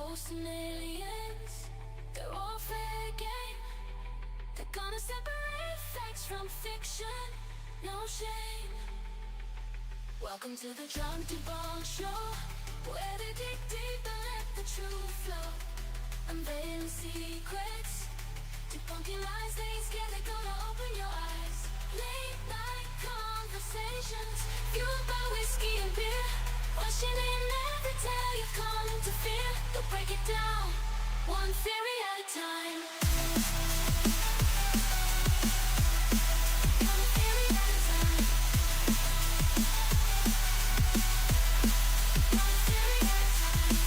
Ghosts and aliens, they're all fair game. They're gonna separate facts from fiction, no shame. Welcome to the Drunk Debunk Show, where they dig deep and let the truth flow. Unveiling secrets, debunking lies they ain't scared, they're gonna open your eyes. Late night conversations, fueled by whiskey and beer, questioning every tale you've come to fear. They'll break it down, one theory at a time. One theory at a time. One theory at a time.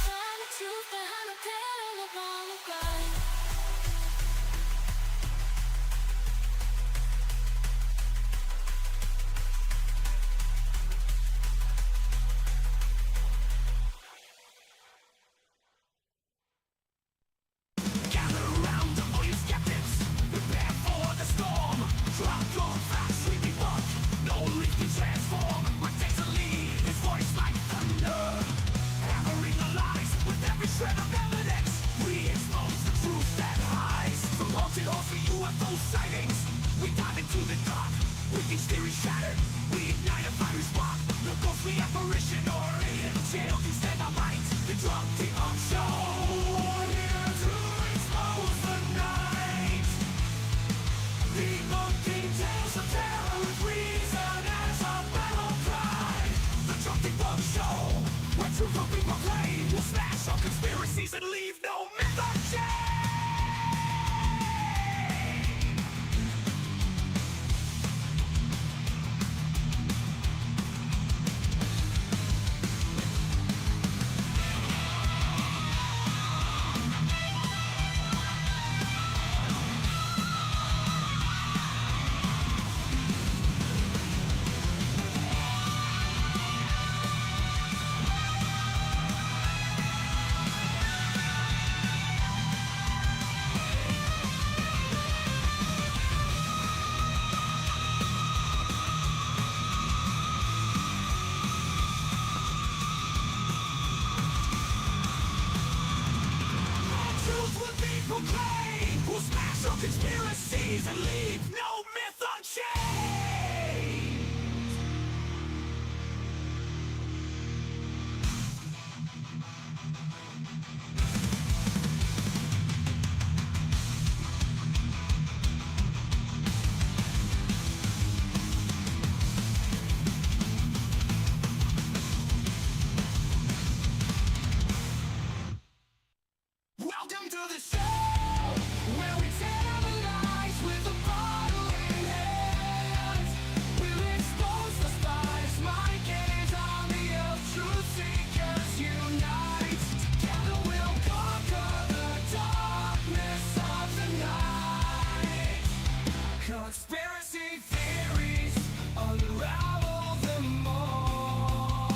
Find the truth behind the pain and the wrong grind. Gather around all you skeptics, prepare for the storm. Drop your facts, we debunk. No leaf can transform. What takes a lead is voice like thunder. Hammering the lies with every shred of evidence. We expose the truth that hides. From haunted halls to UFO sightings, we dive into the dark. With these theories shattered, we ignite a fiery spark. No ghostly apparition or alien jail can stand our minds. The Drunk Debunk Show, here to expose the night. Debunking tales of terror with reason as a battle cry. The Drunk Debunk Show, where truth will be proclaimed. We'll smash all conspiracies and leave no myth unchained. Truth will be proclaimed. We'll smash all conspiracies and leave no myth unchained. Welcome to the show, where we tell the lies with a bottle in hand. We'll expose the spies, Mike and his army of truth seekers unite. Together we'll conquer the darkness of the night. Conspiracy theories, unravel them all.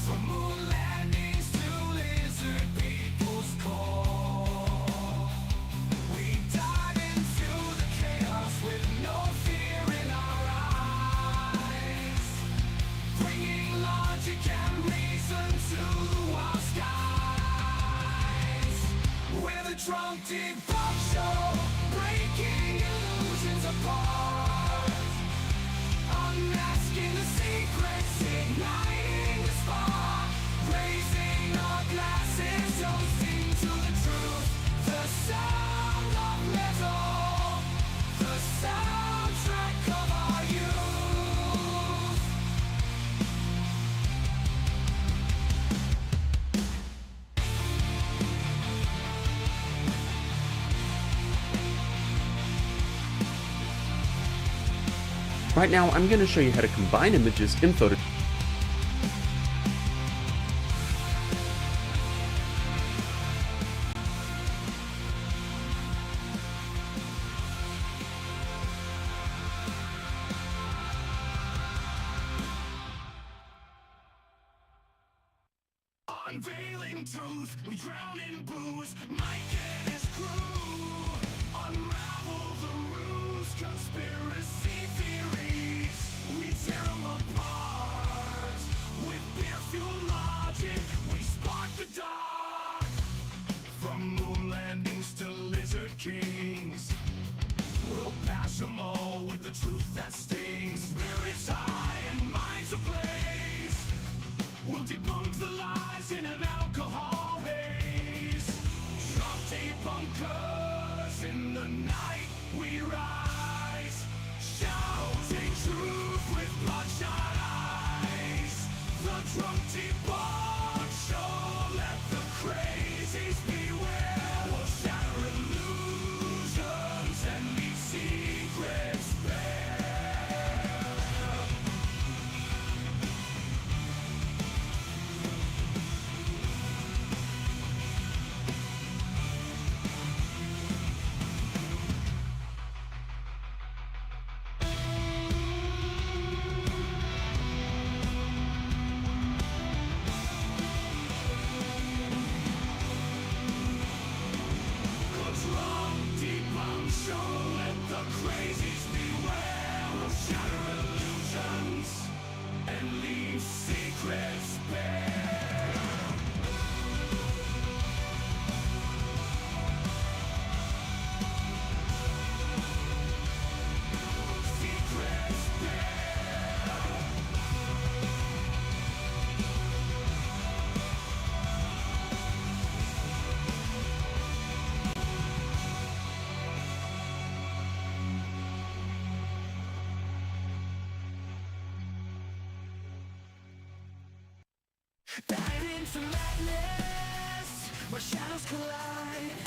From moon landings to lizard people's call. We dive into the chaos with no fear in our eyes. Bringing logic and reason to the wild skies. We're the Drunk Debunk Show, breaking illusions apart. Unmasking the secrets, igniting the spark. Raising our glasses, toasting to the truth. The sound of metal, the soundtrack of our youth. Right now, I'm going to show you how to combine images in Photoshop. Unveiling truth, we drown in booze. Mike and his crew unravel the ruse. Conspiracy We'll pass them all with the truth that stings. Spirits high and minds ablaze. We'll debunk the lies in an alcohol haze. Drunk debunkers, in the night we rise. Shouting truth with bloodshot eyes. The Drunk Debunk Show, let the crazies beware. We'll shatter illusions and leave secrets bare. Drunk Debunk Show, let the crazies beware. We'll shatter illusions and leave secrets bare. Secrets bare. Dive into madness, where shadows collide.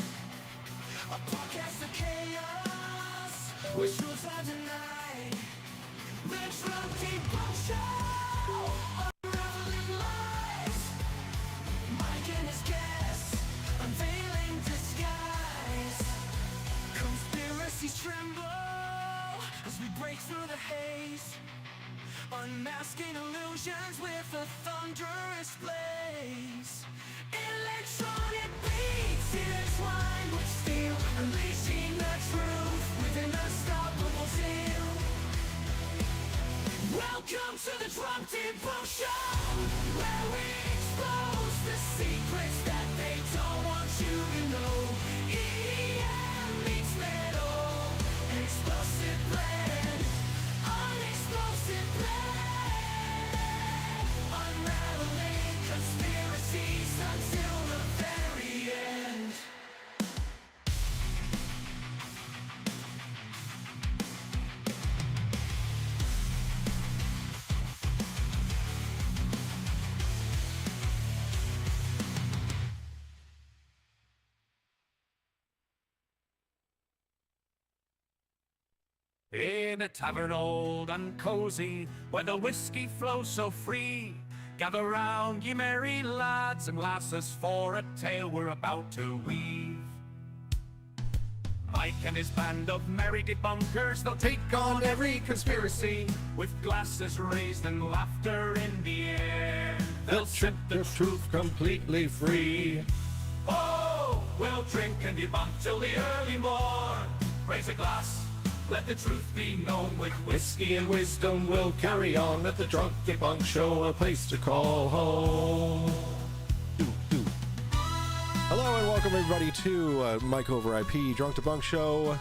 A podcast of chaos, where truths are denied. The Drunk Debunk Show, unraveling lies. Mike and his guests, unveiling disguise. Conspiracies tremble as we break through the haze. Unmasking illusions with a thunderous blaze. Electronic beats intertwined with steel, unleashing the truth with an unstoppable zeal. Welcome to the Drunk Debunk Show, where we expose the secrets that they don't want you to know. EM meets metal, an explosive blend, unexplosive blend. Unraveling conspiracies until the very end. In a tavern old and cozy, where the whiskey flows so free, gather round, ye merry lads and lasses, for a tale we're about to weave. Mike and his band of merry debunkers, they'll take on every conspiracy, with glasses raised and laughter in the air. They'll set the truth completely free. Oh, we'll drink and debunk till the early morn. Raise a glass, let the truth be known. With whiskey and wisdom we'll carry on at the Drunk Debunk Show, a place to call home. Hello and welcome everybody to Mike Over IP Drunk Debunk Show.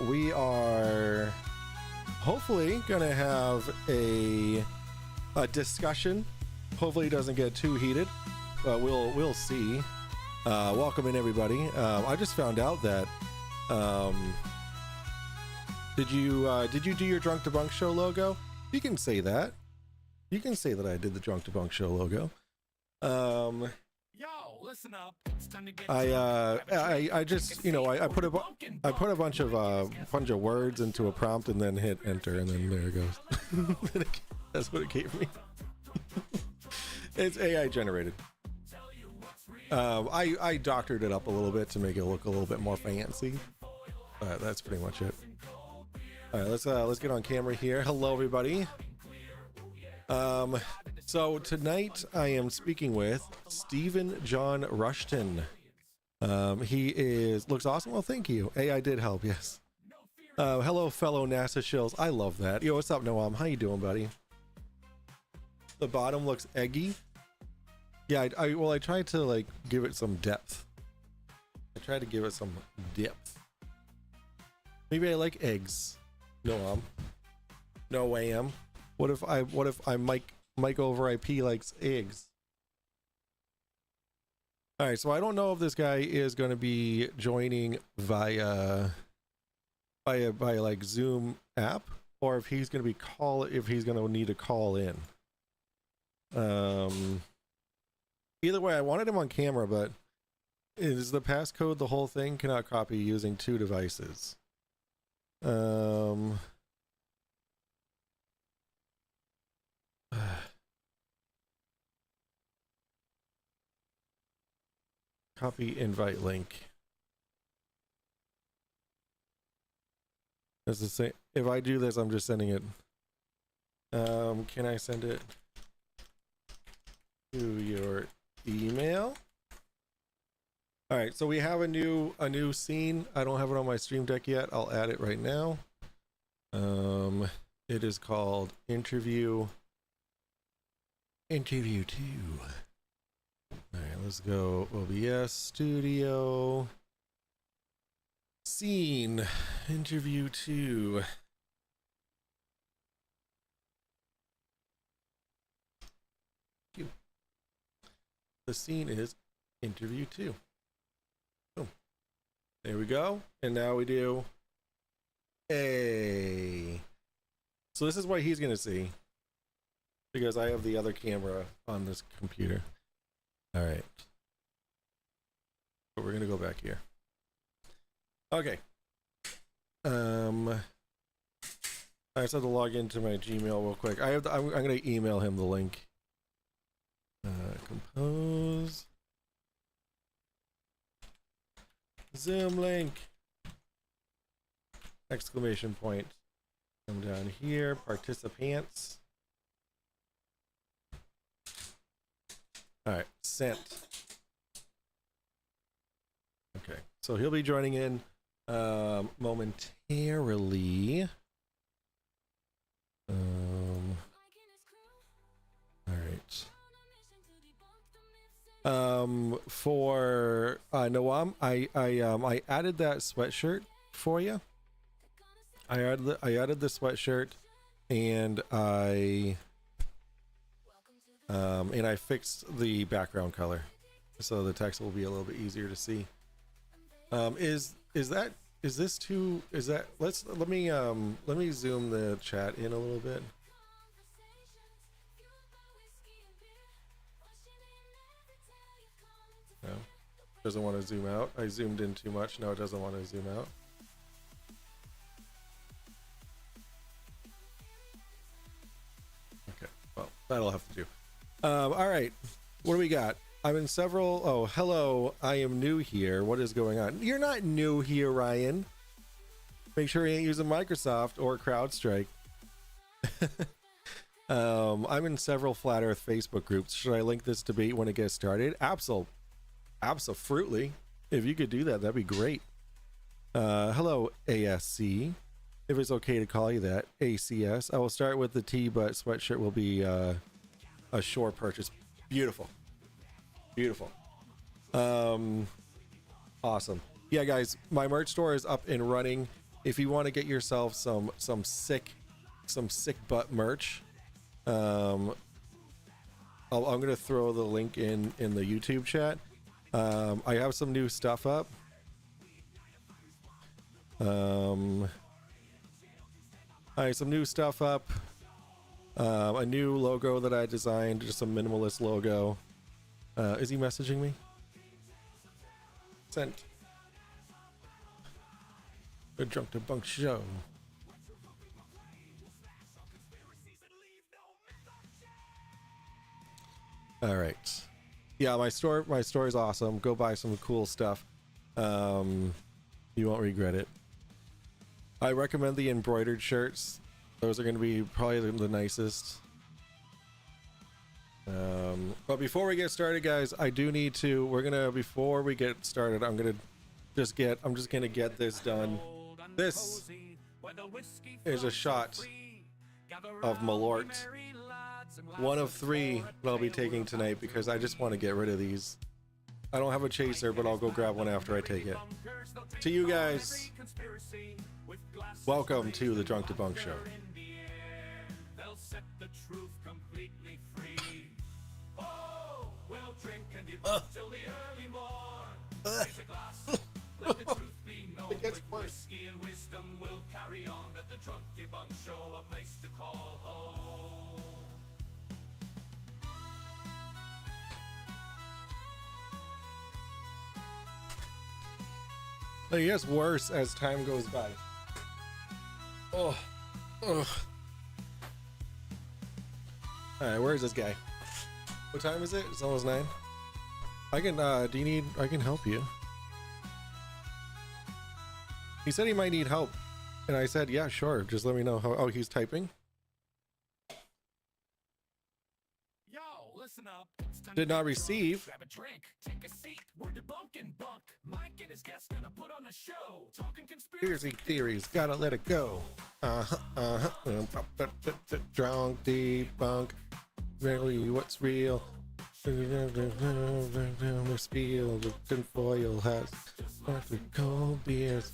We are hopefully gonna have a discussion. Hopefully it doesn't get too heated, but we'll see. Welcome in everybody. I just found out that did you do your Drunk Debunk Show logo? You can say that. You can say that I did the Drunk Debunk Show logo. Yo, listen up. It's time to get I just, you know, I put a bunch of words into a prompt and then hit enter, and then there it goes. That's what it gave me. It's AI generated. I doctored it up a little bit to make it look a little bit more fancy. That's pretty much it. All right, let's get on camera here. Hello, everybody. So tonight I am speaking with Stephen John Rushton. He looks awesome. Well, thank you. AI did help. Yes. Hello, fellow NASA shills. I love that. Yo, what's up, Noam? How you doing, buddy? The bottom looks eggy. Yeah, I tried to like give it some depth. I tried to give it some depth. Maybe I like eggs. No, no way. What if I Mike over IP likes eggs? All right, so I don't know if this guy is going to be joining via like Zoom app, or if he's going to be if he's going to need to call in. Either way, I wanted him on camera, but is the passcode the whole thing? Cannot copy using 2 devices. Copy invite link. Does it say if I do this, I'm just sending it? Can I send it to your email? All right, so we have a new scene. I don't have it on my stream deck yet. I'll add it right now. It is called interview 2. All right, let's go OBS Studio scene interview 2. The scene is interview 2. Boom. There we go. And now we do a. So this is what he's gonna see, because I have the other camera on this computer. All right. But we're gonna go back here. Okay. I just have to log into my Gmail real quick. I'm gonna email him the link. Compose Zoom link! Exclamation point. Come down here, participants. All right, sent. Okay, so he'll be joining in momentarily. All right. For Noam, I added that sweatshirt for you. I added the sweatshirt, and I fixed the background color, so the text will be a little bit easier to see. Let me zoom the chat in a little bit. No, doesn't want to zoom out. I zoomed in too much. No, it doesn't want to zoom out. Okay, well, that'll have to do. All right, what do we got? I'm in several. Oh, hello. I am new here. What is going on? You're not new here, Ryan. Make sure you ain't using Microsoft or CrowdStrike. I'm in several Flat Earth Facebook groups. Should I link this debate when it gets started? Absolutely. If you could do that, that'd be great. Hello, ASC. If it's okay to call you that, ACS. I will start with the T, but sweatshirt will be a shore purchase. Beautiful. Awesome. Yeah, guys, my merch store is up and running. If you want to get yourself some sick butt merch, I'm gonna throw the link in the YouTube chat. I have some new stuff up. Some new stuff up. A new logo that I designed, just a minimalist logo. Is he messaging me? Sent. The Drunk Debunk Show. All right. Yeah, my store is awesome. Go buy some cool stuff. You won't regret it. I recommend the embroidered shirts. Those are going to be probably the nicest. But before we get started, guys, I do need to. Before we get started, I'm just gonna get this done. This is a shot of Malort. One of 3 that I'll be taking tonight because I just want to get rid of these. I don't have a chaser, but I'll go grab one after I take it. To you guys, welcome to the Drunk Debunk Show. They'll set the truth completely free. Oh, we'll drink and debunk till the early morn. Raise a glass, let the truth be known. With whiskey and wisdom we'll carry on. At the Drunk Debunk Show, a place to call home. It gets worse as time goes by. Oh, ugh. All right, where is this guy? What time is it? It's almost 9. I can. Do you need? I can help you. He said he might need help, and I said, yeah, sure. Just let me know how. Oh, he's typing. Yo, listen up. Did not receive. Grab a drink, take a seat. We're debunking bunk. Mike and his guests gonna put on a show. Talking Conspiracy theories, gotta let it go. Drunk debunk. Really, what's real? The spiel, the tinfoil hats, the cold beers.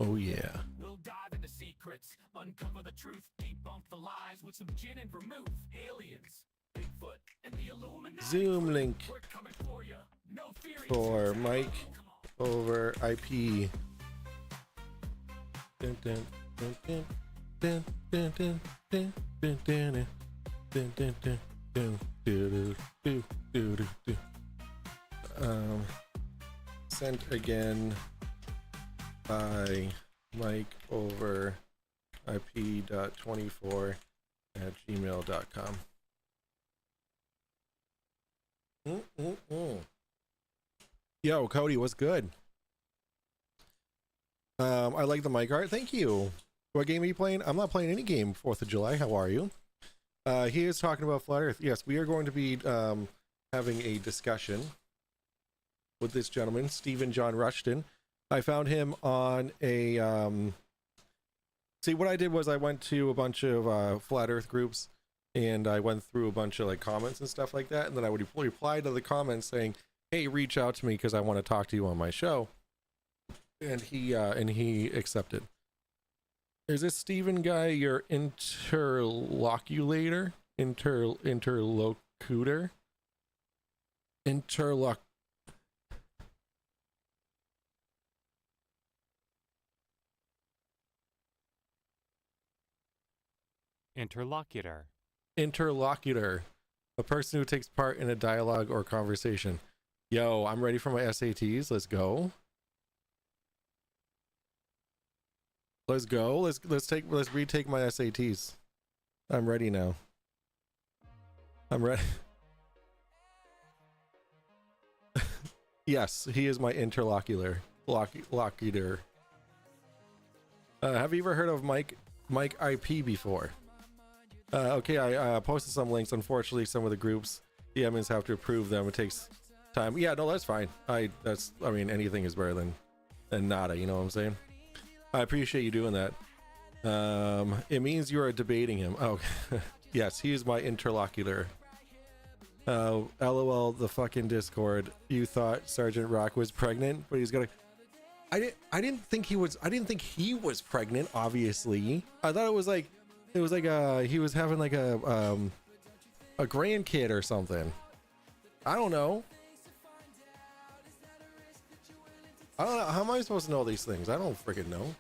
Oh yeah. We'll dive into secrets, uncover the truth, debunk the lies with some gin and vermouth. Aliens, Bigfoot, and the Illuminati. Zoom link We're coming for you. No theories. for Mike over IP. Dun, dun, dun, dun, dun, dun, dun, dun, dun, dun, dun, dun, dun, dun, doo, doo, doo, doo, doo. Sent again by Mike over ip.24@gmail.com. Yo, Cody, what's good? I like the mic art. Thank you. What game are you playing? I'm not playing any game 4th of July. How are you? He is talking about Flat Earth. Yes, we are going to be having a discussion with this gentleman, Stephen John Rushton. I found him on a see, what I did was I went to a bunch of Flat Earth groups, and I went through a bunch of like comments and stuff like that, and then I would reply to the comments saying, hey, reach out to me because I want to talk to you on my show. And he accepted. Is this Steven guy your interlocutor? Interlocutor? Interlocutor. Interlocutor. A person who takes part in a dialogue or conversation. Yo, I'm ready for my SATs. Let's go. Let's go. Let's retake my SATs. I'm ready now. I'm ready. Yes, he is my interlocutor. Locutor. Have you ever heard of Mike IP before? Okay, I posted some links. Unfortunately, some of the groups, the admins have to approve them. It takes time. Yeah, no, that's fine. I mean, anything is better than nada. You know what I'm saying? I appreciate you doing that. It means you are debating him. Oh, yes, he is my interlocutor. LOL, the fucking Discord. You thought Sergeant Rock was pregnant, but he's gonna. I didn't think he was pregnant. Obviously, I thought it was like he was having like a grandkid or something. I don't know. How am I supposed to know these things? I don't freaking know.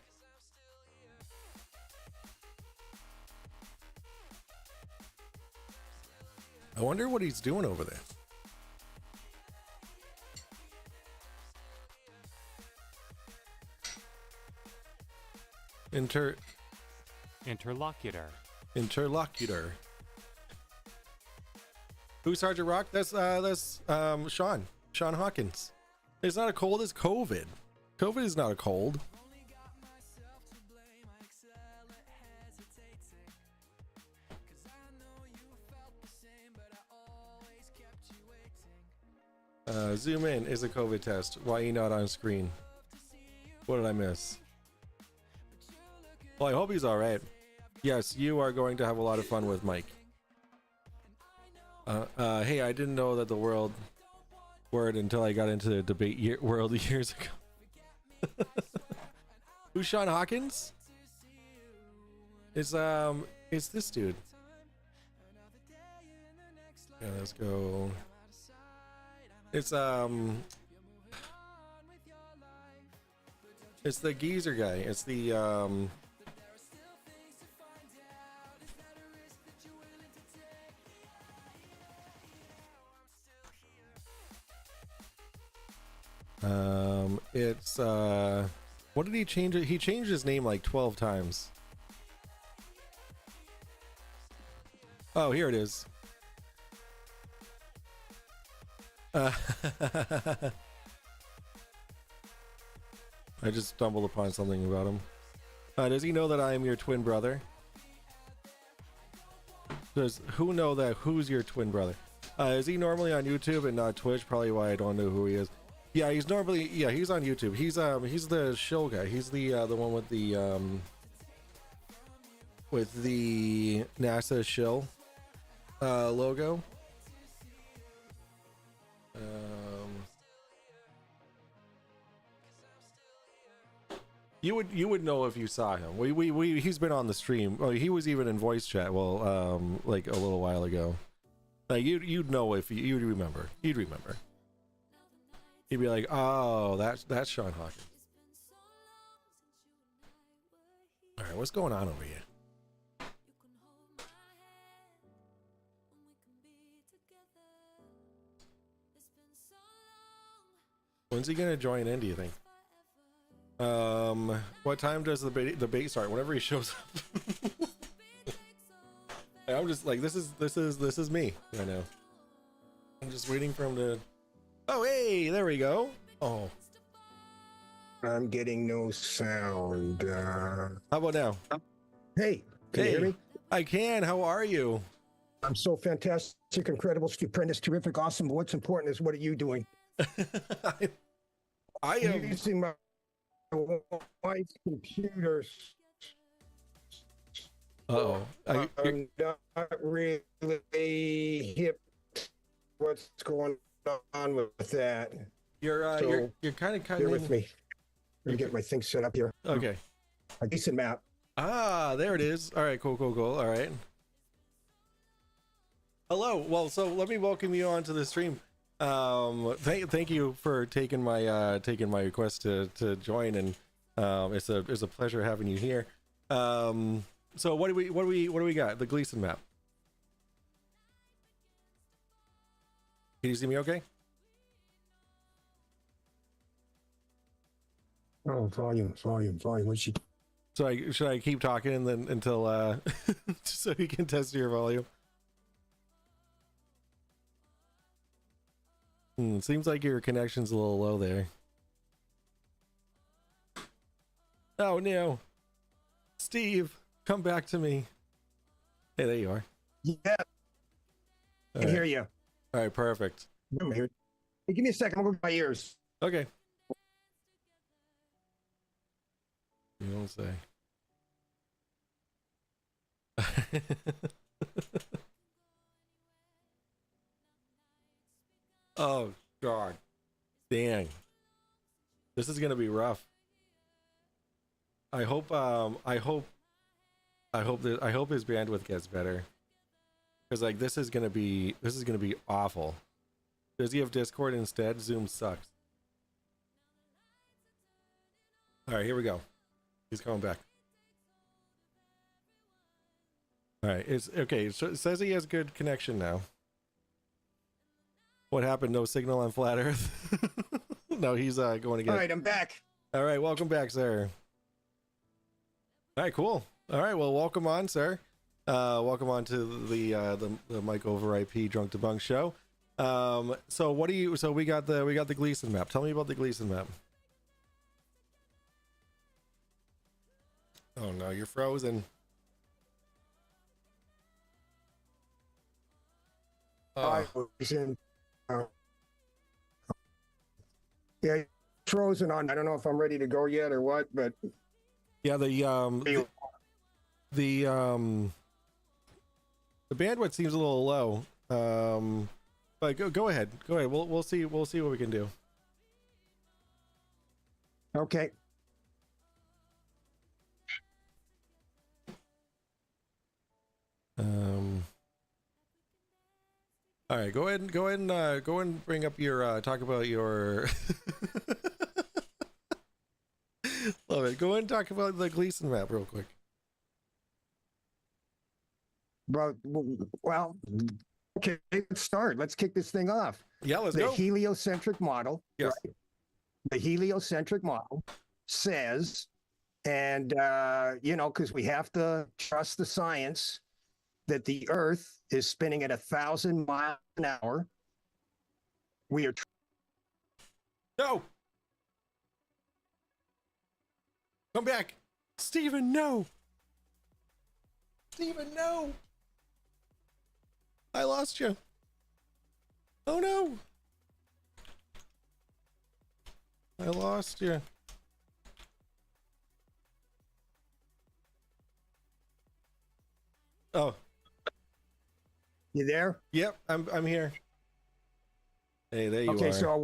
I wonder what he's doing over there. Interlocutor. Who's Sergeant Rock? That's Sean Hawkins. It's not a cold, it's COVID. COVID is not a cold. Zoom in is a COVID test. Why are you not on screen? What did I miss? Well, I hope he's all right. Yes, you are going to have a lot of fun with Mike. Hey, I didn't know that the world word until I got into the debate world years ago. Who's Sean Hawkins? It's this dude. Yeah, let's go. It's the geezer guy. It's the it's what did he change it? He changed his name like 12 times. Oh, here it is. I just stumbled upon something about him. Does he know that I am your twin brother? Does who know that? Who's your twin brother? Is he normally on YouTube and not Twitch? Probably why I don't know who he is. Yeah, he's normally, yeah, he's on YouTube. He's the shill guy. He's the one with the NASA shill logo. You would know if you saw him. He's been on the stream. Oh, he was even in voice chat. Well, like a little while ago. You'd know if you'd remember. You'd remember. You'd be like, oh, that's Sean Hawkins. All right, what's going on over here? When's he gonna join in? Do you think? What time does the bait start? Whenever he shows up. I'm just like, this is me right now. I'm just waiting for him to. Oh, hey, there we go. Oh, I'm getting no sound. how about now? Hey, can you hear me? I can. How are you? I'm so fantastic, incredible, stupendous, terrific, awesome. But what's important is what are you doing? I am using my wife's computer. Uh-oh. I'm not really hip. What's going on with that? You're kind of Bear with me. Let me get my thing set up here. Okay. A decent map. Ah, there it is. All right, cool. All right. Hello. Well, so let me welcome you onto the stream. Thank you for taking my request to join, and it's a pleasure having you here. So what do we got? The Gleason map. Can you see me okay? Oh, volume. What's she? So should I keep talking and then until so you can test your volume? Seems like your connection's a little low there. Oh no, Steve, come back to me. Hey, there you are. Yeah, I can hear you. All right, perfect. I'm here. Hey, give me a second. I'm gonna go to my ears. Okay. You don't say. Oh God, dang! This is gonna be rough. I hope his bandwidth gets better, because like this is gonna be awful. Does he have Discord instead? Zoom sucks. All right, here we go. He's coming back. All right, it's okay. So it says he has good connection now. What happened? No signal on flat Earth? No, he's going again. All right, I'm back. All right, welcome back, sir. All right, cool. All right, well, welcome on, sir. Welcome on to the Mike Over IP Drunk Debunk Show. So what do you? So we got the Gleason map. Tell me about the Gleason map. Oh no, you're frozen. I was in. Yeah, frozen on. I don't know if I'm ready to go yet or what, but yeah, the bandwidth seems a little low. But go ahead. Go ahead. We'll see what we can do. Okay. All right, go ahead and bring up your talk about your love it. Go ahead and talk about the Gleason map real quick. Well, okay, let's start. Let's kick this thing off. Yeah, let's The go. heliocentric model, Yes. right? The heliocentric model says, and because we have to trust the science, that the Earth is spinning at 1,000 miles an hour. We are No. Come back. Steven, no. Steven, no. I lost you. Oh no. I lost you. Oh, you there? yep, I'm here. Hey, there you Okay, are.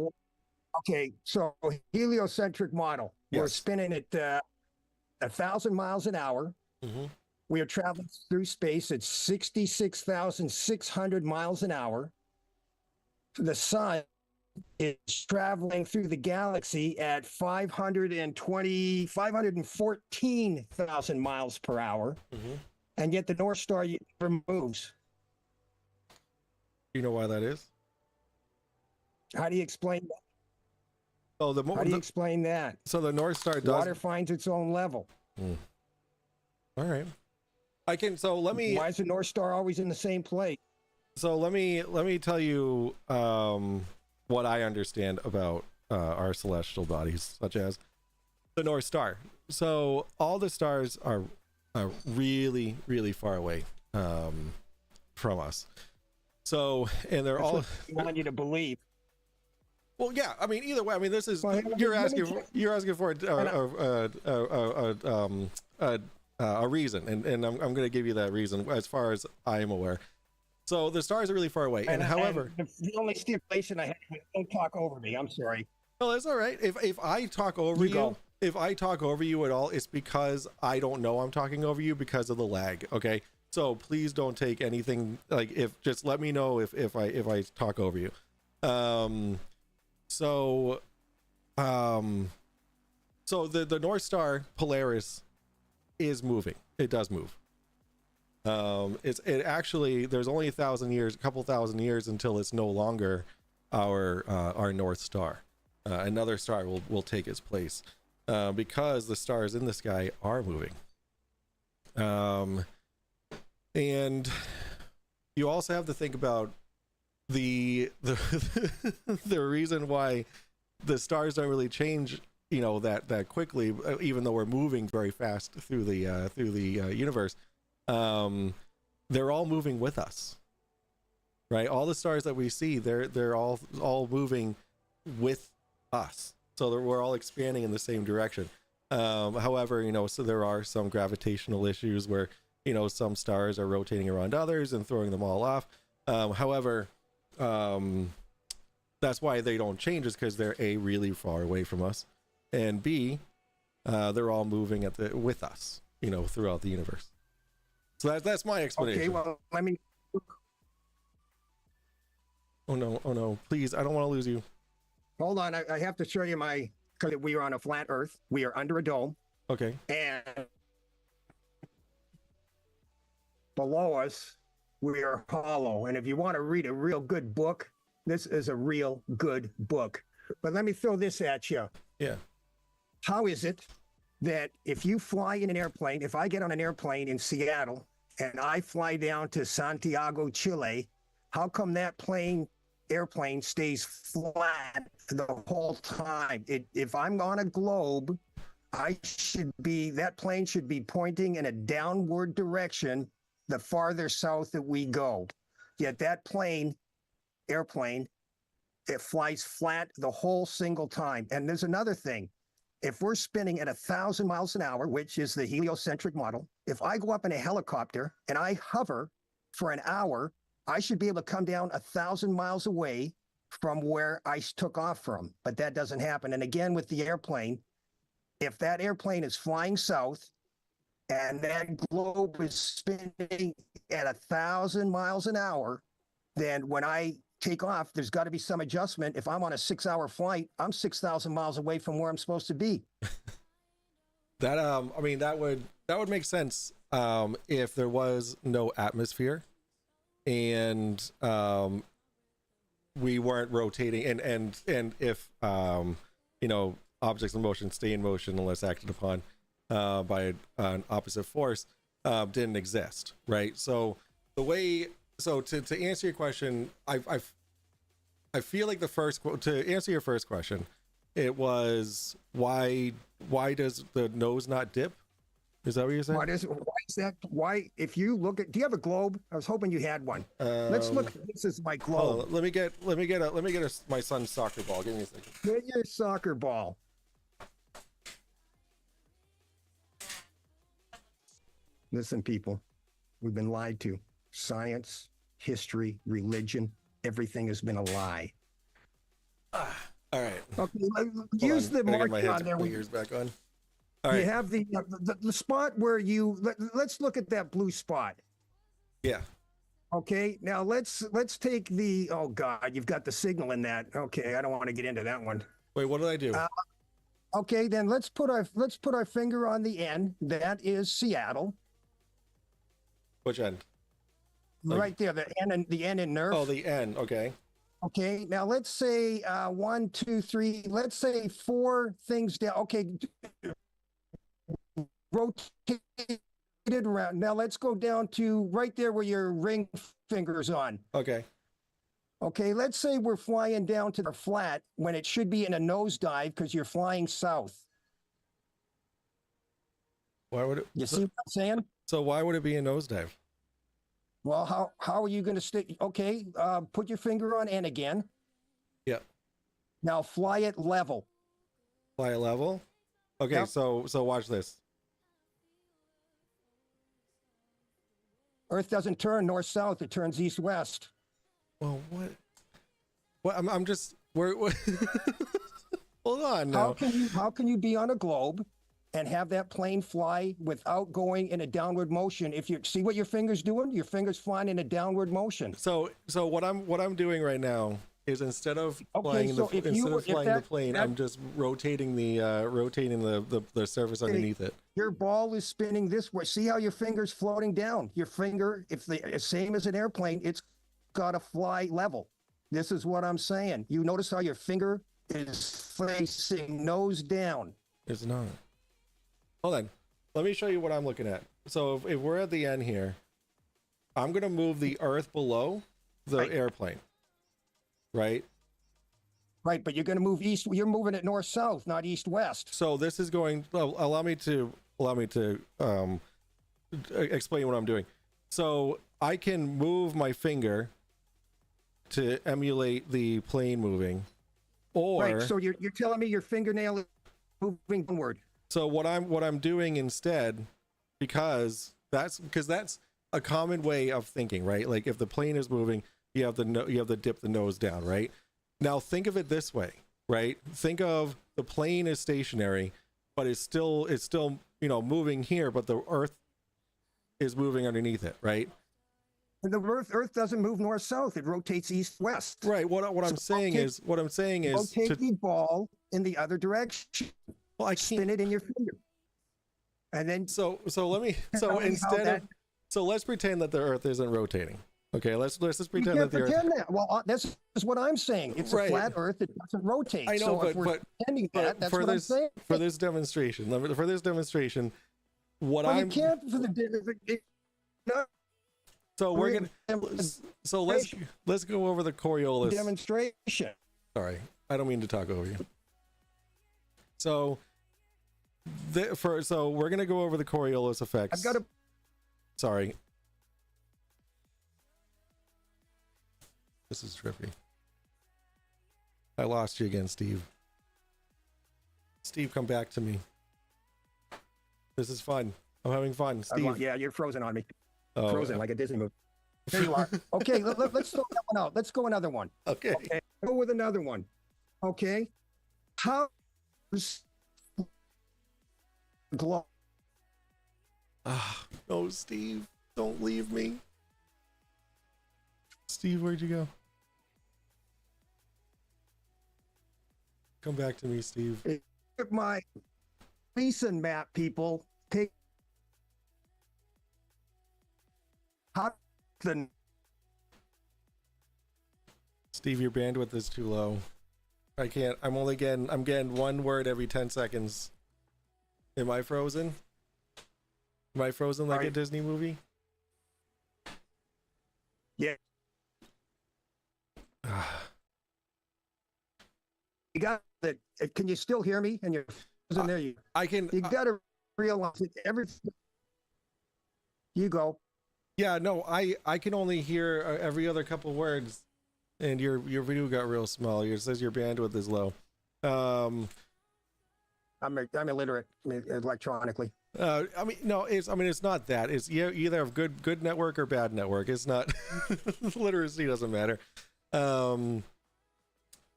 so heliocentric model. We're Yes. spinning at 1,000 miles an hour. Mhm. We are traveling through space at 66,600 miles an hour. The sun is traveling through the galaxy at 514,000 miles per hour. Mhm. And yet the North Star never moves. You know why that is? How do you explain that? Oh, How do you explain that? so the North Star does. Water finds its own level. All right. I can. So let me. Why is the North Star always in the same place? So let me tell you what I understand about our celestial bodies, such as the North Star. So all the stars are really, really far away from us. So, and they're That's all. what I want you to believe. Well, yeah. I mean, either way. I mean, this is Well, you're let me asking for a reason, and I'm going to give you that reason as far as I am aware. So the stars are really far away, and however, the only stipulation I have is don't talk over me. I'm sorry. well, that's all right. If I talk over You go. if I talk over you at all, it's because I don't know I'm talking over you because of the lag. Okay, so please don't take anything like just let me know if I talk over you. So the North Star Polaris is moving. It does move. It actually, there's only a couple thousand years until it's no longer our North Star. Another star will take its place because the stars in the sky are moving. And you also have to think about the the reason why the stars don't really change, that quickly, even though we're moving very fast through the universe. They're all moving with us, right? All the stars that we see, they're all moving with us, so we're all expanding in the same direction. However, so there are some gravitational issues where some stars are rotating around others and throwing them all off. However, that's why they don't change, is because they're A, really far away from us, and B, they're all moving with us, throughout the universe. So that's my explanation. Okay, well, I mean, Oh no, please, I don't want to lose you. hold on. I have to show you because we are on a flat Earth. We are under a dome, Okay. and below us, we are hollow. And if you want to read a real good book, this is a real good book. But let me throw this at you. Yeah. How is it that if you fly in an airplane, if I get on an airplane in Seattle and I fly down to Santiago, Chile, how come that airplane stays flat the whole time? If I'm on a globe, that plane should be pointing in a downward direction the farther south that we go. Yet that airplane, it flies flat the whole single time. And there's another thing. If we're spinning at 1,000 miles an hour, which is the heliocentric model, if I go up in a helicopter and I hover for an hour, I should be able to come down 1,000 miles away from where I took off from, but that doesn't happen. And again, with the airplane, if that airplane is flying south and that globe is spinning at 1,000 miles an hour, then when I take off, there's got to be some adjustment. If I'm on a 6-hour flight, I'm 6,000 miles away from where I'm supposed to be. That I mean that would make sense if there was no atmosphere and we weren't rotating and if you know, objects in motion stay in motion unless acted upon by an opposite force didn't exist, right? So the way, so to answer your question, I feel like to answer your first question, it was why does the nose not dip? Is that what you're saying? Why is that? Why, if you look at, do you have a globe? I was hoping you had one. Let's look. This is my globe. Let me get my son's soccer ball. Give me a second. Get your soccer ball. Listen, people, we've been lied to. Science, history, religion, everything has been a lie. All right. Okay, use the marker on there. Fingers back on. You All right. have the spot where you let's look at that blue spot. Yeah. Okay, now let's take the, oh God, you've got the signal in that. Okay, I don't want to get into that one. Wait, what did I do? Okay, then let's put our finger on the end. That is Seattle. Which end? Like- Right there, the N in nerf. Oh, the N. Okay. Okay, now let's say 1, 2, 3. Let's say 4 things down. Okay, rotate it around. Now let's go down to right there where your ring finger's on. Okay. Okay, let's say we're flying down to the flat when it should be in a nosedive because you're flying south. Why would it? You see what I'm saying? So why would it be a nosedive? Well, how are you going to stick? Okay, put your finger on N again. Yeah. Now fly it level. Fly a level. Okay. Yep. So watch this. Earth doesn't turn north-south; it turns east-west. Well, what? What? I'm just. We're hold on now. How can you be on a globe and have that plane fly without going in a downward motion? If you see what your finger's doing, your finger's flying in a downward motion. So what I'm doing right now is instead of flying the plane, I'm just rotating the surface underneath it. Your ball is spinning this way. See how your finger's floating down? Your finger, if the same as an airplane, it's got to fly level. This is what I'm saying. You notice how your finger is facing nose down. It's not. Hold on. Let me show you what I'm looking at. So if we're at the end here, I'm going to move the Earth below the airplane. Right? Right, but you're going to move east. You're moving it north-south, not east-west. So this is going. Allow me to explain what I'm doing. So I can move my finger to emulate the plane moving, or right. So you're telling me your fingernail is moving downward. So what I'm doing instead, because that's a common way of thinking, right? Like if the plane is moving, you have to dip the nose down, right? Now think of it this way, right? Think of the plane is stationary, but it's still moving here, but the Earth is moving underneath it, right? And the Earth doesn't move north-south; it rotates east-west. Right. What I'm saying is rotate the ball in the other direction. Well, I can't spin it in your finger, and then let's pretend that the Earth isn't rotating. Okay, let's just pretend that the Earth. That. Well, this is what I'm saying. It's a flat Earth that doesn't rotate. I know, so if we're pretending that, that's what I'm saying. For this demonstration, what well, I'm. You can't for the. So we're gonna. So let's go over the Coriolis demonstration. Sorry, I don't mean to talk over you. So we're gonna go over the Coriolis effects. I've got to. Sorry. This is trippy. I lost you again, Steve. Steve, come back to me. This is fun. I'm having fun. Steve. Yeah, you're frozen on me. Oh, frozen like a Disney movie. There you are. Okay, let's throw that one out. Let's go another one. Okay. Okay, go with another one. Okay, how does glow? Ah, no, Steve, don't leave me. Steve, where'd you go? Come back to me, Steve. Look at my Gleason map, people. Take how the Steve, your bandwidth is too low. I can't. I'm getting one word every 10 seconds. Am I frozen? Am I frozen like a Right. Disney movie? yeah. You got that? Can you still hear me? And you're frozen there. You I can. got to realize that everything. You go. Yeah, no, I can only hear every other couple words, and your video got real small. It says your bandwidth is low. I'm illiterate electronically. I mean, no, it's not that. It's you either have good network or bad network. It's not literacy doesn't matter.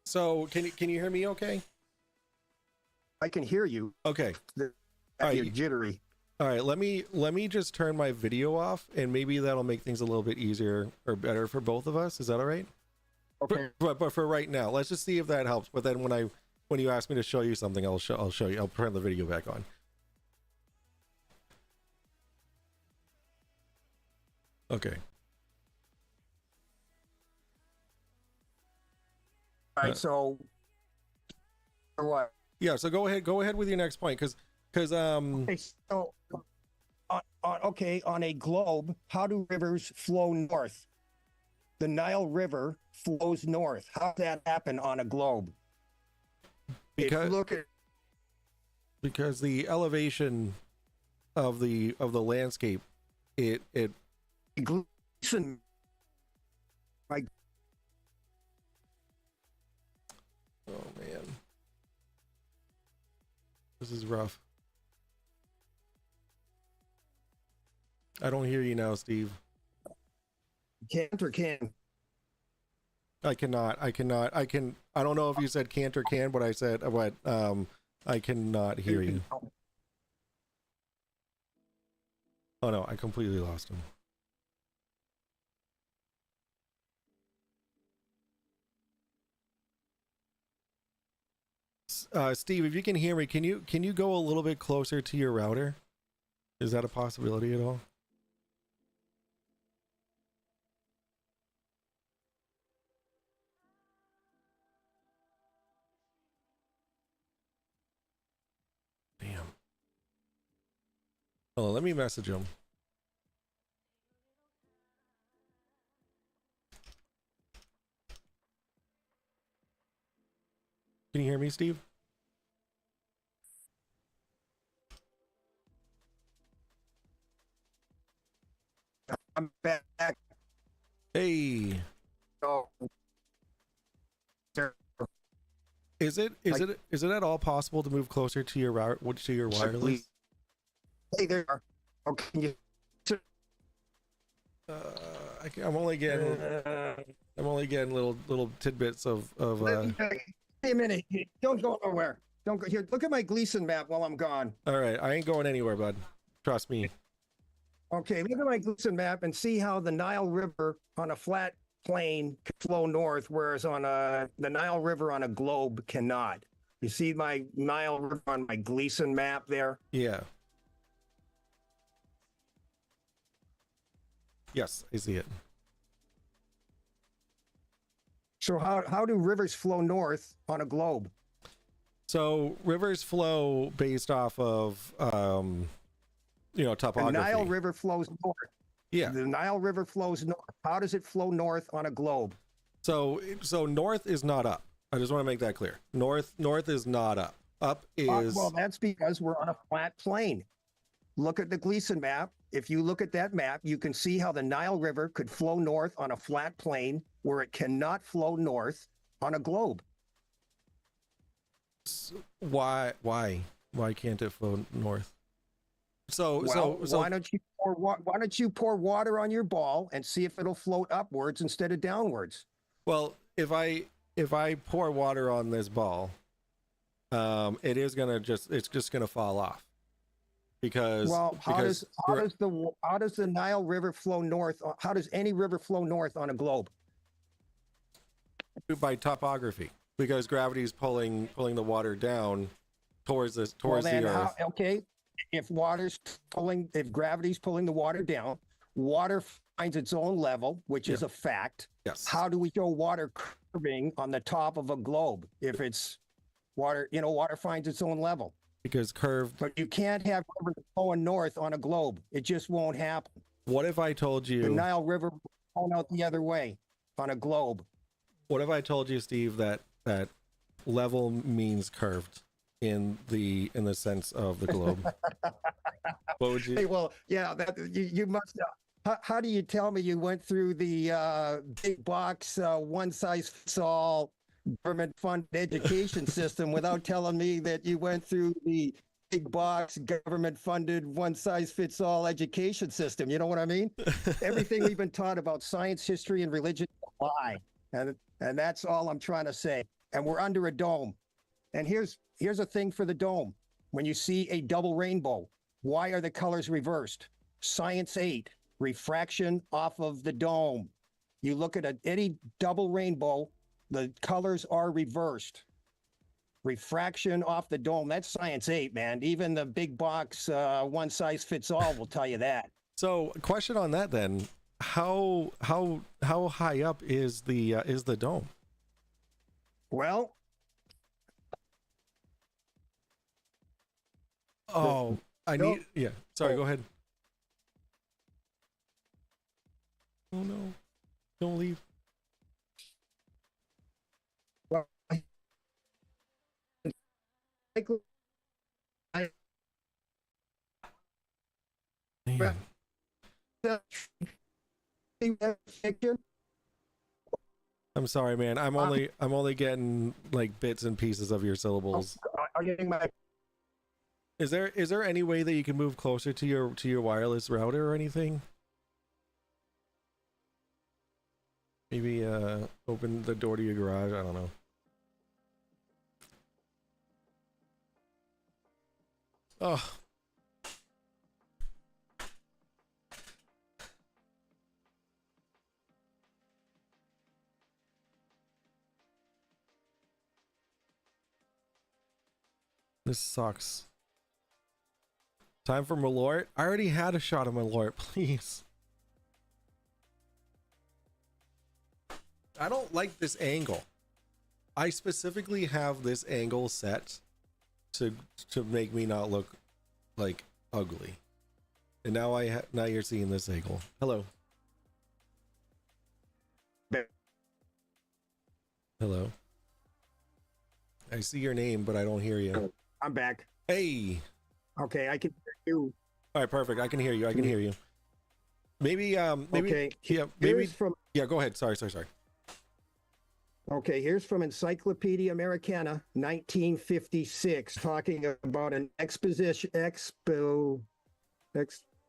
So can you hear me? Okay. I can hear you. Okay. You're right. jittery. All right. Let me just turn my video off, and maybe that'll make things a little bit easier or better for both of us. Is that all right? Okay. But for right now, let's just see if that helps. But then when you ask me to show you something, I'll show you. I'll turn the video back on. Okay. All right. So, or what? Yeah. So go ahead with your next point, because Okay. So, on a globe, how do rivers flow north? The Nile River flows north. How does that happen on a globe? If you look at because the elevation of the landscape, it Gleason, oh man, this is rough. I don't hear you now, Steve. can't or can. I cannot. I don't know if you said can't or can, but I said what. I cannot hear you. Oh no, I completely lost him. Steve, if you can hear me, can you go a little bit closer to your router? Is that a possibility at all? Damn. Oh, let me message him. Can you hear me, Steve? I'm back. Hey, So, is it at all possible to move closer to your wireless? hey there. Okay. Can you, I'm only getting little tidbits of Wait a minute. Don't go nowhere. Don't go here. Look at my Gleason map while I'm gone. All right, I ain't going anywhere, bud. Trust me. Okay, look at my Gleason map and see how the Nile River on a flat plain can flow north, whereas on the Nile River on a globe cannot. You see my Nile River on my Gleason map there? Yeah. Yes, I see it. So how do rivers flow north on a globe? So rivers flow based off of The topography. Nile River flows north. Yeah. The Nile River flows north. How does it flow north on a globe? So north is not up. I just want to make that clear. North is not up. Up is Well, that's because we're on a flat plain. Look at the Gleason map. If you look at that map, you can see how the Nile River could flow north on a flat plain where it cannot flow north on a globe. why can't it flow north? So Well, why don't you why don't you pour water on your ball and see if it'll float upwards instead of downwards? Well, if I pour water on this ball, it's just gonna fall off because how does the Nile River flow north? How does any river flow north on a globe? by topography, because gravity is pulling the water down towards the earth. Okay, if gravity's pulling the water down, water finds its own level, which is a fact. Yes. How do we show water curving on the top of a globe if it's water? Water finds its own level. Because curved. But you can't have rivers flowing north on a globe. It just won't happen. What if I told you the Nile River going out the other way on a globe? What if I told you, Steve, that level means curved in the sense of the globe? What would you? Hey, well, yeah, that you must. How do you tell me you went through the big box, one size fits all government-funded education system without telling me that you went through the big box government-funded one size fits all education system? You know what I mean? Everything we've been taught about science, history, and religion is a lie, and that's all I'm trying to say. And we're under a dome. And here's a thing for the dome. When you see a double rainbow, why are the colors reversed? Science 8, refraction off of the dome. You look at any double rainbow, the colors are reversed. Refraction off the dome. That's Science 8, man. Even the big box one size fits all will tell you that. So, question on that then: how high up is the dome? Well, yeah. Sorry, go ahead. Oh no! Don't leave. Well, Man. I'm sorry, man. I'm only getting like bits and pieces of your syllables. I'm getting my. Is there any way that you can move closer to your wireless router or anything? Maybe open the door to your garage. I don't know. Oh. This sucks. Time for Malort? I already had a shot of Malort, please. I don't like this angle. I specifically have this angle set to make me not look like ugly. And now now you're seeing this angle. Hello. Hello. I see your name, but I don't hear you. I'm back. Hey. Okay, I can hear you. All right, perfect. I can hear you. I can hear you. Maybe okay. Yeah, maybe from. Yeah, go ahead. Sorry. Okay, here's from Encyclopedia Americana, 1956, talking about an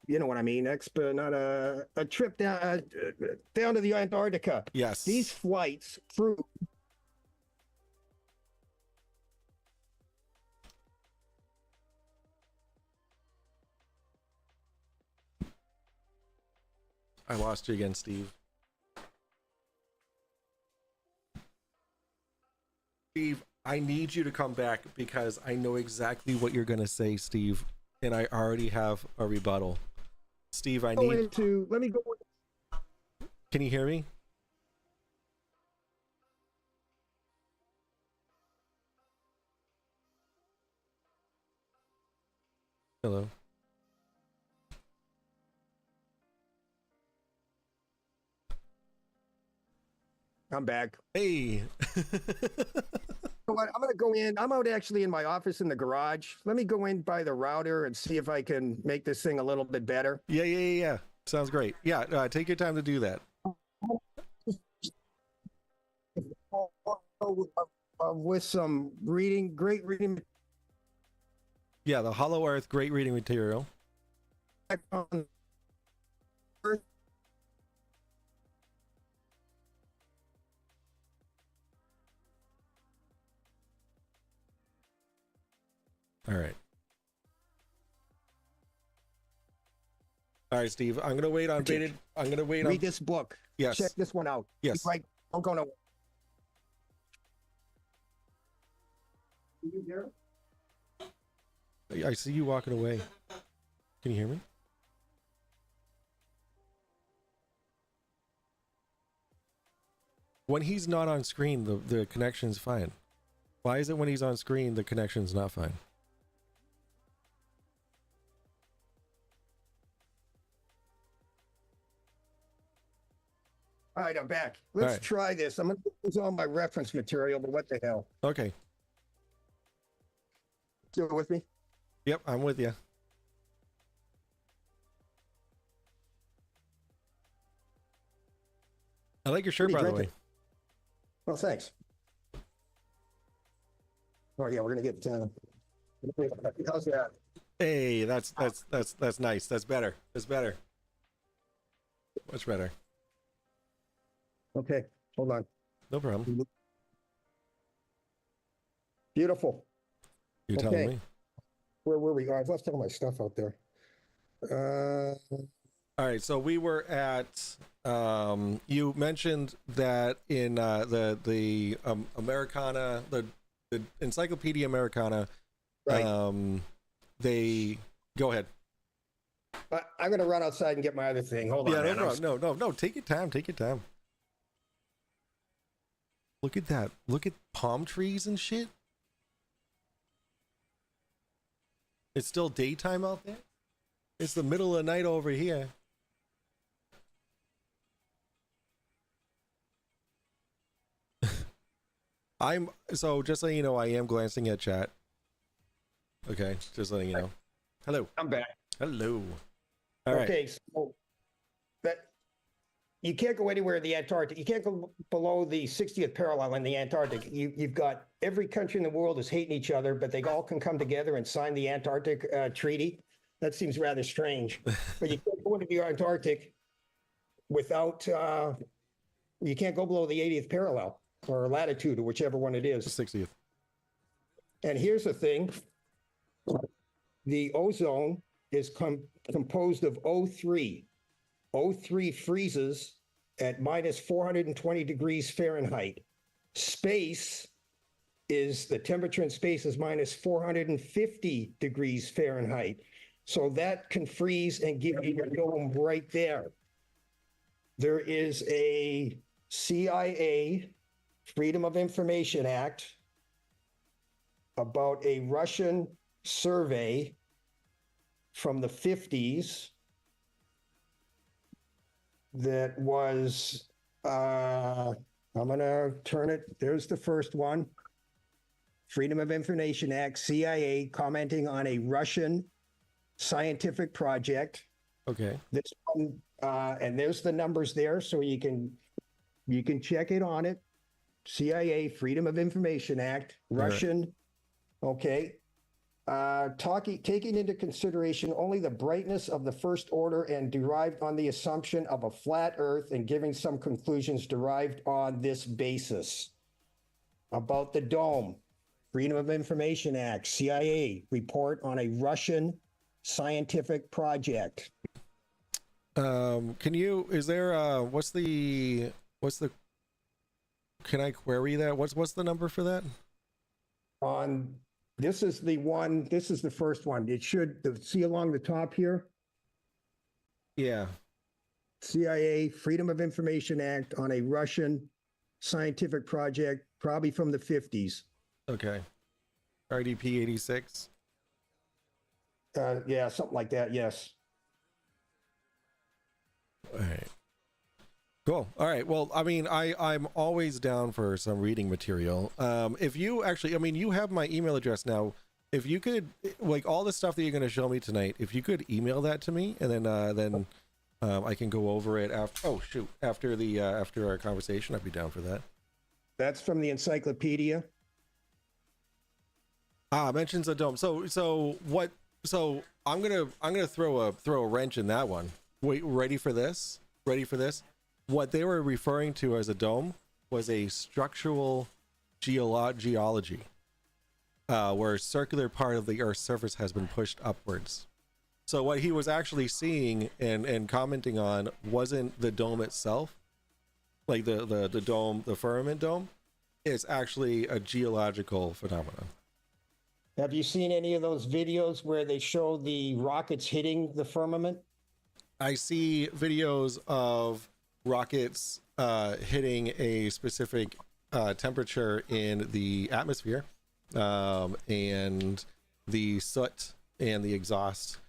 you know what I mean, not a trip down to the Antarctica. Yes. These flights through. I lost you again, Steve. Steve, I need you to come back because I know exactly what you're going to say, Steve, and I already have a rebuttal. Steve, let me go. Can you hear me? Hello. I'm back. Hey. I'm going to go in. I'm out actually in my office in the garage. Let me go in by the router and see if I can make this thing a little bit better. Yeah. Sounds great. Yeah, take your time to do that. With some great reading. Yeah, the Hollow Earth, great reading material. All right. All right, Steve. I'm gonna wait on baited. I'm gonna wait on. Read this book. Yes. Check this one out. Yes. Right. Don't go nowhere. Can you hear it? I see you walking away. Can you hear me? When he's not on screen, the connection's fine. Why is it when he's on screen, the connection's not fine? All right, I'm back. Let's right. try this. I'm going to use all my reference material, but what the hell? Okay. Still with me? Yep, I'm with you. I like your shirt, What by are the you way. Well, thanks. Oh yeah, we're gonna get. How's that? Hey, that's nice. That's better. That's better. Much better. Okay, hold on. No problem. Beautiful. You're telling Okay. me. Where were we? Oh, I've left all my stuff out there. All right, so we were at. You mentioned that in the Americana, the Encyclopedia Americana, Right. they go ahead. I'm gonna run outside and get my other thing. Hold on. Yeah, man. no. Take your time. Take your time. Look at that. Look at palm trees and shit. It's still daytime out there. It's the middle of the night over here. So just letting you know, I am glancing at chat. Okay, just letting you know. Hello. I'm back. Hello. All right. Okay, so that you can't go anywhere in the Antarctic. You can't go below the 60th parallel in the Antarctic. You've got every country in the world is hating each other, but they all can come together and sign the Antarctic Treaty. That seems rather strange. But you can't go into the Antarctic without. You can't go below the 80th parallel or latitude or whichever one it is. 60th. And here's the thing. The ozone is composed of O3. O3 freezes at minus 420 degrees Fahrenheit. Space is, the temperature in space is minus 450 degrees Fahrenheit. So that can freeze and give you your dome right there. There is a CIA Freedom of Information Act about a Russian survey from the 50s that was, I'm going to turn it, there's the first one. Freedom of Information Act, CIA commenting on a Russian scientific project. Okay. This one, and there's the numbers there, so you can check it on it. CIA Freedom of Information Act, Russian. Okay. Taking into consideration only the brightness of the first order and derived on the assumption of a flat Earth and giving some conclusions derived on this basis. About the dome, Freedom of Information Act, CIA report on a Russian scientific project. Can you, is there, can I query that? What's the number for that? This is the one, this is the first one. It should, see along the top here, Yeah. CIA Freedom of Information Act on a Russian scientific project, probably from the 50s. Okay. RDP 86. Yeah, something like that, yes. All right. Cool. All right. Well, I mean, I'm always down for some reading material. If you actually, I mean, you have my email address now. If you could, like, all the stuff that you're going to show me tonight, if you could email that to me, and then I can go over it after. Oh shoot! After our conversation, I'd be down for that. That's from the encyclopedia. Mentions a dome. So what? So I'm gonna throw a wrench in that one. Wait, ready for this? Ready for this? What they were referring to as a dome was a structural geology. where a circular part of the Earth's surface has been pushed upwards. So what he was actually seeing and commenting on wasn't the dome itself, like the dome, the firmament dome. It's actually a geological phenomenon. Have you seen any of those videos where they show the rockets hitting the firmament? I see videos of rockets hitting a specific temperature in the atmosphere, and the soot and the exhaust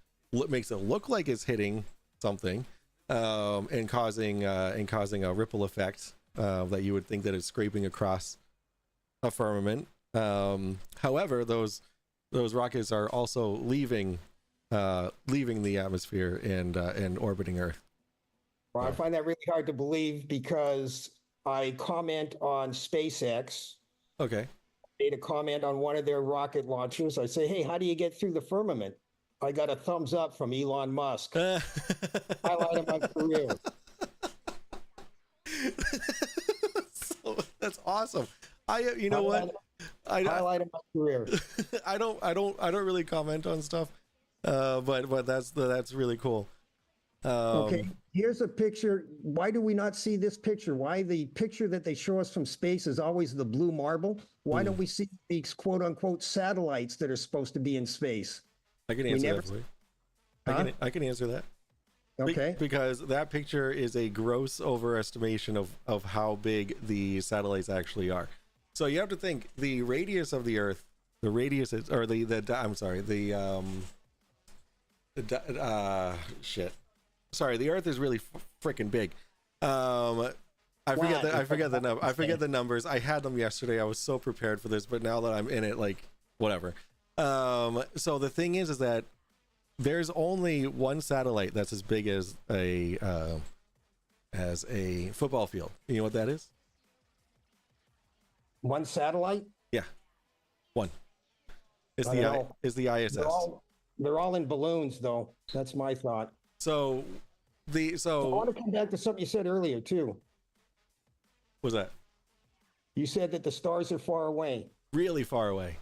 makes it look like it's hitting something, and causing a ripple effect that you would think that it's scraping across a firmament. However, those rockets are also leaving the atmosphere and orbiting Earth. Well, I find that really hard to believe because I comment on SpaceX, Okay. made a comment on one of their rocket launchers. I say, hey, how do you get through the firmament? I got a thumbs up from Elon Musk. Highlight of my career. So, that's awesome. You know what? Highlight of my career. I don't really comment on stuff, but that's really cool. Okay, here's a picture. Why do we not see this picture? Why the picture that they show us from space is always the blue marble? Why don't we see these quote unquote satellites that are supposed to be in space? I can answer that for you. I can answer that. Okay. Because that picture is a gross overestimation of how big the satellites actually are. So you have to think the radius of the Earth, the radius is, or I'm sorry, sorry, the Earth is really freaking big. I forget the numbers. I had them yesterday. I was so prepared for this, but now that I'm in it, like, whatever. So the thing is that there's only one satellite that's as big as a football field. You know what that is? One satellite? Yeah, one. Is the ISS. They're all in balloons, though. That's my thought. So I want to come back to something you said earlier too. What's that? You said that the stars are far away. Really far away.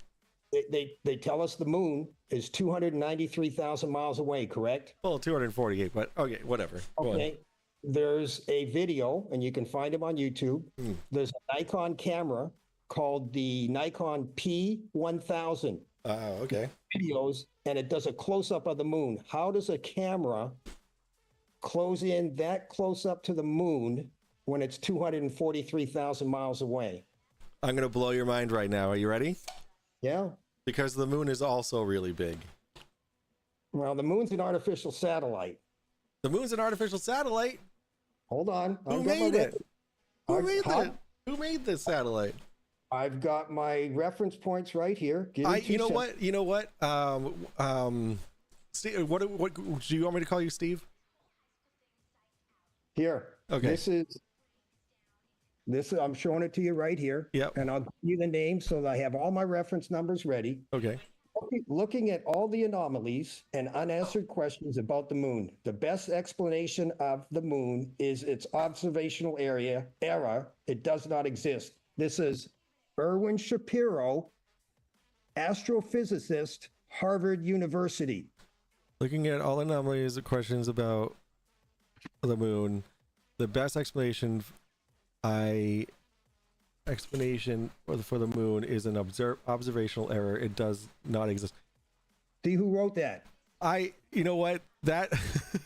They tell us the moon is 293,000 miles away, correct? Well, 248, but okay, whatever. Go Okay. There's a video, and you can find them on YouTube. There's a Nikon camera called the Nikon P1000. Okay. Videos, and it does a close-up of the moon. How does a camera close in that close up to the moon when it's 243,000 miles away? I'm going to blow your mind right now. Are you ready? Yeah. Because the moon is also really big. Well, the moon's an artificial satellite. The moon's an artificial satellite? Hold on. Who made it? Who made this satellite? I've got my reference points right here. You know what? Steve, what do you want me to call you, Steve? Here. Okay. This I'm showing it to you right here. Yep. And I'll give you the name so that I have all my reference numbers ready. Okay. Looking at all the anomalies and unanswered questions about the moon, the best explanation of the moon is its observational error. It does not exist. This is Erwin Shapiro, astrophysicist, Harvard University. Looking at all anomalies and questions about the moon, the best explanation for the moon is an observational error. It does not exist. See who wrote that? You know what? That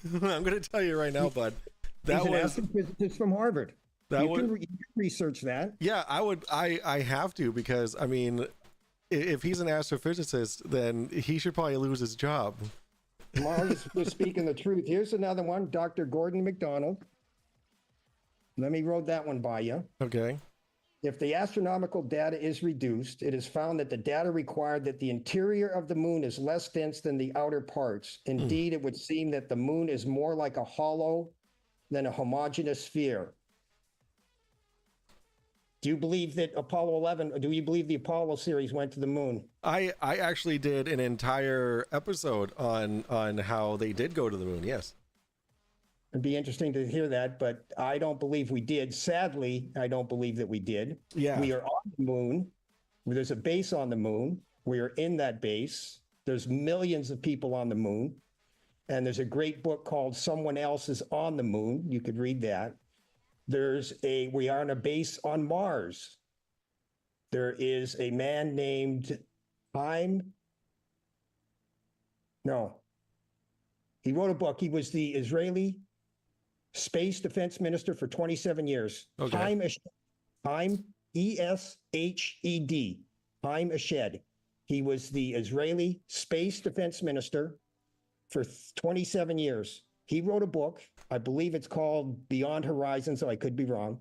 I'm going to tell you right now, bud. He's an astrophysicist from Harvard. You can research that. Yeah, I have to, because I mean, if he's an astrophysicist, then he should probably lose his job. Well, he's speaking the truth. Here's another one, Dr. Gordon McDonald. Let me roll that one by you. Okay. If the astronomical data is reduced, it is found that the data required that the interior of the moon is less dense than the outer parts. Indeed, it would seem that the moon is more like a hollow than a homogeneous sphere. Do you believe that Apollo 11, or do you believe the Apollo series went to the moon? I actually did an entire episode on how they did go to the moon. Yes. It'd be interesting to hear that, but I don't believe we did. Sadly, I don't believe that we did. Yeah. We are on the moon. There's a base on the moon. We are in that base. There's millions of people on the moon. And there's a great book called Someone Else is on the Moon. You could read that. We are on a base on Mars. There is a man named he wrote a book. He was the Israeli space defense minister for 27 years. Okay. Haim, E-S-H-E-D, Haim Eshed. He was the Israeli space defense minister for 27 years. He wrote a book. I believe it's called Beyond Horizon, so I could be wrong.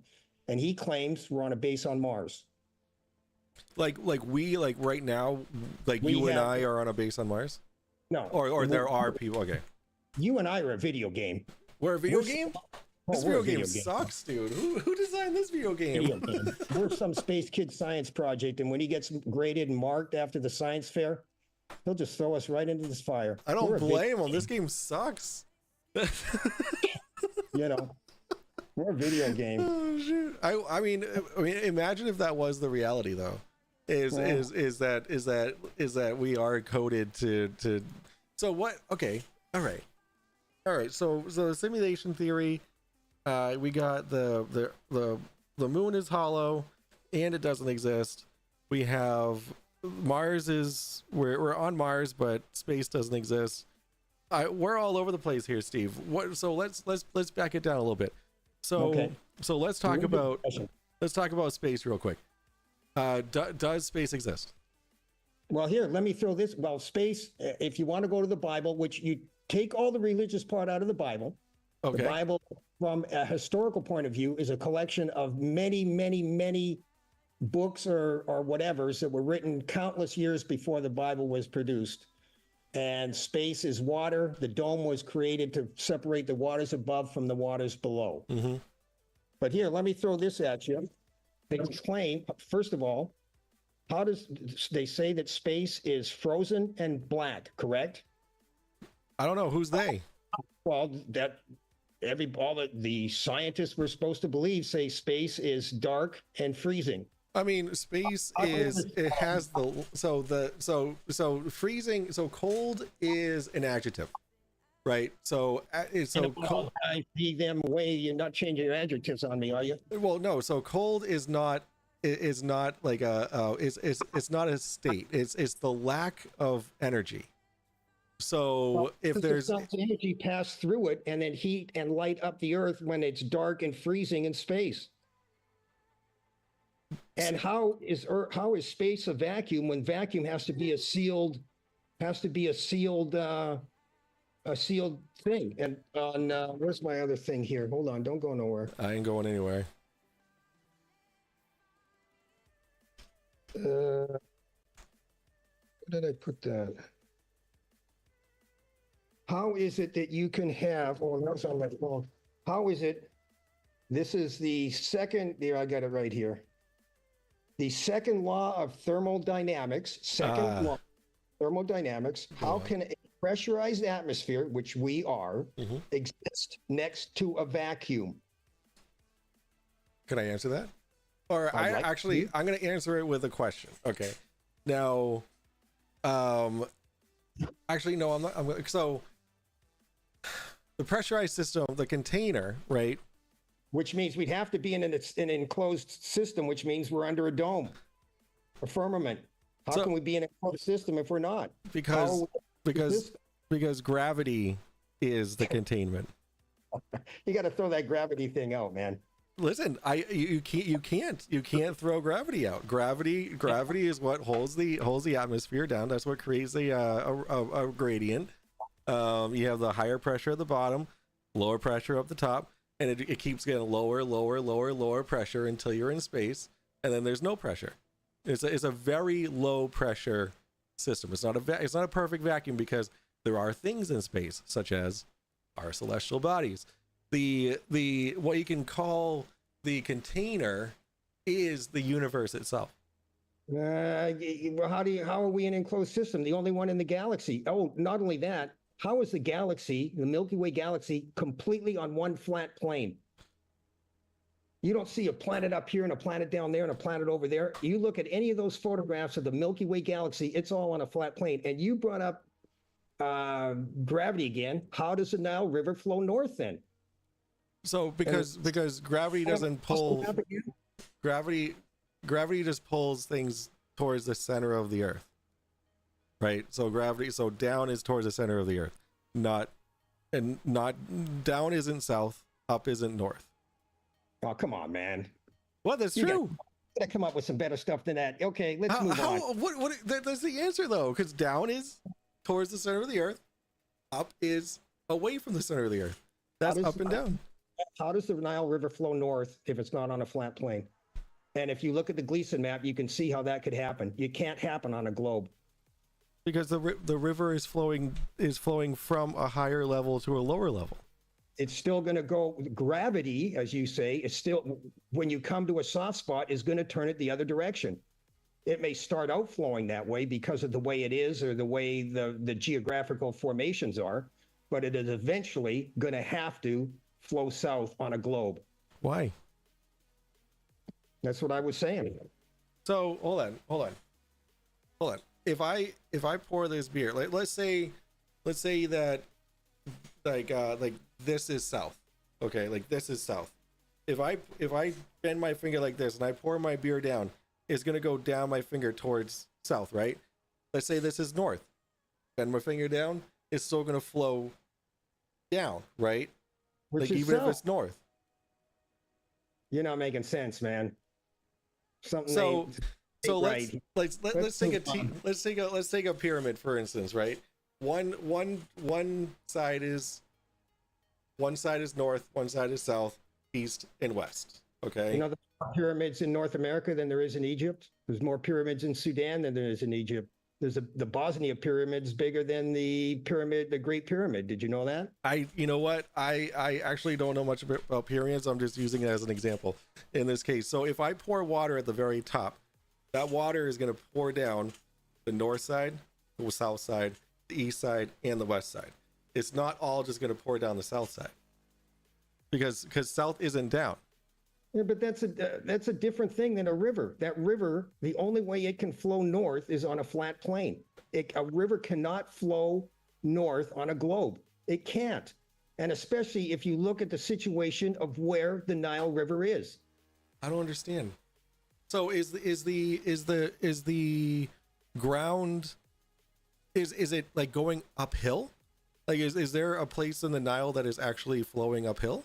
And he claims we're on a base on Mars. Like right now, like you and I are on a base on Mars? No. Or there are people, okay. You and I are a video game. We're a video game? This we're video a game sucks, dude. Who designed this video game? We're some space kid science project, and when he gets graded and marked after the science fair, he'll just throw us right into this fire. I don't blame him. This game sucks. You know, we're a video game. Oh, shit. I mean, imagine if that was the reality, though. Is that we are coded to. So what? Okay. All right. So the simulation theory. We got the moon is hollow, and it doesn't exist. We have Mars is we're on Mars, but space doesn't exist. We're all over the place here, Steve. So let's back it down a little bit. So let's talk about space real quick. Does space exist? Well, here, let me throw this. Well, space, if you want to go to the Bible, which you take all the religious part out of the Bible. Okay. The Bible, from a historical point of view, is a collection of many, many, many books or whatevers that were written countless years before the Bible was produced. And space is water. The dome was created to separate the waters above from the waters below. Mm-hmm. But here, let me throw this at you. They claim, first of all, they say that space is frozen and black, correct? I don't know. Who's they? Well, all the scientists we're supposed to believe say space is dark and freezing. I mean, space has freezing. So cold is an adjective, right? So cold. I see them way. You're not changing your adjectives on me, are you? Well, no. So cold is not like it's not a state. It's the lack of energy. So if there's energy pass through it and then heat and light up the earth when it's dark and freezing in space. And how is space a vacuum when vacuum has to be a sealed thing? And on where's my other thing here? Hold on, don't go nowhere. I ain't going anywhere. Where did I put that? How is it that you can have, oh, that's on my phone. How is it, this is the second, there, I got it right here. The second law of thermodynamics, law of thermodynamics, how can a pressurized atmosphere, which we are, exist next to a vacuum? Can I answer that? Or I'm going to answer it with a question. Okay. Now, actually, no, I'm not. So the pressurized system, the container, right? Which means we'd have to be in an enclosed system, which means we're under a dome, a firmament. How can we be in a closed system if we're not? Because gravity is the containment. You got to throw that gravity thing out, man. Listen, you can't throw gravity out. Gravity is what holds the atmosphere down. That's what creates a gradient. You have the higher pressure at the bottom, lower pressure up the top, and it keeps getting lower pressure until you're in space, and then there's no pressure. It's a very low pressure system. It's not a perfect vacuum because there are things in space, such as our celestial bodies. The what you can call the container is the universe itself. How are we an enclosed system? The only one in the galaxy. Oh, not only that, how is the galaxy, the Milky Way galaxy, completely on one flat plane? You don't see a planet up here and a planet down there and a planet over there. You look at any of those photographs of the Milky Way galaxy, it's all on a flat plane. And you brought up gravity again. How does the Nile River flow north then? So because gravity doesn't pull, gravity just pulls things towards the center of the earth, right? So down is towards the center of the earth, not down isn't south, up isn't north. Oh, come on, man. Well, that's You true. Gotta come up with some better stuff than that. Okay, let's move on. What that's the answer though, because down is towards the center of the earth, up is away from the center of the earth. That's up and down. How does the Nile River flow north if it's not on a flat plane? And if you look at the Gleason map, you can see how that could happen. It can't happen on a globe. Because the river is flowing from a higher level to a lower level. It's still going to go, gravity, as you say, is still, when you come to a soft spot, is going to turn it the other direction. It may start out flowing that way because of the way it is or the way the geographical formations are, but it is eventually going to have to flow south on a globe. Why? That's what I was saying. So hold on. If I pour this beer, like let's say that like this is south. Okay, like this is south. If I bend my finger like this and I pour my beer down, it's gonna go down my finger towards south, right? Let's say this is north. Bend my finger down, it's still gonna flow down, right? Which like is even south. if it's north. You're not making sense, man. Something So ain't so right. let's take let's take a pyramid for instance, right? One side is north, one side is south, east and west. Okay. You know, there's more pyramids in North America than there is in Egypt. There's more pyramids in Sudan than there is in Egypt. There's the Bosnia pyramid's bigger than the Great Pyramid. Did you know that? You know what? I actually don't know much about pyramids. I'm just using it as an example in this case. So if I pour water at the very top, that water is going to pour down the north side, the south side, the east side, and the west side. It's not all just going to pour down the south side because south isn't down. Yeah, but that's a different thing than a river. That river, the only way it can flow north is on a flat plane. A river cannot flow north on a globe. It can't. And especially if you look at the situation of where the Nile River is. I don't understand. So is the ground is it like going uphill? Like is there a place in the Nile that is actually flowing uphill?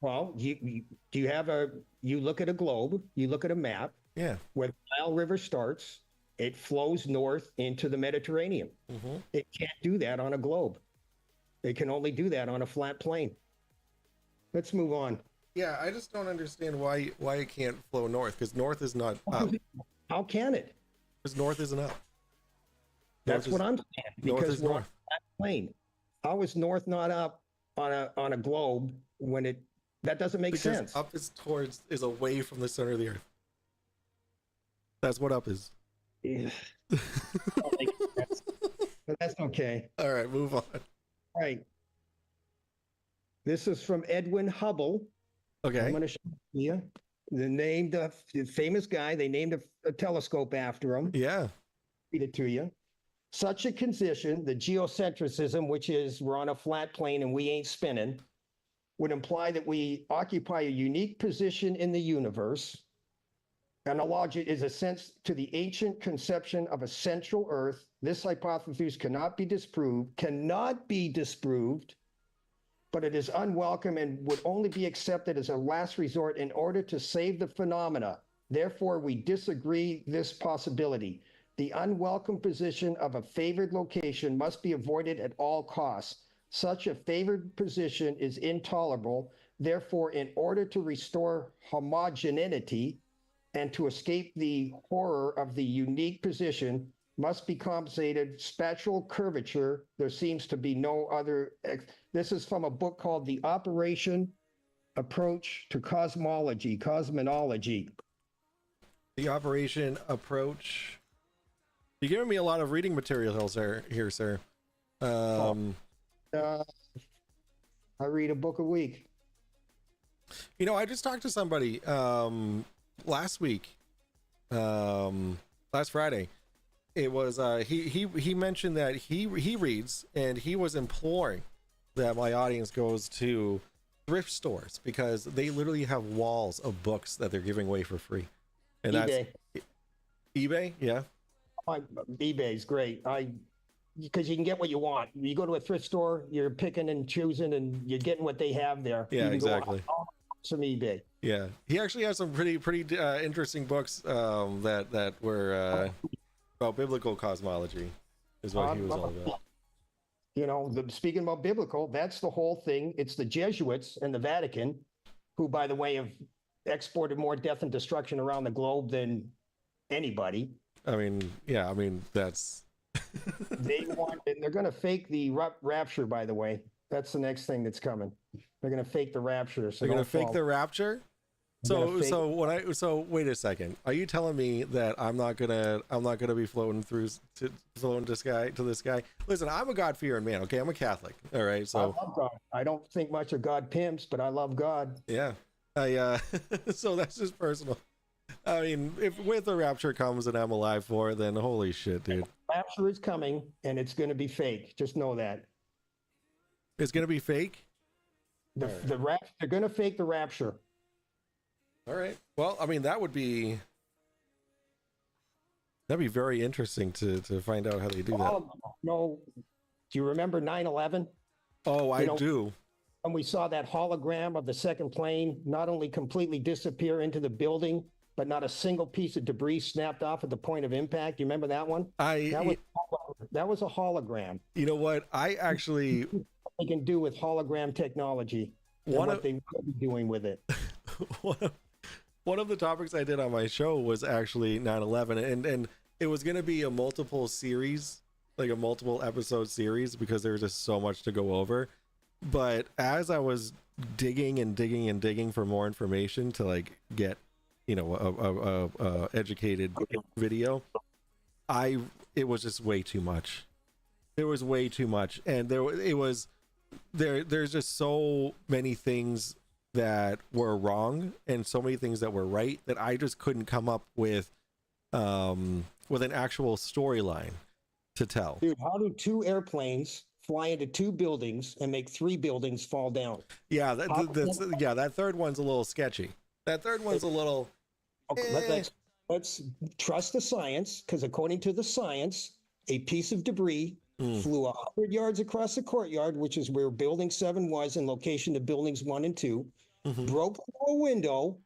Well, you look at a globe, you look at a map. Yeah. Where the Nile River starts, it flows north into the Mediterranean. Mm-hmm. It can't do that on a globe. It can only do that on a flat plane. Let's move on. Yeah, I just don't understand why it can't flow north, because north is not up. How can it? Because north isn't up. That's what I'm saying. North Because is we're on north. a flat plane. How is north not up on a globe when that doesn't make Because sense? up is away from the center of the earth. That's what up is. Yeah. Don't make sense. But that's okay. All right, move on. All right. This is from Edwin Hubble. Okay. I'm going to show you. The famous guy. They named a telescope after him. Yeah. Read it to you. Such a condition, the geocentrism, which is we're on a flat plane and we ain't spinning, would imply that we occupy a unique position in the universe. Analogy is a sense to the ancient conception of a central Earth. This hypothesis cannot be disproved, but it is unwelcome and would only be accepted as a last resort in order to save the phenomena. Therefore, we disagree this possibility. The unwelcome position of a favored location must be avoided at all costs. Such a favored position is intolerable. Therefore, in order to restore homogeneity and to escape the horror of the unique position, must be compensated spatial curvature. There seems to be no other. This is from a book called The Operation Approach to Cosmology. The Operation Approach. You're giving me a lot of reading material here, sir. I read a book a week. You know, I just talked to somebody last week, last Friday. It was he mentioned that he reads, and he was imploring that my audience goes to thrift stores because they literally have walls of books that they're giving away for free. And eBay. that's eBay, yeah. eBay's great. Because you can get what you want. You go to a thrift store, you're picking and choosing, and you're getting what they have there. Yeah, you can exactly. Go some eBay. Yeah, he actually has some pretty interesting books that were about biblical cosmology, is what he was all about. You know, speaking about biblical, that's the whole thing. It's the Jesuits and the Vatican, who, by the way, have exported more death and destruction around the globe than anybody. I mean, yeah, I mean that's. They want, and they're going to fake the rapture. By the way, that's the next thing that's coming. They're going to fake the rapture. So they're going to fake the rapture. So wait a second. Are you telling me that I'm not gonna be floating to the sky? Listen, I'm a God-fearing man. Okay, I'm a Catholic. All right, so I love God. I don't think much of God pimps, but I love God. Yeah, so that's just personal. I mean, if with the rapture comes and I'm alive for it, then holy shit, dude. Rapture is coming, and it's going to be fake. Just know that. It's going to be fake? They're going to fake the rapture. All right. Well, I mean, that'd be very interesting to find out how they do that. No, do you remember 9/11? Oh, I do. And we saw that hologram of the second plane not only completely disappear into the building, but not a single piece of debris snapped off at the point of impact. You remember that one? That was a hologram. You know what? I actually they can do with hologram technology. What they will be doing with it. One of the topics I did on my show was actually 9/11, and it was going to be a multiple series, like a multiple episode series, because there was just so much to go over. But as I was digging and digging and digging for more information to like get, you know, a educated video, it was just way too much. There was way too much, and there's just so many things that were wrong and so many things that were right that I just couldn't come up with an actual storyline to tell. Dude, how do two airplanes fly into two buildings and make three buildings fall down? Yeah, that third one's a little sketchy. That third one's a little. Okay, let's trust the science, because according to the science, a piece of debris flew 100 yards across the courtyard, which is where Building 7 was in location to Buildings 1 and 2, broke through a window,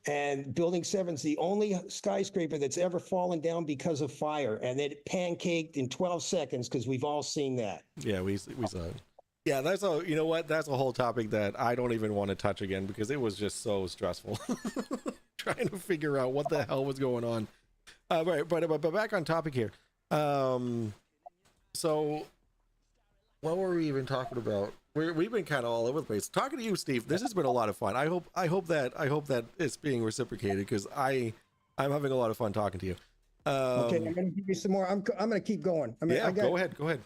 and Building 7's the only skyscraper that's ever fallen down because of fire, and it pancaked in 12 seconds, because we've all seen that. Yeah, we saw it. Yeah, that's a whole topic that I don't even want to touch again, because it was just so stressful trying to figure out what the hell was going on. Right, but back on topic here. So what were we even talking about? We've been kind of all over the place. Talking to you, Steve, this has been a lot of fun. I hope that it's being reciprocated, because I'm having a lot of fun talking to you. Okay, I'm going to give you some more. I'm going to keep going. Go ahead.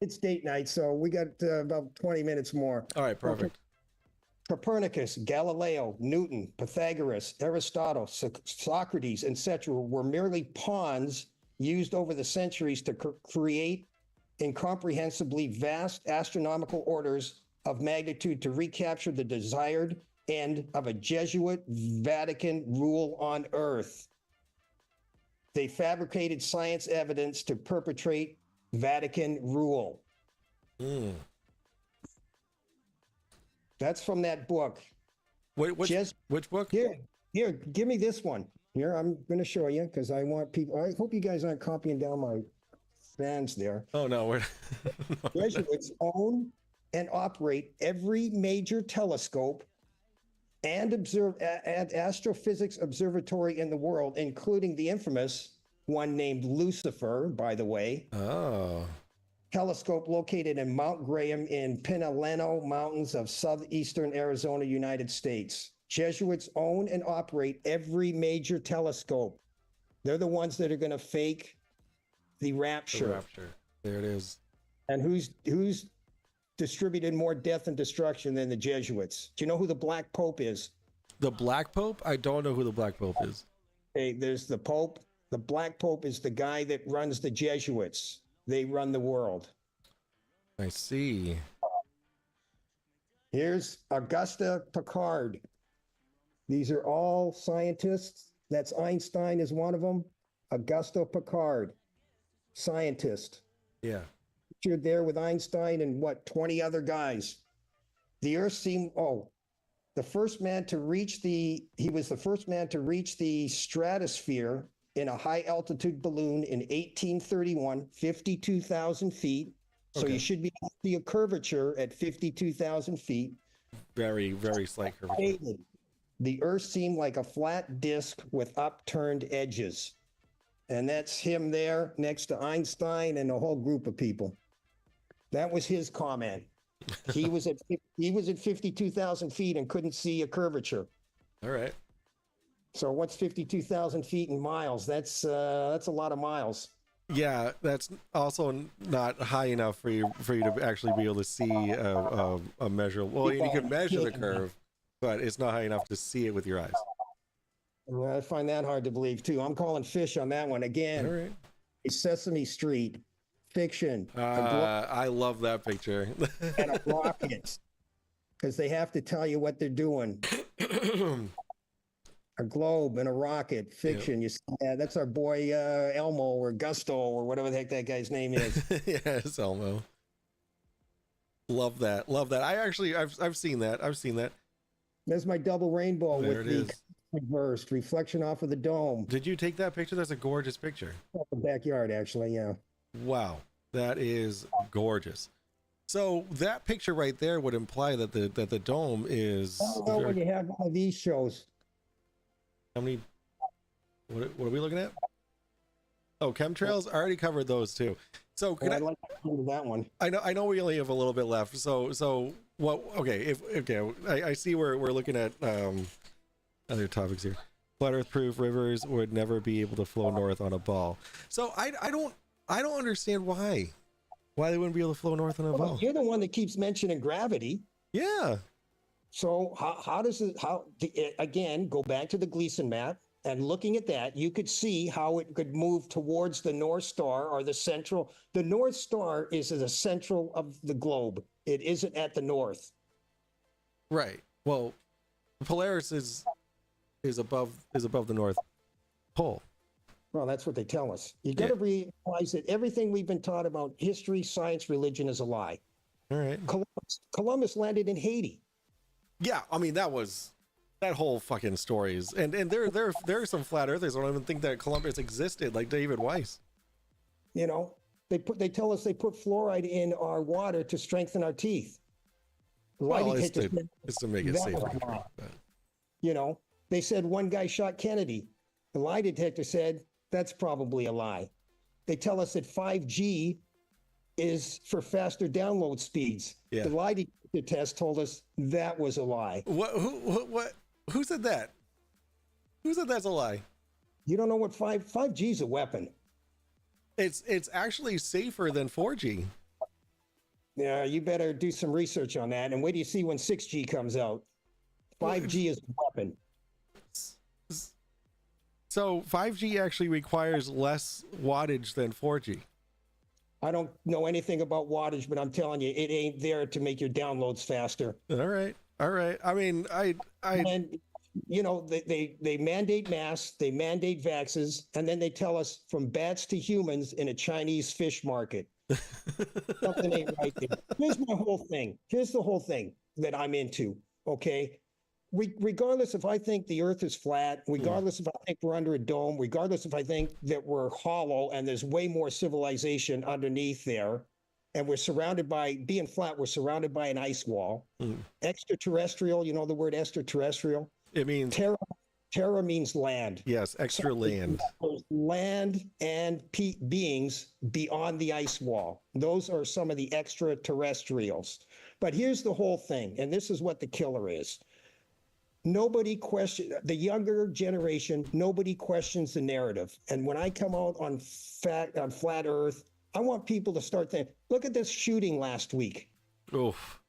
It's date night, so we got about 20 minutes more. All right, perfect. Copernicus, Galileo, Newton, Pythagoras, Aristotle, Socrates, etc. were merely pawns used over the centuries to create incomprehensibly vast astronomical orders of magnitude to recapture the desired end of a Jesuit Vatican rule on Earth. They fabricated science evidence to perpetrate Vatican rule. That's from that book. Which book? Here, give me this one. Here, I'm going to show you, because I want people. I hope you guys aren't copying down my fans there. Oh no, we're Jesuits own and operate every major telescope and astrophysics observatory in the world, including the infamous one named Lucifer, by the way. Oh. Telescope located in Mount Graham in Pinaleno Mountains of southeastern Arizona, United States. Jesuits own and operate every major telescope. They're the ones that are going to fake the rapture. There it is. And who's distributed more death and destruction than the Jesuits. Do you know who the Black Pope is? The Black Pope? I don't know who the Black Pope is. Hey, there's the Pope. The Black Pope is the guy that runs the Jesuits. They run the world. I see. Here's Augusta Piccard. These are all scientists. That's Einstein is one of them. Augusta Piccard, scientist. Yeah. Pictured there with Einstein and 20 other guys. The Earth seemed, the first man to reach he was the first man to reach the stratosphere in a high altitude balloon in 1831, 52,000 feet. So Okay. you should be able to see a curvature at 52,000 feet. Very, very slight curvature. The Earth seemed like a flat disc with upturned edges. And that's him there next to Einstein and a whole group of people. That was his comment. He was at 52,000 feet and couldn't see a curvature. All right. So what's 52,000 feet in miles? That's a lot of miles. Yeah, that's also not high enough for you to actually be able to see a measure. Well, you can measure the curve, but it's not high enough to see it with your eyes. Well, I find that hard to believe too. I'm calling fish on that one again. All right. Sesame Street, fiction, I love that picture. and a rocket, because they have to tell you what they're doing. A globe and a rocket, fiction. You see that? That's our boy Elmo or Gusto or whatever the heck that guy's name is. Yeah, it's Elmo. Love that. I've seen that. There's my double rainbow There with it the is. reversed reflection off of the dome. Did you take that picture? That's a gorgeous picture. Off the backyard, actually, yeah. Wow, that is gorgeous. So that picture right there would imply that the dome is. I don't know when you have one of these shows. How many? What are we looking at? Oh, chemtrails. I already covered those too. So can I'd like to go to that one. I know we only have a little bit left. So what? Okay, I see we're looking at other topics here. Flat Earth proof rivers would never be able to flow north on a ball. So I don't understand why they wouldn't be able to flow north on a ball. You're the one that keeps mentioning gravity. Yeah. So again, go back to the Gleason map and looking at that, you could see how it could move towards the North Star or the central. The North Star is in the central of the globe. It isn't at the north. Right. Well, Polaris is above the North Pole. Well, that's what they tell us. You got to realize that everything we've been taught about history, science, religion is a lie. All right. Columbus landed in Haiti. Yeah, I mean that whole fucking story is, and there are some flat earthers who don't even think that Columbus existed, like David Weiss. You know, they tell us they put fluoride in our water to strengthen our teeth. Well, it's to make it safer. But. You know, they said one guy shot Kennedy. The lie detector said that's probably a lie. They tell us that 5G is for faster download speeds. Yeah. The lie detector test told us that was a lie. What? Who said that? Who said that's a lie? You don't know what 5G is a weapon. It's actually safer than 4G. Yeah, you better do some research on that. And wait do you see when 6G comes out? 5G is a weapon. So 5G actually requires less wattage than 4G. I don't know anything about wattage, but I'm telling you, it ain't there to make your downloads faster. All right. I mean, And you know, they mandate masks, they mandate vaxes, and then they tell us from bats to humans in a Chinese fish market. Something ain't right there. Here's my whole thing. Here's the whole thing that I'm into. Okay. Regardless if I think the earth is flat, regardless if I think we're under a dome, regardless if I think that we're hollow and there's way more civilization underneath there, and we're surrounded by, being flat, we're surrounded by an ice wall. Extraterrestrial, you know the word extraterrestrial? it means Terra means land. yes, extra land. There's land and beings beyond the ice wall. Those are some of the extraterrestrials. But here's the whole thing, and this is what the killer is. Nobody questions, the younger generation, nobody questions the narrative. And when I come out on flat earth, I want people to start thinking, look at this shooting last week. Oof.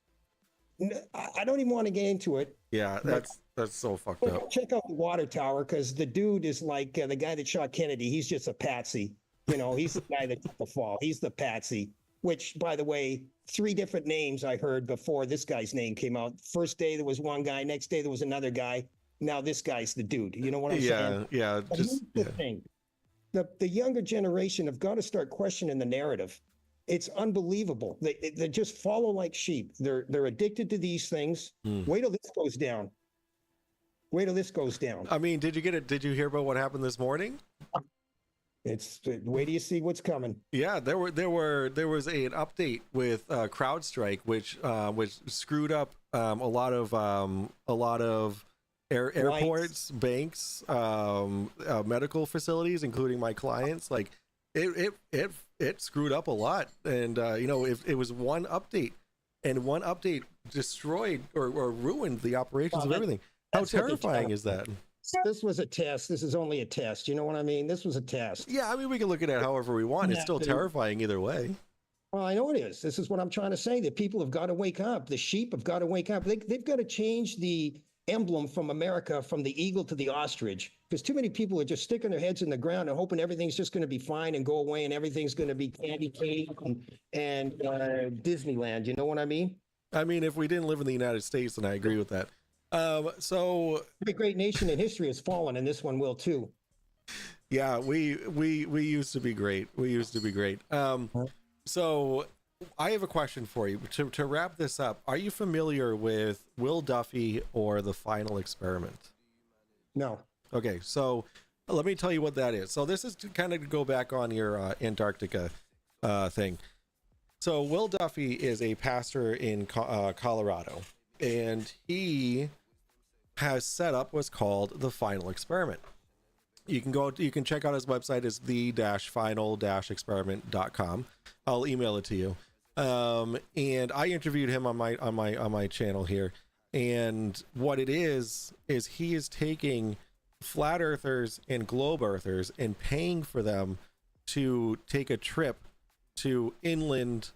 I don't even want to get into it. Yeah, that's so fucked up. Check out the water tower, because the dude is like the guy that shot Kennedy. He's just a patsy. You know, he's the guy that took the fall. He's the patsy. Which, by the way, 3 different names I heard before this guy's name came out. First day there was one guy. Next day there was another guy. Now this guy's the dude. You know what I'm saying? Yeah, But here's the thing. The younger generation have got to start questioning the narrative. It's unbelievable. They just follow like sheep. They're addicted to these things. Wait till this goes down. Wait till this goes down. I mean, did you hear about what happened this morning? Wait till you see what's coming. Yeah, there was an update with CrowdStrike, which screwed up a lot of airports, banks, medical facilities, including my clients. Like it screwed up a lot, and if it was one update, and one update destroyed or ruined the operations of everything. How terrifying is that? This was a test. This is only a test. You know what I mean? This was a test. Yeah, I mean, we can look at it however we want. It's still terrifying either way. Well, I know it is. This is what I'm trying to say. That people have got to wake up. The sheep have got to wake up. They've got to change the emblem from America, from the eagle to the ostrich, because too many people are just sticking their heads in the ground and hoping everything's just going to be fine and go away and everything's going to be candy cane and Disneyland. You know what I mean? I mean, if we didn't live in the United States, then I agree with that. So every great nation in history has fallen, and this one will too. Yeah, we used to be great. We used to be great. So I have a question for you to wrap this up. Are you familiar with Will Duffy or The Final Experiment? No. Okay, so let me tell you what that is. So this is to kind of go back on your Antarctica thing. So Will Duffy is a pastor in Colorado, and he has set up what's called The Final Experiment. You can check out his website. Is the-final-experiment.com. I'll email it to you. And I interviewed him on my channel here. And what it is he is taking flat earthers and globe earthers and paying for them to take a trip to inland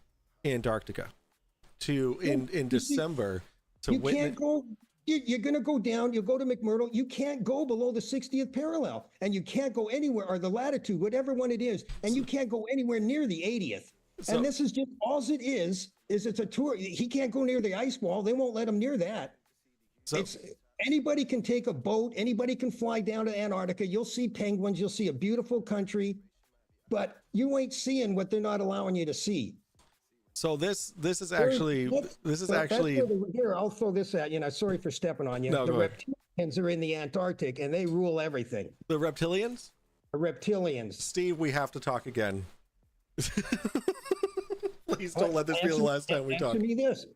Antarctica in December. You can't go. You're going to go down. You'll go to McMurdo. You can't go below the 60th parallel, and you can't go anywhere, or the latitude, whatever one it is, and you can't go anywhere near the 80th. And this is just all it is it's a tour. He can't go near the ice wall. They won't let him near that. So anybody can take a boat. Anybody can fly down to Antarctica. You'll see penguins. You'll see a beautiful country, but you ain't seeing what they're not allowing you to see. So this is actually here. I'll throw this at you. And I'm sorry for stepping on you. No, the reptilians are in the Antarctic, and they rule everything. The reptilians? The reptilians. Steve, we have to talk again. Please don't let this be the last time we talk.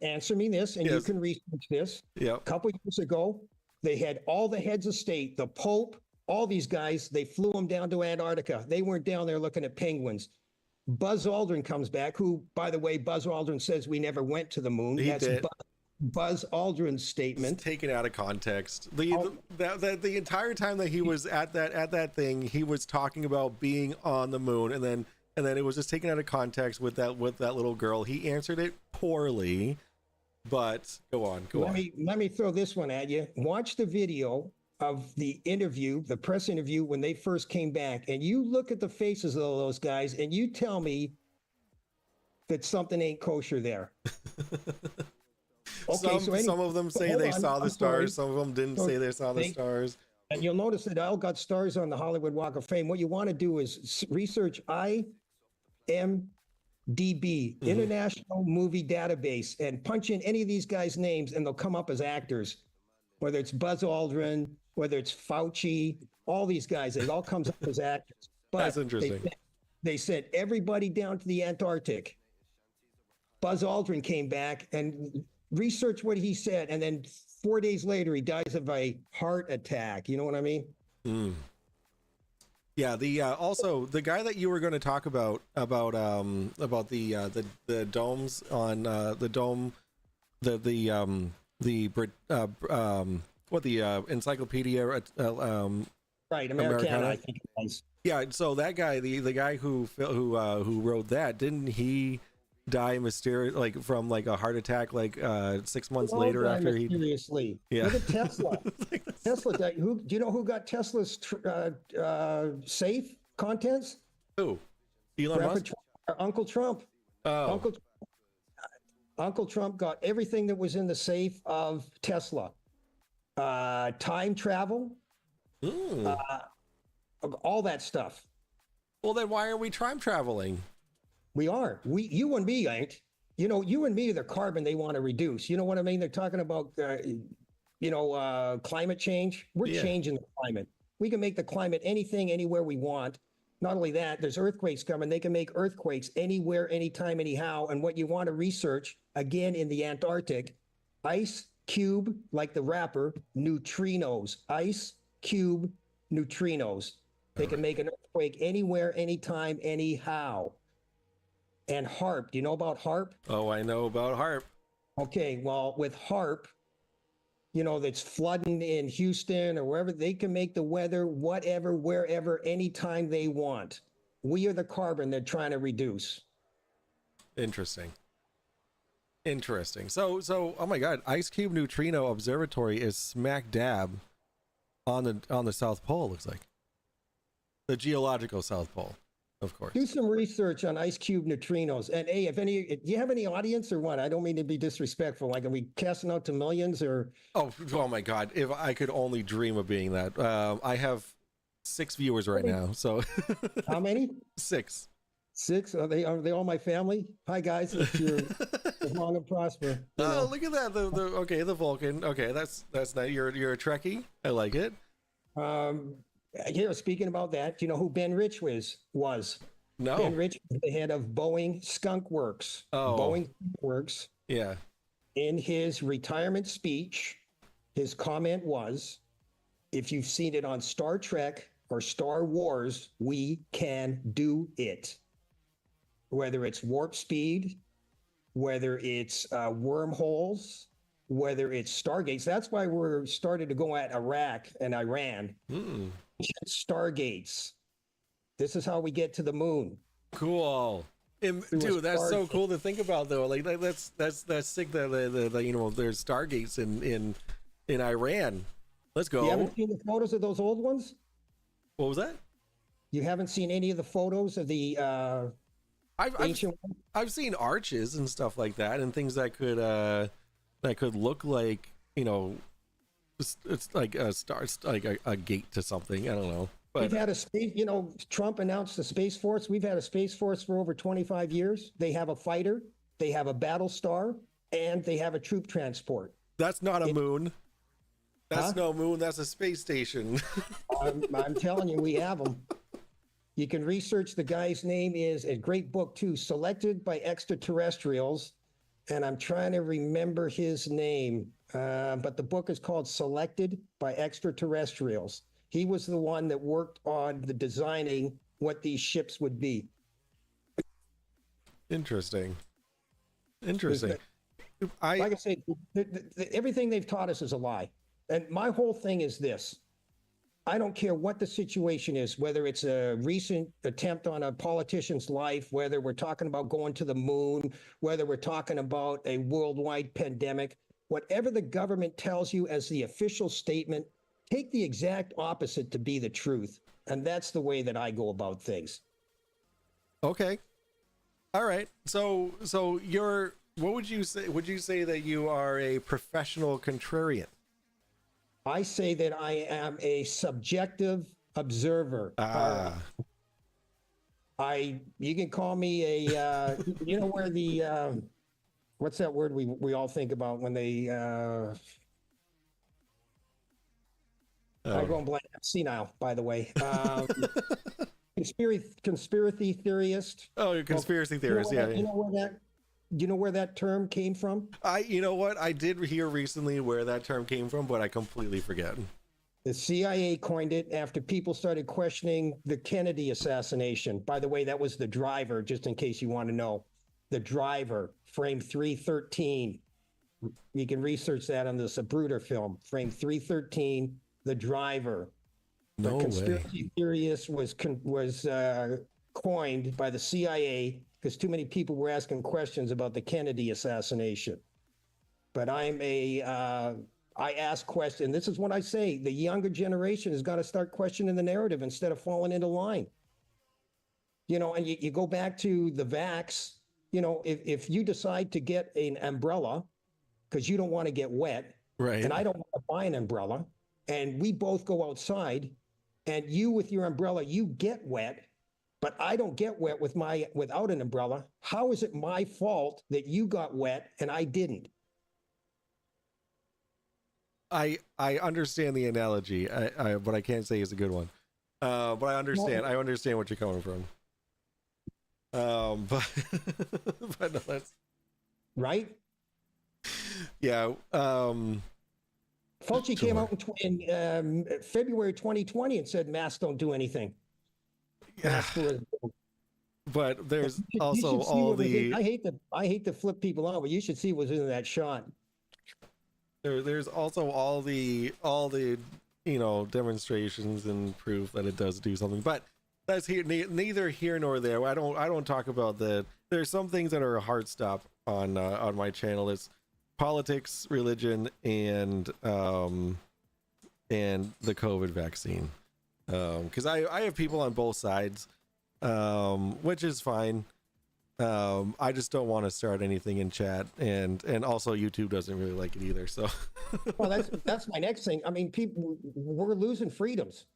Answer me this, and you can research this. Yeah. A couple years ago, they had all the heads of state, the Pope, all these guys. They flew them down to Antarctica. They weren't down there looking at penguins. Buzz Aldrin comes back, who, by the way, Buzz Aldrin says we never went to the moon. That's Buzz Aldrin's statement. It's taken out of context. The entire time that he was at that thing, he was talking about being on the moon, and then it was just taken out of context with that little girl. He answered it poorly, but go on. Let me throw this one at you. Watch the video of the interview, the press interview when they first came back, and you look at the faces of those guys and you tell me that something ain't kosher there. Okay, some of them say they saw the stars. Some of them didn't say they saw the stars. And you'll notice that all got stars on the Hollywood Walk of Fame. What you want to do is research IMDb, International Movie Database, and punch in any of these guys' names, and they'll come up as actors. Whether it's Buzz Aldrin, whether it's Fauci, all these guys, it all comes up as actors. But that's interesting. They sent everybody down to the Antarctic. Buzz Aldrin came back and researched what he said, and then 4 days later, he dies of a heart attack. You know what I mean? Mm. Yeah. Also the guy that you were going to talk about the domes on the encyclopedia right, Americana, I think it was. Yeah, so that guy, the guy who wrote that, didn't he die mysterious, like from like a heart attack, like 6 months All later die after he. mysteriously. Yeah. Look at Tesla. Tesla died. Who do you know who got Tesla's safe contents? Who? Elon Grandpa Musk. Trump, Uncle Trump. Oh, Uncle Trump got everything that was in the safe of Tesla. Time travel, Hmm. all that stuff. Well, then why are we time traveling? We are. You and me ain't. You know, you and me are the carbon they want to reduce. You know what I mean? They're talking about, climate change. We're Yeah. changing the climate. We can make the climate anything, anywhere we want. Not only that, there's earthquakes coming. They can make earthquakes anywhere, anytime, anyhow. And what you want to research, again, in the Antarctic, ice cube, like the rapper, neutrinos. Ice cube neutrinos. They can make an earthquake anywhere, anytime, anyhow. And HARP, do you know about HARP? Oh, I know about HARP. Okay, well, with HARP, you know, that's flooding in Houston or wherever, they can make the weather whatever, wherever, anytime they want. We are the carbon they're trying to reduce. Interesting. Interesting. So, oh my God, Ice Cube Neutrino Observatory is smack dab on the South Pole. Looks like the geological South Pole, of course. Do some research on ice cube neutrinos. And hey, do you have any audience or what? I don't mean to be disrespectful. Like, are we casting out to millions or? Oh my God! If I could only dream of being that. I have 6 viewers right now. So How many? 6. 6? Are they all my family? Hi guys, if you're long and prosper. You Oh, know. look at that! Okay, the Vulcan. Okay, that's nice. You're a Trekkie. I like it. Here, speaking about that, do you know who Ben Rich was? No. Ben Rich was the head of Boeing Skunk Works. Oh. Boeing Skunk Works. Yeah. In his retirement speech, his comment was, if you've seen it on Star Trek or Star Wars, we can do it. Whether it's warp speed, whether it's wormholes, whether it's stargates. That's why we're starting to go at Iraq and Iran. Stargates. This is how we get to the moon. Cool. Dude, that's so cool to think about, though. Like that's sick that the you know, there's stargates in Iran. Let's go. You haven't seen the photos of those old ones? What was that? You haven't seen any of the photos of the ancient ones? I've seen arches and stuff like that, and things that could look like, you know, it's like a star, like a gate to something. I don't know. But We've had a space, you know, Trump announced the Space Force. We've had a Space Force for over 25 years. They have a fighter, they have a battle star, and they have a troop transport. that's not a moon. That's Huh? no moon. That's a space station. I'm telling you, we have them. You can research. The guy's name is a great book too, Selected by Extraterrestrials. And I'm trying to remember his name. But the book is called Selected by Extraterrestrials. He was the one that worked on the designing what these ships would be. Interesting. Like I say, everything they've taught us is a lie. And my whole thing is this. I don't care what the situation is, whether it's a recent attempt on a politician's life, whether we're talking about going to the moon, whether we're talking about a worldwide pandemic, whatever the government tells you as the official statement, take the exact opposite to be the truth. And that's the way that I go about things. Okay. All right. So what would you say? Would you say that you are a professional contrarian? I say that I am a subjective observer. You can call me a, you know, where the, what's that word we all think about when they, I go and blank. I'm senile, by the way. Conspiracy theorist. Oh, you're a conspiracy theorist. Yeah. You know where that term came from? You know what? I did hear recently where that term came from, but I completely forget. The CIA coined it after people started questioning the Kennedy assassination. By the way, that was the driver, just in case you want to know. The driver, frame 313. You can research that on the Zapruder film, frame 313, the driver. No the conspiracy theorist was coined by the CIA because too many people were asking questions about the Kennedy assassination. But I ask questions. This is what I say. The younger generation has got to start questioning the narrative instead of falling into line. You know, and you go back to the vax, you know, if you decide to get an umbrella because you don't want to get wet, Right. and I don't want to buy an umbrella, and we both go outside, and you with your umbrella, you get wet, but I don't get wet without an umbrella. How is it my fault that you got wet and I didn't? I understand the analogy. But I can't say it's a good one. But I understand. I understand what you're coming from. But no, that's Right? yeah. Fauci came out in February 2020 and said masks don't do anything. Masks are- But there's You should also see all what was in- the I hate to flip people out, but you should see what's in that shot. there's also all the you know, demonstrations and proof that it does do something. But that's neither here nor there. I don't talk about that. There's some things that are a hard stop on my channel. It's politics, religion, and the COVID vaccine. Because I have people on both sides, which is fine. I just don't want to start anything in chat, and also YouTube doesn't really like it either. So, Well, that's my next thing. I mean, we're losing freedoms.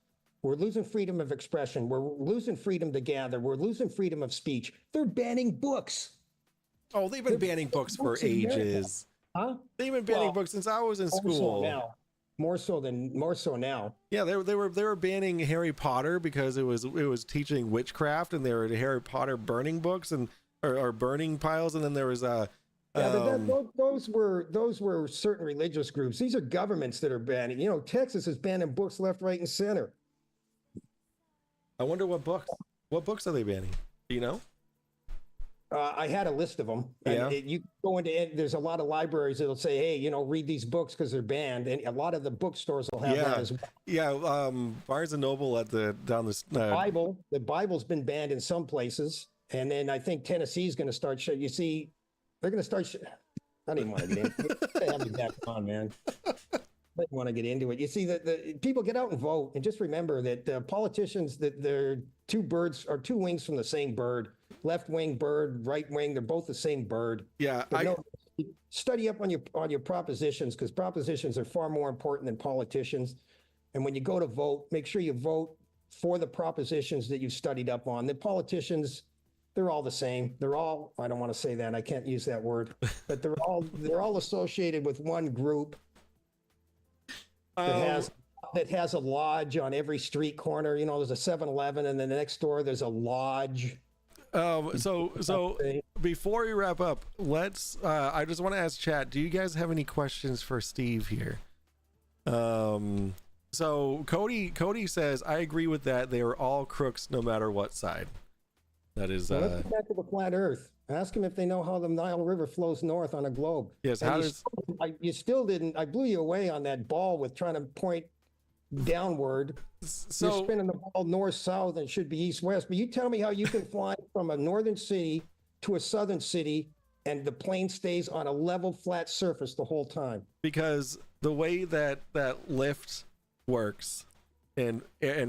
We're losing freedom of expression. We're losing freedom to gather. We're losing freedom of speech. They're banning books. oh, they've been banning books for books in America. ages. Huh? They've been banning Well, books since I was in More so school. now. More so now. Yeah, they were banning Harry Potter because it was teaching witchcraft, and there were Harry Potter burning books or burning piles, and then there was Yeah, but those were certain religious groups. These are governments that are banning. You know, Texas is banning books left, right, and center. I wonder what books are they banning? Do you know? I had a list of them. Yeah. You go into there's a lot of libraries that'll say, hey, you know, read these books because they're banned, and a lot of the bookstores will have that as well. Yeah, Barnes and Noble at the The Bible's been banned in some places, and then I think Tennessee's going to start. You see, they're going to start. I didn't want to get into it. Have me back on, man. I didn't want to get into it. You see, the people get out and vote, and just remember that politicians, that they're two birds or two wings from the same bird. Left wing bird, right wing, they're both the same bird. Yeah, But study up on your propositions, because propositions are far more important than politicians. And when you go to vote, make sure you vote for the propositions that you've studied up on. The politicians, they're all the same. They're all, I don't want to say that, I can't use that word, but they're all associated with one group that has a lodge on every street corner. You know, there's a 7-Eleven, and then the next door there's a lodge. So before we wrap up, let's I just want to ask chat, do you guys have any questions for Steve here? So Cody says, I agree with that. They are all crooks no matter what side. That is Let's get back to the flat earth. Ask them if they know how the Nile River flows north on a globe. Yes, And how you does you still didn't. I blew you away on that ball with trying to point downward. You're so spinning the ball north-south and it should be east-west. But you tell me how you can fly from a northern city to a southern city and the plane stays on a level, flat surface the whole time. because the way that lift works and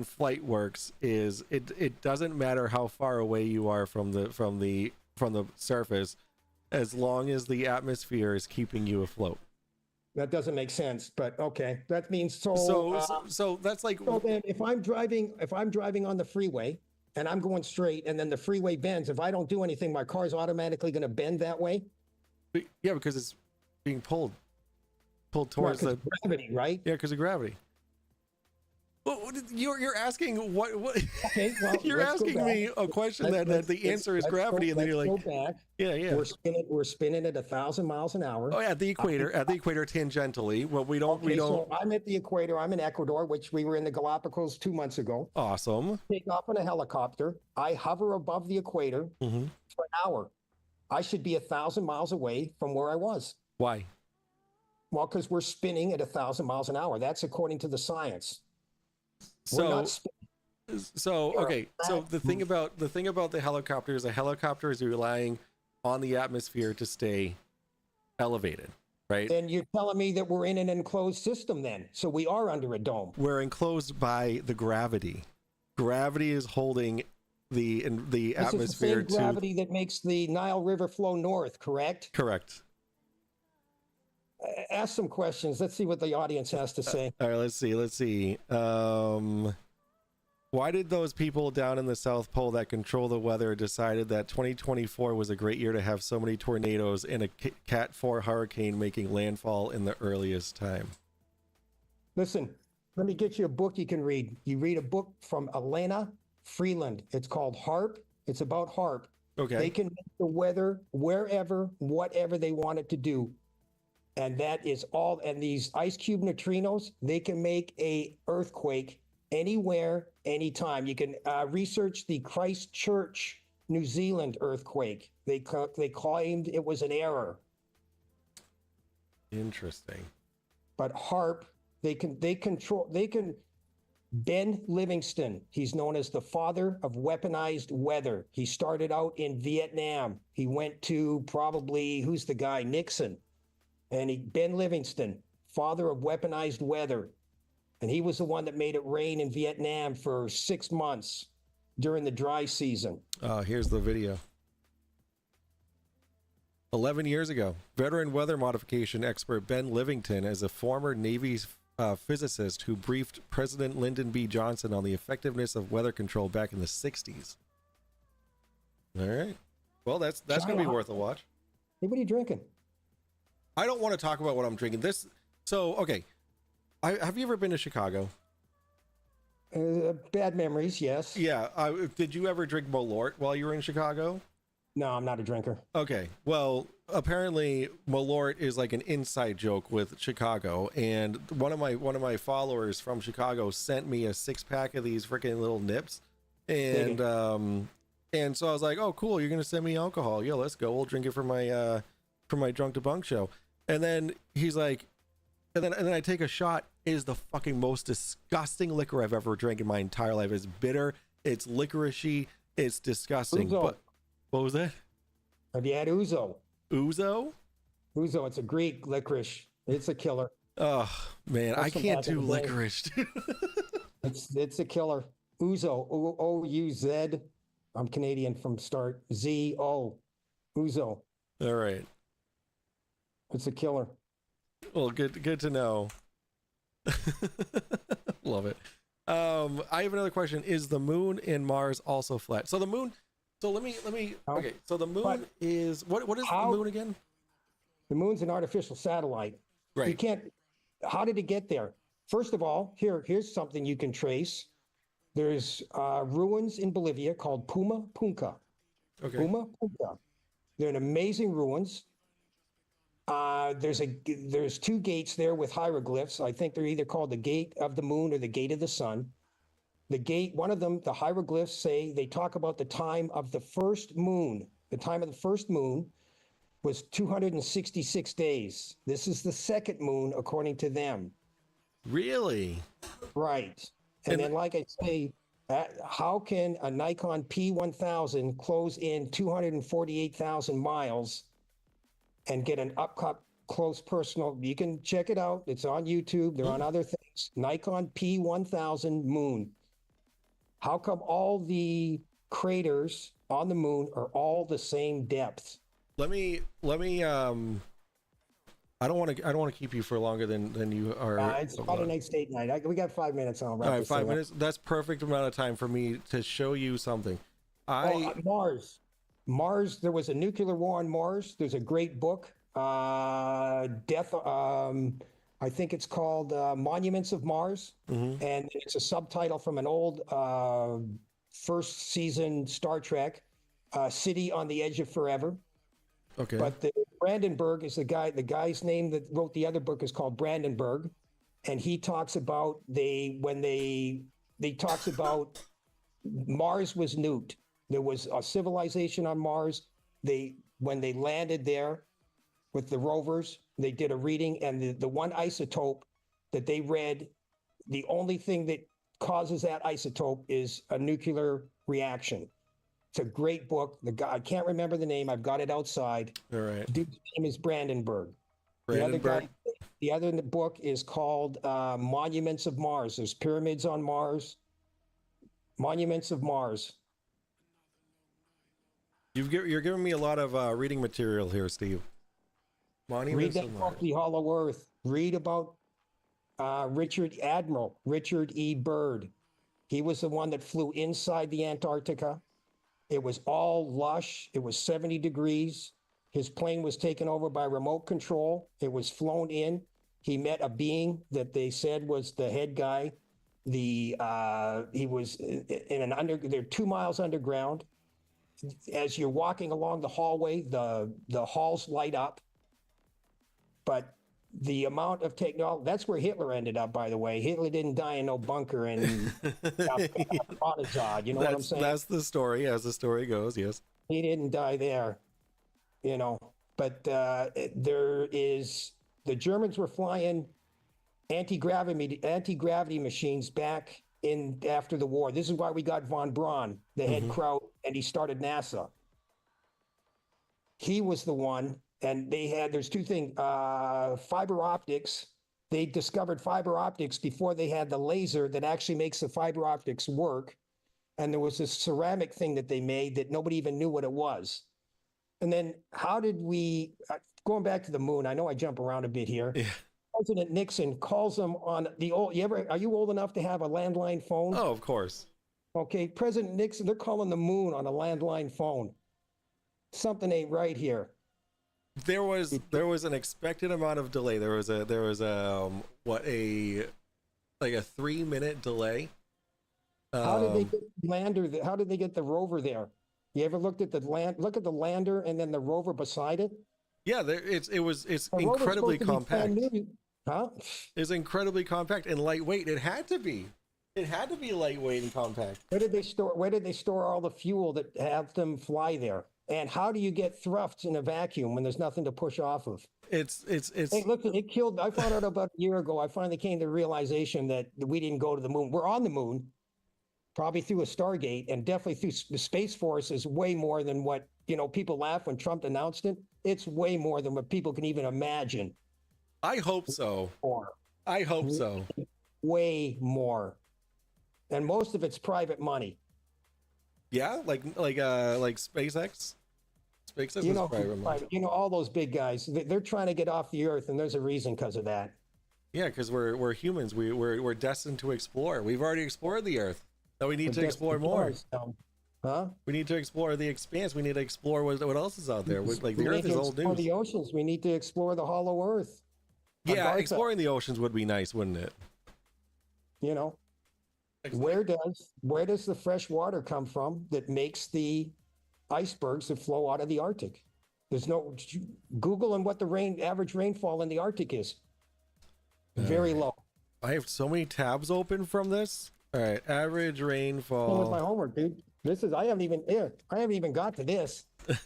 flight works is it doesn't matter how far away you are from the surface, as long as the atmosphere is keeping you afloat. That doesn't make sense, but okay. That means so That's like, so then if I'm driving on the freeway and I'm going straight and then the freeway bends, if I don't do anything, my car's automatically going to bend that way? yeah, because it's being pulled Well, towards 'cause of gravity, right? yeah, because of gravity. Well, you're asking what Okay, well, you're let's go asking back. me a question Let's- that the answer is let's gravity, and then you're let's like, go back. yeah. We're spinning at 1,000 miles an hour. Oh, yeah, at the equator tangentially. Well, we don't. So I'm at the equator. I'm in Ecuador, which we were in the Galapagos 2 months ago. Awesome. Take off in a helicopter. I hover above the equator Mhm. for an hour. I should be 1,000 miles away from where I was. Why? Well, because we're spinning at 1,000 miles an hour. That's according to the science. We're So not spinning. So okay, so the thing about the helicopter is a helicopter is relying on the atmosphere to stay elevated, right? Then you're telling me that we're in an enclosed system then. So we are under a dome. We're enclosed by the gravity. Gravity is holding the This atmosphere is the same to gravity that makes the Nile River flow north, correct? correct. Ask some questions. Let's see what the audience has to say. All right, let's see. Why did those people down in the South Pole that control the weather decided that 2024 was a great year to have so many tornadoes and a Cat 4 hurricane making landfall in the earliest time? Listen, let me get you a book you can read. You read a book from Elena Freeland. It's called HARP. It's about HARP. Okay. They can make the weather wherever, whatever they want it to do. And that is all. And these ice cube neutrinos, they can make a earthquake anywhere, anytime. You can research the Christchurch, New Zealand earthquake. They claimed it was an error. Interesting. But HARP, Ben Livingston, he's known as the father of weaponized weather. He started out in Vietnam. He went to probably, who's the guy? Nixon. And Ben Livingston, father of weaponized weather. And he was the one that made it rain in Vietnam for 6 months during the dry season. Here's the video. 11 years ago, veteran weather modification expert Ben Livingston, as a former Navy physicist who briefed President Lyndon B. Johnson on the effectiveness of weather control back in the 60s. All right. Well, that's going to be worth a watch. Hey, what are you drinking? I don't want to talk about what I'm drinking. Okay. Have you ever been to Chicago? Bad memories, yes. Yeah. Did you ever drink Malort while you were in Chicago? No, I'm not a drinker. Okay. Well, apparently Malort is like an inside joke with Chicago, and one of my followers from Chicago sent me a 6-pack of these freaking little nips, and so I was like, oh cool, you're gonna send me alcohol? Yeah, let's go. We'll drink it for my Drunk Debunk show. And then he's like, and then I take a shot. It is the fucking most disgusting liquor I've ever drank in my entire life. It's bitter. It's licoricey. It's disgusting. Ouzo. But what was that? Have you had ouzo? Ouzo? Ouzo, it's a Greek licorice. It's a killer. Oh man, I That's can't some do back in the day. licorice, dude. It's a killer. Ouzo, O-U-Z. I'm Canadian from start. Z-O. Ouzo. All right. It's a killer. Well, good to know. Love it. I have another question. Is the moon and Mars also flat? So the moon. So let me. Okay. So the moon is what is the moon again? The moon's an artificial satellite. Right. You can't. How did it get there? First of all, here's something you can trace. There's ruins in Bolivia called Puma Punka. Okay. Puma Punka. They're an amazing ruins. There's 2 gates there with hieroglyphs. I think they're either called the Gate of the Moon or the Gate of the Sun. The gate, one of them, the hieroglyphs they talk about the time of the first moon. The time of the first moon was 266 days. This is the second moon, according to them. Really? Right. And then, like I say, how can a Nikon P1000 close in 248,000 miles and get an up-close personal? You can check it out. It's on YouTube. They're on other things. Nikon P1000 moon. How come all the craters on the moon are all the same depth? Let me I don't want to keep you for longer than you are. It's about a next date night. We got 5 minutes on. All right, 5 minutes. That's perfect amount of time for me to show you something. Mars. There was a nuclear war on Mars. There's a great book, Death. I think it's called Monuments of Mars, and it's a subtitle from an old first season Star Trek, City on the Edge of Forever. Okay. But Brandenburg is the guy. The guy's name that wrote the other book is called Brandenburg, and he talks about talks about Mars was nuked. There was a civilization on Mars. When they landed there with the rovers, they did a reading, and the one isotope that they read, the only thing that causes that isotope is a nuclear reaction. It's a great book. The guy, I can't remember the name. I've got it outside. All right. Dude's name is Brandenburg. Brandenburg. The other book is called Monuments of Mars. There's pyramids on Mars. Monuments of Mars. You're giving me a lot of reading material here, Steve. Read Monuments that of book, Mars. The Hollow Earth. Read about Admiral Richard E. Byrd. He was the one that flew inside the Antarctica. It was all lush. It was 70 degrees. His plane was taken over by remote control. It was flown in. He met a being that they said was the head guy. He was they're 2 miles underground. As you're walking along the hallway, the halls light up. But the amount of technology, that's where Hitler ended up, by the way. Hitler didn't die in no bunker in Afghanistan. You know what I'm saying? That's the story, as the story goes, yes. He didn't die there, you know. But the Germans were flying anti-gravity machines back in after the war. This is why we got von Braun, the head Kraut, and he started NASA. He was the one. And there's two things, fiber optics. They discovered fiber optics before they had the laser that actually makes the fiber optics work. And there was this ceramic thing that they made that nobody even knew what it was. And then how did we, going back to the moon, I know I jump around a bit here. Yeah. President Nixon calls them on the old, are you old enough to have a landline phone? Oh, of course. Okay, President Nixon, they're calling the moon on a landline phone. Something ain't right here. There was an expected amount of delay. There was a 3-minute delay. How did they get the lander? How did they get the rover there? You ever looked at the land? Look at the lander and then the rover beside it. Yeah, it's incredibly compact. Huh? It's incredibly compact and lightweight. It had to be. It had to be lightweight and compact. Where did they store all the fuel that have them fly there? And how do you get thrusts in a vacuum when there's nothing to push off of? It's. Hey, look, it killed. I found out about a year ago. I finally came to the realization that we didn't go to the moon. We're on the moon, probably through a Stargate, and definitely through the Space Force is way more than what, people laugh when Trump announced it. It's way more than what people can even imagine. I hope so. I hope so. Way more. And most of it's private money. Yeah, like SpaceX. SpaceX is private money. All those big guys. They're trying to get off the Earth, and there's a reason because of that. Yeah, because we're humans. We're destined to explore. We've already explored the Earth. Now we need to explore more. Huh? We need to explore the expanse. We need to explore what else is out there. The Earth is old news. The oceans. We need to explore the hollow Earth. Yeah, exploring the oceans would be nice, wouldn't it? Where does the fresh water come from that makes the icebergs that flow out of the Arctic? There's no Google and what the average rainfall in the Arctic is. Very low. I have so many tabs open from this. All right, average rainfall. With my homework, dude. I haven't even got to this. I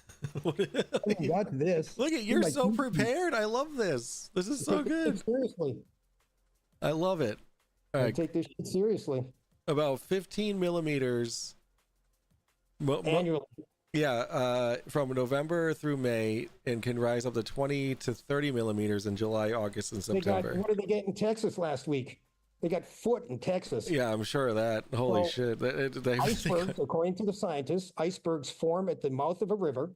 haven't got to this. Look at you're so prepared. I love this. This is so good. Seriously. I love it. All right. Take this shit seriously. About 15 millimeters annually. Yeah, from November through May, and can rise up to 20 to 30 millimeters in July, August, and September. What did they get in Texas last week? They got foot in Texas. Yeah, I'm sure of that. Holy shit. Icebergs, according to the scientists, icebergs form at the mouth of a river.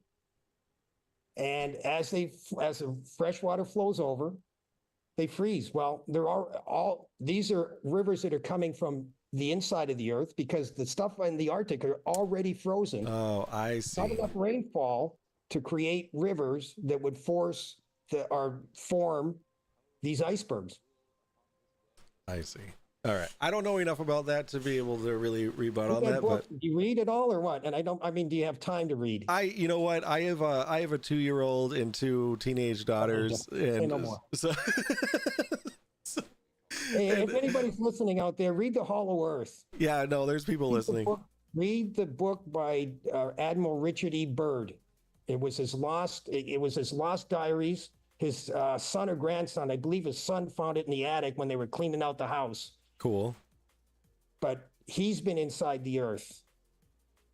And as the fresh water flows over, they freeze. Well, these are rivers that are coming from the inside of the Earth because the stuff in the Arctic are already frozen. Oh, I see. Not enough rainfall to create rivers that would form these icebergs. I see. All right. I don't know enough about that to be able to really rebut on that. But do you read it all or what? And do you have time to read? You know what? I have a 2-year-old and 2 teenage daughters, and no more. So. Hey, if anybody's listening out there, read The Hollow Earth. Yeah, no, there's people listening. Read the book by Admiral Richard E. Byrd. It was his lost diaries. His son or grandson, I believe his son found it in the attic when they were cleaning out the house. Cool. but he's been inside the earth.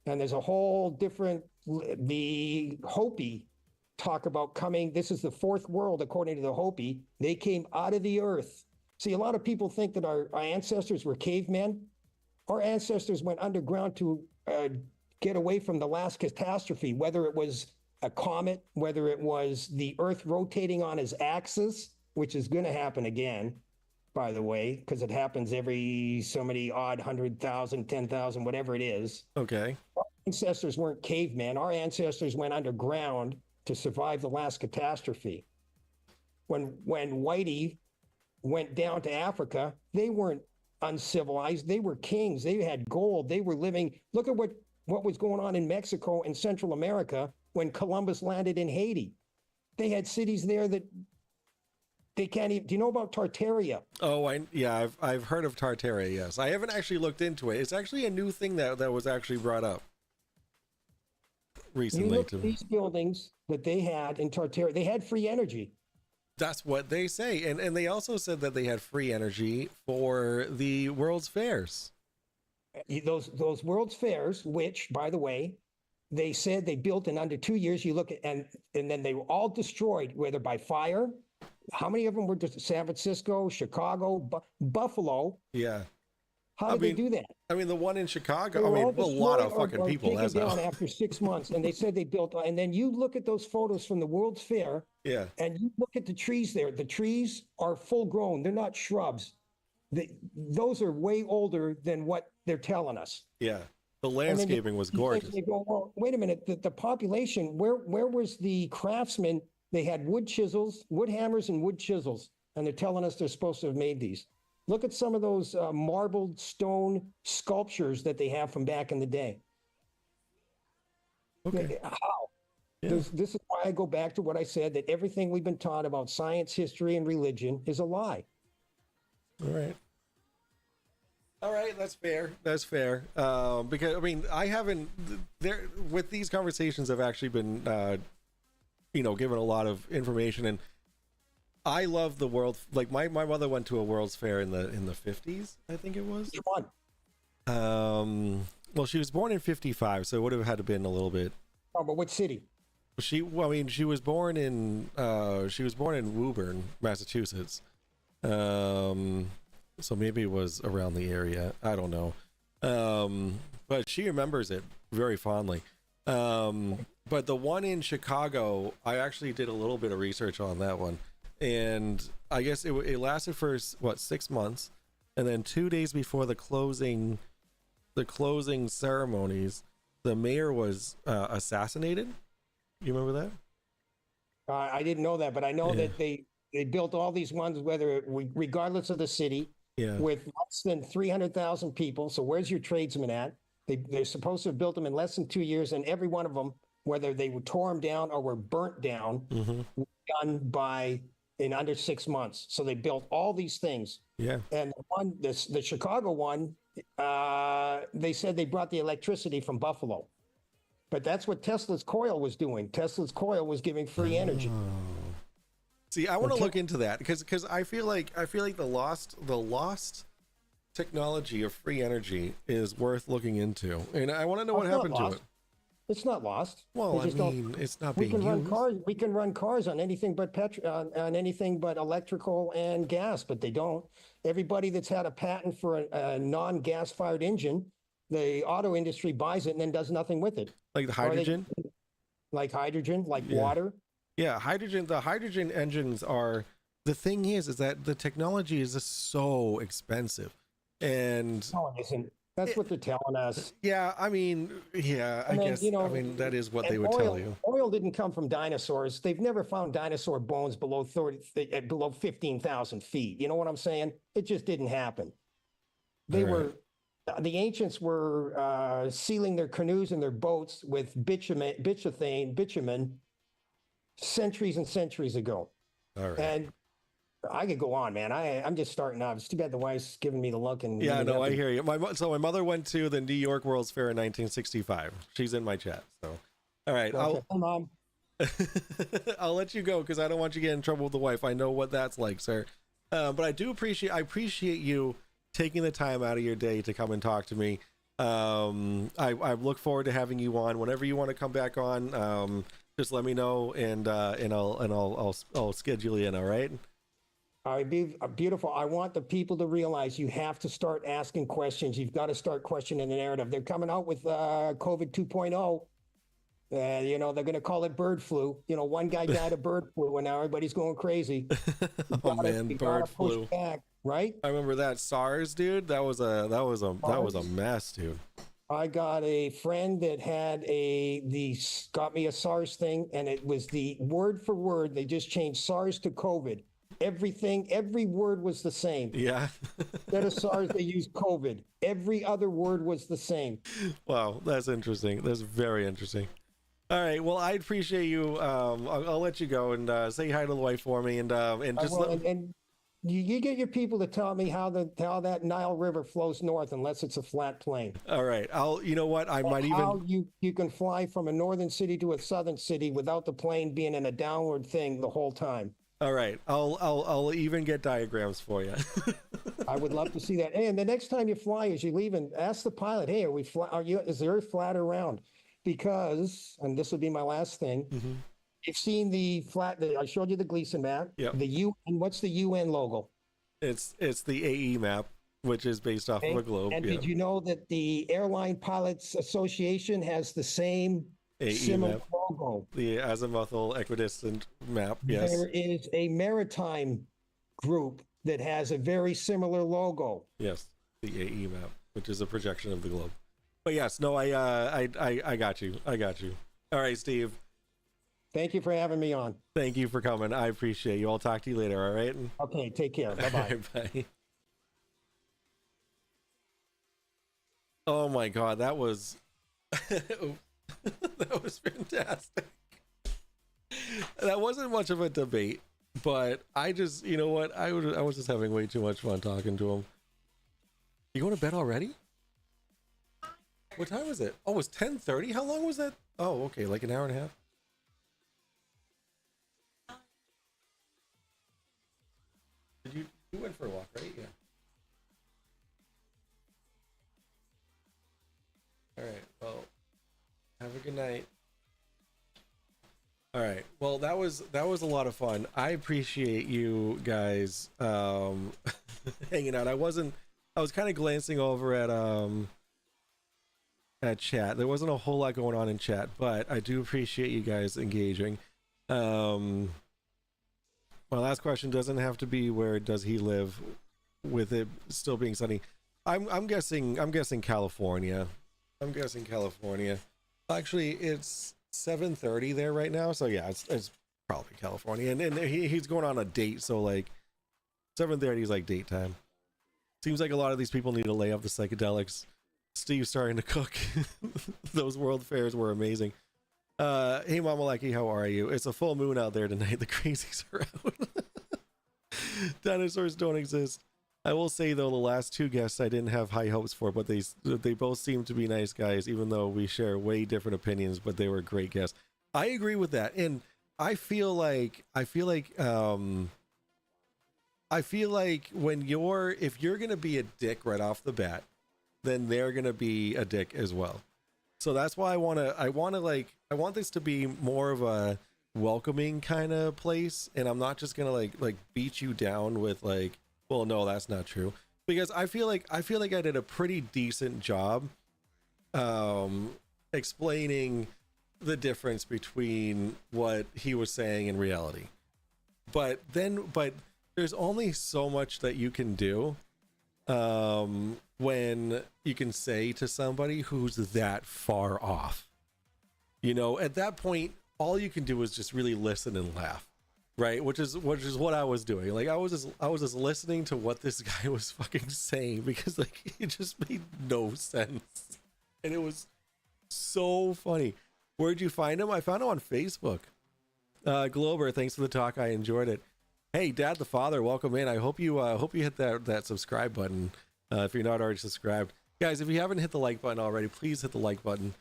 And there's a whole different, the Hopi talk about coming. This is the fourth world, according to the Hopi. They came out of the earth. See, a lot of people think that our ancestors were cavemen. Our ancestors went underground to get away from the last catastrophe, whether it was a comet, whether it was the earth rotating on its axis, which is going to happen again, by the way, because it happens every so many odd 100,000, 10,000, whatever it is. Okay. Our ancestors weren't cavemen. Our ancestors went underground to survive the last catastrophe. When Whitey went down to Africa, they weren't uncivilized. They were kings. They had gold. They were living. Look at what was going on in Mexico and Central America when Columbus landed in Haiti. They had cities there that they can't even. Do you know about Tartaria? Oh, I've heard of Tartaria. Yes, I haven't actually looked into it. It's actually a new thing that was actually brought up recently. You look at these buildings that they had in Tartaria. They had free energy. That's what they say, and they also said that they had free energy for the World's Fairs. Those World's Fairs, which, by the way, they said they built in under 2 years. You look at and then they were all destroyed, whether by fire. How many of them were just San Francisco, Chicago, Buffalo? Yeah. How did they do that? I mean, the one in They Chicago, were I mean, all a lot of destroyed fucking or people. taken That's down how. after 6 months, and they said they built. And then you look at those photos from the World's Fair, Yeah. and you look at the trees there. The trees are full grown. They're not shrubs. Those are way older than what they're telling us. Yeah. The And then landscaping was gorgeous. They go, well, wait a minute. The population, where was the craftsmen? They had wood chisels, wood hammers, and wood chisels, and they're telling us they're supposed to have made these. Look at some of those marbled stone sculptures that they have from back in the day. Okay. How? Yeah. This is why I go back to what I said, that everything we've been taught about science, history, and religion is a lie. All right. All right, that's fair. That's fair. Because I mean, I haven't there with these conversations. I've actually been, given a lot of information, and I love the world. Like my mother went to a World's Fair in the 50s, I think it was. Which one? Well, she was born in 55, so it would have had to been a little bit. Oh, but what city? She was born in Woburn, Massachusetts. So maybe it was around the area. I don't know. But she remembers it very fondly. But the one in Chicago, I actually did a little bit of research on that one. And I guess it lasted for 6 months. And then 2 days before the closing ceremonies, the mayor was assassinated. You remember that? I didn't know that, but I know that they built all these ones, regardless of the city, with less than 300,000 people. So where's your tradesmen at? They're supposed to have built them in less than 2 years, and every one of them, whether they tore them down or were burnt down, done in under 6 months. So they built all these things. Yeah. And the Chicago one, they said they brought the electricity from Buffalo. But that's what Tesla's coil was doing. Tesla's coil was giving free energy. See, I want to look into that because I feel like the lost technology of free energy is worth looking into, and I want to know what happened to it. It's not lost. Well, I mean, it's not being used. We can run cars on anything but on anything but electrical and gas, but they don't. Everybody that's had a patent for a non-gas fired engine, the auto industry buys it and then does nothing with it. Like the hydrogen? Like water. Yeah, hydrogen. The hydrogen engines are. The thing is that the technology is just so expensive, and No, it isn't. That's what they're telling us. Yeah, I mean, I guess. I mean, that is what they would tell you. Oil didn't come from dinosaurs. They've never found dinosaur bones below 15,000 feet. You know what I'm saying? It just didn't happen. The ancients were sealing their canoes and their boats with bitumen centuries and centuries ago. All right. And I could go on, man. I'm just starting out. It's too bad the wife's giving me the look. And yeah, no, I hear you. My mother went to the New York World's Fair in 1965. She's in my chat. So, all right, okay. Mom. I'll let you go because I don't want you to get in trouble with the wife. I know what that's like, sir. But I appreciate you taking the time out of your day to come and talk to me. I look forward to having you on whenever you want to come back on. Just let me know, and I'll schedule you in. All right. All right, beautiful. I want the people to realize you have to start asking questions. You've got to start questioning the narrative. They're coming out with COVID 2.0. You know, they're going to call it bird flu. You know, one guy died of bird flu, and now everybody's going crazy. Oh man, bird flu. Back, right? I remember that SARS, dude. That was a mess, dude. I got a friend that had got me a SARS thing, and it was the word for word. They just changed SARS to COVID. Every word was the same. Yeah. Instead of SARS, they used COVID. Every other word was the same. Wow, that's interesting. That's very interesting. All right. Well, I appreciate you. I'll let you go and say hi to the wife for me, and just and you get your people to tell me how that Nile River flows north, unless it's a flat plain. All right. You know what? I might how even. You can fly from a northern city to a southern city without the plane being in a downward thing the whole time. All right. I'll even get diagrams for you. I would love to see that. And the next time you fly, as you leave, and ask the pilot, "Hey, is the Earth flat or round?" Because, and this would be my last thing, you've seen I showed you the Gleason map. Yep. The UN, what's the UN logo? It's the AE map, which is based off of a globe. And yeah. did you know that the Airline Pilots Association has the same AE similar map. logo? The azimuthal equidistant map, yes. There is a maritime group that has a very similar logo. Yes, the AE map, which is a projection of the globe. But yes, no, I got you. I got you. All right, Steve. Thank you for having me on. Thank you for coming. I appreciate you. I'll talk to you later, all right? Okay, take care. Bye-bye. Bye. Oh my God, that was that was fantastic. That wasn't much of a debate, but I just, you know what? I was just having way too much fun talking to him. You going to bed already? What time was it? Oh, it was 10:30. How long was that? Oh, okay, like an hour and a half. You went for a walk, right? Yeah. All right. Well, have a good night. All right. Well, that was a lot of fun. I appreciate you guys hanging out. I was kind of glancing over at chat. There wasn't a whole lot going on in chat, but I do appreciate you guys engaging. My last question doesn't have to be where does he live, with it still being sunny. I'm guessing California. I'm guessing California. Actually, it's 7:30 there right now, so yeah, it's probably California. And he's going on a date, so like 7:30 is like date time. Seems like a lot of these people need to lay off the psychedelics. Steve's starting to cook. Those world fairs were amazing. Hey Mama Lucky, how are you? It's a full moon out there tonight. The crazies are out. Dinosaurs don't exist. I will say though, the last two guests I didn't have high hopes for, but they both seem to be nice guys, even though we share way different opinions, but they were great guests. I agree with that. And I feel like if you're going to be a dick right off the bat, then they're going to be a dick as well. So that's why I want this to be more of a welcoming kind of place. And I'm not just going to like beat you down with like, well, no, that's not true. Because I feel like I did a pretty decent job explaining the difference between what he was saying in reality. But there's only so much that you can do when you can say to somebody who's that far off. You know, at that point, all you can do is just really listen and laugh, right? Which is what I was doing. Like I was just listening to what this guy was fucking saying, because like it just made no sense, and it was so funny. Where'd you find him? I found him on Facebook. Glober, thanks for the talk. I enjoyed it. Hey, Dad the Father, welcome in. I hope you hit that subscribe button if you're not already subscribed. Guys, if you haven't hit the like button already, please hit the like button.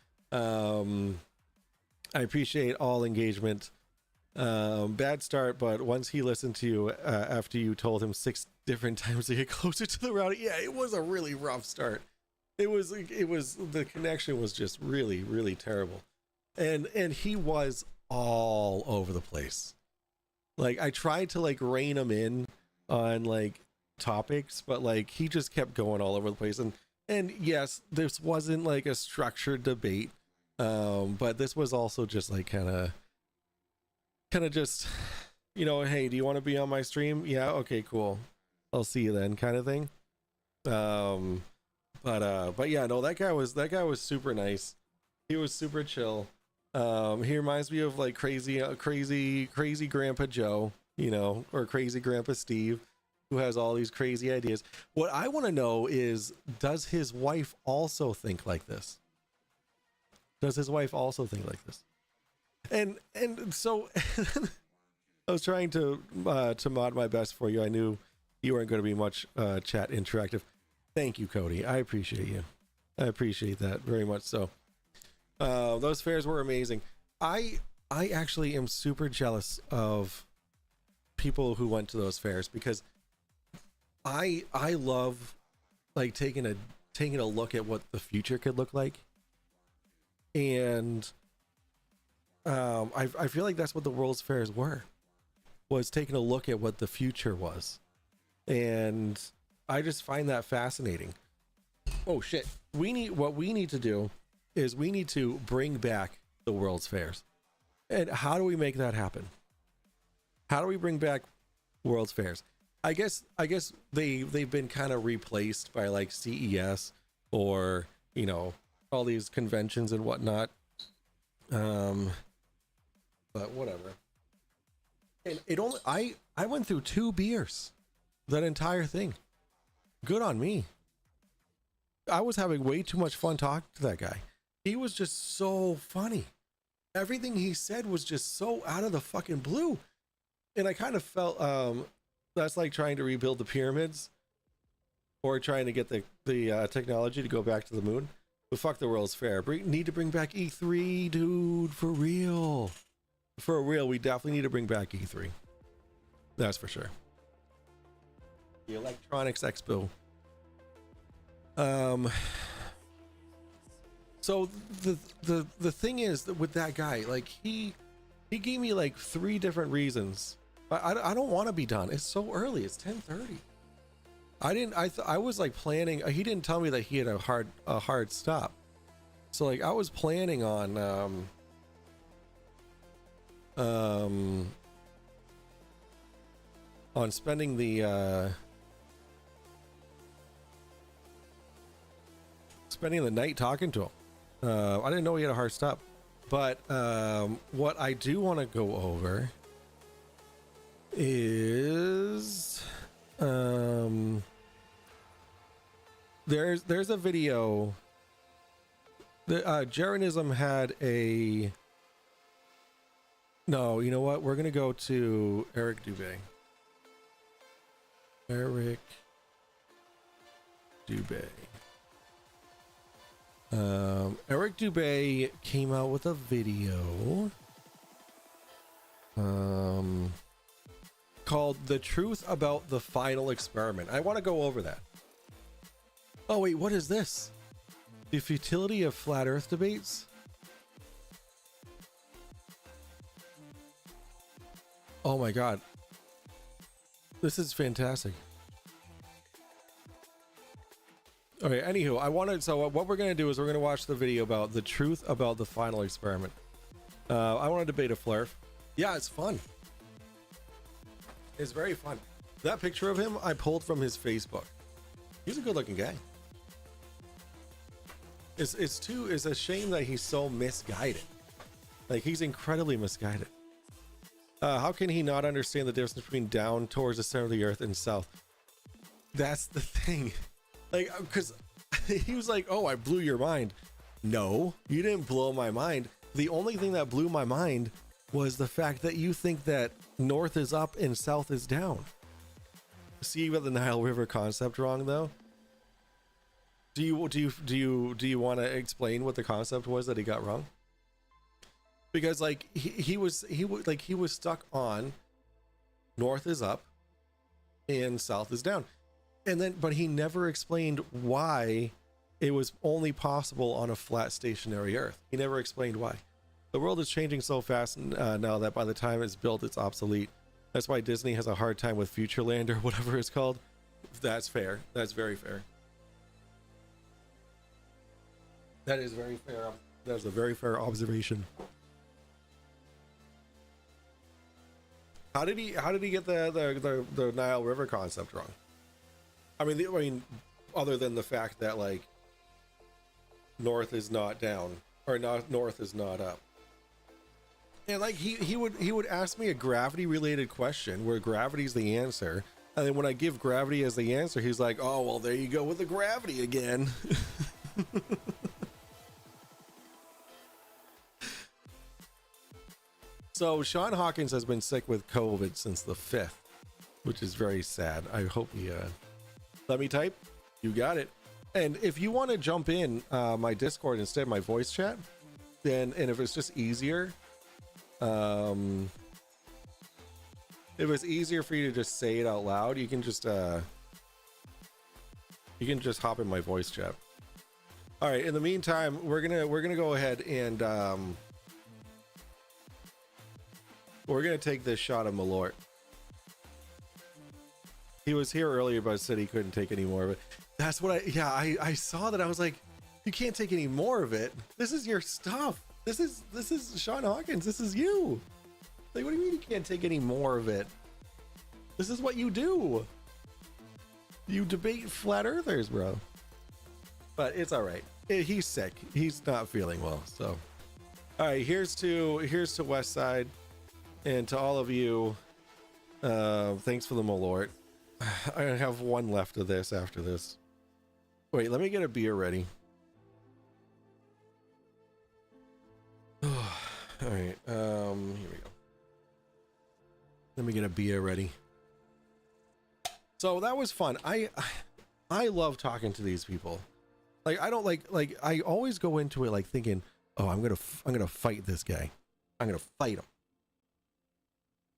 I appreciate all engagement. Bad start, but once he listened to you after you told him 6 different times to get closer to the router, yeah, it was a really rough start. It was the connection was just really, really terrible. And he was all over the place. Like, I tried to like rein him in on like topics, but like he just kept going all over the place. And yes, this wasn't like a structured debate, but this was also just like kind of just, you know, hey, do you want to be on my stream? Yeah, okay, cool, I'll see you then, kind of thing. But yeah, no, that guy was super nice. He was super chill. He reminds me of like crazy Grandpa Joe, you know, or crazy Grandpa Steve, who has all these crazy ideas. What I want to know is, does his wife also think like this? Does his wife also think like this? And so I was trying to mod my best for you. I knew you weren't going to be much chat interactive. Thank you, Cody. I appreciate you. I appreciate that very much. So those fairs were amazing. I actually am super jealous of people who went to those fairs, because I love like taking a look at what the future could look like. And I feel like that's what the World's Fairs was taking a look at what the future was. And I just find that fascinating. Oh shit. What we need to do is we need to bring back the World's Fairs. And how do we make that happen? How do we bring back World's Fairs? I guess they've been kind of replaced by like CES or, you know, all these conventions and whatnot. But whatever. And it only I went through 2 beers that entire thing. Good on me. I was having way too much fun talking to that guy. He was just so funny. Everything he said was just so out of the fucking blue. And I kind of felt that's like trying to rebuild the pyramids or trying to get the technology to go back to the moon. But fuck the World's Fair. Need to bring back E3, dude, for real. For real, we definitely need to bring back E3. That's for sure. The Electronics Expo. So the thing is that with that guy, like he gave me like 3 different reasons. I don't want to be done. It's so early. It's 10:30. I was like planning. He didn't tell me that he had a hard stop. So like I was planning on spending the night talking to him. I didn't know he had a hard stop, but what I do want to go over is there's a video that Jeranism had a. No, you know what? We're gonna go to Eric Dubé. Eric Dubé came out with a video called "The Truth About the Final Experiment." I want to go over that. Oh wait, what is this? The futility of flat Earth debates? Oh my god. This is fantastic. Okay, anywho, so what we're going to do is we're going to watch the video about the truth about the final experiment. I want to debate a flurf. Yeah, it's fun. It's very fun. That picture of him I pulled from his Facebook. He's a good looking guy. It's a shame that he's so misguided. Like, he's incredibly misguided. How can he not understand the difference between down towards the center of the earth and south? That's the thing. Like, because he was like, oh, I blew your mind. No, you didn't blow my mind. The only thing that blew my mind was the fact that you think that north is up and south is down. See, you got the Nile River concept wrong, though. Do you want to explain what the concept was that he got wrong? because like he was stuck on north is up and south is down, and then but he never explained why it was only possible on a flat stationary Earth. He never explained why. The world is changing so fast now that by the time it's built, it's obsolete. That's why Disney has a hard time with Futureland or whatever it's called. That's fair. That's very fair. That is very fair. That is a very fair observation. How did he get the Nile River concept wrong? I mean, other than the fact that like north is not down or not north is not up. And like he would ask me a gravity related question where gravity's the answer, and then when I give gravity as the answer, he's like, oh well, there you go with the gravity again. So Sean Hawkins has been sick with COVID since the 5th, which is very sad. I hope he let me type. You got it. And if you want to jump in my Discord instead of my voice chat, then and if it's just easier, if it's easier for you to just say it out loud, you can just hop in my voice chat. All right. In the meantime, we're gonna go ahead and we're gonna take this shot of Malort. He was here earlier, but said he couldn't take any more of it. That's what I saw that. I was like, you can't take any more of it. This is your stuff. This is Sean Hawkins. This is you. Like, what do you mean you can't take any more of it? This is what you do. You debate flat earthers, bro. But it's all right. He's sick. He's not feeling well. So, all right. Here's to West Side, and to all of you. Thanks for the Malort. I have one left of this after this. Wait, let me get a beer ready. All right, here we go. Let me get a beer ready. So that was fun. I love talking to these people. Like I don't like I always go into it like thinking, oh, I'm gonna fight this guy. I'm gonna fight him.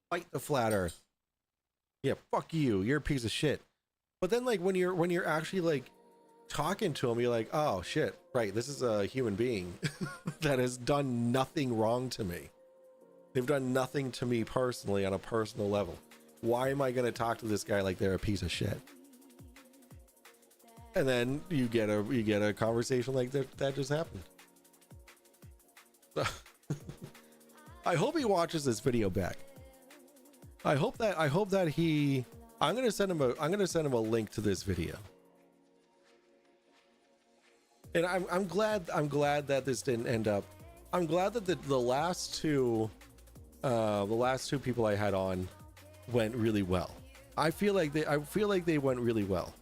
Fight the flat Earth. Yeah, fuck you. You're a piece of shit. But then like when you're actually like talking to him, you're like, oh shit, right, this is a human being that has done nothing wrong to me. They've done nothing to me personally on a personal level. Why am I going to talk to this guy like they're a piece of shit? And then you get a conversation like that just happened. So, I hope he watches this video back. I hope that I'm gonna send him a link to this video. And I'm glad that this didn't end up. I'm glad that the last two people I had on went really well. I feel like they went really well.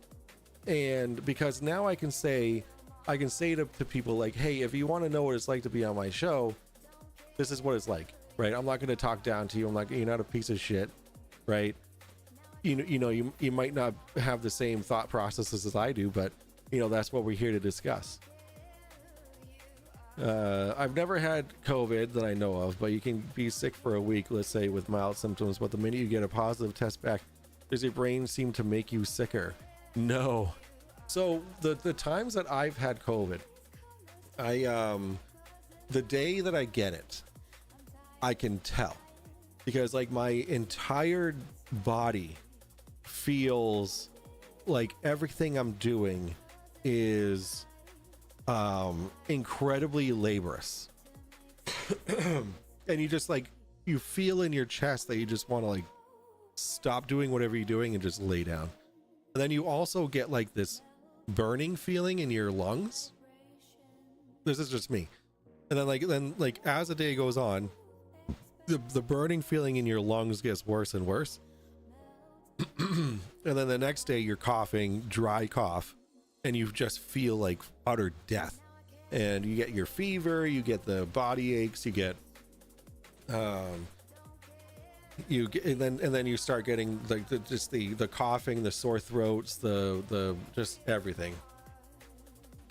And because now I can say to people like, hey, if you want to know what it's like to be on my show, this is what it's like. Right, I'm not going to talk down to you. I'm like, you're not a piece of shit, right? You might not have the same thought processes as I do, but that's what we're here to discuss. I've never had COVID that I know of, but you can be sick for a week, let's say, with mild symptoms. But the minute you get a positive test back, does your brain seem to make you sicker? No. So the times that I've had COVID, the day that I get it, I can tell, because like my entire body feels like everything I'm doing is incredibly laborious. And you just like, you feel in your chest that you just want to like stop doing whatever you're doing and just lay down. And then you also get like this burning feeling in your lungs. This is just me. And then like as the day goes on, the burning feeling in your lungs gets worse and worse. And then the next day you're coughing, dry cough, and you just feel like utter death. And you get your fever, you get the body aches, you get and then you start getting like the coughing, the sore throats, the just everything.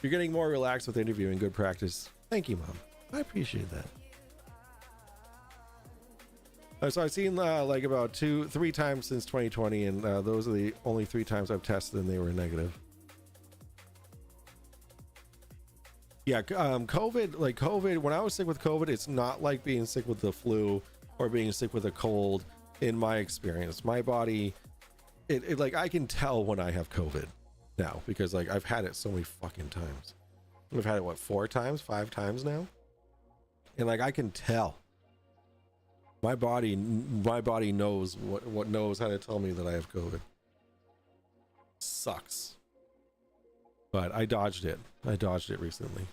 You're getting more relaxed with interviewing. Good practice. Thank you, Mom. I appreciate that. So I've seen like about 2-3 times since 2020, and those are the only 3 times I've tested and they were negative. Yeah, COVID, when I was sick with COVID, it's not like being sick with the flu or being sick with a cold in my experience. My body, it like, I can tell when I have COVID now because like I've had it so many fucking times. I've had it, what, 4 times, 5 times now? And like, I can tell. My body knows what knows how to tell me that I have COVID. Sucks. But I dodged it. I dodged it recently.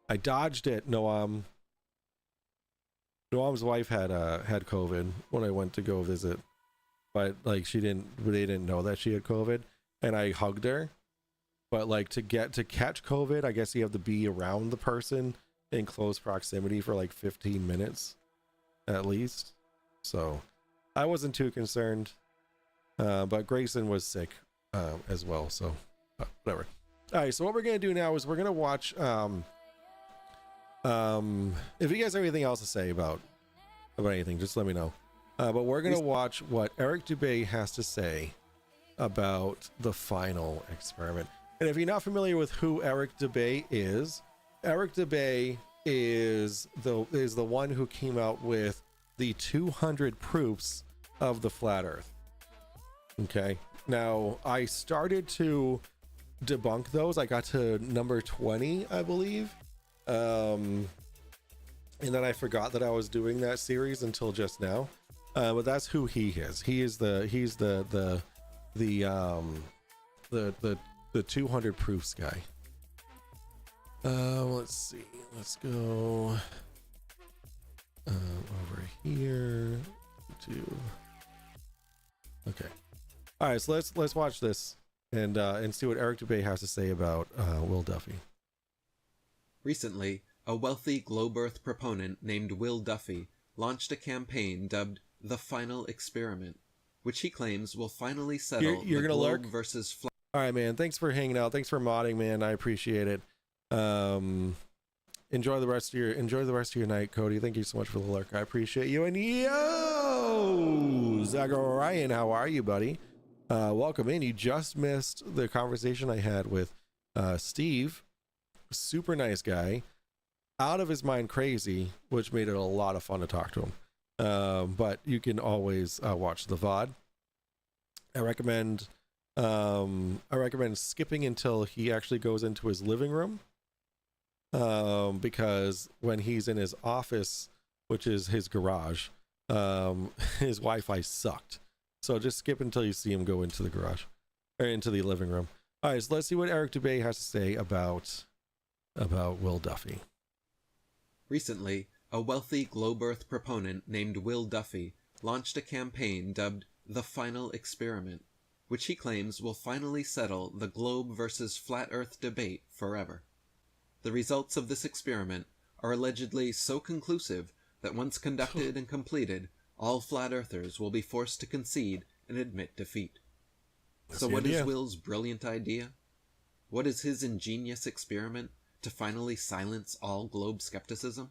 I dodged it. Noam's wife had COVID when I went to go visit, but like they didn't know that she had COVID, and I hugged her. But like to catch COVID, I guess you have to be around the person in close proximity for like 15 minutes at least. So I wasn't too concerned, but Grayson was sick as well, so whatever. All right, so what we're gonna do now is we're gonna watch if you guys have anything else to say about anything, just let me know. But we're gonna watch what Eric Dubay has to say about the final experiment. And if you're not familiar with who Eric Dubay is the one who came out with the 200 proofs of the flat Earth. Okay, now I started to debunk those. I got to number 20, I believe, and then I forgot that I was doing that series until just now. But that's who he is. He's the 200 proofs guy. Let's see. Let's go over here to. Okay. All right. So let's watch this and see what Eric Dubay has to say about Will Duffy. Recently, a wealthy globe Earth proponent named Will Duffy launched a campaign dubbed The Final Experiment, which he claims will finally settle You're the gonna globe lurk? versus flat. All right, man. Thanks for hanging out. Thanks for modding, man. I appreciate it. Enjoy the rest of your night, Cody. Thank you so much for the lurk. I appreciate you. And yo, Zachariah, how are you, buddy? Welcome in. You just missed the conversation I had with Steve. Super nice guy, out of his mind crazy, which made it a lot of fun to talk to him. But you can always watch the VOD. I recommend skipping until he actually goes into his living room, because when he's in his office, which is his garage, his Wi-Fi sucked. So just skip until you see him go into the garage or into the living room. All right, so let's see what Eric Dubay has to say about Will Duffy. Recently, a wealthy globe Earth proponent named Will Duffy launched a campaign dubbed The Final Experiment, which he claims will finally settle the globe versus flat Earth debate forever. The results of this experiment are allegedly so conclusive that once conducted and completed, all flat earthers will be forced to concede and admit defeat. So what is Will's brilliant idea? What is his ingenious experiment to finally silence all globe skepticism?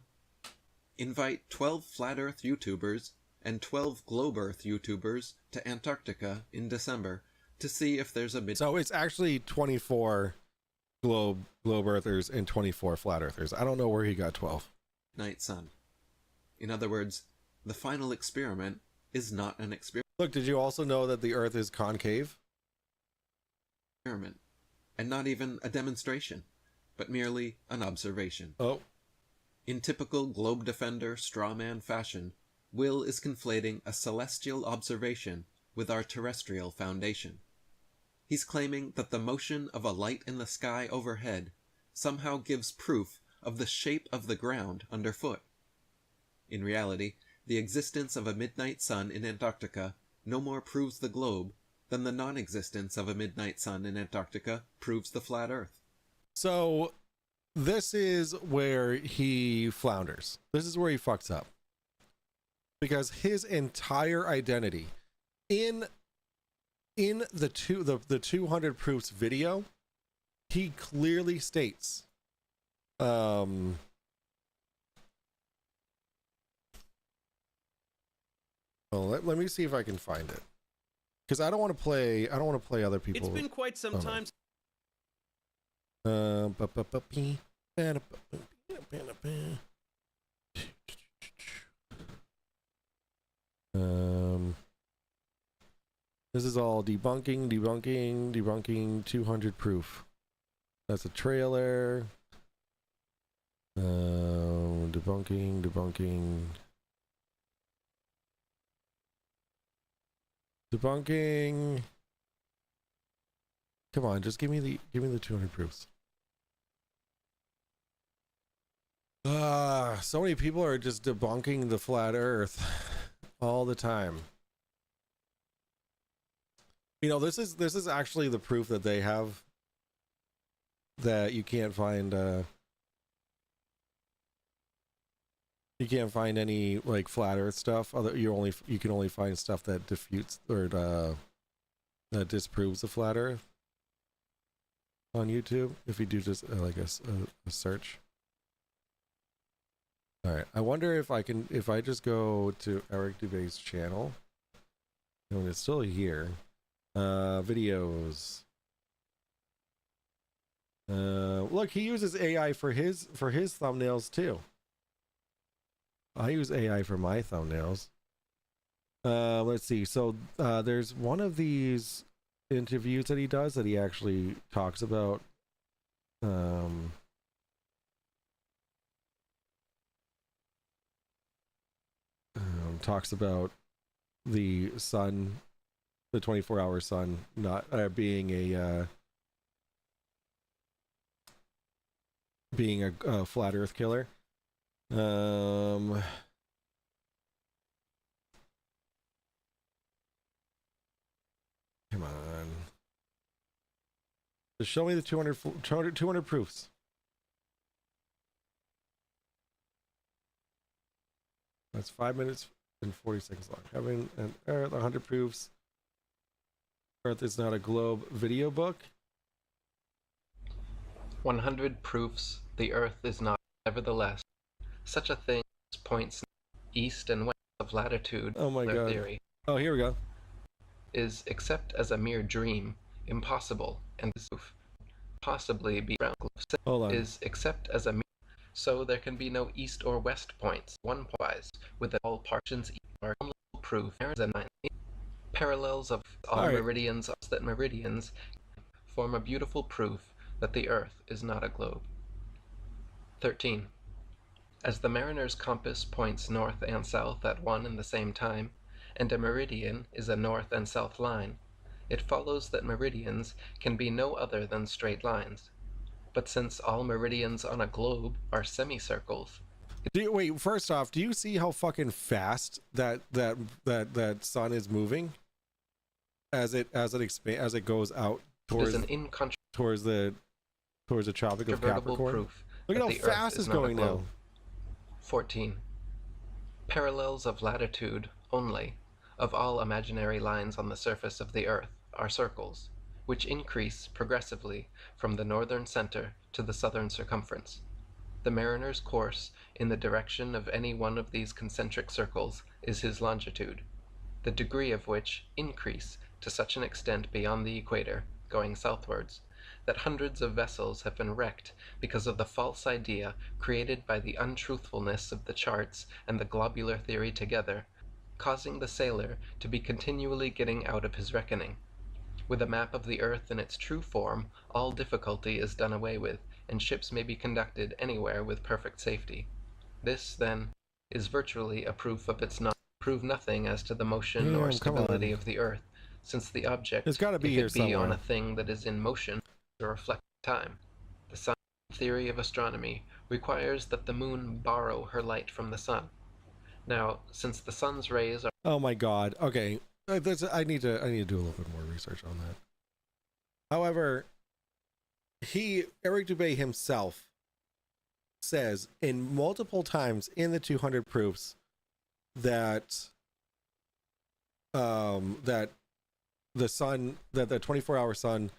Invite 12 flat Earth YouTubers and 12 globe Earth YouTubers to Antarctica in December to see if there's a So it's actually 24 globe earthers and 24 flat earthers. I don't know where he got 12. midnight sun. In other words, the final experiment is not an experiment, Look, did you also know that the Earth is concave? and not even a demonstration, but merely an observation. Oh, In typical globe defender strawman fashion, Will is conflating a celestial observation with our terrestrial foundation. He's claiming that the motion of a light in the sky overhead somehow gives proof of the shape of the ground underfoot. In reality, the existence of a midnight sun in Antarctica no more proves the globe than the non-existence of a midnight sun in Antarctica proves the flat Earth. so this is where he flounders. This is where he fucks up. Because his entire identity in the 200 proofs video, he clearly states Well, let me see if I can find it. Because I don't want to play other people. It's been quite some time. This is all debunking 200 proof. That's a trailer. Debunking. Come on, just give me the 200 proofs. So many people are just debunking the flat earth all the time. You know, this is actually the proof that they have that you can't find any like flat earth stuff. You can only find stuff that defutes or that disproves the flat earth on YouTube if you do just like a search. All right, I wonder if I just go to Eric Dubé's channel, and it's still here. Videos. Look, he uses AI for his thumbnails too. I use AI for my thumbnails. Let's see. So there's one of these interviews that he does that he actually talks about the sun, the 24-hour sun not being a flat earth killer. Come on. Just show me the 200 proofs. That's 5 minutes and 40 seconds long. Having an Earth, 100 proofs. Earth is not a globe video book. 100 proofs the Earth is not, nevertheless, such a thing as points east and west of latitude. Oh my their God. Theory Oh, here we go. is, except as a mere dream, impossible, and proof possibly be ground Hold on. is except as a mere, so there can be no east or west points, one wise, with all partitions are proof and parallels of all right. meridians that meridians form a beautiful proof that the Earth is not a globe. 13. As the mariner's compass points north and south at one and the same time, and a meridian is a north and south line, it follows that meridians can be no other than straight lines. But since all meridians on a globe are semicircles, Wait, first off, do you see how fucking fast that sun is moving as it goes out there's towards an incontrovertible towards the Tropic of Capricorn? proof Look at that how the Earth fast is it's not a going now. globe. 14. Parallels of latitude only of all imaginary lines on the surface of the Earth are circles, which increase progressively from the northern center to the southern circumference. The mariner's course in the direction of any one of these concentric circles is his longitude, the degree of which increase to such an extent beyond the equator, going southwards, that hundreds of vessels have been wrecked because of the false idea created by the untruthfulness of the charts and the globular theory together, causing the sailor to be continually getting out of his reckoning. With a map of the Earth in its true form, all difficulty is done away with, and ships may be conducted anywhere with perfect safety. This, then, is virtually a proof of its not prove nothing as to the motion or stability of the Earth, since the object, It's got to be if here it be somewhere. on a thing that is in motion, to reflect time. The sun theory of astronomy requires that the moon borrow her light from the sun. Now, since the sun's rays are Oh my God. Okay, I need to do a little bit more research on that. However, Eric Dubé himself says in multiple times in the 200 proofs that that the 24-hour sun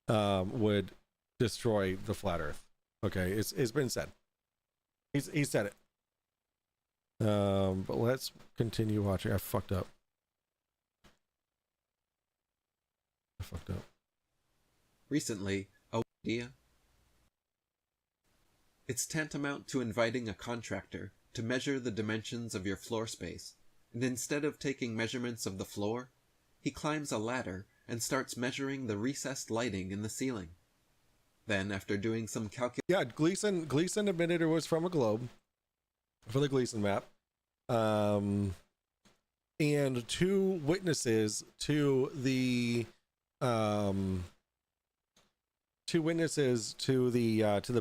would destroy the flat Earth. Okay, it's been said. He said it. But let's continue watching. I fucked up. I fucked up. Recently, a idea. It's tantamount to inviting a contractor to measure the dimensions of your floor space, and instead of taking measurements of the floor, he climbs a ladder and starts measuring the recessed lighting in the ceiling. Then, after doing some Yeah, Gleason admitted it was from a globe for the Gleason map. And two witnesses to the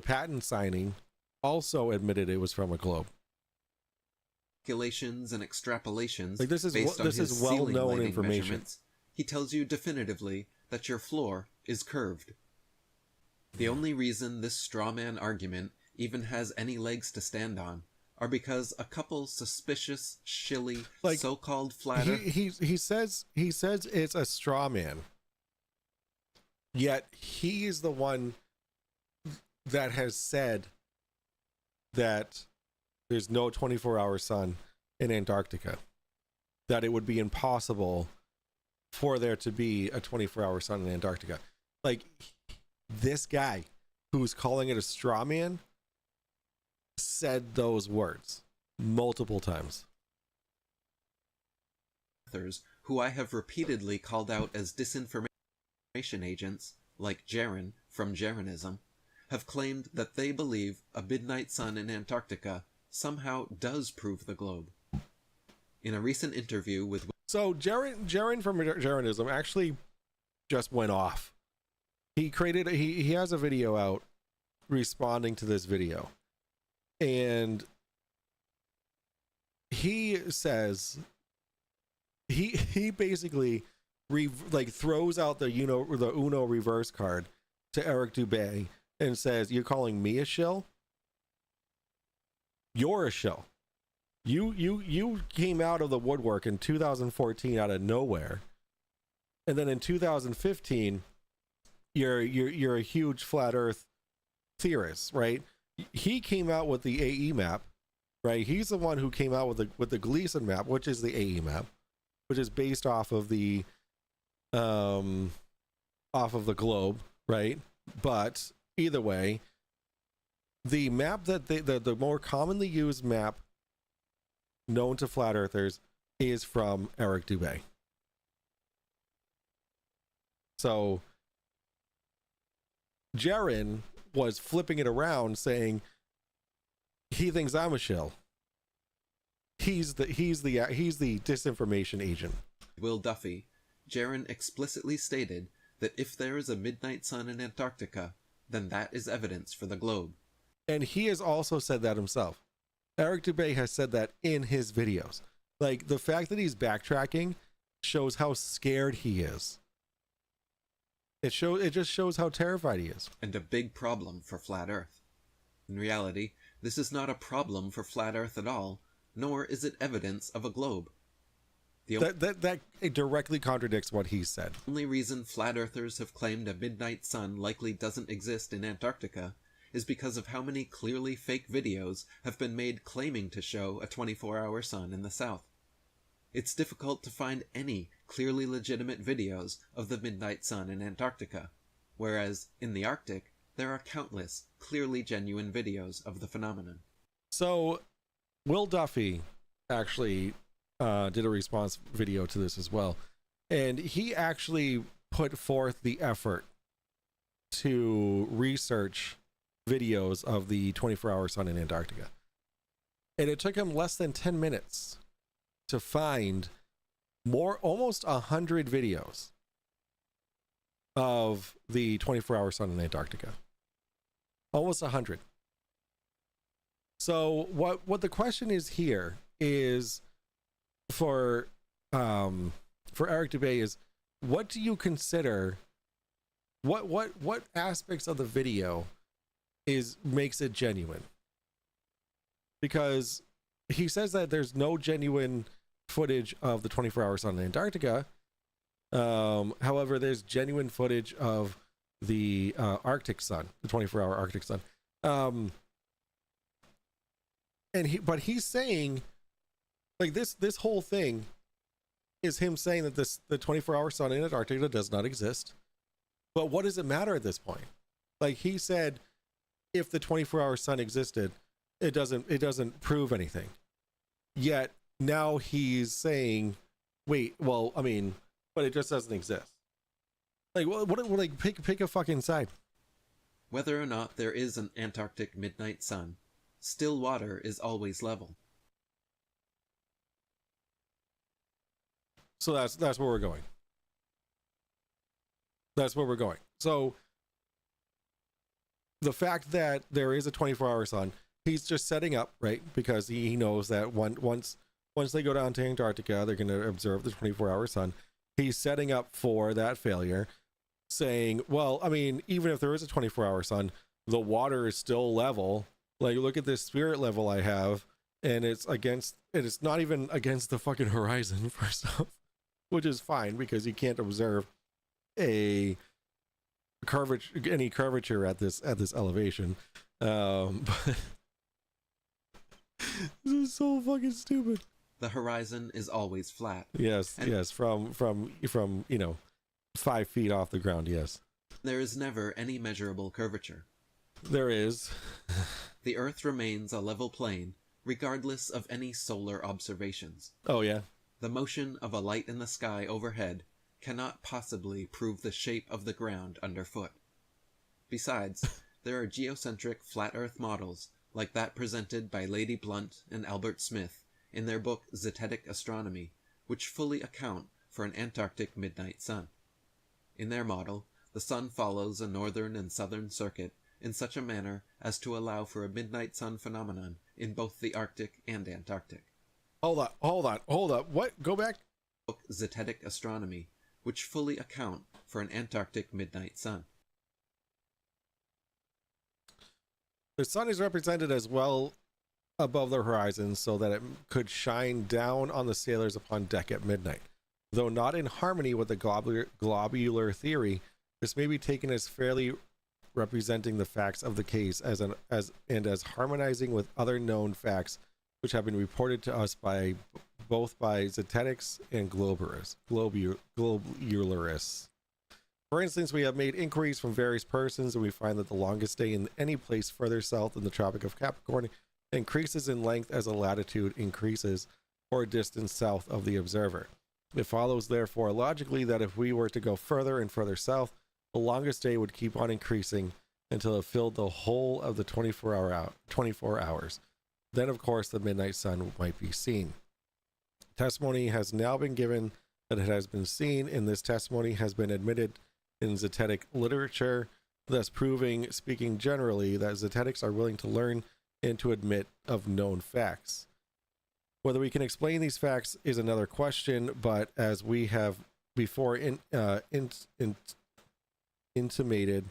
patent signing also admitted it was from a globe. calculations and extrapolations Like, this is based on this his is ceiling well-known lighting information. measurements, he tells you definitively that your floor is curved. The only reason this straw man argument even has any legs to stand on are because a couple suspicious, shilly, Like, so-called flat earth he says it's a straw man. Yet he is the one that has said that there's no 24-hour sun in Antarctica. That it would be impossible for there to be a 24-hour sun in Antarctica. Like, this guy who's calling it a straw man said those words multiple times. authors who I have repeatedly called out as disinformation agents, like Jaren from Jaranism, have claimed that they believe a midnight sun in Antarctica somehow does prove the globe. In a recent interview with So Jaren from Jaranism actually just went off. He has a video out responding to this video. And he says he basically throws out the Uno reverse card to Eric Dubé and says, "You're calling me a shill? You're a shill. You came out of the woodwork in 2014 out of nowhere, and then in 2015, you're a huge flat Earth theorist, right? He came out with the AE map, right? He's the one who came out with the Gleason map, which is the AE map, which is based off of the globe, right? But either way, the map that the more commonly used map known to flat earthers is from Eric Dubé. So Jaren was flipping it around, saying he thinks I'm a shill. He's the disinformation agent. Will Duffy, Jaren explicitly stated that if there is a midnight sun in Antarctica, then that is evidence for the globe. And he has also said that himself. Eric Dubé has said that in his videos. Like, the fact that he's backtracking shows how scared he is. It just shows how terrified he is. And a big problem for flat Earth. In reality, this is not a problem for flat Earth at all, nor is it evidence of a globe. That it directly contradicts what he said. The only reason flat earthers have claimed a midnight sun likely doesn't exist in Antarctica is because of how many clearly fake videos have been made claiming to show a 24-hour sun in the south. It's difficult to find any clearly legitimate videos of the midnight sun in Antarctica, whereas in the Arctic, there are countless clearly genuine videos of the phenomenon. So, Will Duffy actually did a response video to this as well, and he actually put forth the effort to research videos of the 24-hour sun in Antarctica, and it took him less than 10 minutes to find almost 100 videos of the 24-hour sun in Antarctica. Almost 100. So what the question is here is for Eric Dubé is, what do you consider, what aspects of the video makes it genuine? Because he says that there's no genuine footage of the 24-hour sun in Antarctica. However, there's genuine footage of the Arctic sun, the 24-hour Arctic sun. But he's saying, like, this whole thing is him saying that the 24-hour sun in Antarctica does not exist. But what does it matter at this point? Like he said, if the 24-hour sun existed, it doesn't prove anything. Yet now he's saying, wait, well, I mean, but it just doesn't exist. Like what like pick a fucking side. Whether or not there is an Antarctic midnight sun, still water is always level. So that's where we're going. That's where we're going. So the fact that there is a 24-hour sun, he's just setting up, right? Because he knows that once they go down to Antarctica, they're going to observe the 24-hour sun. He's setting up for that failure, saying, well, I mean, even if there is a 24-hour sun, the water is still level. Like, look at this spirit level I have, and it's not even against the fucking horizon for stuff, which is fine because you can't observe any curvature at this elevation. But this is so fucking stupid. The horizon is always flat. Yes, yes, from 5 feet off the ground. Yes, there is never any measurable curvature. There is. The Earth remains a level plane, regardless of any solar observations. Oh yeah. The motion of a light in the sky overhead cannot possibly prove the shape of the ground underfoot. Besides, there are geocentric flat Earth models like that presented by Lady Blunt and Albert Smith in their book Zetetic Astronomy, which fully account for an Antarctic midnight sun. In their model, the sun follows a northern and southern circuit in such a manner as to allow for a midnight sun phenomenon in both the Arctic and Antarctic. Hold up. What? Go back. Book Zetetic Astronomy, which fully account for an Antarctic midnight sun. The sun is represented as well above the horizon so that it could shine down on the sailors upon deck at midnight. Though not in harmony with the globular theory, this may be taken as fairly representing the facts of the case as harmonizing with other known facts which have been reported to us by Zetetics and globularists. For instance, we have made inquiries from various persons, and we find that the longest day in any place further south in the Tropic of Capricorn increases in length as the latitude increases or distance south of the observer. It follows, therefore, logically that if we were to go further and further south, the longest day would keep on increasing until it filled the whole of the 24 hours. Then, of course, the midnight sun might be seen. Testimony has now been given that it has been seen, and this testimony has been admitted in Zetetic literature, thus proving, speaking generally, that Zetetics are willing to learn and to admit of known facts. Whether we can explain these facts is another question, but as we have before intimated,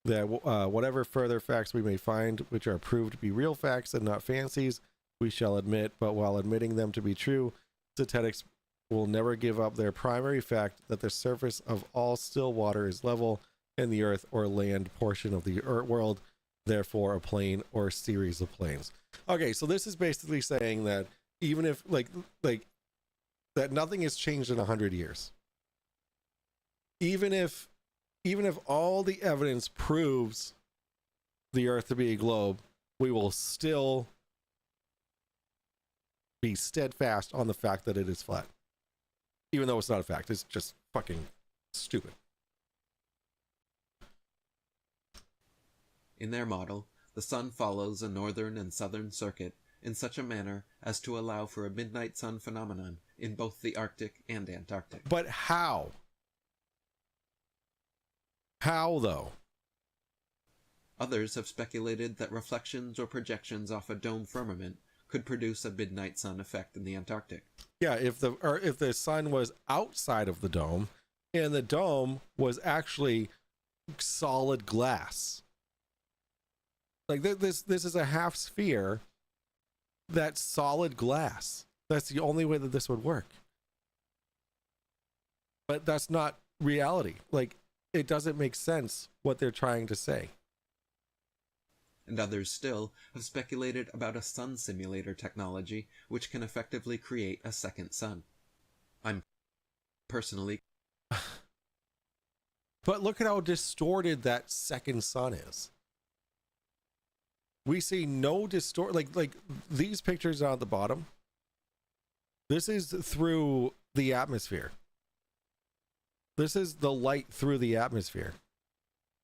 that whatever further facts we may find, which are proved to be real facts and not fancies, we shall admit, but while admitting them to be true, Zetetics will never give up their primary fact that the surface of all still water is level and the earth or land portion of the earth world, therefore a plane or series of planes. Okay, so this is basically saying that even if like that nothing has changed in 100 years. Even if all the evidence proves the earth to be a globe, we will still be steadfast on the fact that it is flat. Even though it's not a fact, it's just fucking stupid. In their model, the sun follows a northern and southern circuit in such a manner as to allow for a midnight sun phenomenon in both the Arctic and Antarctic. But how? How, though? Others have speculated that reflections or projections off a dome firmament could produce a midnight sun effect in the Antarctic. Yeah, if the sun was outside of the dome, and the dome was actually solid glass. Like this is a half sphere that's solid glass. That's the only way that this would work. But that's not reality. Like, it doesn't make sense what they're trying to say. And others still have speculated about a sun simulator technology which can effectively create a second sun. personally But look at how distorted that second sun is. We see no like these pictures on the bottom. This is through the atmosphere. This is the light through the atmosphere.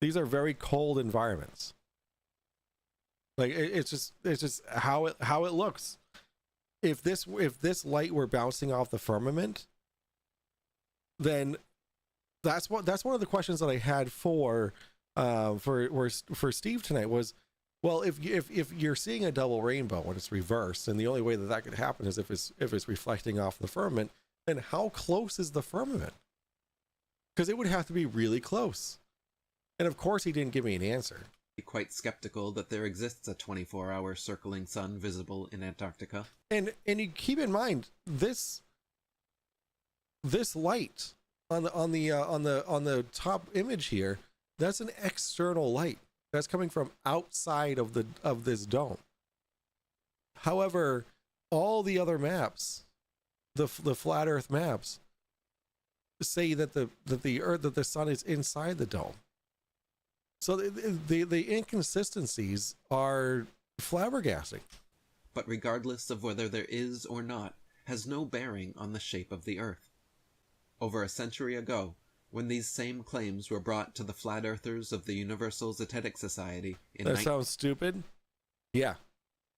These are very cold environments. Like it's just how it looks. If this light were bouncing off the firmament, then that's one of the questions that I had for Steve tonight was, well, if you're seeing a double rainbow when it's reversed, and the only way that could happen is if it's reflecting off the firmament, then how close is the firmament? Because it would have to be really close. And of course, he didn't give me an answer. quite skeptical that there exists a 24-hour circling sun visible in Antarctica. And you keep in mind this light on the top image here, that's an external light that's coming from outside of this dome. However, all the other maps, the flat Earth maps, say that the sun is inside the dome. So the inconsistencies are flabbergasting. But regardless of whether there is or not, has no bearing on the shape of the Earth. Over a century ago, when these same claims were brought to the flat earthers of the Universal Zetetic Society in That sounds stupid. Yeah,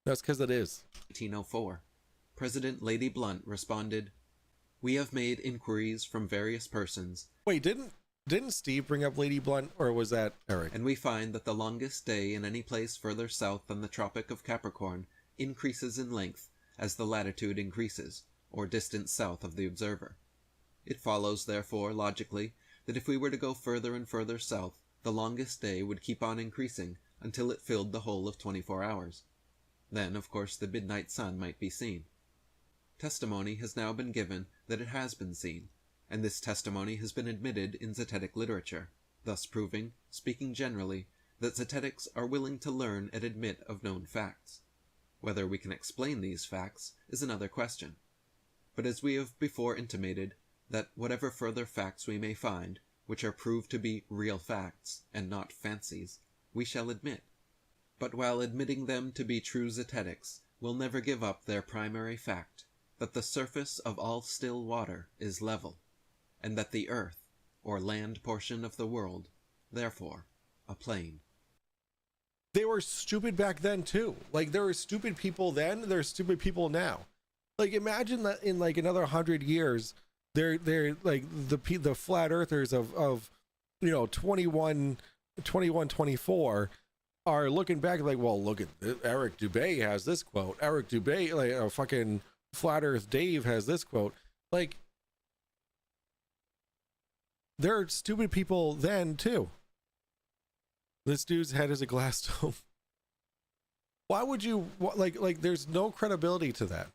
that's because it is. 1904, President Lady Blunt responded, "We have made inquiries from various persons." Wait, didn't Steve bring up Lady Blunt, or was that Eric? "And we find that the longest day in any place further south than the Tropic of Capricorn increases in length as the latitude increases, or distance south of the observer. It follows, therefore, logically, that if we were to go further and further south, the longest day would keep on increasing until it filled the whole of 24 hours. Then, of course, the midnight sun might be seen. Testimony has now been given that it has been seen, and this testimony has been admitted in Zetetic literature, thus proving, speaking generally, that Zetetics are willing to learn and admit of known facts. Whether we can explain these facts is another question. But as we have before intimated, that whatever further facts we may find, which are proved to be real facts, and not fancies, we shall admit. But while admitting them to be true Zetetics, will never give up their primary fact, that the surface of all still water is level, and that the earth, or land portion of the world, therefore, a plane." They were stupid back then too. Like, there were stupid people then, there's stupid people now. Like, imagine that in like another 100 years, they're like the flat earthers of 24 are looking back like, well, look at Eric Dubay has this quote. Eric Dubay, like fucking Flat Earth Dave has this quote. Like, there are stupid people then too. This dude's head is a glass dome. Why would you like? There's no credibility to that.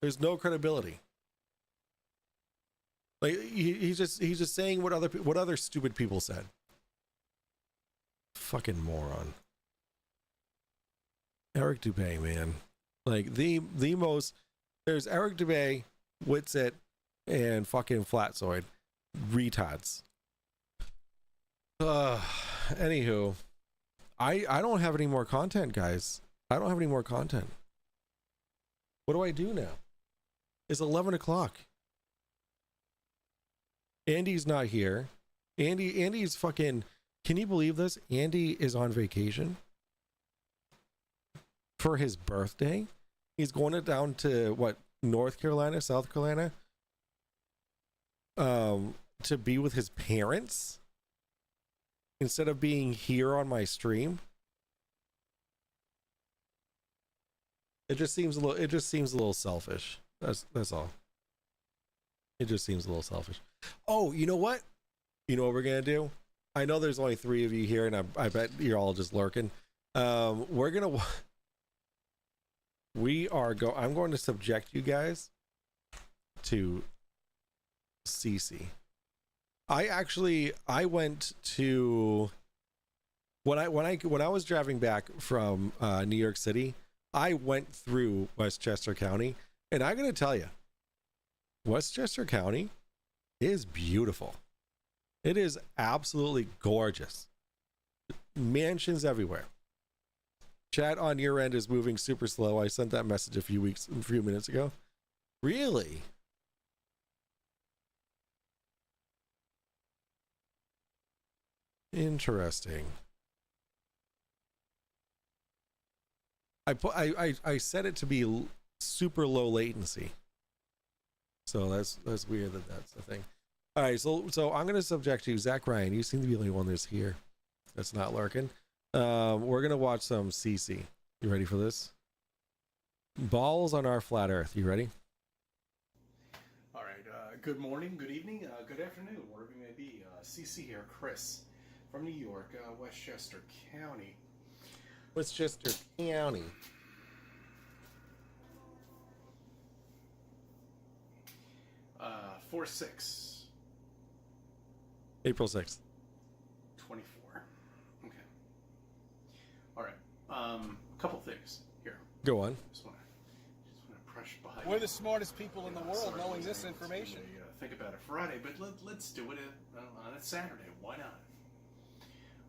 There's no credibility. Like he's just saying what other stupid people said. Fucking moron. Eric Dubay, man. Like the most. There's Eric Dubay, Witsit, and fucking Flatzoid. Retards. Anywho, I don't have any more content, guys. I don't have any more content. What do I do now? It's 11 o'clock. Andy's not here. Andy's fucking, can you believe this? Andy is on vacation for his birthday. He's going down to what, North Carolina, South Carolina, to be with his parents instead of being here on my stream. It just seems a little selfish. That's all. It just seems a little selfish. Oh, you know what? You know what we're gonna do? I know there's only 3 of you here, and I bet you're all just lurking. I'm going to subject you guys to CC. I went to when I was driving back from New York City, I went through Westchester County, and I gotta tell you, Westchester County It is beautiful. It is absolutely gorgeous. Mansions everywhere. Chat on your end is moving super slow. I sent that message a few minutes ago. Really? Interesting. I set it to be super low latency. So that's weird that's the thing. All right, so I'm gonna subject you, Zach Ryan. You seem to be the only one that's here that's not lurking. We're gonna watch some CC. You ready for this? Balls on our flat Earth. You ready? All right. Good morning, good evening, good afternoon, wherever you may be. CC here, Chris from New York, Westchester County. Westchester County. Uh, 4/6. April 6th. 24. Okay. All right. A couple things here. Go on. Just want to brush by. We're the smartest people in the world Sorry, knowing this sorry, information. Think about it Friday, but let's do it on a Saturday. Why not?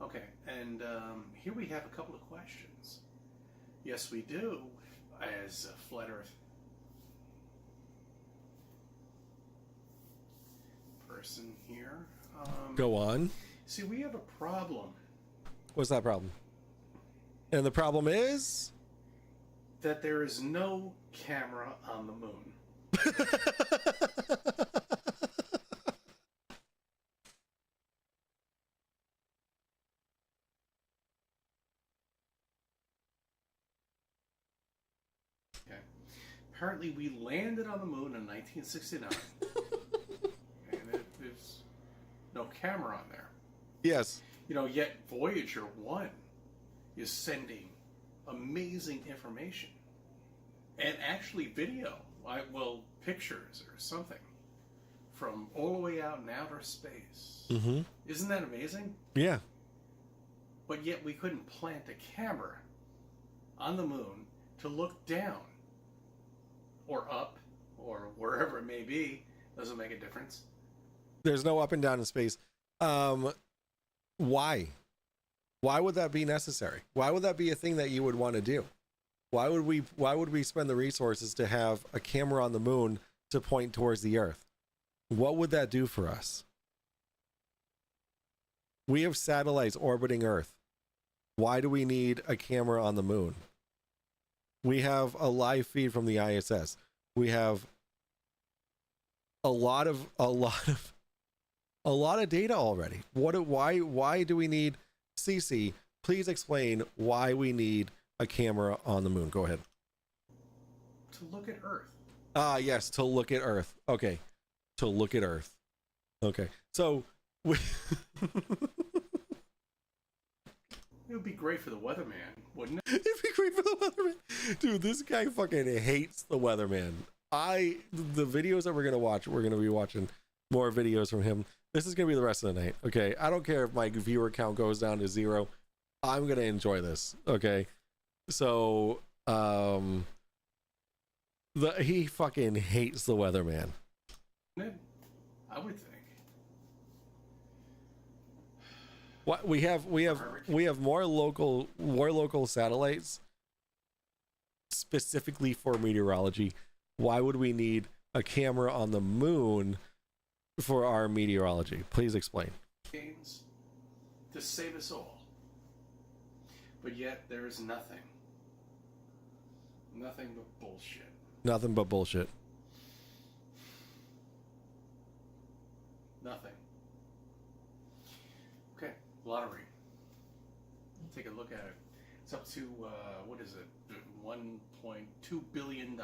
Okay, and here we have a couple of questions. Yes, we do, as a Flat Earth person here. Go on. See, we have a problem What's that problem? And the problem is that there is no camera on the moon. Okay. Apparently, we landed on the moon in 1969, and there's no camera on there. yes. You know, yet Voyager 1 is sending amazing information and actually video, pictures or something from all the way out in outer space. Mm-hmm. Isn't that amazing? Yeah. But yet we couldn't plant a camera on the moon to look down or up or wherever it may be. Doesn't make a difference. There's no up and down in space. Why? Why would that be necessary? Why would that be a thing that you would want to do? Why would we spend the resources to have a camera on the moon to point towards the Earth? What would that do for us? We have satellites orbiting Earth. Why do we need a camera on the moon? We have a live feed from the ISS. We have a lot of data already. Why do we need CC? Please explain why we need a camera on the moon. Go ahead. To look at Earth. Yes, to look at Earth. Okay. To look at Earth. Okay. So we It would be great for the weatherman, wouldn't it? it'd be great for the weatherman. Dude, this guy fucking hates the weatherman. The videos that we're gonna be watching more videos from him. This is gonna be the rest of the night. Okay. I don't care if my viewer count goes down to 0. I'm gonna enjoy this. Okay. So he fucking hates the weatherman. I would think. What we have more local satellites specifically for meteorology. Why would we need a camera on the moon for our meteorology? Please explain. To save us all. But yet there is nothing. Nothing but bullshit. Nothing but bullshit. Nothing. Okay, lottery. Take a look at it. It's up to, what is it? $1.2 billion.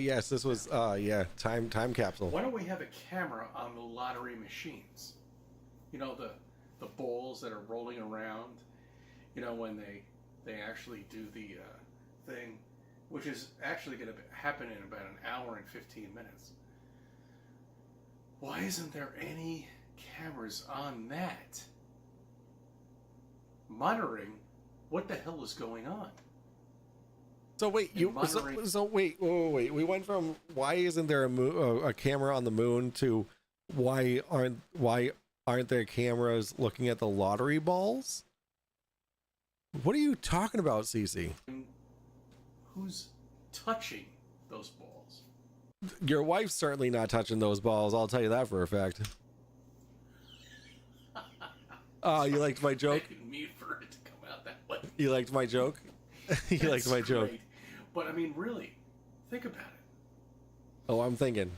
Yes, this was, time capsule. Why don't we have a camera on the lottery machines? You know, the balls that are rolling around, you know, when they actually do the thing, which is actually going to happen in about an hour and 15 minutes. Why isn't there any cameras on that monitoring what the hell is going on? So wait, wait. We went from why isn't there a camera on the moon to why aren't there cameras looking at the lottery balls? What are you talking about, Cece? Who's touching those balls? Your wife's certainly not touching those balls. I'll tell you that for a fact. Oh, you liked my joke? I didn't mean for it to come out that way. You liked my joke? You liked my joke. Great. But I mean, really, think about it. Oh, I'm thinking.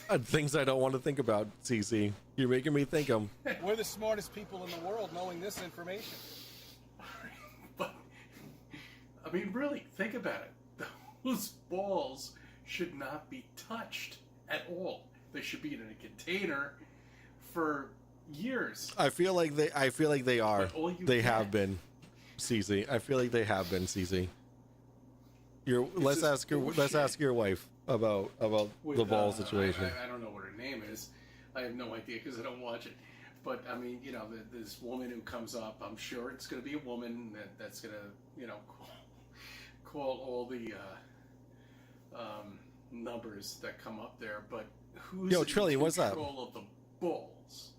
Things I don't want to think about, Cece. You're making me think them. We're the smartest people in the world knowing this information. But, I mean, really, think about it. Those balls should not be touched at all. They should be in a container for years. I feel like they are. But all you They get- have been, Cece. I feel like they have been, Cece. Let's is ask bullshit. your wife about With, the ball situation. I don't know what her name is. I have no idea because I don't watch it. But I mean, you know, this woman who comes up, I'm sure it's going to be a woman that's going to, you know, call all the numbers that come up there. But who's Yo, Trillian, what's in up? control of the balls?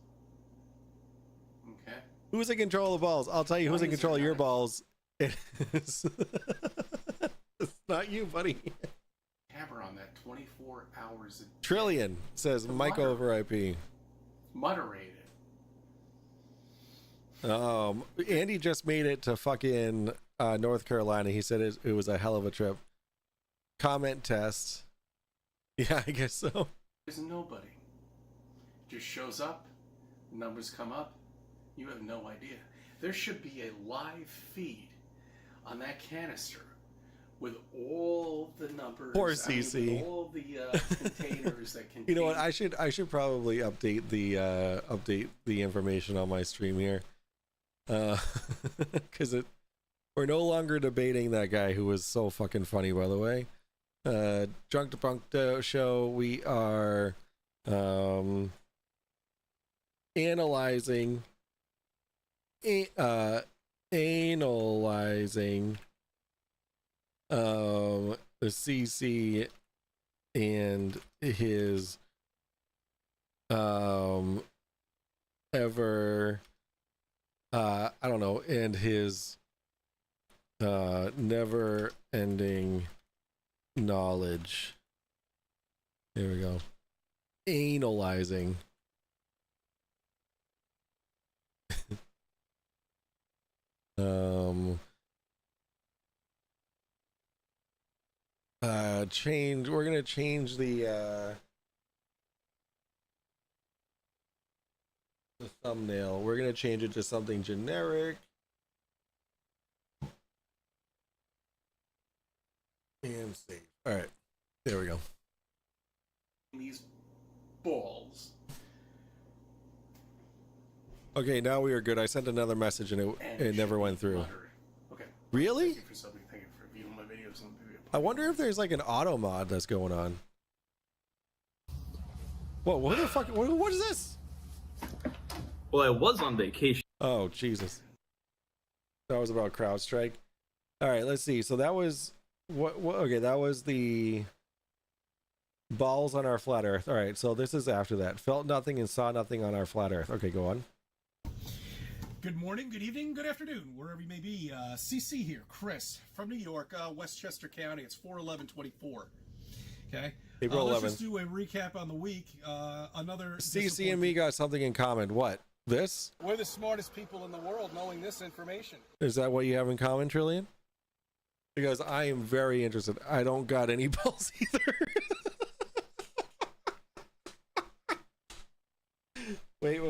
Okay. Who's in control of the balls? I'll tell you who's Why in is control it of your not? balls. It's not you, buddy. Camera on that 24 hours a day. Trillian says Mike Water. over IP. Moderated. Andy just made it to fucking North Carolina. He said it was a hell of a trip. Comment test. Yeah, I guess so. There's nobody. Just shows up, numbers come up, you have no idea. There should be a live feed on that canister with all the numbers. Poor I mean, Cece. with all the containers that contain. You know what? I should probably update the information on my stream here, because we're no longer debating that guy who was so fucking funny. By the way, Drunk Debunk Show. We are analyzing the CC and his I don't know, and his never ending knowledge. Here we go. Analyzing. We're gonna change the thumbnail. We're gonna change it to something generic and save. All right, there we go. These balls. Okay, now we are good. I sent another message and it never went through. Moderate. Okay. Really? Thank you for something. Thank you for viewing my videos on video. I wonder if there's like an auto mod that's going on. Whoa, what the fuck? What is this? Well, I was on vacation. Oh, Jesus. That was about CrowdStrike. All right, let's see. So that was what okay, that was the balls on our flat earth. All right, so this is after that. Felt nothing and saw nothing on our flat earth. Okay, go on. Good morning, good evening, good afternoon, wherever you may be. CC here, Chris from New York, Westchester County. It's 4/11/24. Okay. April Let's 11th. just do a recap on the week. Another CC and me got something in common. What? This? We're the smartest people in the world knowing this information. Is that what you have in common, Trillian? Because I am very interested. I don't got any balls either. Wait.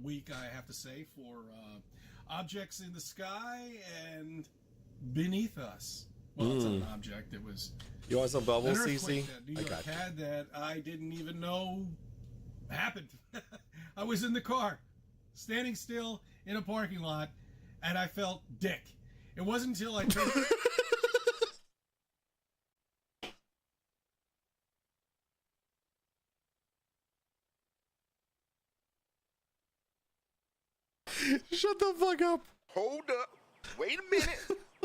Week, I have to say, for objects in the sky and beneath us. Well, it's not an object. It was You want some bubbles, an CC? earthquake that New I York got you. had that I didn't even know happened. I was in the car, standing still in a parking lot, and I felt dick. It wasn't until I turned. Shut the fuck up. Hold up. Wait a minute.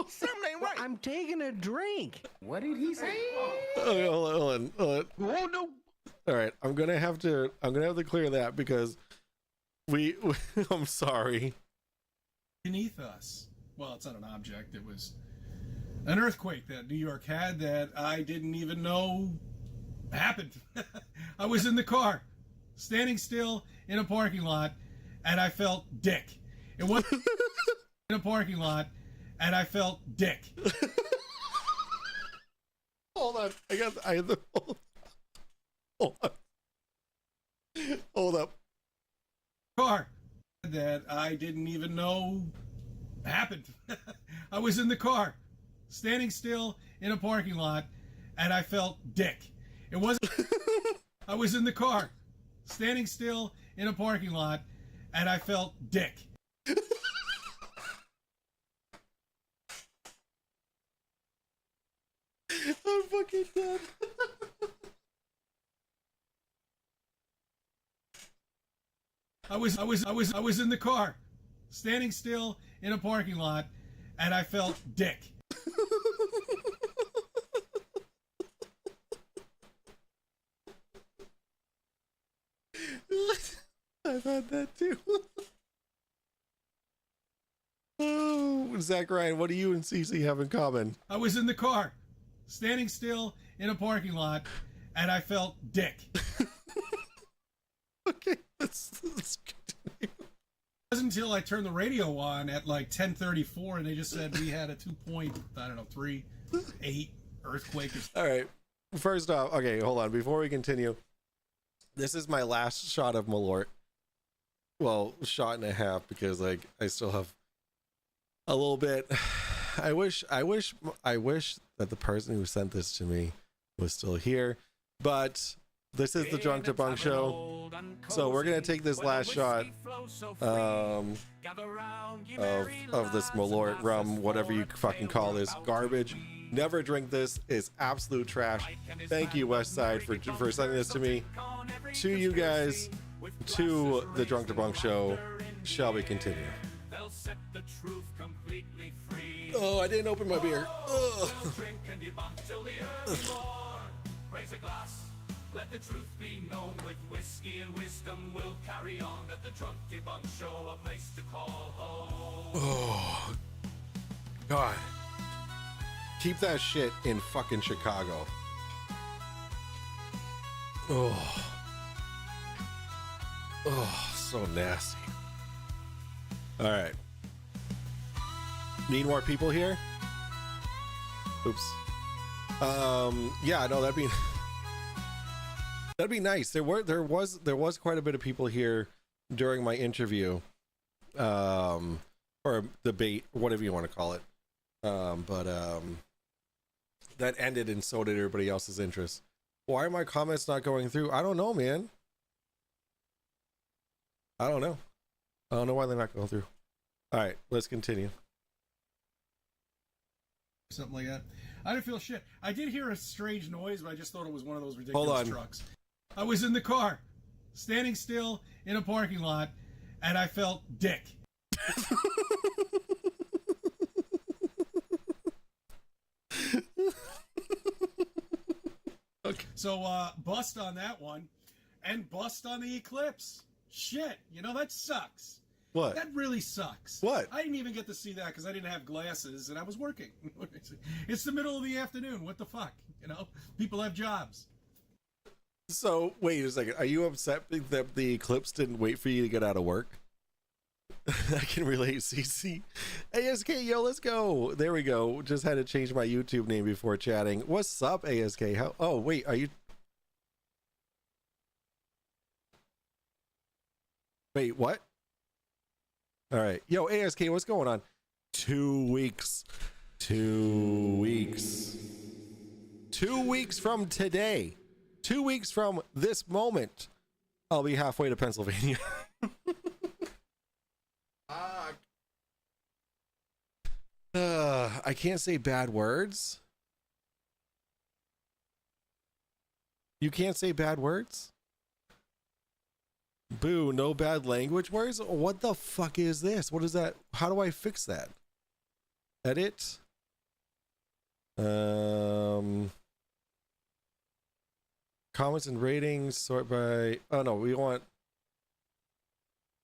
Something ain't right. I'm taking a drink. What did he say? Okay, hold on. Oh no. All right, I'm gonna have to clear that because we I'm sorry. Beneath us. Well, it's not an object. It was an earthquake that New York had that I didn't even know happened. I was in the car, standing still in a parking lot, and I felt dick. It was in a parking lot, and I felt dick. Hold on, I have the hold on. Hold up. Car that I didn't even know happened. I was in the car, standing still in a parking lot, and I felt dick. It wasn't. I was in the car, standing still in a parking lot, and I felt dick. I'm fucking dead. I was in the car, standing still in a parking lot, and I felt dick. I've had that too. Oh, Zach Ryan, what do you and Cece have in common? I was in the car, standing still in a parking lot, and I felt dick. Okay, let's continue. It wasn't until I turned the radio on at like 10:34, and they just said we had a 2.38 earthquake. All right. First off, okay, hold on. Before we continue, this is my last shot of Malort. Well, shot and a half because like I still have a little bit. I wish that the person who sent this to me was still here, but this is the Drunk Debunk Show, so we're gonna take this last shot of this Malort rum, whatever you fucking call this garbage. Never drink this. It's absolute trash. Thank you, Westside, for sending this to me. To you guys, to the Drunk Debunk Show. Shall we continue? Oh, I didn't open my beer. Let the truth be known with whiskey and wisdom. We'll carry on at the Drunk Debunk Show, a place to call home. Oh, God. Keep that shit in fucking Chicago. Oh. Oh, so nasty. All right. Need more people here? Oops. Yeah, no, that'd be nice. There was quite a bit of people here during my interview, or debate, whatever you want to call it. But that ended, and so did everybody else's interest. Why are my comments not going through? I don't know, man. I don't know why they're not going through. All right, let's continue. Something like that. I didn't feel shit. I did hear a strange noise, but I just thought it was one of those ridiculous trucks. I was in the car, standing still in a parking lot, and I felt dick. Okay. So, bust on that one, and bust on the eclipse. Shit, that sucks. What? That really sucks. What? I didn't even get to see that because I didn't have glasses and I was working. It's the middle of the afternoon. What the fuck? People have jobs. So, wait a second. Are you upset that the eclipse didn't wait for you to get out of work? I can relate, CC. ASK, yo, let's go. There we go. Just had to change my YouTube name before chatting. What's up, ASK? How? Oh, wait, are you... Wait, what? All right. Yo, ASK, what's going on? 2 weeks. 2 weeks. 2 weeks from today. 2 weeks from this moment, I'll be halfway to Pennsylvania. I can't say bad words. You can't say bad words? Boo, no bad language. What the fuck is this? What is that? How do I fix that? Edit. Comments and ratings, sort by, oh no, we want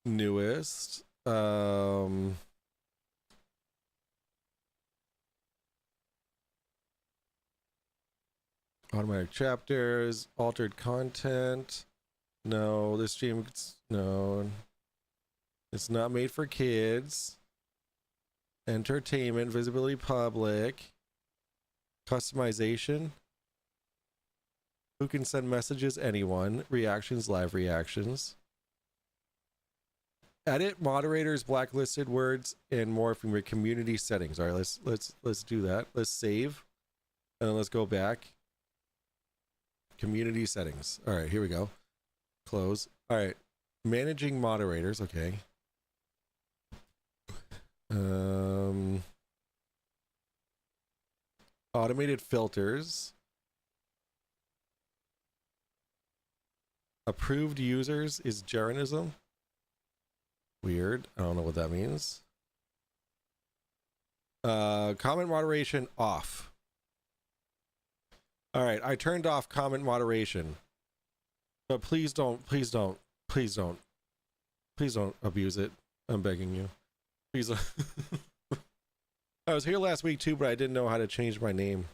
newest. Automatic chapters, altered content. No, this stream, no. It's not made for kids. Entertainment, visibility public. Customization. Who can send messages? Anyone. Reactions, live reactions. Edit moderators, blacklisted words, and more from your community settings. All right, let's do that. Let's save. And then let's go back. Community settings. All right, here we go. Close. All right. Managing moderators. Okay. Automated filters. Approved users is Jeranism. Weird. I don't know what that means. Comment moderation off. All right, I turned off comment moderation. But please don't abuse it. I'm begging you. Please. I was here last week too, but I didn't know how to change my name.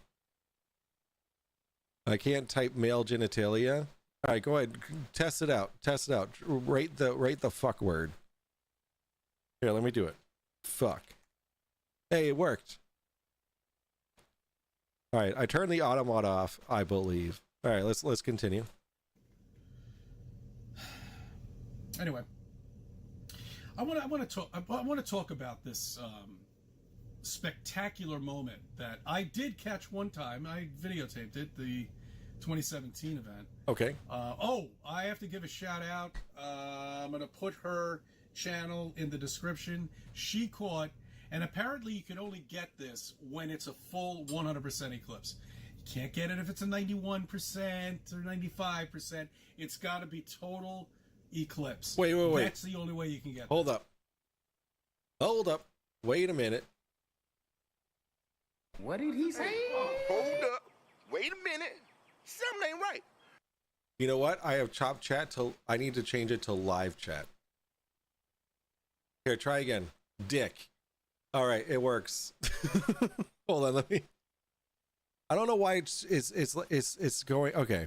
I can't type male genitalia. All right, go ahead. Test it out. Test it out. Rate the fuck word. Here, let me do it. Fuck. Hey, it worked. All right, I turned the auto mod off, I believe. All right, let's continue. Anyway, I want to talk about this spectacular moment that I did catch one time. I videotaped it, the 2017 event. Okay. I have to give a shout out. I'm going to put her channel in the description. She caught, and apparently you can only get this when it's a full 100% eclipse. You can't get it if it's a 91% or 95%. It's got to be total eclipse. Wait. That's the only way you can get Hold up. Wait a minute. What did he say? Hold up. Wait a minute. Something ain't right. You know what? I have chop chat till I need to change it to live chat. Here, try again. Dick. All right, it works. Hold on, let me. I don't know why it's going. Okay.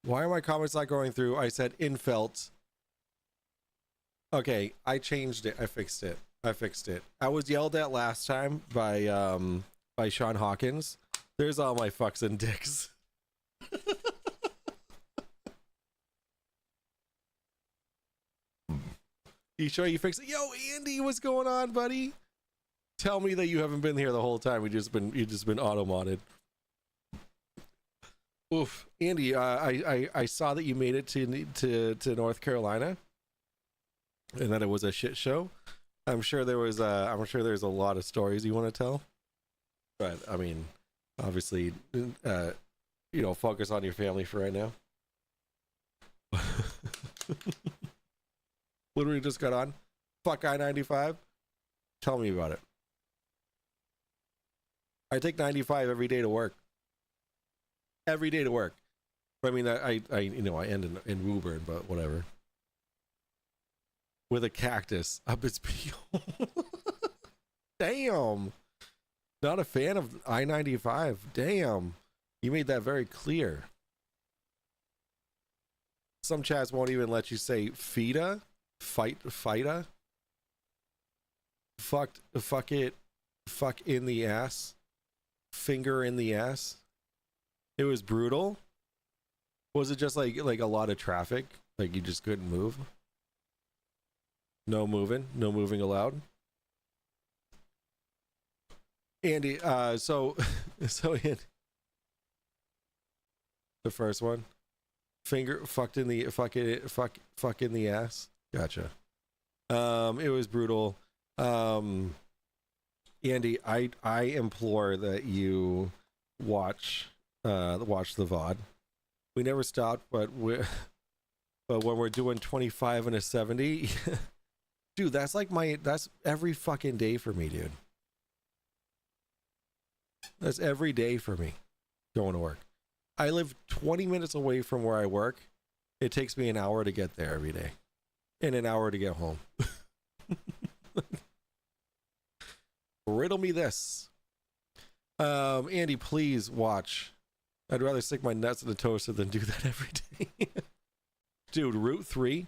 Why are my comments not going through? I said infelt. Okay, I changed it. I fixed it. I was yelled at last time by Sean Hawkins. There's all my fucks and dicks. You sure you fixed it? Yo, Andy, what's going on, buddy? Tell me that you haven't been here the whole time. You just been auto-modded. Oof, Andy, I saw that you made it to North Carolina, and that it was a shit show. I'm sure there's a lot of stories you want to tell, but I mean, obviously, focus on your family for right now. Literally just got on. Fuck I-95. Tell me about it. I take 95 every day to work. Every day to work. I mean, I end in Woburn, but whatever. With a cactus up its peel. Damn. Not a fan of I-95. Damn. You made that very clear. Some chats won't even let you say FITA. Fighta. Fuck it. Fuck in the ass. Finger in the ass. It was brutal. Was it just like a lot of traffic? Like you just couldn't move? No moving allowed. Andy, so Andy, the first one, fuck in the ass. Gotcha. It was brutal. Andy, I implore that you watch the VOD. We never stopped, but But when we're doing 25 and a 70, dude, that's every fucking day for me, dude. That's every day for me going to work. I live 20 minutes away from where I work. It takes me an hour to get there every day and an hour to get home. Riddle me this. Andy, please watch. I'd rather stick my nuts in the toaster than do that every day. Dude, Route 3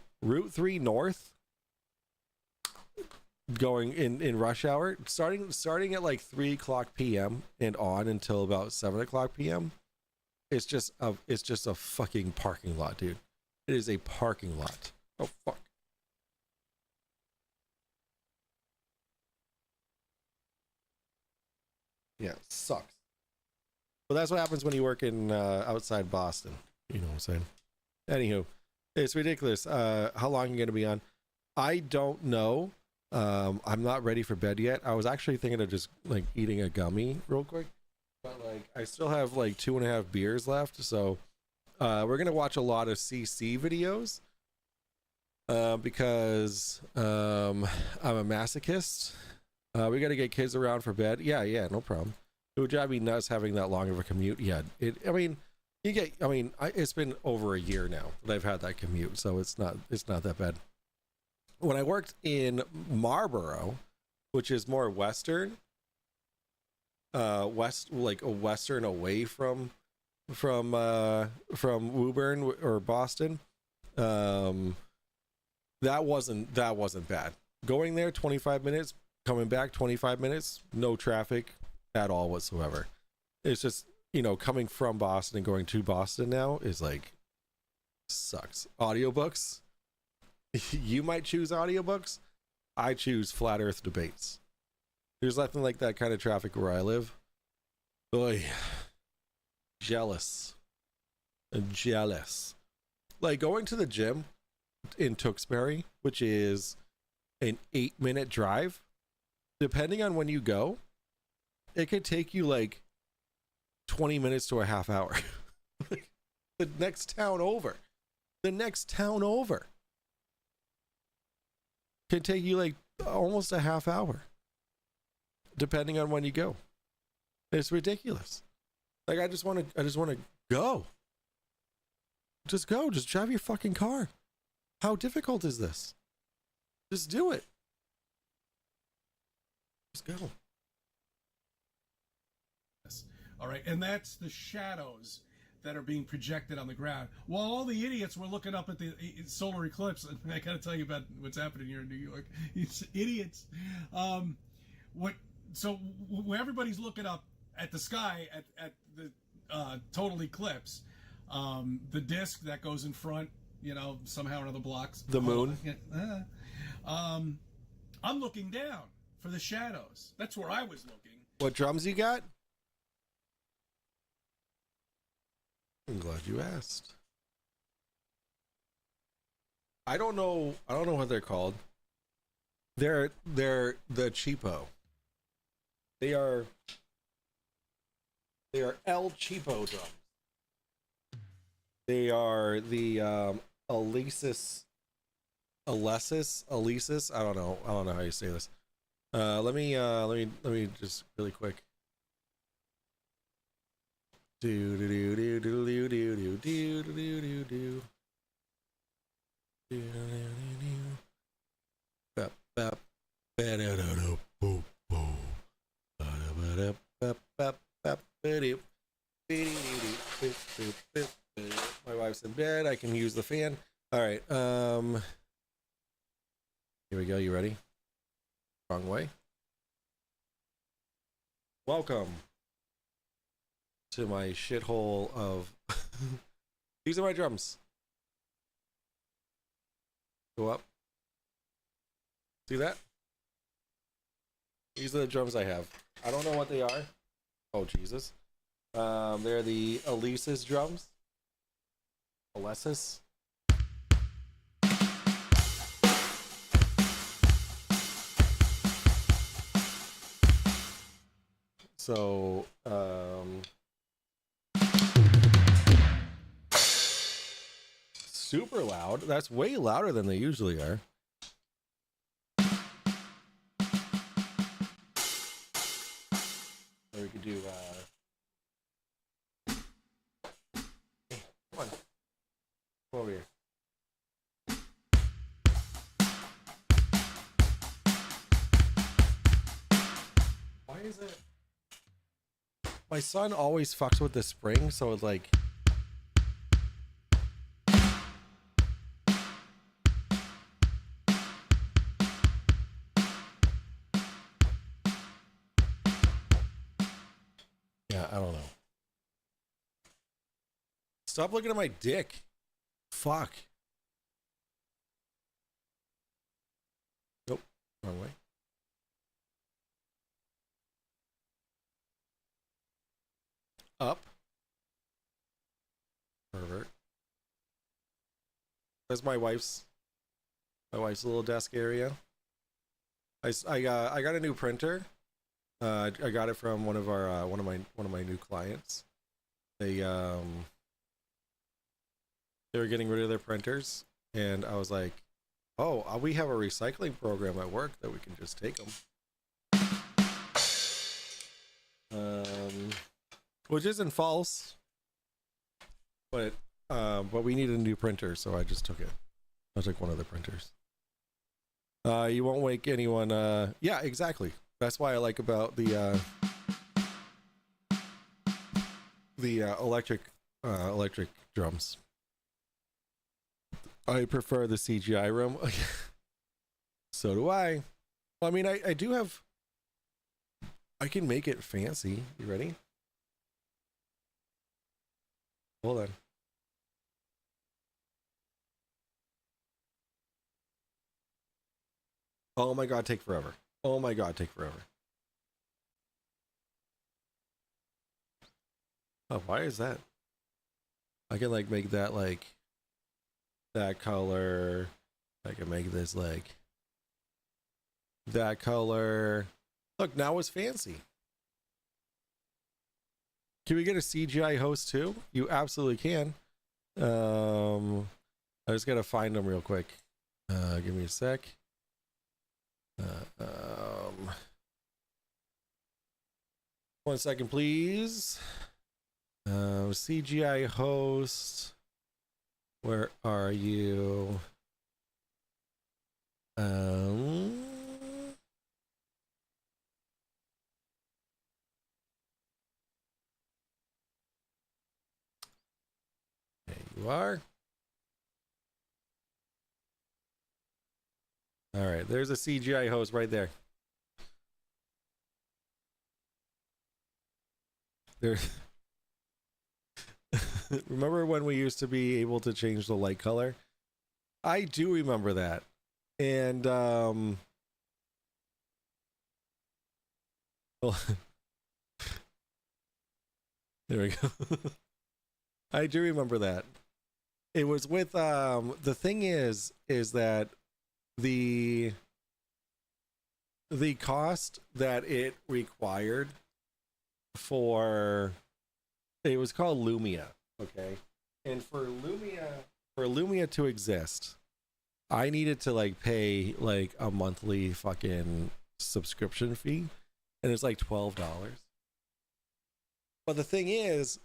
north, going in rush hour, starting at like 3 o'clock p.m. and on until about 7 o'clock p.m. It's just a fucking parking lot, dude. It is a parking lot. Oh, fuck. Yeah, it sucks. But that's what happens when you work in outside Boston. You know what I'm saying? Anywho, it's ridiculous. How long are you going to be on? I don't know. I'm not ready for bed yet. I was actually thinking of just like eating a gummy real quick. But like I still have like 2.5 beers left. So we're going to watch a lot of CC videos. Because I'm a masochist. We got to get kids around for bed. Yeah, no problem. It would drive me nuts having that long of a commute. Yeah, it's been over a year now that I've had that commute, so it's not that bad. When I worked in Marlborough, which is more western, western away from Woburn or Boston, that wasn't bad. Going there 25 minutes, coming back 25 minutes, no traffic at all whatsoever. It's just, coming from Boston and going to Boston now is like sucks. Audiobooks, you might choose audiobooks. I choose flat earth debates. There's nothing like that kind of traffic where I live. Boy, jealous. Like going to the gym in Tewksbury, which is an 8-minute drive, depending on when you go, it could take you like 20 minutes to a half hour. The next town over can take you like almost a half hour, depending on when you go. It's ridiculous. Like I just want to go. Just go. Just drive your fucking car. How difficult is this? Just do it. Just go. All right, and that's the shadows that are being projected on the ground. While all the idiots were looking up at the solar eclipse, and I got to tell you about what's happening here in New York. It's idiots. So everybody's looking up at the sky at the total eclipse, the disc that goes in front, somehow or another blocks the moon. I'm looking down for the shadows. That's where I was looking. What drums you got? I'm glad you asked. I don't know what they're called. They're the cheapo. They are El Cheapo drums. They are the Alesis. I don't know how you say this. Let me just really quick. My wife's in bed. I can use the fan. All right. Here we go. You ready? Wrong way. Welcome to my shithole of these are my drums. Go up. See that? These are the drums I have. I don't know what they are. Oh Jesus. They're the Alesis drums. Alesis. So, super loud. That's way louder than they usually are. Or we could do, hey, come on. Come over here. Why is it? My son always fucks with the spring, so it's like... Yeah, I don't know. Stop looking at my dick. Fuck. Nope, wrong way. Up. Pervert. There's my wife's little desk area. I got a new printer. I got it from one of my new clients. They were getting rid of their printers, and I was like, "Oh, we have a recycling program at work that we can just take them." Which isn't false, but we needed a new printer, so I just took it. I took one of the printers. You won't wake anyone. Yeah, exactly. That's why I like about the electric drums. I prefer the CGI room. So do I. Well, I mean, I do have. I can make it fancy. You ready? Hold on. Oh my god, take forever. Oh my god, take forever. Oh, why is that? I can like make that like that color. I can make this like that color. Look, now it's fancy. Can we get a CGI host too? You absolutely can. I just gotta find them real quick. Give me a sec. One second, please. CGI host. Where are you? There you are. All right, there's a CGI host right there. There. Remember when we used to be able to change the light color? I do remember that. And well, there we go. I do remember that. It was with the thing is that the cost that it required for it was called Lumia, okay? And for Lumia to exist, I needed to like pay like a monthly fucking subscription fee, and it's like $12. But the thing is,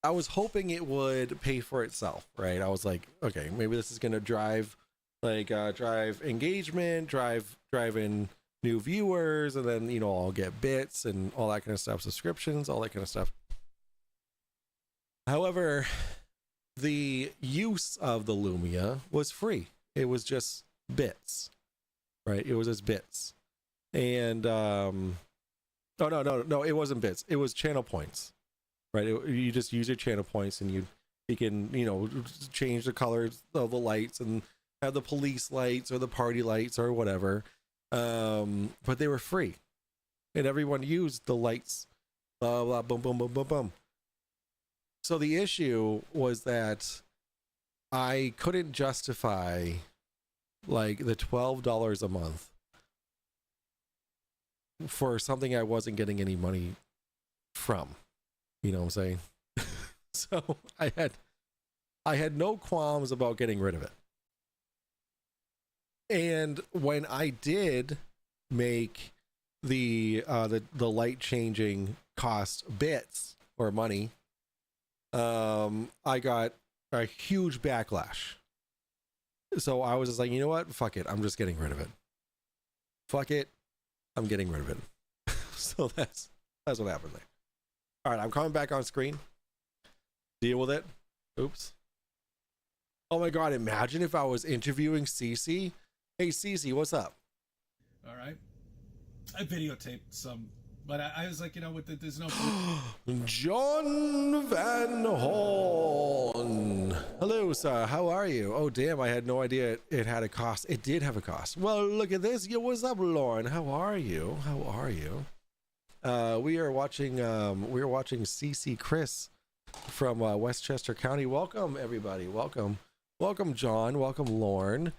I was hoping it would pay for itself, right? I was like, okay, maybe this is gonna drive engagement, drive in new viewers, and then I'll get bits and all that kind of stuff, subscriptions, all that kind of stuff. However, the use of the Lumia was free. It was just bits, right? It was just bits. And no, it wasn't bits. It was channel points, right? You just use your channel points, and you can change the colors of the lights and have the police lights or the party lights or whatever. But they were free, and everyone used the lights. Blah blah boom boom boom boom boom. So the issue was that I couldn't justify like the $12 a month for something I wasn't getting any money from. You know what I'm saying? So I I had no qualms about getting rid of it. And when I did make the light changing cost bits or money, I got a huge backlash. So I was just like, you know what? Fuck it. I'm just getting rid of it. Fuck it. I'm getting rid of it. So that's what happened there. All right, I'm coming back on screen. Deal with it. Oops. Oh my God, imagine if I was interviewing Cece. Hey, Cece, what's up? All right. I videotaped some, but I was like, there's no... John Van Horn. Hello, sir. How are you? Oh, damn, I had no idea it had a cost. It did have a cost. Well, look at this. Yo, what's up, Lauren? How are you? How are you? We are watching CC Chris from Westchester County. Welcome, everybody. Welcome, John. Welcome, Lauren.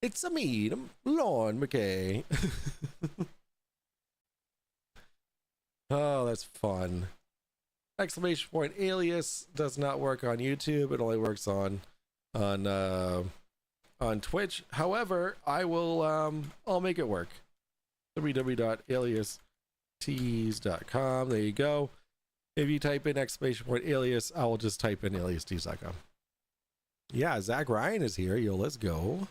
It's a me, Lauren McKay. Oh, that's fun. Exclamation point alias does not work on YouTube. It only works on Twitch. However, I'll make it work. www.aliastees.com. There you go. If you type in exclamation point alias, I will just type in aliastees.com. Yeah, Zach Ryan is here. Yo, let's go.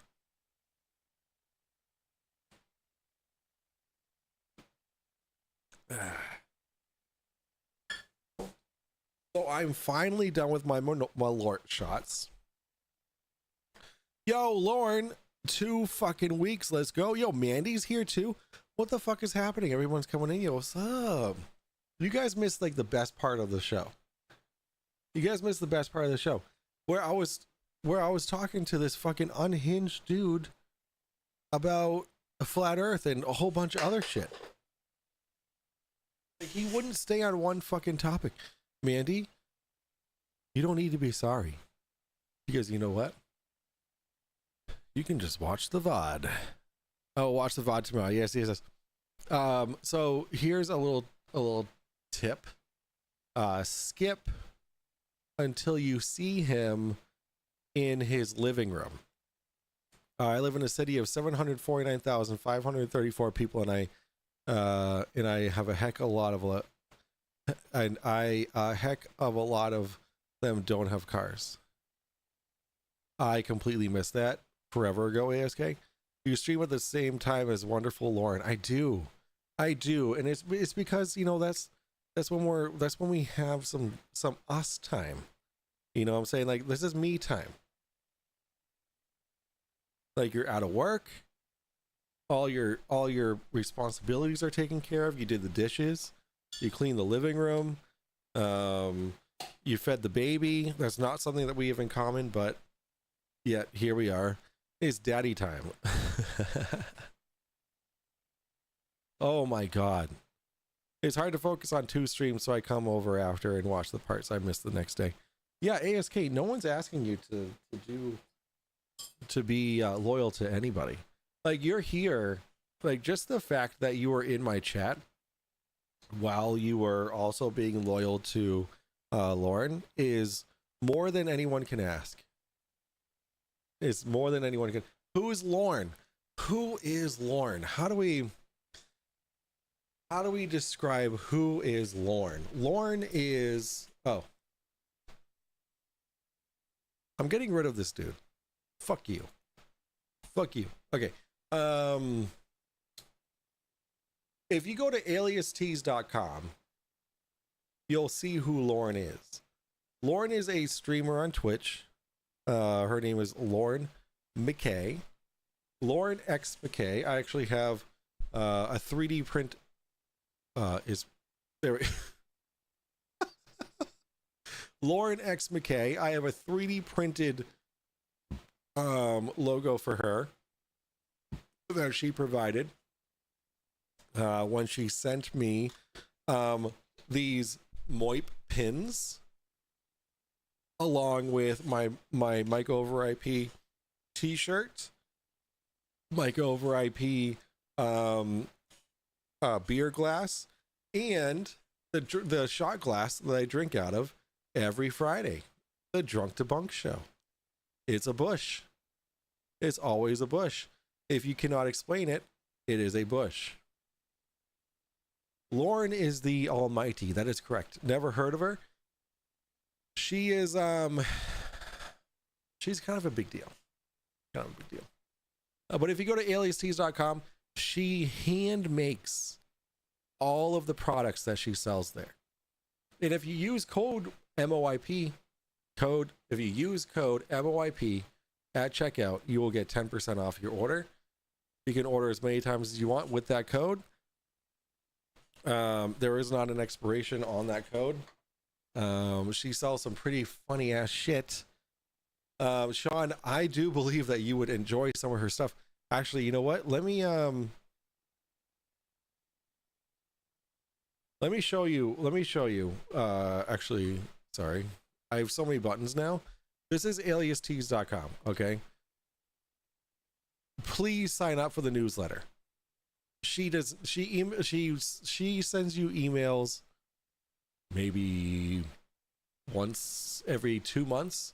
So I'm finally done with my Malort shots. Yo, Lauren, 2 fucking weeks. Let's go. Yo, Mandy's here too. What the fuck is happening? Everyone's coming in. Yo, what's up? You guys missed like the best part of the show. Where I was talking to this fucking unhinged dude about a flat earth and a whole bunch of other shit. Like, he wouldn't stay on one fucking topic. Mandy, you don't need to be sorry. Because you know what? You can just watch the VOD. Oh, watch the VOD tomorrow. Yes. So here's a little tip. Skip until you see him in his living room. I live in a city of 749,534 people, and I have a heck of a lot of them don't have cars. I completely missed that forever ago, ASK. You stream at the same time as wonderful Lauren. I do, and it's because that's when we have some us time. You know what I'm saying? Like, this is me time. Like, you're out of work, all your responsibilities are taken care of. You did the dishes, you cleaned the living room, you fed the baby. That's not something that we have in common, but yet here we are. It's daddy time. Oh my God. It's hard to focus on 2 streams, so I come over after and watch the parts I missed the next day. Yeah, ASK, no one's asking you to be loyal to anybody. Like, you're here, like, just the fact that you were in my chat while you were also being loyal to Lauren is more than anyone can ask. It's more than anyone can. Who is Lauren? Who is Lauren? How do we describe who is Lauren? Lauren is... Oh. I'm getting rid of this dude. Fuck you. Okay. If you go to aliastees.com, you'll see who Lauren is. Lauren is a streamer on Twitch. Her name is Lauren McKay. Lauren X McKay. I actually have a 3D print. Is there? Lauren X McKay. I have a 3D printed logo for her that she provided when she sent me these Moip pins along with my Mike Over IP t-shirt, Mike Over IP beer glass, and the shot glass that I drink out of, every Friday. The Drunk Debunk Show. It's a bush. It's always a bush. If you cannot explain it, it is a bush. Lauren is the almighty. That is correct. Never heard of her. She is she's kind of a big deal. Kind of a big deal. But if you go to aliastees.com, she hand makes all of the products that she sells there. And if you use code MOIP, if you use code MOIP at checkout, you will get 10% off your order. You can order as many times as you want with that code. There is not an expiration on that code. She sells some pretty funny ass shit. Sean, I do believe that you would enjoy some of her stuff. Actually, you know what? Let me show you. Actually, sorry. I have so many buttons now. This is aliastees.com, okay? Please sign up for the newsletter. She sends you emails maybe once every 2 months.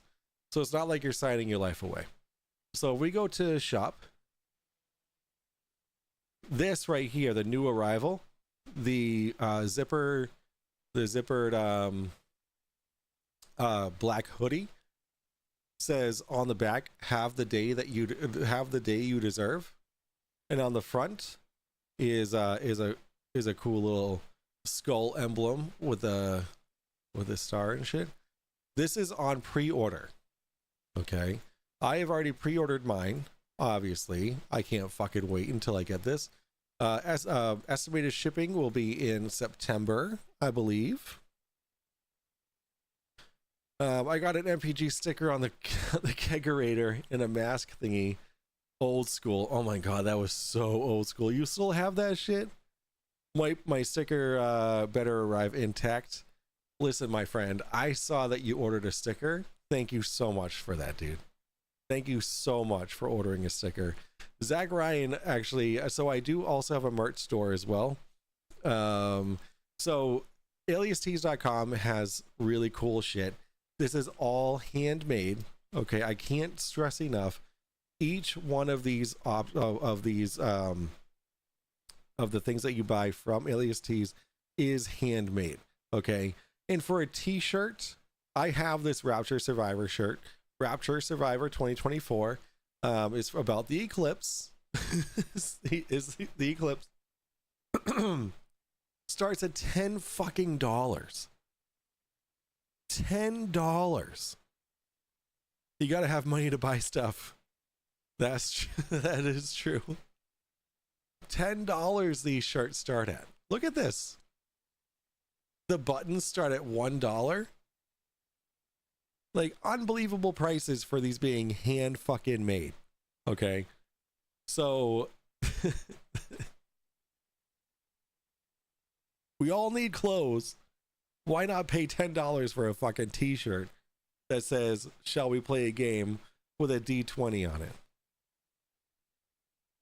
So it's not like you're signing your life away. So if we go to shop, this right here, the new arrival, the zippered black hoodie, says on the back, have the day you deserve, and on the front is a cool little skull emblem with a star and shit. This is on pre-order. Okay, I have already pre-ordered mine. Obviously, I can't fucking wait until I get this. Estimated shipping will be in September, I believe. I got an MPG sticker on the kegerator and a mask thingy. Old school. Oh my god, that was so old school. You still have that shit? My sticker better arrive intact. Listen, my friend, I saw that you ordered a sticker. Thank you so much for that, dude. Thank you so much for ordering a sticker. Zach Ryan, actually, so I do also have a merch store as well. So aliastees.com has really cool shit. This is all handmade. Okay, I can't stress enough. Each one of these of the things that you buy from Alias Tees is handmade. Okay, and for a t-shirt, I have this Rapture Survivor shirt. Rapture Survivor 2024 is about the eclipse. is the eclipse starts at $10 fucking dollars. $10. You got to have money to buy stuff. That is true. $10 these shirts start at. Look at this. The buttons start at $1. Like, unbelievable prices for these being hand fucking made. Okay. So we all need clothes. Why not pay $10 for a fucking t-shirt that says, shall we play a game, with a D20 on it?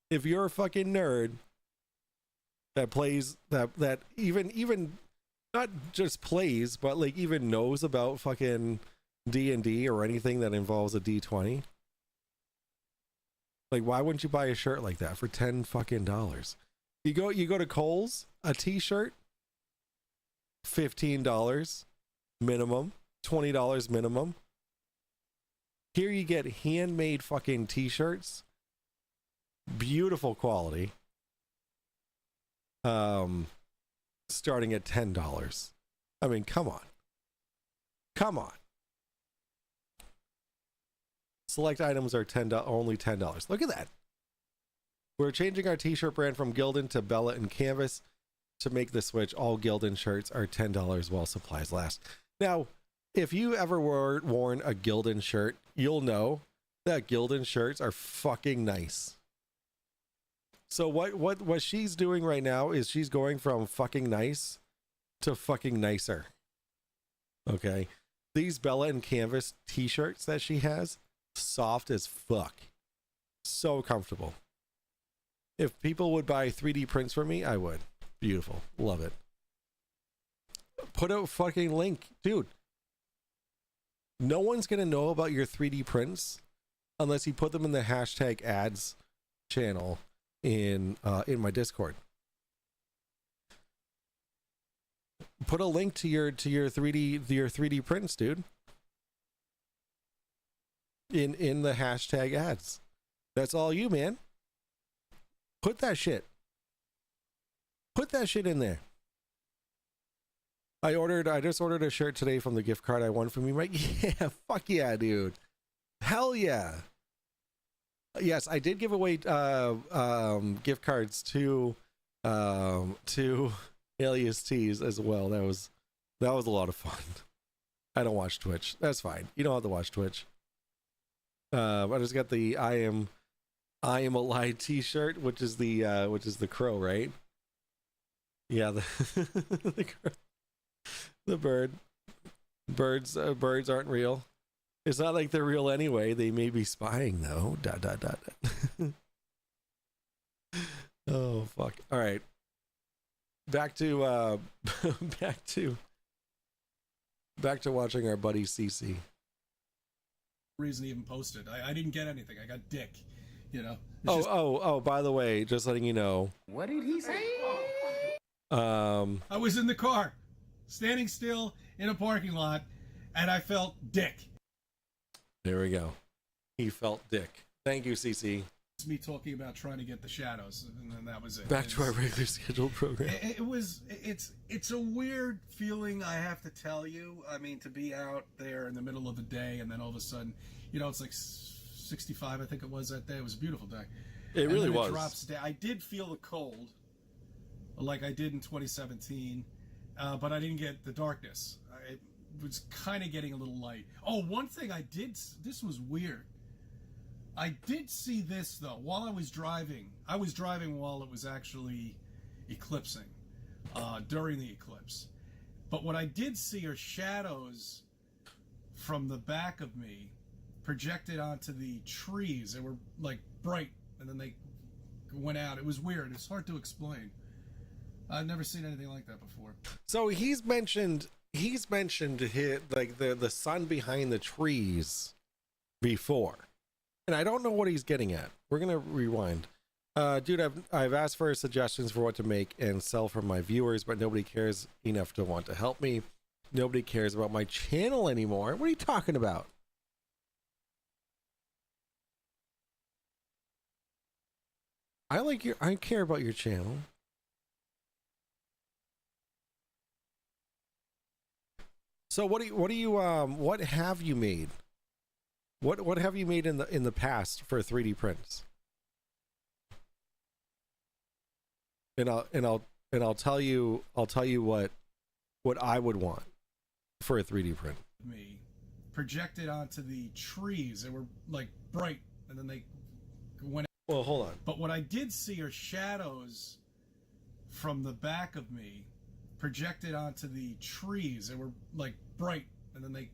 If you're a fucking nerd that plays that even not just plays, but like even knows about fucking D&D or anything that involves a D20, like, why wouldn't you buy a shirt like that for $10 fucking dollars? You go to Kohl's, a t-shirt, $15 minimum, $20 minimum. Here you get handmade fucking t-shirts, beautiful quality, starting at $10. I mean, come on. Select items are only $10. Look at that. We're changing our t-shirt brand from Gildan to Bella and Canvas. To make the switch, all Gildan shirts are $10 while supplies last. Now, if you ever worn a Gildan shirt, you'll know that Gildan shirts are fucking nice. So what she's doing right now is she's going from fucking nice to fucking nicer. Okay. These Bella and Canvas t-shirts that she has, soft as fuck. So comfortable. If people would buy 3D prints for me, I would. Beautiful. Love it. Put a fucking link. Dude, No one's gonna know about your 3D prints unless you put them in the hashtag ads channel in my Discord. Put a link to your 3D prints, dude. In the hashtag ads. That's all you, man. Put that shit. Put that shit in there. I just ordered a shirt today from the gift card I won from you, Mike. Yeah, fuck yeah, dude. Hell yeah. Yes, I did give away gift cards to Alias Tees as well. That was a lot of fun. I don't watch Twitch. That's fine. You don't have to watch Twitch. I just got the I am a lie t-shirt, which is the crow, right? Yeah, the crow. The bird. Birds aren't real. It's not like they're real anyway. They may be spying though. ... Oh fuck. All right. Back to watching our buddy CC. Reason to even post it. I didn't get anything. I got dick. You know. Oh, by the way, just letting you know. What did he say? I was in the car, standing still in a parking lot, and I felt dick. There we go. He felt dick. Thank you, CC. It's me talking about trying to get the shadows, and then that was it. Back to our regular scheduled program. It's a weird feeling, I have to tell you. I mean, to be out there in the middle of the day, and then all of a sudden, you know, it's like 65, I think it was that day. It was a beautiful day. It really was. It drops down. I did feel the cold, like I did in 2017, but I didn't get the darkness. It was kind of getting a little light. Oh, one thing I did, this was weird. I did see this, though, while I was driving. I was driving while it was actually eclipsing, during the eclipse. But what I did see are shadows from the back of me projected onto the trees. They were, like, bright, and then they went out. It was weird. It's hard to explain. I've never seen anything like that before. So he's mentioned like the sun behind the trees before. And I don't know what he's getting at. We're gonna rewind. Dude, I've asked for suggestions for what to make and sell for my viewers, but nobody cares enough to want to help me. Nobody cares about my channel anymore. What are you talking about? I care about your channel. So what have you made? What have you made in the past for 3D prints? And I'll tell you what I would want for a 3D print. Me projected onto the trees. They were like bright, and then they went. Well, hold on. But what I did see are shadows from the back of me projected onto the trees. They were like bright, and then they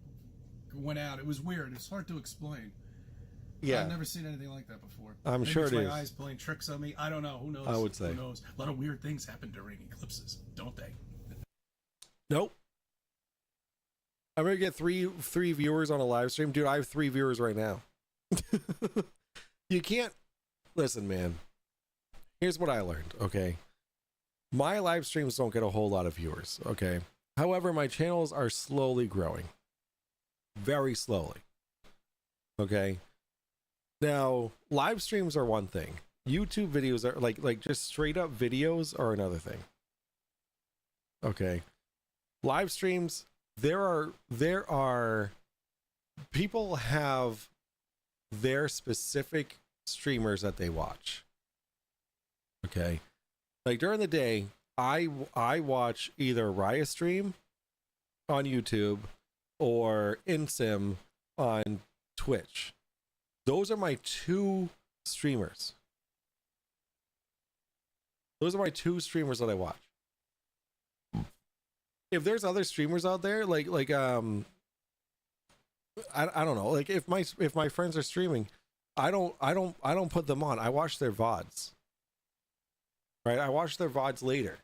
went out. It was weird. It's hard to explain. Yeah, I've never seen anything like that before. I'm Maybe sure it's it my is. eyes playing tricks on me. I don't know. Who knows? I would say. Who knows? A lot of weird things happen during eclipses, don't they? Nope. I'm gonna get three viewers on a live stream, dude. I have 3 viewers right now. You can't listen, man. Here's what I learned. Okay, my live streams don't get a whole lot of viewers. Okay, however, my channels are slowly growing, very slowly. Okay. Now, live streams are one thing. YouTube videos are like just straight up videos are another thing. Okay. Live streams, there are people have their specific streamers that they watch. Okay. Like during the day, I watch either Raya stream on YouTube or InSim on Twitch. Those are my 2 streamers. Those are my 2 streamers that I watch. If there's other streamers out there, I don't know. Like if my friends are streaming, I don't put them on. I watch their VODs. Right? I watch their VODs later.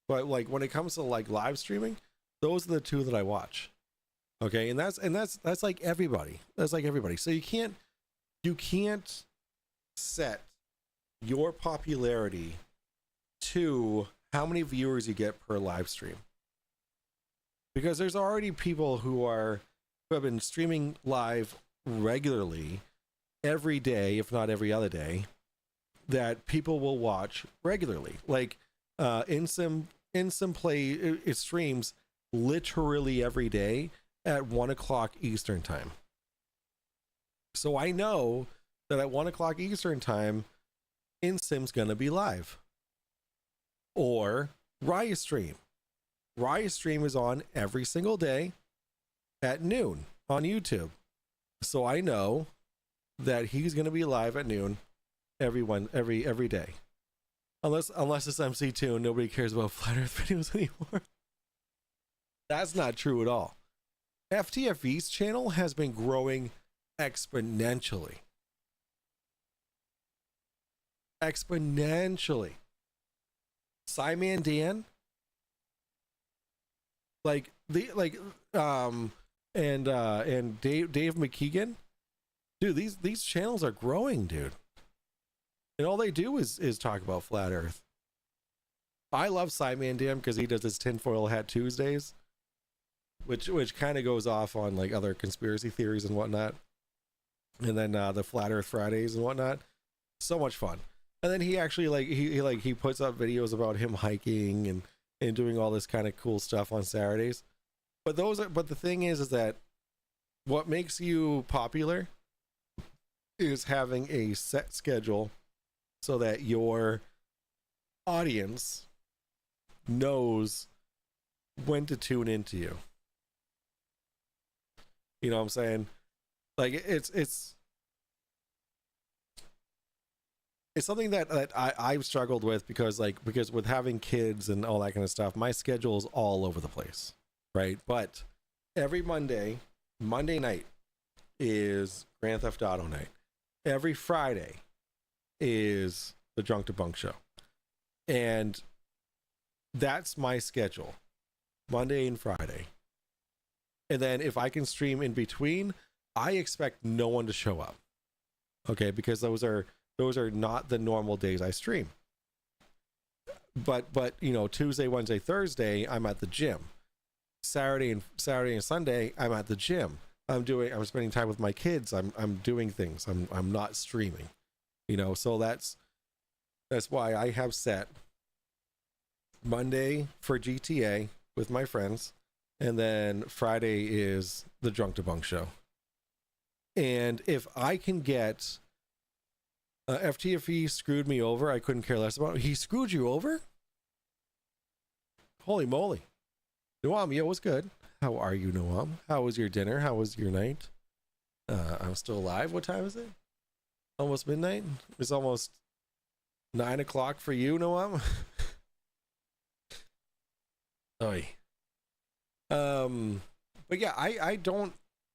But like when it comes to like live streaming, those are the 2 that I watch. Okay, and that's like everybody. That's like everybody. So you can't set your popularity to how many viewers you get per live stream, because there's already people who have been streaming live regularly every day, if not every other day, that people will watch regularly. Like Insim play it streams literally every day at 1 o'clock Eastern time. So I know that at 1 o'clock Eastern time, Insim's gonna be live. Or Riot Stream. Riot Stream is on every single day at noon on YouTube. So I know that he's gonna be live at noon every day. Unless it's MC2 and nobody cares about Flat Earth videos anymore. That's not true at all. FTFE's channel has been growing exponentially. Simon Dan, and Dave McKeegan, dude, these channels are growing, dude. And all they do is talk about Flat Earth. I love Simon Dan because he does his tinfoil hat Tuesdays, which kind of goes off on like other conspiracy theories and whatnot, and then the Flat Earth Fridays and whatnot. So much fun. And then he actually he puts up videos about him hiking and doing all this kind of cool stuff on Saturdays. But the thing is that what makes you popular is having a set schedule so that your audience knows when to tune into you. You know what I'm saying? Like it's something that I've struggled with because with having kids and all that kind of stuff, my schedule is all over the place, right? But every Monday night is Grand Theft Auto night. Every Friday is the Drunk Debunk Show. And that's my schedule, Monday and Friday. And then if I can stream in between, I expect no one to show up. Okay, because those are not the normal days I stream. But you know, Tuesday, Wednesday, Thursday, I'm at the gym. Saturday and Sunday, I'm at the gym. I'm spending time with my kids. I'm doing things. I'm not streaming. You know, so that's why I have set Monday for GTA with my friends, and then Friday is the Drunk Debunk Show. And if I can get FTFE screwed me over, I couldn't care less about it. He screwed you over? Holy moly. Noam, yo, what's good? How are you, Noam? How was your dinner? How was your night? I'm still alive. What time is it? Almost midnight? It's almost 9 o'clock for you, Noam? Oy. But yeah, I don't,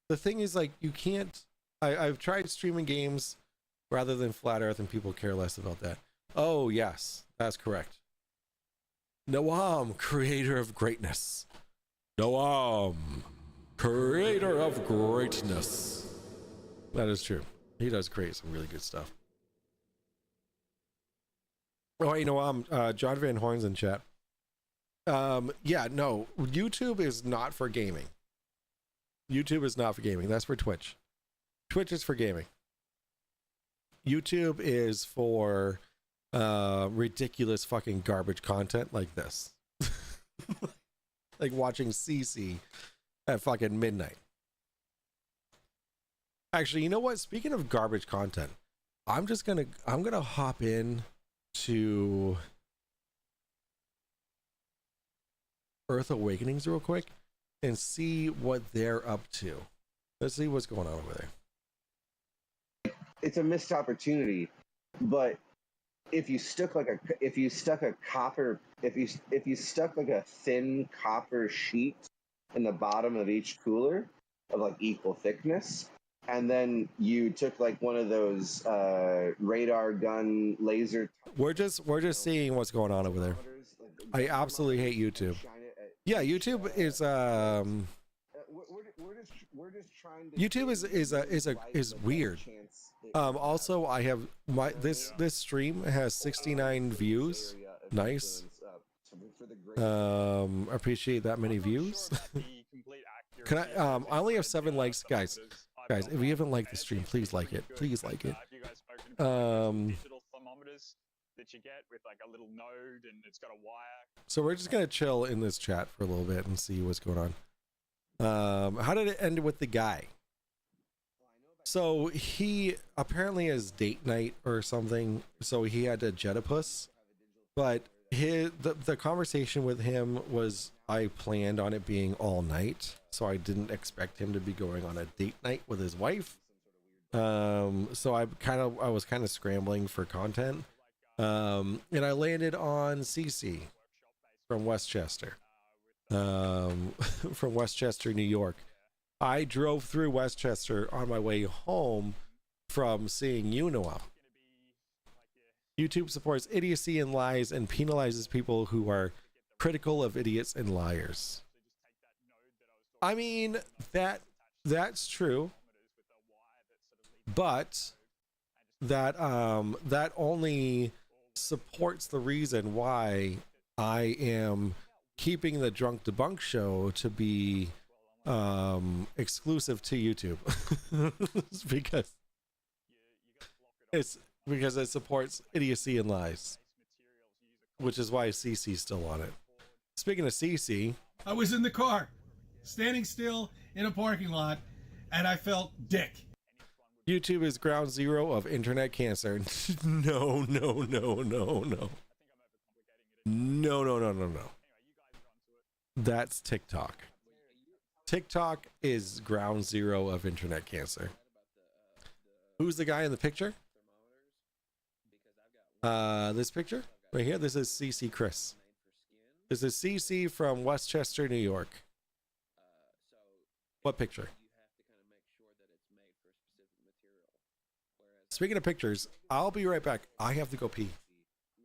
the thing is, like, you can't, I've tried streaming games rather than Flat Earth, and people care less about that. Oh, yes, that's correct. Noam, creator of greatness. Noam, creator of greatness. That is true. He does create some really good stuff. Oh, hey, Noam, John Van Horn's in chat. Yeah, no, YouTube is not for gaming. YouTube is not for gaming. That's for Twitch. Twitch is for gaming. YouTube is for ridiculous fucking garbage content like this. Like watching CC at fucking midnight. Actually, you know what? Speaking of garbage content, I'm gonna hop in to Earth Awakenings real quick and see what they're up to. Let's see what's going on over there. It's a missed opportunity, but if you stuck a thin copper sheet in the bottom of each cooler of like equal thickness, and then you took like one of those radar gun laser. We're just seeing what's going on over there. I absolutely hate YouTube. Yeah, YouTube is We're YouTube is weird. Also, I have this stream has 69 views. Nice. Appreciate that many views. Can I only have 7 likes, guys. Guys, if you haven't liked the stream, please like it. Please like it. Digital thermometers that you get with like a little node and it's got a wire. So we're just gonna chill in this chat for a little bit and see what's going on. How did it end with the guy? So he apparently has date night or something, so he had to jetapus, but the conversation with him was, I planned on it being all night, so I didn't expect him to be going on a date night with his wife. So I was kind of scrambling for content, and I landed on CC from Westchester, from Westchester, New York. I drove through Westchester on my way home from seeing Unoa. YouTube supports idiocy and lies and penalizes people who are critical of idiots and liars. I mean, that's true, but that only supports the reason why I am keeping the Drunk Debunk Show to be exclusive to YouTube. because it supports idiocy and lies, which is why CC's still on it. Speaking of CC, I was in the car, standing still in a parking lot, and I felt dick. YouTube is ground zero of internet cancer. No. That's TikTok. TikTok is ground zero of internet cancer. Who's the guy in the picture? This picture right here. This is CC Chris. This is CC from Westchester, New York. What picture? Speaking of pictures, I'll be right back. I have to go pee.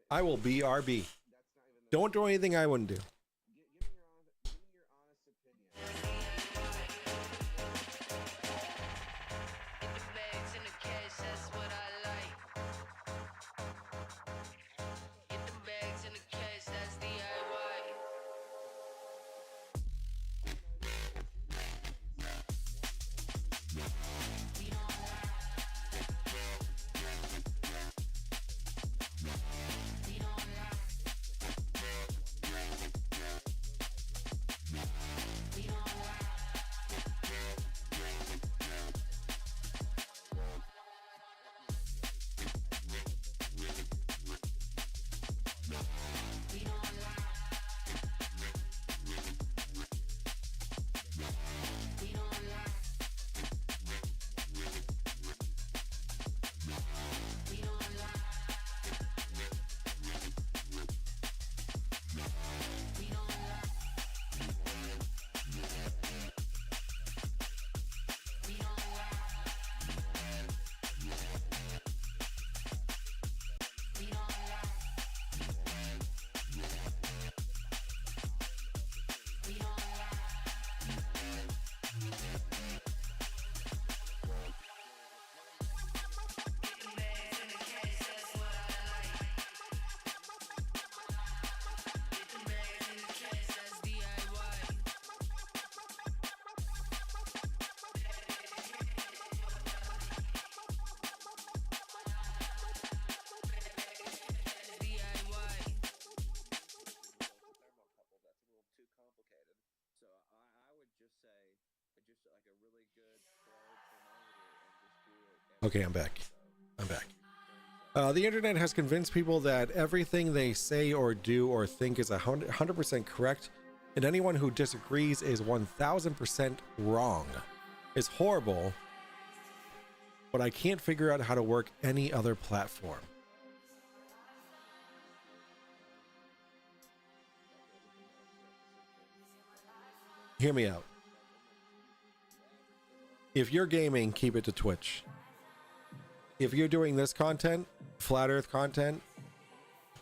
I will BRB. Don't do anything I wouldn't do. Okay, I'm back. The internet has convinced people that everything they say or do or think is 100% correct, and anyone who disagrees is 1000% wrong. It's horrible, but I can't figure out how to work any other platform. Hear me out. If you're gaming, keep it to Twitch. If you're doing this content, flat earth content,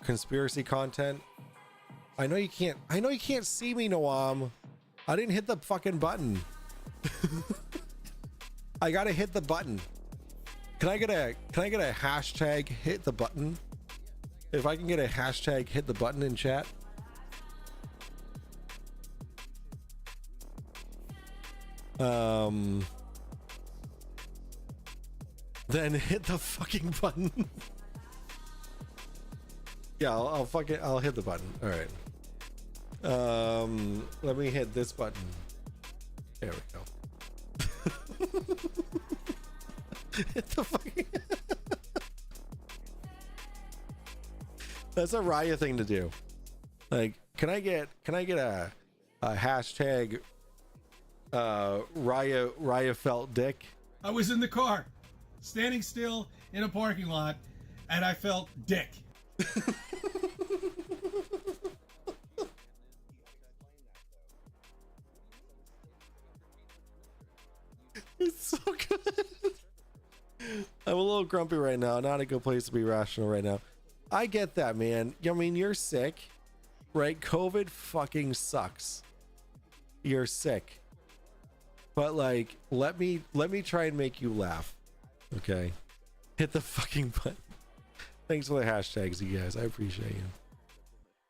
conspiracy content, I know you can't see me, Noam. I didn't hit the fucking button. I gotta hit the button. Can I get a hashtag hit the button? If I can get a hashtag hit the button in chat. Then hit the fucking button. Yeah, I'll hit the button. All right. Let me hit this button. There we go. Hit the fucking. That's a Raya thing to do. Like, can I get a hashtag Raya felt dick? I was in the car, standing still in a parking lot, and I felt dick. It's so good. I'm a little grumpy right now. Not a good place to be rational right now. I get that, man. I mean, you're sick, right? COVID fucking sucks. You're sick. But like, let me try and make you laugh. Okay? Hit the fucking button. Thanks for the hashtags, you guys. I appreciate you.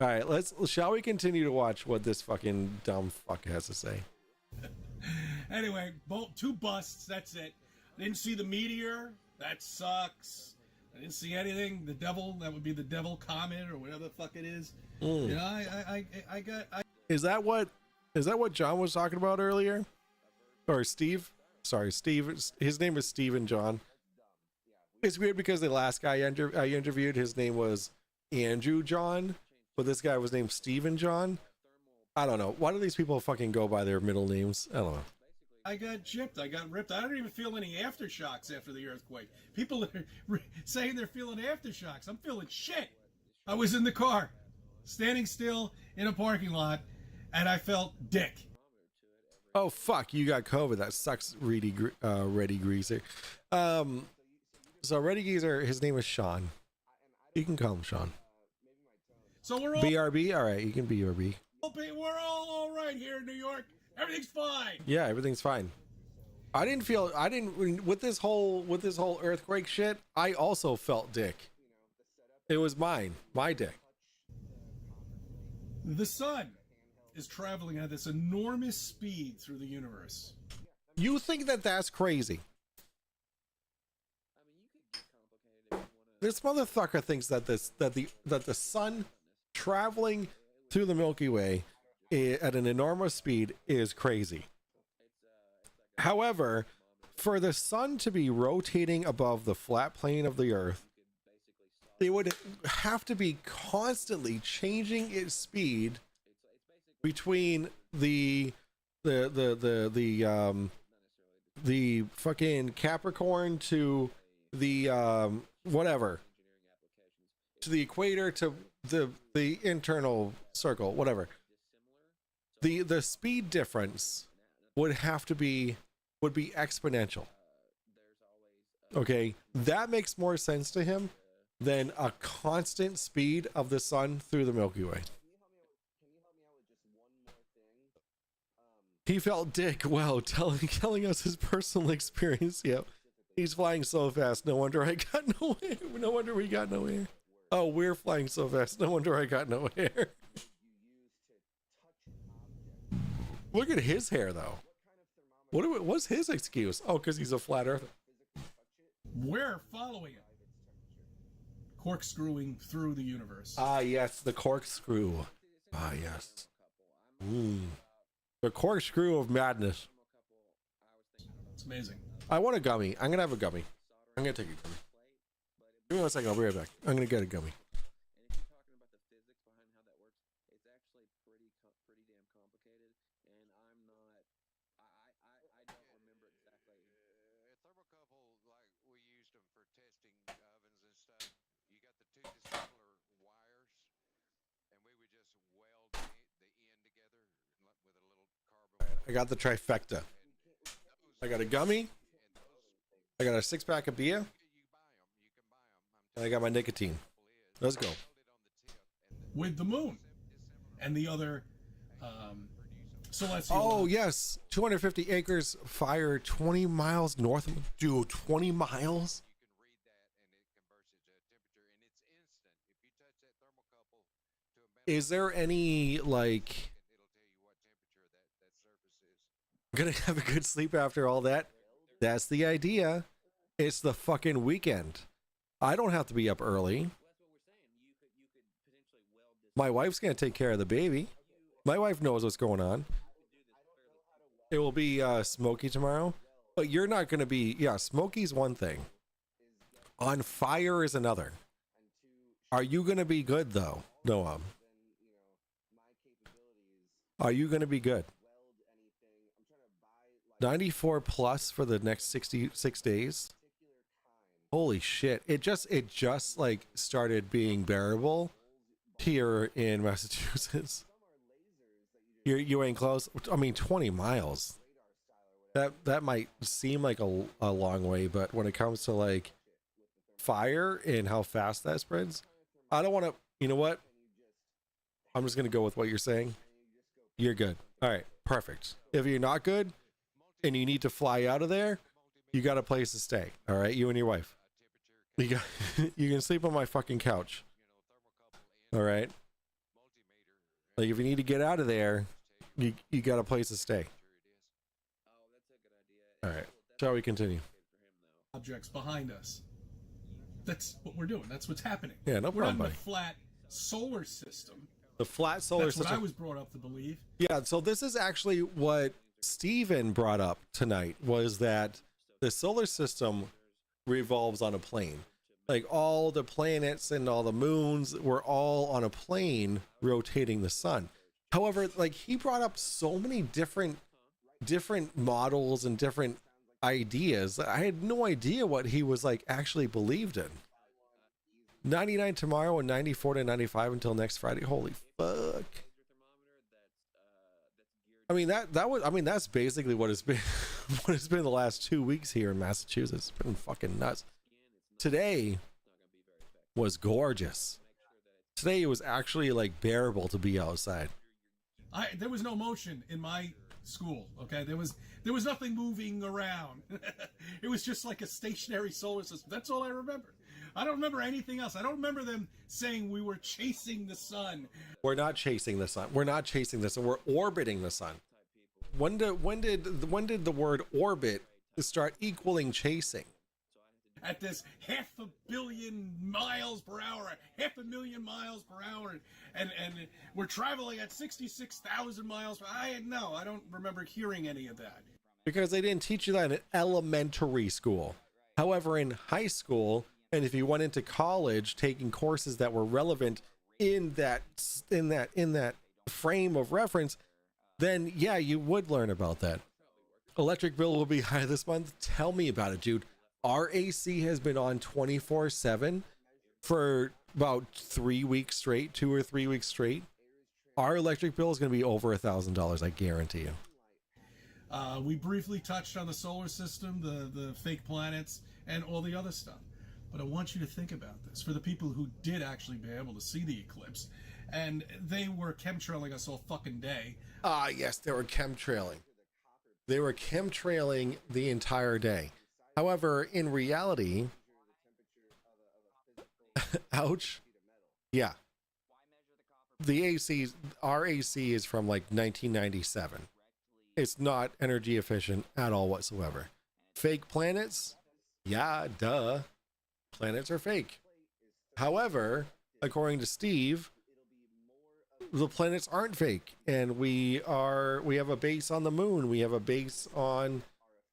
All right, shall we continue to watch what this fucking dumb fuck has to say? Anyway, two busts. That's it. Didn't see the meteor. That sucks. I didn't see anything. The devil. That would be the devil comet or whatever the fuck it is. You know, I got. Is that what John was talking about earlier? Or Steve? Sorry, Steve. His name is Steven John. It's weird because the last guy I interviewed, his name was Andrew John, but this guy was named Steven John. I don't know. Why do these people fucking go by their middle names? I don't know. I got gypped. I got ripped. I don't even feel any aftershocks after the earthquake. People are saying they're feeling aftershocks. I'm feeling shit. I was in the car, standing still in a parking lot, and I felt dick. Oh fuck! You got COVID. That sucks, Reddy Greaser. So Reddy Geezer, his name is Sean. You can call him Sean. So we're all BRB. All right, you can BRB. We're all right here in New York. Everything's fine. Yeah, everything's fine. With this whole earthquake shit, I also felt dick. It was my dick. The sun is traveling at this enormous speed through the universe. You think that that's crazy? This motherfucker thinks that the sun traveling through the Milky Way at an enormous speed is crazy. However, for the sun to be rotating above the flat plane of the earth, it would have to be constantly changing its speed between the fucking Capricorn to the whatever, to the equator, to the internal circle, whatever. The speed difference would be exponential. Okay, that makes more sense to him than a constant speed of the sun through the Milky Way. He felt dick. Wow, telling us his personal experience. Yep. He's flying so fast. No wonder I got no air. No wonder we got no air. Oh, we're flying so fast. No wonder I got no air. Look at his hair, though. What's his excuse? Oh, because he's a flat earther. We're following it. Corkscrewing through the universe. Ah, yes, the corkscrew. Ah, yes. The corkscrew of madness. It's amazing. I want a gummy. I'm gonna have a gummy. I'm gonna take a gummy. Give me 1 second. I'll be right back. I'm gonna get a gummy. I got the trifecta. I got a gummy. I got a 6-pack of beer. And I got my nicotine. Let's go. With the moon and the other Celestial. Oh, yes. 250 acres fire 20 miles north of... Dude, 20 miles? Is there any, like... Gonna have a good sleep after all that? That's the idea. It's the fucking weekend. I don't have to be up early. My wife's gonna take care of the baby. My wife knows what's going on. It will be smoky tomorrow, but you're not gonna be. Yeah, smoky's one thing. On fire is another. Are you gonna be good though, Noam? Are you gonna be good? 94 plus for the next 66 days. Holy shit. It just like started being bearable here in Massachusetts. You ain't close. I mean, 20 miles. That might seem like a long way, but when it comes to like fire and how fast that spreads, I don't want to, you know what? I'm just going to go with what you're saying. You're good. All right, perfect. If you're not good and you need to fly out of there, you got a place to stay. All right, you and your wife. You can sleep on my fucking couch. All right. Like if you need to get out of there, you got a place to stay. All right. Shall we continue? Objects behind us. That's what we're doing. That's what's happening. Yeah, no we're problem, on buddy. the flat solar system. The flat solar That's system. what I was brought up to believe. Yeah, so this is actually what Steven brought up tonight, was that the solar system revolves on a plane. Like all the planets and all the moons were all on a plane rotating the sun. However, like he brought up so many different models and different ideas. I had no idea what he was like actually believed in. 99 tomorrow and 94 to 95 until next Friday. Holy fuck. I mean that's basically what it's been what it's been the last 2 weeks here in Massachusetts. It's been fucking nuts. Today was gorgeous. Today it was actually like bearable to be outside. There was no motion in my school. Okay, there was nothing moving around. It was just like a stationary solar system. That's all I remember. I don't remember anything else. I don't remember them saying we were chasing the sun. We're not chasing the sun. We're not chasing the sun. We're orbiting the sun. When did the word orbit start equaling chasing? At this 500 million miles per hour, 500,000 miles per hour, and we're traveling at 66,000 miles per hour. I don't remember hearing any of that. Because they didn't teach you that in elementary school. However, in high school, and if you went into college taking courses that were relevant in that frame of reference, then yeah, you would learn about that. Electric bill will be high this month. Tell me about it, dude. Our AC has been on 24/7 for about 3 weeks straight, 2 or 3 weeks straight. Our electric bill is going to be over $1,000, I guarantee you. We briefly touched on the solar system, the fake planets, and all the other stuff. But I want you to think about this. For the people who did actually be able to see the eclipse, and they were chemtrailing us all fucking day. Yes, they were chemtrailing. They were chemtrailing the entire day. However, in reality, ouch. Yeah. Our AC is from like 1997. It's not energy efficient at all whatsoever. Fake planets? Yeah, duh. Planets are fake. However, according to Steve, the planets aren't fake, and we have a base on the moon. We have a base on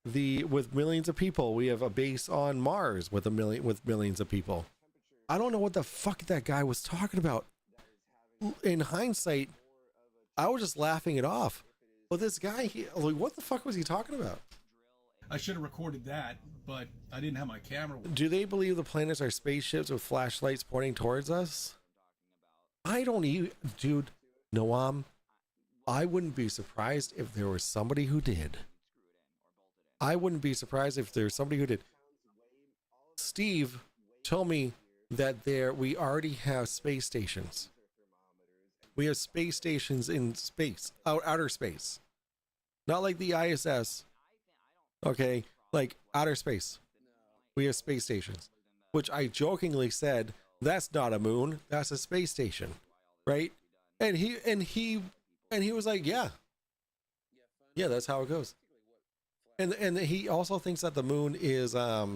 with millions of people. We have a base on Mars with millions of people. I don't know what the fuck that guy was talking about. In hindsight, I was just laughing it off. But this guy, what the fuck was he talking about? I should have recorded that, but I didn't have my camera. Do they believe the planets are spaceships with flashlights pointing towards us? I don't even, dude, Noam, I wouldn't be surprised if there was somebody who did. I wouldn't be surprised if there's somebody who did. Steve told me that we already have space stations. We have space stations in space, outer space. Not like the ISS. Okay, like outer space. We have space stations, which I jokingly said that's not a moon, that's a space station, right? And he was like, yeah, that's how it goes. And he also thinks that the moon is I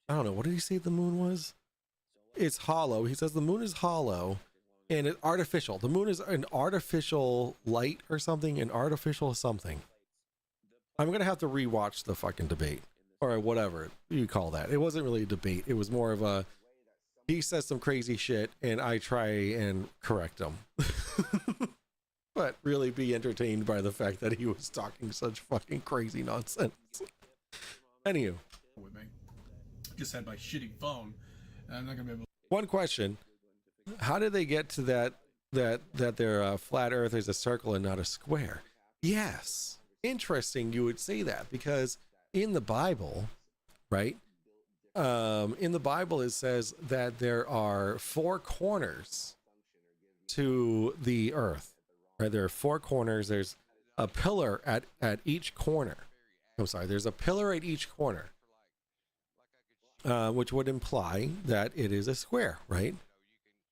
don't know, what did he say the moon was? It's hollow. He says the moon is hollow and it's artificial. The moon is an artificial light or something, an artificial something. I'm gonna have to rewatch the fucking debate or whatever you call that. It wasn't really a debate. It was more of a, he says some crazy shit and I try and correct him. But really be entertained by the fact that he was talking such fucking crazy nonsense. Anywho. With me. Just had my shitty phone. I'm not gonna be able. One question: how did they get to that their flat Earth is a circle and not a square? Yes, interesting. You would say that because in the Bible, right? In the Bible, it says that there are 4 corners to the Earth. Right? There are 4 corners. There's a pillar at each corner. I'm sorry. There's a pillar at each corner. Which would imply that it is a square, right?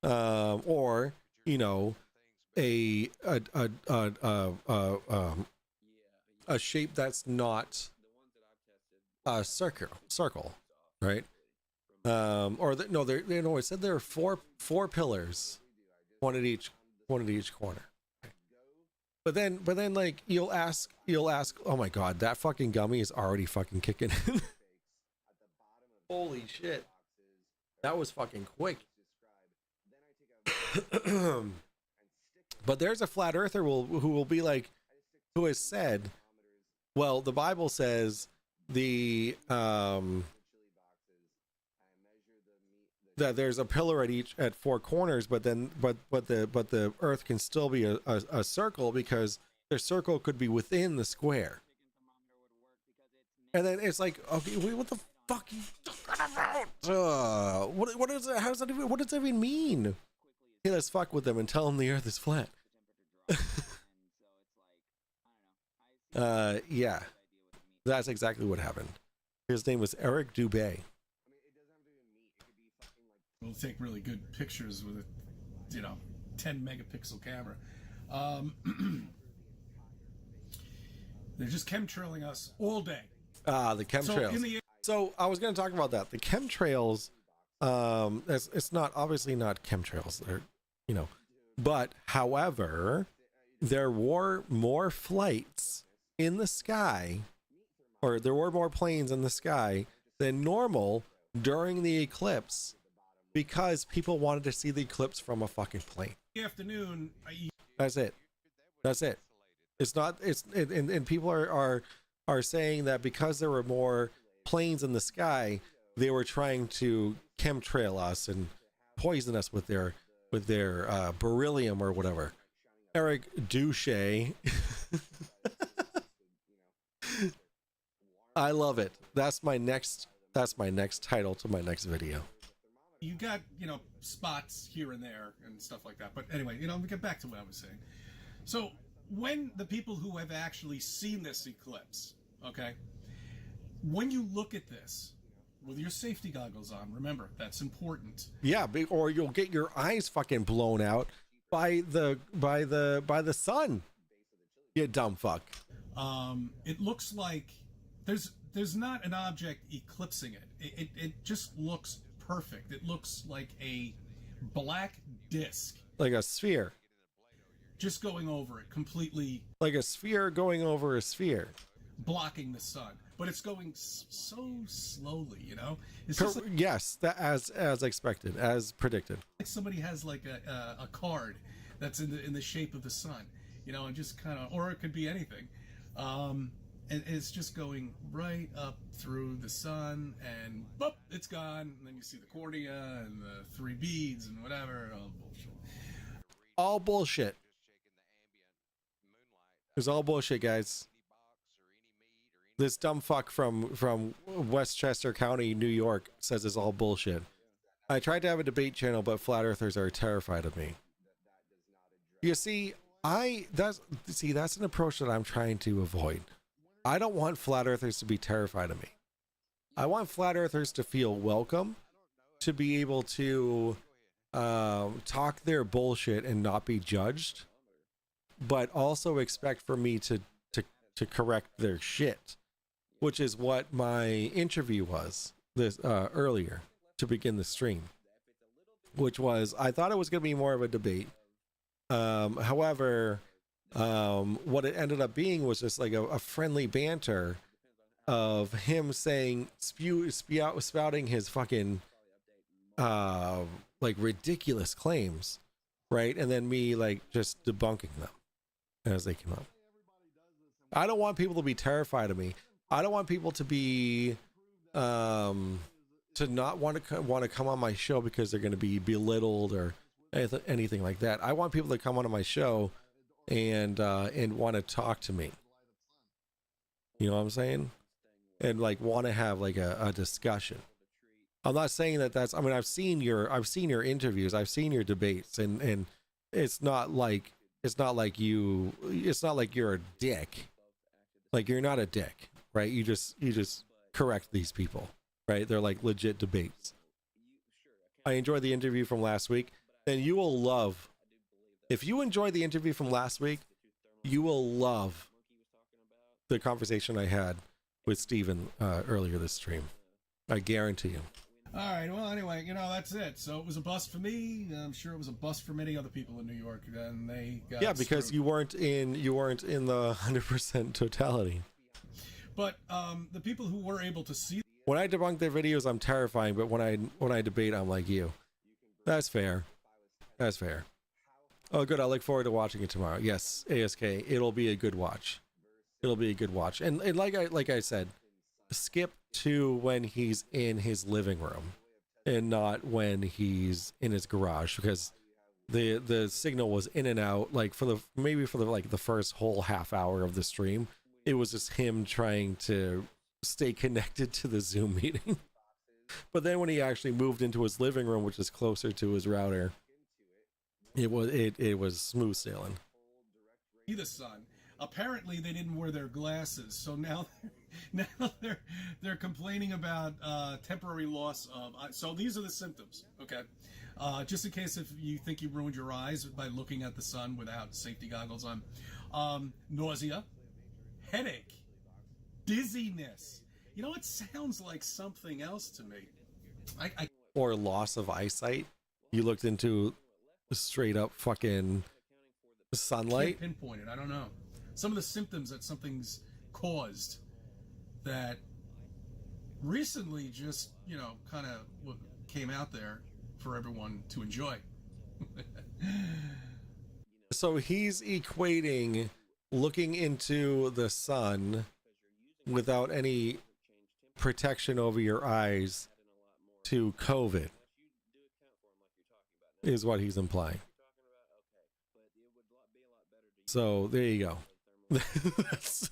Or you know, a shape that's not a circle, right? No, it said there are four pillars, one at each corner. But then, like you'll ask, oh my god, that fucking gummy is already fucking kicking in. Holy shit. That was fucking quick. But there's a flat earther who will be like, who has said, well, the Bible says that there's a pillar at 4 corners, but the earth can still be a circle because the circle could be within the square. And then it's like, okay, wait, what the fuck are you talking about? What is it? How does that even? What does that even mean? Hey, let's fuck with them and tell them the Earth is flat. Yeah, that's exactly what happened. His name was Eric Dubé. We'll take really good pictures with a, 10 megapixel camera. They're just chemtrailing us all day. The chemtrails. So I was going to talk about that. The chemtrails, it's not obviously not chemtrails. They're, but however, there were more flights in the sky, or there were more planes in the sky than normal during the eclipse because people wanted to see the eclipse from a fucking plane. Afternoon. That's it. It's not. And people are saying that because there were more planes in the sky, they were trying to chemtrail us and poison us with their beryllium or whatever. Eric Douche. I love it. That's my next title to my next video. You got, spots here and there and stuff like that. But anyway, let me get back to what I was saying. So when the people who have actually seen this eclipse, okay, when you look at this with your safety goggles on, remember, that's important. Yeah, or you'll get your eyes fucking blown out by the sun. You dumb fuck. It looks like there's not an object eclipsing it. It just looks perfect. It looks like a black disc, like a sphere, just going over it completely, like a sphere going over a sphere, blocking the sun. But it's going so slowly, It's just like, yes, that as expected, as predicted. Like somebody has like a card that's in the shape of the sun, and just kind of, or it could be anything. And it's just going right up through the sun, and boop, it's gone. And then you see the cornea and the 3 beads and whatever. All bullshit. All bullshit. It's all bullshit, guys. This dumb fuck from Westchester County, New York, says it's all bullshit. I tried to have a debate channel, but flat earthers are terrified of me. You see, that's an approach that I'm trying to avoid. I don't want flat earthers to be terrified of me. I want flat earthers to feel welcome, to be able to talk their bullshit and not be judged, but also expect for me to correct their shit, which is what my interview was this earlier to begin the stream, which was, I thought it was going to be more of a debate. However, what it ended up being was just like a friendly banter of him saying, spouting his fucking like ridiculous claims, right? And then me like just debunking them as they come up. I don't want people to be terrified of me. I don't want people to be to not want to come on my show because they're going to be belittled or anything like that. I want people to come onto my show and want to talk to me. You know what I'm saying? And like want to have like a discussion. I'm not saying that's, I mean, I've seen your interviews, I've seen your debates, and it's not like you're a dick. Like, you're not a dick, right? You just correct these people, right? They're like legit debates. I enjoyed the interview from last week, and you will love, if you enjoyed the interview from last week, you will love the conversation I had with Steven earlier this stream. I guarantee you. All right. Well, anyway, that's it. So it was a bust for me. I'm sure it was a bust for many other people in New York, and they got because screwed. you weren't in the 100% totality. But the people who were able to see, when I debunk their videos, I'm terrifying. But when I debate, I'm like you. That's fair. That's fair. Oh, good. I look forward to watching it tomorrow. Yes, ASK. It'll be a good watch. It'll be a good watch. And like I said, skip to when he's in his living room and not when he's in his garage, because the signal was in and out, like for the first whole half hour of the stream. It was just him trying to stay connected to the Zoom meeting. But then when he actually moved into his living room, which is closer to his router, it was smooth sailing. see the sun. Apparently, they didn't wear their glasses, so now they're complaining about temporary loss of. So these are the symptoms. Okay, just in case if you think you ruined your eyes by looking at the sun without safety goggles on, nausea, headache, dizziness. It sounds like something else to me. Or loss of eyesight. You looked into straight up fucking sunlight. Can't pinpoint it. I don't know. Some of the symptoms that something's caused that recently just, kind of came out there for everyone to enjoy. So he's equating looking into the sun without any protection over your eyes to COVID, is what he's implying. So there you go. That's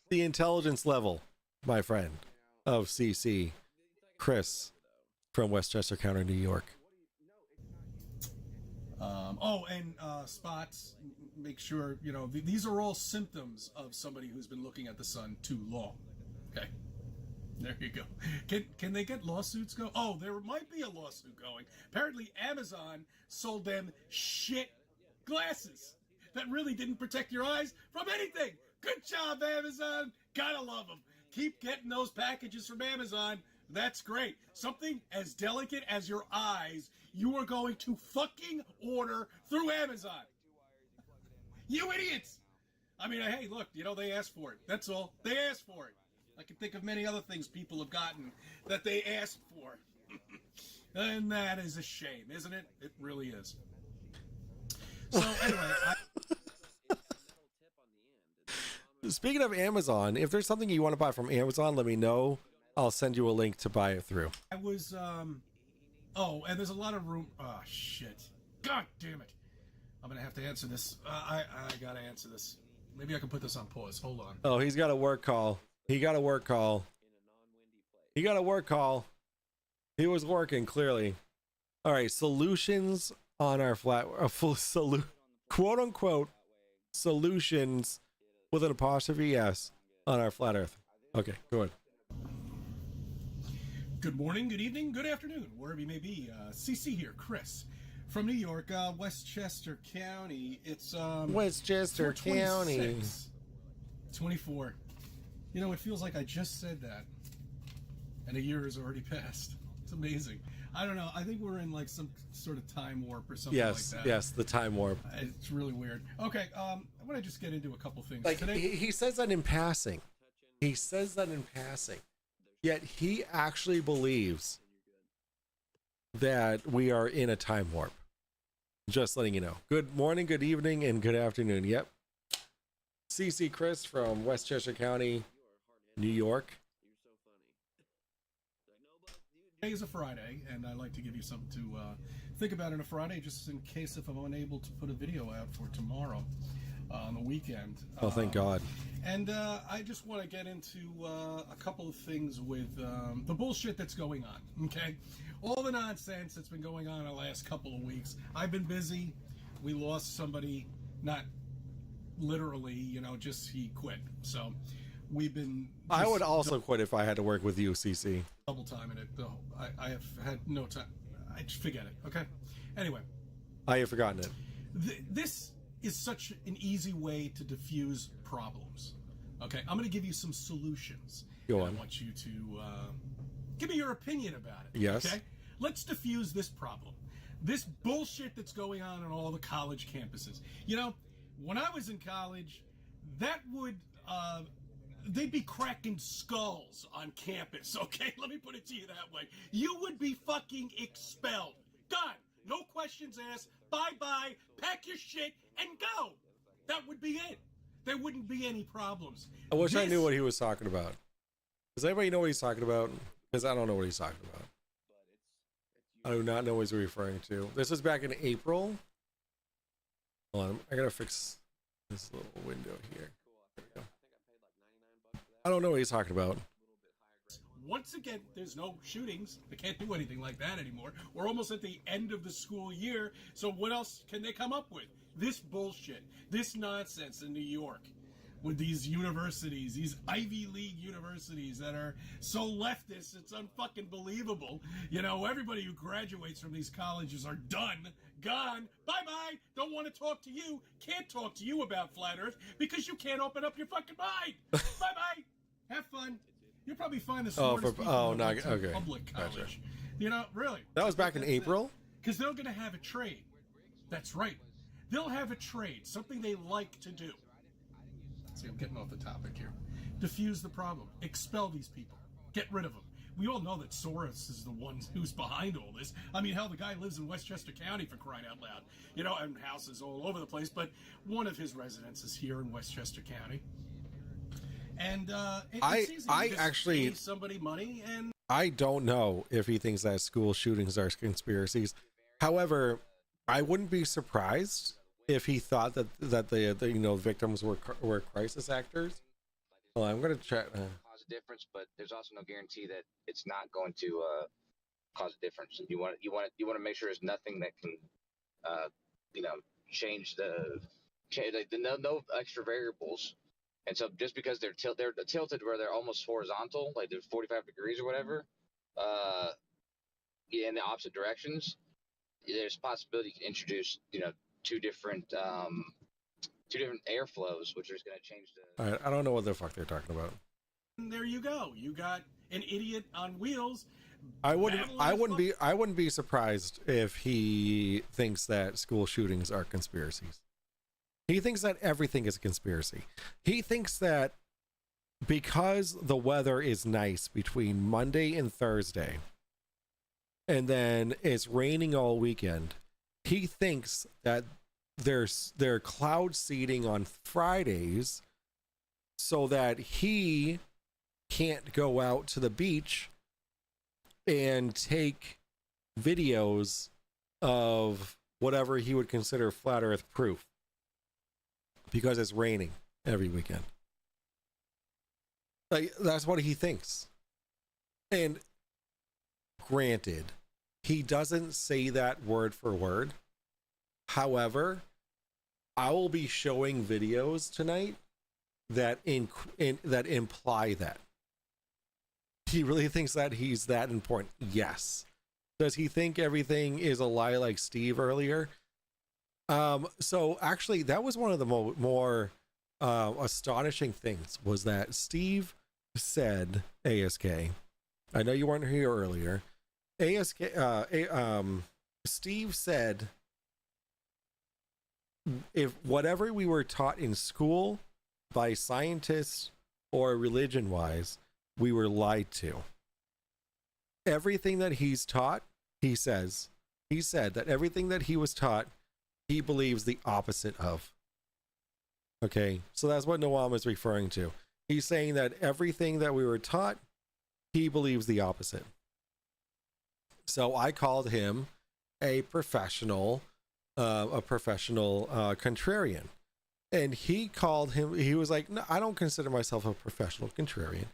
the intelligence level, my friend, of CC Chris from Westchester County, New York. Spots, make sure, these are all symptoms of somebody who's been looking at the sun too long. Okay. There you go. Can they get lawsuits go? Oh, there might be a lawsuit going. Apparently Amazon sold them shit glasses that really didn't protect your eyes from anything. Good job, Amazon. Gotta love them. Keep getting those packages from Amazon. That's great. Something as delicate as your eyes, you are going to fucking order through Amazon. You idiots. I mean, hey, look, they asked for it. That's all. They asked for it. I can think of many other things people have gotten that they asked for. And that is a shame, isn't it? It really is. So anyway, Speaking of Amazon, if there's something you want to buy from Amazon, let me know. I'll send you a link to buy it through. I was, and there's a lot of room. Oh, shit. God damn it. I'm going to have to answer this. I got to answer this. Maybe I can put this on pause. Hold on. Oh, he's got a work call. He got a work call. He got a work call. He was working, clearly. All right, solutions on our quote unquote solutions with an apostrophe S on our flat Earth. Okay, go ahead. Good morning, good evening, good afternoon, wherever you may be. CC here, Chris, from New York, Westchester County. It's Westchester County. 24. You know, it feels like I just said that, and a year has already passed. It's amazing. I don't know. I think we're in like some sort of time warp or something like that. Yes, the time warp. It's really weird. Okay, I want to just get into a couple things. Like Today, he says that in passing. He says that in passing. Yet he actually believes that we are in a time warp. Just letting you know. Good morning, good evening, and good afternoon. Yep. CC Chris from Westchester County, New York. Today is a Friday, and I like to give you something to think about on a Friday, just in case if I'm unable to put a video out for tomorrow on the weekend. Oh, thank God. And I just want to get into a couple of things with the bullshit that's going on, okay? All the nonsense that's been going on in the last couple of weeks. I've been busy. We lost somebody, not literally, you know, just he quit. So we've been... I would also quit if I had to work with you, CC. Double timing it, though. I have had no time. I just forget it, okay? Anyway. I have forgotten it. This is such an easy way to diffuse problems. Okay, I'm going to give you some solutions. Go on. I want you to give me your opinion about it. Yes. Okay, let's diffuse this problem. This bullshit that's going on all the college campuses. You know, when I was in college, that would they'd be cracking skulls on campus. Okay, let me put it to you that way. You would be fucking expelled. Gone. No questions asked. Bye-bye. Pack your shit and go. That would be it. There wouldn't be any problems. I wish I knew what he was talking about. Does anybody know what he's talking about? Because I don't know what he's talking about. I do not know what he's referring to. This was back in April. Hold on, I gotta fix this little window here. There we go. I don't know what he's talking about. Once again, there's no shootings. They can't do anything like that anymore. We're almost at the end of the school year. So what else can they come up with? This bullshit, this nonsense in New York with these universities, these Ivy League universities that are so leftist, it's unfucking believable. You know, everybody who graduates from these colleges are done, gone, bye-bye, don't want to talk to you, can't talk to you about flat Earth because you can't open up your fucking mind. Bye-bye, have fun. You'll probably find the smartest people in public college. Gotcha. You know, really. That was back in April? Because they're going to have a trade. That's right. They'll have a trade, something they like to do. See, I'm getting off the topic here. Diffuse the problem. Expel these people. Get rid of them. We all know that Soros is the one who's behind all this. I mean, hell, the guy lives in Westchester County, for crying out loud. You know, and houses all over the place, but one of his residences here in Westchester County. And it's easy. You just pay somebody money and... I don't know if he thinks that school shootings are conspiracies. However, I wouldn't be surprised if he thought that the you know, victims were crisis actors. Well, I'm gonna check. Cause a difference, but there's also no guarantee that it's not going to cause a difference. You want to make sure there's nothing that can you know, change no extra variables. And so just because they're tilted where they're almost horizontal, like they're 45 degrees or whatever, in the opposite directions, there's a possibility you can introduce, you know, two different airflows, which is going to change the... All right, I don't know what the fuck they're talking about. And there you go. You got an idiot on wheels. I wouldn't be surprised if he thinks that school shootings are conspiracies. He thinks that everything is a conspiracy. He thinks that because the weather is nice between Monday and Thursday, and then it's raining all weekend, he thinks that they're cloud seeding on Fridays so that he can't go out to the beach and take videos of whatever he would consider flat earth proof because it's raining every weekend. Like, that's what he thinks. And granted, he doesn't say that word for word, However, I will be showing videos tonight that that imply that he really thinks that he's that important. Yes. Does he think everything is a lie like Steve earlier? So actually, that was one of the more astonishing things, was that Steve said, ASK, I know you weren't here earlier. Steve said, if whatever we were taught in school by scientists or religion wise, we were lied to. Everything that he's taught, he said that everything that he was taught, he believes the opposite of. Okay, so that's what Noam is referring to. He's saying that everything that we were taught, he believes the opposite. So I called him a professional contrarian. And he was like, no, I don't consider myself a professional contrarian.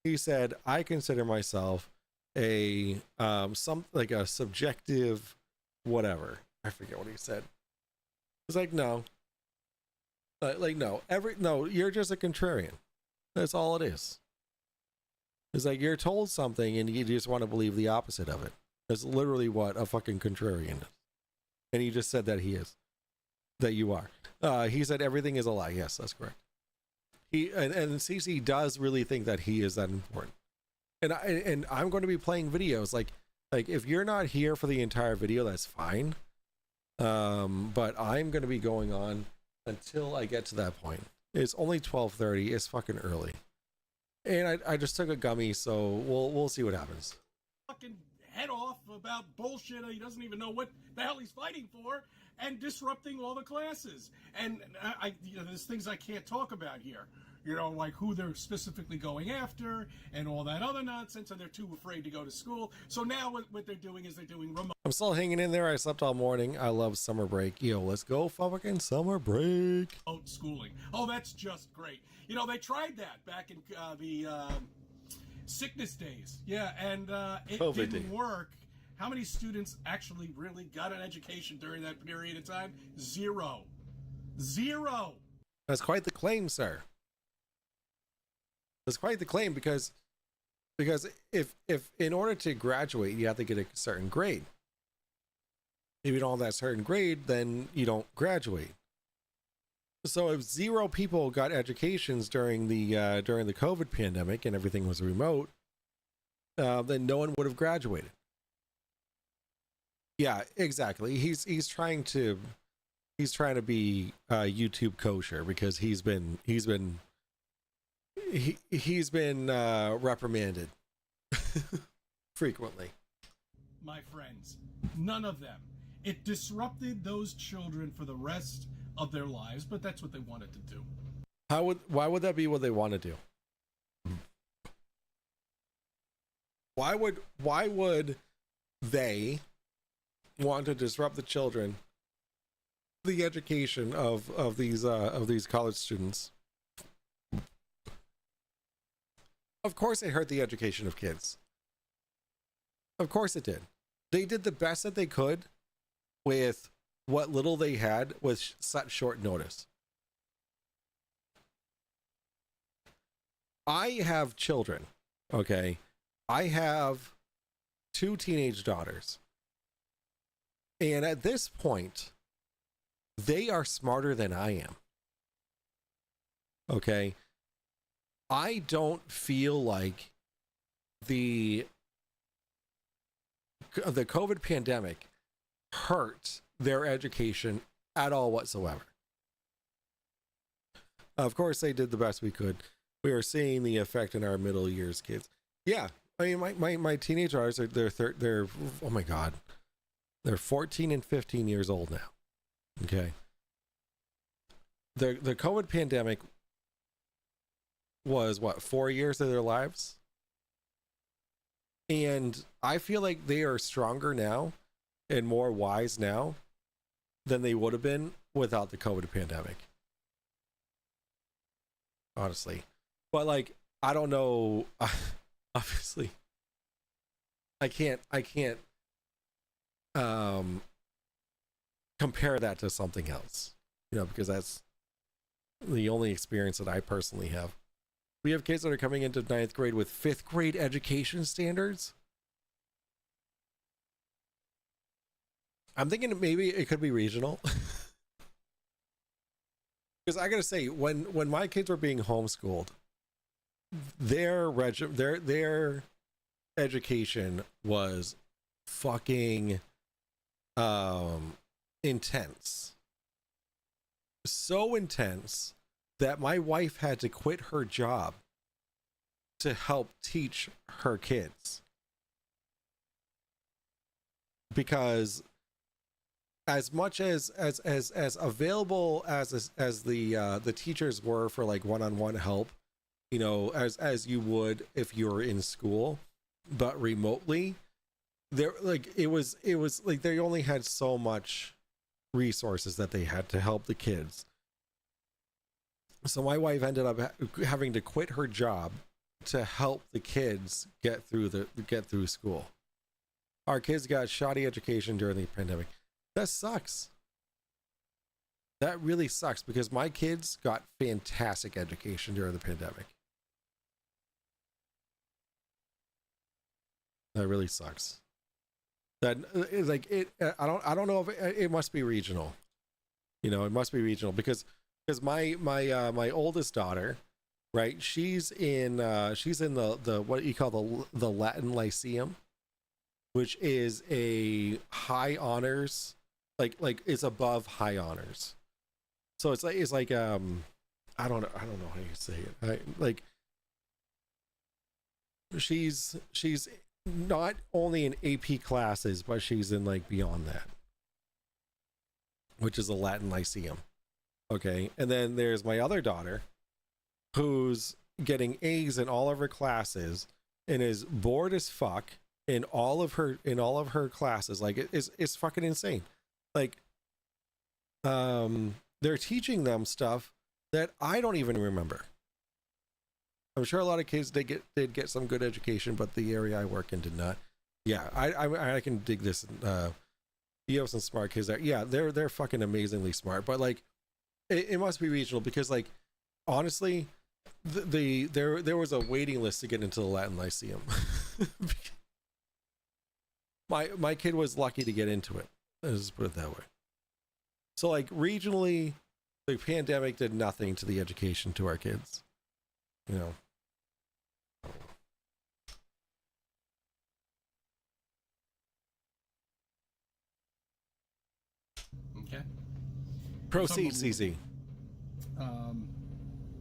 He said, I consider myself a subjective whatever. I forget what he said. It's like, no. No, you're just a contrarian. That's all it is. It's like you're told something and you just want to believe the opposite of it. That's literally what a fucking contrarian is. And he just said that he is. That you are. He said everything is a lie. Yes, that's correct. And CC does really think that he is that important. And I'm going to be playing videos like if you're not here for the entire video, that's fine. But I'm going to be going on until I get to that point. It's only 12:30. It's fucking early. And I just took a gummy, so we'll see what happens. Fucking head off about bullshit he doesn't even know what the hell he's fighting for, and disrupting all the classes. And there's things I can't talk about here. Like who they're specifically going after and all that other nonsense, and they're too afraid to go to school. So now what they're doing is they're doing remote. I'm still hanging in there. I slept all morning. I love summer break. Yo, let's go fucking summer break. Schooling. Oh, that's just great. They tried that back in the sickness days. Yeah, and it COVID didn't work. How many students actually really got an education during that period of time? Zero. That's quite the claim, sir. That's quite the claim, because if in order to graduate you have to get a certain grade. If you don't have that certain grade, then you don't graduate. So if zero people got educations during the COVID pandemic and everything was remote, then no one would have graduated. Yeah, exactly. He's trying to be YouTube kosher, because he's been reprimanded frequently. My friends, none of them. It disrupted those children for the rest of their lives, but that's what they wanted to do. Why would that be what they want to do? Why would they want to disrupt the children, the education of these college students? Of course it hurt the education of kids. Of course it did. They did the best that they could with what little they had with such short notice. I have children, okay? I have 2 teenage daughters. And at this point, they are smarter than I am. Okay? I don't feel like the COVID pandemic hurt their education at all whatsoever. Of course, they did the best we could. We are seeing the effect in our middle years kids. Yeah, I mean, my teenage daughters they're oh my god, they're 14 and 15 years old now. Okay, the COVID pandemic was 4 years of their lives, and I feel like they are stronger now and more wise now than they would have been without the COVID pandemic. Honestly. But I don't know. Obviously, I can't compare that to something else, because that's the only experience that I personally have. We have kids that are coming into 9th grade with 5th grade education standards. I'm thinking maybe it could be regional. Because I gotta say, when my kids were being homeschooled, their education was fucking intense. So intense that my wife had to quit her job to help teach her kids. Because as much as available as the teachers were for like one-on-one help, as you would if you were in school, but remotely, it was like they only had so much resources that they had to help the kids. So my wife ended up having to quit her job to help the kids get through school. Our kids got shoddy education during the pandemic. That sucks. That really sucks, because my kids got fantastic education during the pandemic. That really sucks. That I don't know if it must be regional. It must be regional because my oldest daughter, right? She's in the what you call the Latin Lyceum, which is a high honors, like it's above high honors. So it's like I don't know how you say it. She's not only in AP classes, but she's in like beyond that, which is a Latin Lyceum. Okay. And then there's my other daughter who's getting A's in all of her classes and is bored as fuck in all of her classes. Like it's fucking insane. Like, they're teaching them stuff that I don't even remember. I'm sure a lot of kids did get some good education, but the area I work in did not. Yeah, I can dig this. You have some smart kids there. Yeah, they're fucking amazingly smart. But like, it must be regional because like, honestly, there was a waiting list to get into the Latin Lyceum. my kid was lucky to get into it. Let's just put it that way. So like regionally, the pandemic did nothing to the education to our kids. Okay. Proceed, CZ.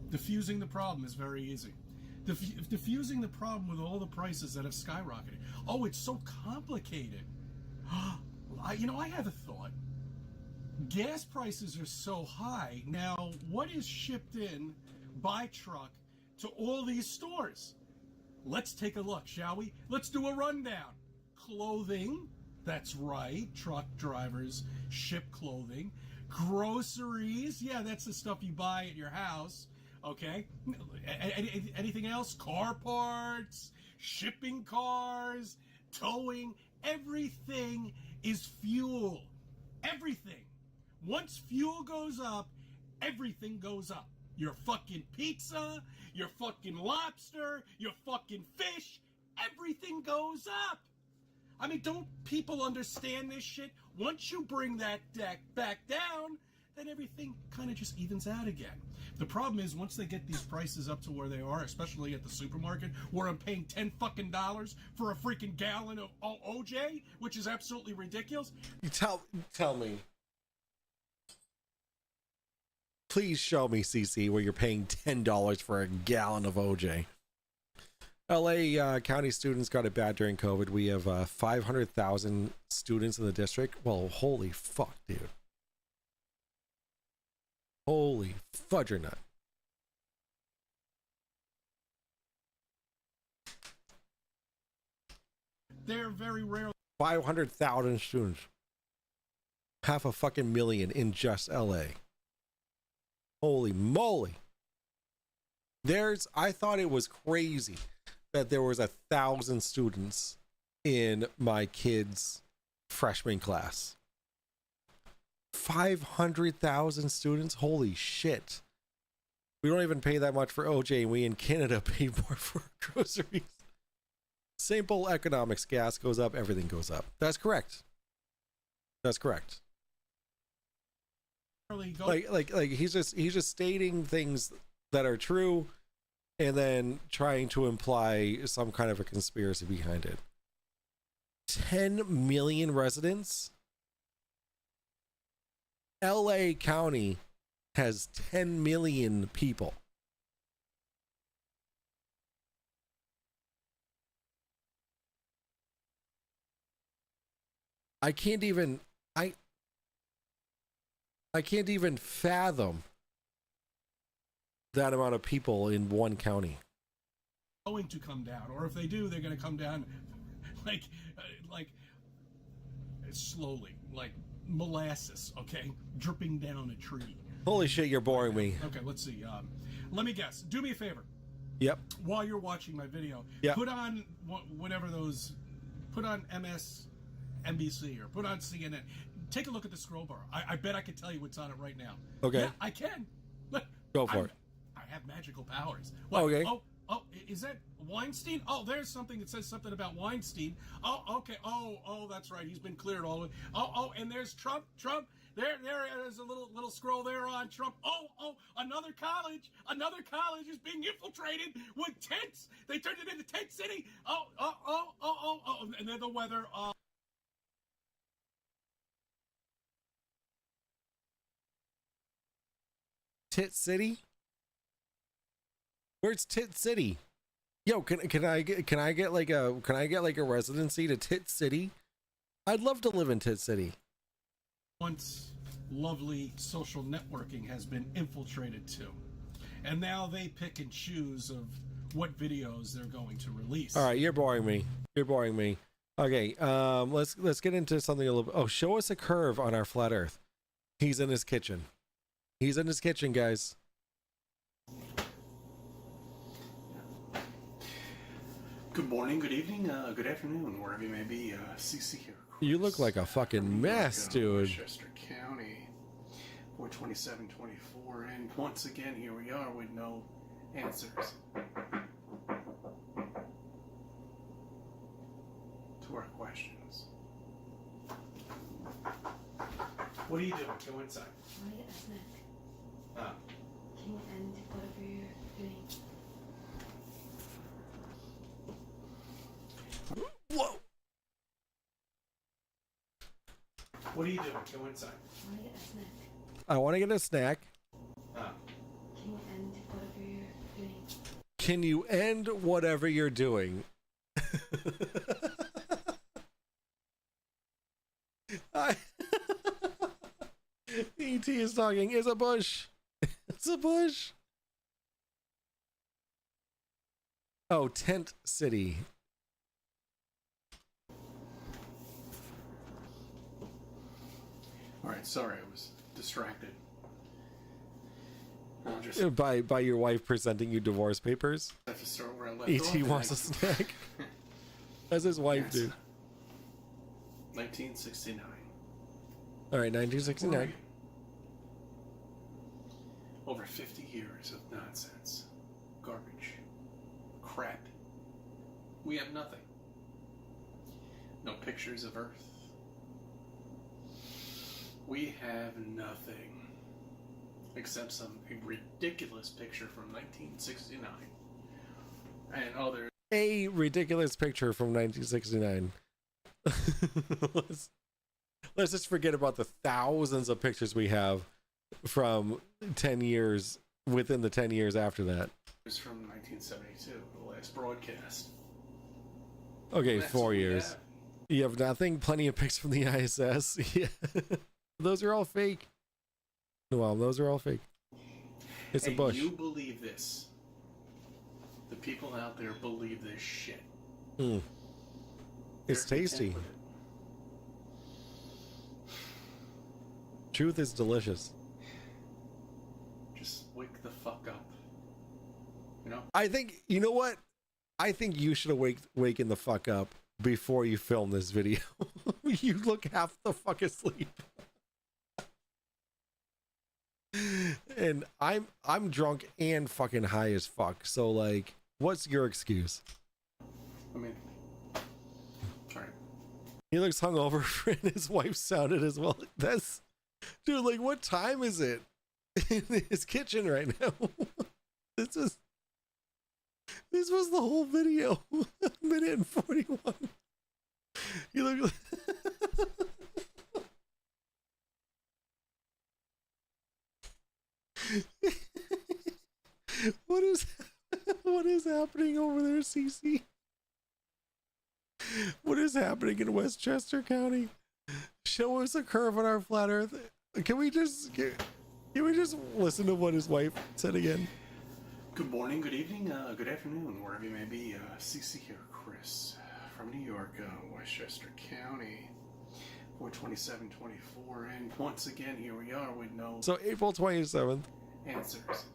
Diffusing the problem is very easy. Diffusing the problem with all the prices that have skyrocketed. Oh, it's so complicated. I have a thought. Gas prices are so high. Now, what is shipped in by truck to all these stores? Let's take a look, shall we? Let's do a rundown. Clothing, that's right, truck drivers ship clothing. Groceries, yeah, that's the stuff you buy at your house, okay? Anything else? Car parts, shipping cars, towing, everything is fuel. Everything. Once fuel goes up, everything goes up. Your fucking pizza, your fucking lobster, your fucking fish, everything goes up. I mean, don't people understand this shit? Once you bring that deck back down, then everything kind of just evens out again. The problem is once they get these prices up to where they are, especially at the supermarket, where I'm paying $10 fucking for a freaking gallon of OJ, which is absolutely ridiculous. You tell me. Please show me, CC, where you're paying $10 for a gallon of OJ. LA County students got it bad during COVID. We have 500,000 students in the district. Well, holy fuck, dude. Holy fudgernut. They're very rare. 500,000 students. Half a fucking million in just LA. Holy moly. I thought it was crazy that there was 1,000 students in my kids' freshman class. 500,000 students? Holy shit. We don't even pay that much for OJ, and we in Canada pay more for groceries. Simple economics. Gas goes up, everything goes up. That's correct. That's correct. Like he's just stating things that are true and then trying to imply some kind of a conspiracy behind it. 10 million residents? LA County has 10 million people. I can't even fathom that amount of people in one county. Going to come down, or if they do, they're going to come down like slowly, like molasses, okay, dripping down a tree. Holy shit, you're boring me. Okay, let's see. Let me guess. Do me a favor. Yep. While you're watching my video, yep. Put on whatever those. Put on MSNBC or put on CNN. Take a look at the scroll bar. I bet I can tell you what's on it right now. Okay. Yeah, I can. Look, go for it. I have magical powers. What? Okay. Oh, is that Weinstein? Oh, there's something that says something about Weinstein. Oh, okay. Oh, that's right. He's been cleared all the way. Oh, and there's Trump. There is a little scroll there on Trump. Oh, another college is being infiltrated with tents. They turned it into Tent City. Oh, and then the weather. Tit City? Where's Tit City? Yo, can I get like a residency to Tit City? I'd love to live in Tit City. Once lovely social networking has been infiltrated too, and now they pick and choose of what videos they're going to release. All right, you're boring me. Okay, let's get into something a little bit. Oh, show us a curve on our flat Earth. He's in his kitchen. Guys. Good morning, good evening, good afternoon, wherever you may be. CC here. You look like a fucking mess, dude. Westchester County, 42724, and once again, here we are with no answers to our questions. What are you doing? Go inside. I want to get a snack. Ah. Can you end whatever you're doing? Whoa! What are you doing? Go inside. I want to get a snack. I want to get a snack. Ah. Can you end whatever you're doing? Can you end whatever you're doing? E.T. is talking. It's a bush. It's a bush. Oh, Tent City. All right, sorry, I was distracted. By your wife presenting you divorce papers. I have to start where I left E.T. off. wants a snack. As his wife do. 1969. All right, 1969. Over 50 years of nonsense, garbage, crap. We have nothing. No pictures of Earth. We have nothing except some ridiculous picture from 1969 and other. A ridiculous picture from 1969. Let's just forget about the thousands of pictures we have from 10 years within the 10 years after that. It was from 1972, the last broadcast. Okay, 4 years. You have nothing. Plenty of pics from the ISS. Yeah. Those are all fake. Well, those are all fake. It's a bush. You believe this. The people out there believe this shit. It's tasty. Truth is delicious. Just wake the fuck up. You know? I think, you know what? I think you should have waken the fuck up before you film this video. You look half the fuck asleep. And I'm drunk and fucking high as fuck. So like, what's your excuse? I mean, all right. He looks hungover, and his wife sounded as well. That's, dude. Like, what time is it in his kitchen right now? This was the whole video. A minute and 41. You look like what is happening over there, CC? What is happening in Westchester County? Show us a curve on our flat earth. Can we just listen to what his wife said again? Good morning, good evening, good afternoon, wherever you may be. CC here, Chris, from New York, Westchester County, 4/27/24, and once again, here we are with no So April 27th. answers.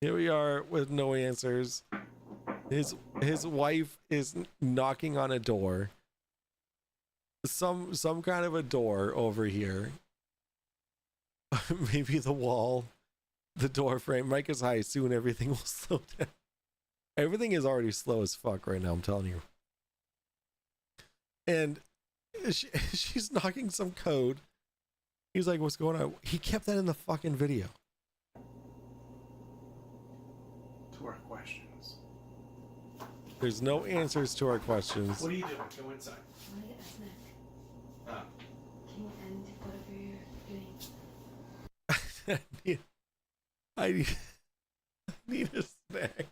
Here we are with no answers. His wife is knocking on a door. Some kind of a door over here. Maybe the wall. The door frame. Mike is high. Soon everything will slow down. Everything is already slow as fuck right now, I'm telling you. And she's knocking some code. He's like, what's going on? He kept that in the fucking video. To our questions. There's no answers to our questions. What are you doing? Go inside. I want to get a snack. Ah. Can you end whatever you're doing? I need a snack.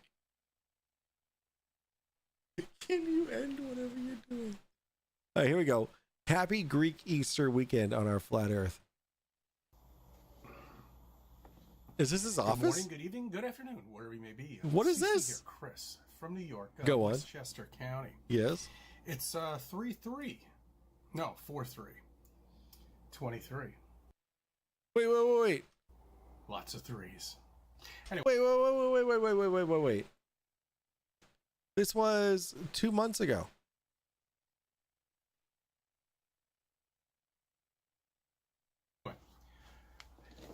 Can you end whatever you're doing? All right, here we go. Happy Greek Easter weekend on our flat Earth. Is this his office? Good morning, good evening, good afternoon, wherever you may be. What is CC this? Here, Chris, from New York, Go on. Westchester County. Yes. It's 3/3. No, 4/3. 23. Wait. Lots of threes. Anyway. Wait. This was 2 months ago.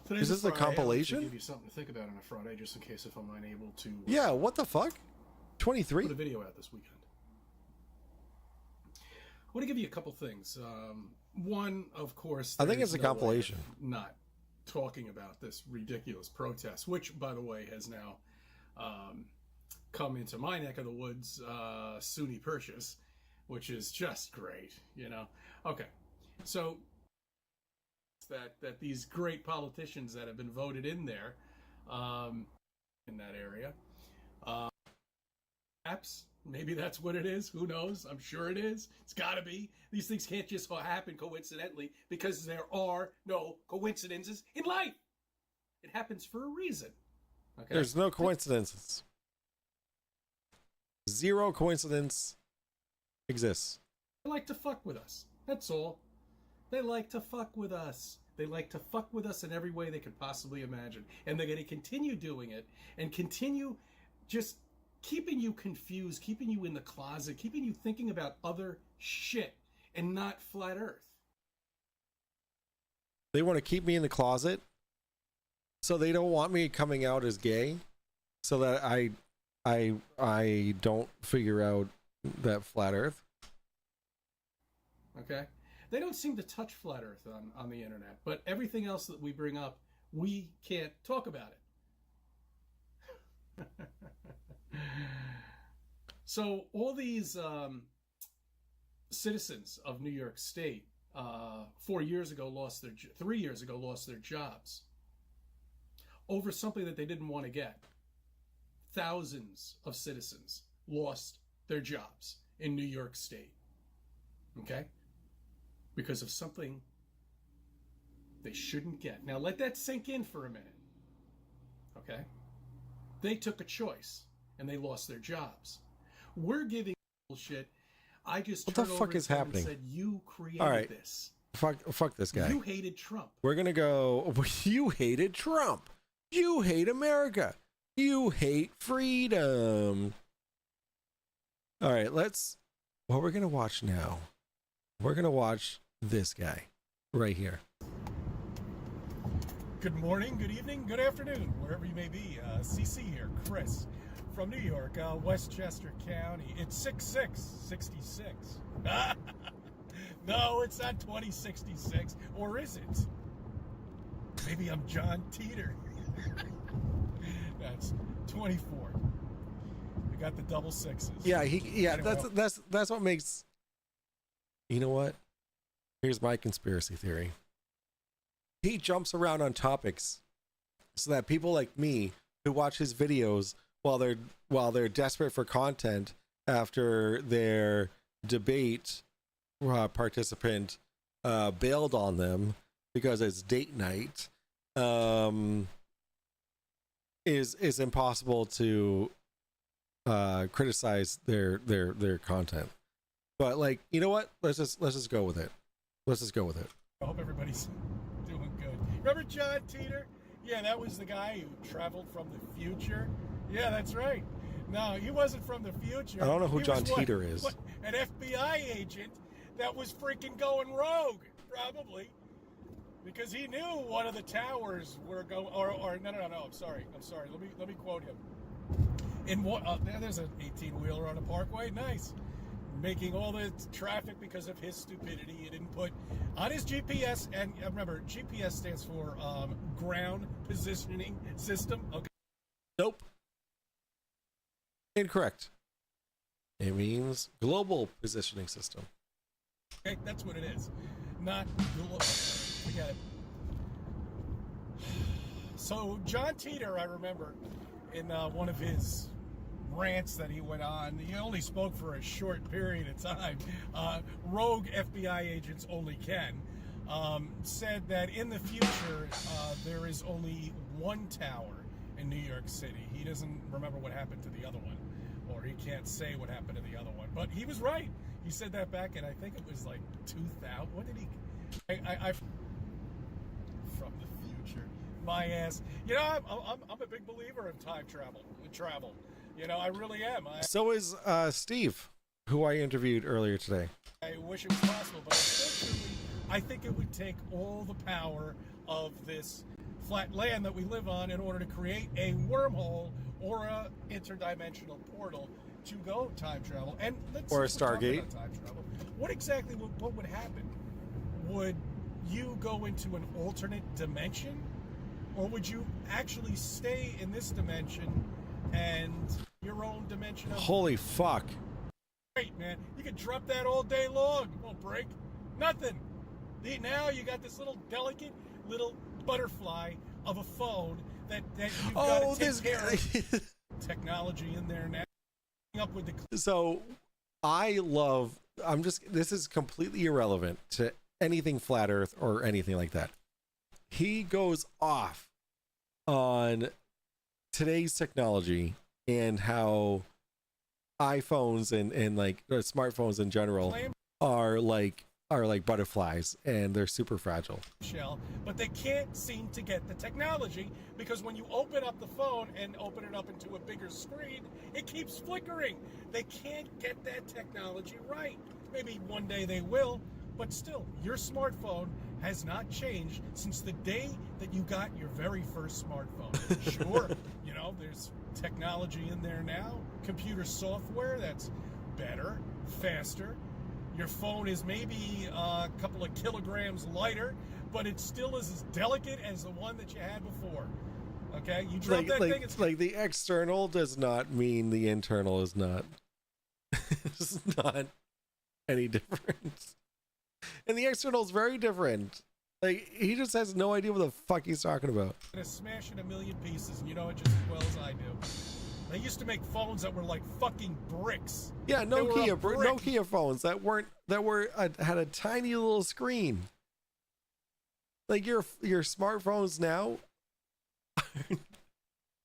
Today's Is this a Friday. I'd like to compilation? give you something to think about on a Friday, just in case if I'm unable to. Yeah, what the fuck? 23? Put a video out this weekend. I want to give you a couple things. One, of course, I think it's a there's no way compilation. of not talking about this ridiculous protest, which, by the way, has now come into my neck of the woods, SUNY Purchase, which is just great, you know. Okay, so that these great politicians that have been voted in there, in that area, perhaps maybe that's what it is. Who knows? I'm sure it is. It's got to be. These things can't just happen coincidentally, because there are no coincidences in life. It happens for a reason. Okay. There's no coincidences. Zero coincidence exists. They like to fuck with us. That's all. They like to fuck with us. They like to fuck with us in every way they could possibly imagine. And they're going to continue doing it and continue just keeping you confused, keeping you in the closet, keeping you thinking about other shit and not flat Earth. They want to keep me in the closet, so they don't want me coming out as gay, so that I don't figure out that flat Earth. Okay? They don't seem to touch flat Earth on the internet, but everything else that we bring up, we can't talk about it. So all these citizens of New York State 3 years ago lost their jobs over something that they didn't want to get. Thousands of citizens lost their jobs in New York State. Okay? Because of something they shouldn't get. Now let that sink in for a minute. Okay? They took a choice and they lost their jobs. We're giving bullshit. I just What the turned fuck over is to them happening? and said, you created All right. this. Fuck this guy. You hated Trump. We're gonna go. You hated Trump. You hate America. You hate freedom. All right, what we're gonna watch now. We're gonna watch this guy right here. Good morning, good evening, good afternoon, wherever you may be. CC here, Chris, from New York, Westchester County. It's 6666. No, it's not 2066, or is it? Maybe I'm John Teeter. That's 24. We got the double sixes. Yeah, Anyway, that's what makes. You know what? Here's my conspiracy theory. He jumps around on topics so that people like me who watch his videos while they're desperate for content after their debate participant bailed on them because it's date night, is impossible to criticize their content. But like, you know what? Let's just go with it. Let's just go with it. I hope everybody's doing good. Remember John Teeter? Yeah, that was the guy who traveled from the future. Yeah, that's right. No, he wasn't from the future. I don't know who He John was Teeter is. An FBI agent that was freaking going rogue, probably, because he knew one of the towers were going. Or no. I'm sorry. Let me quote him. In what? There's an 18-wheeler on a parkway. Nice. Making all the traffic because of his stupidity. He didn't put on his GPS, and remember, GPS stands for ground positioning system. Okay. Nope. Incorrect. It means global positioning system. Okay, that's what it is. Not forget it. So John Teeter, I remember, in one of his rants that he went on, he only spoke for a short period of time. Rogue FBI agents only can. Said that in the future there is only one tower in New York City. He doesn't remember what happened to the other one, or he can't say what happened to the other one. But he was right. He said that back in, I think it was like 2000. What did he? I from the future. My ass. You know, I'm a big believer in time travel. You know, I really am. So is Steve, who I interviewed earlier today. I wish it was possible, but unfortunately, I think it would take all the power of this flat land that we live on in order to create a wormhole or a interdimensional portal to go time travel. And Or a Stargate. Time travel. What exactly what would happen? Would you go into an alternate dimension, or would you actually stay in this dimension and your own dimension of... Holy fuck. Great, man. You can drop that all day long. It won't break. Nothing. Now you got this little delicate little butterfly of a phone that you've got to take care of. Technology in there now. Up with the... So I love... This is completely irrelevant to anything flat earth or anything like that. He goes off on today's technology and how iPhones and like smartphones in general are like butterflies, and they're super fragile. Shell, but they can't seem to get the technology, because when you open up the phone and open it up into a bigger screen, it keeps flickering. They can't get that technology right. Maybe one day they will, but still, your smartphone has not changed since the day that you got your very first smartphone. Sure, you know, there's technology in there now, computer software that's better, faster. Your phone is maybe a couple of kilograms lighter, but it still is as delicate as the one that you had before. Okay, you drop that thing. It's like the external does not mean the internal is not. It's not any different. And the external is very different. Like, he just has no idea what the fuck he's talking about. Gonna smash in a million pieces, and you know it just as well as I do. They used to make phones that were like fucking bricks. Yeah, Nokia phones that had a tiny little screen. Like your smartphones now,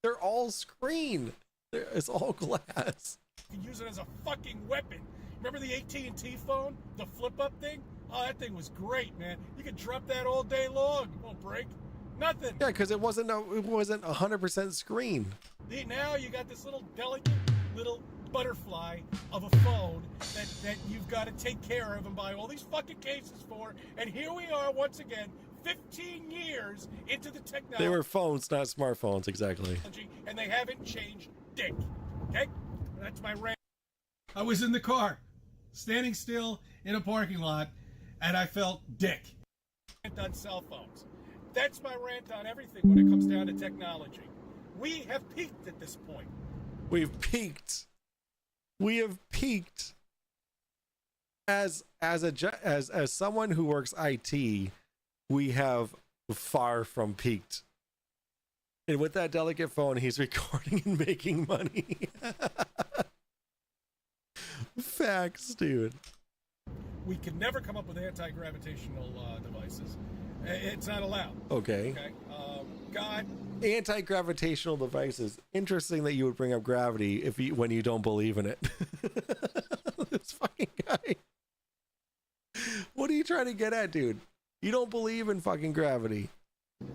they're all screen. It's all glass. You can use it as a fucking weapon. Remember the AT&T phone, the flip-up thing? Oh, that thing was great, man. You could drop that all day long. It won't break. Nothing. Yeah, because it wasn't 100% screen. Now you got this little delicate little butterfly of a phone that you've got to take care of and buy all these fucking cases for. And here we are once again, 15 years into the technology. They were phones, not smartphones, exactly. And they haven't changed dick. Okay? That's my rant. I was in the car, standing still in a parking lot, and I felt dick. Rant on cell phones. That's my rant on everything when it comes down to technology. We have peaked at this point. We've peaked. We have peaked. As someone who works IT, we have far from peaked. And with that delicate phone, he's recording and making money. Facts, dude. We can never come up with anti-gravitational devices. It's not allowed. Okay. God. Anti-gravitational devices. Interesting that you would bring up gravity when you don't believe in it. This fucking guy. What are you trying to get at, dude? You don't believe in fucking gravity.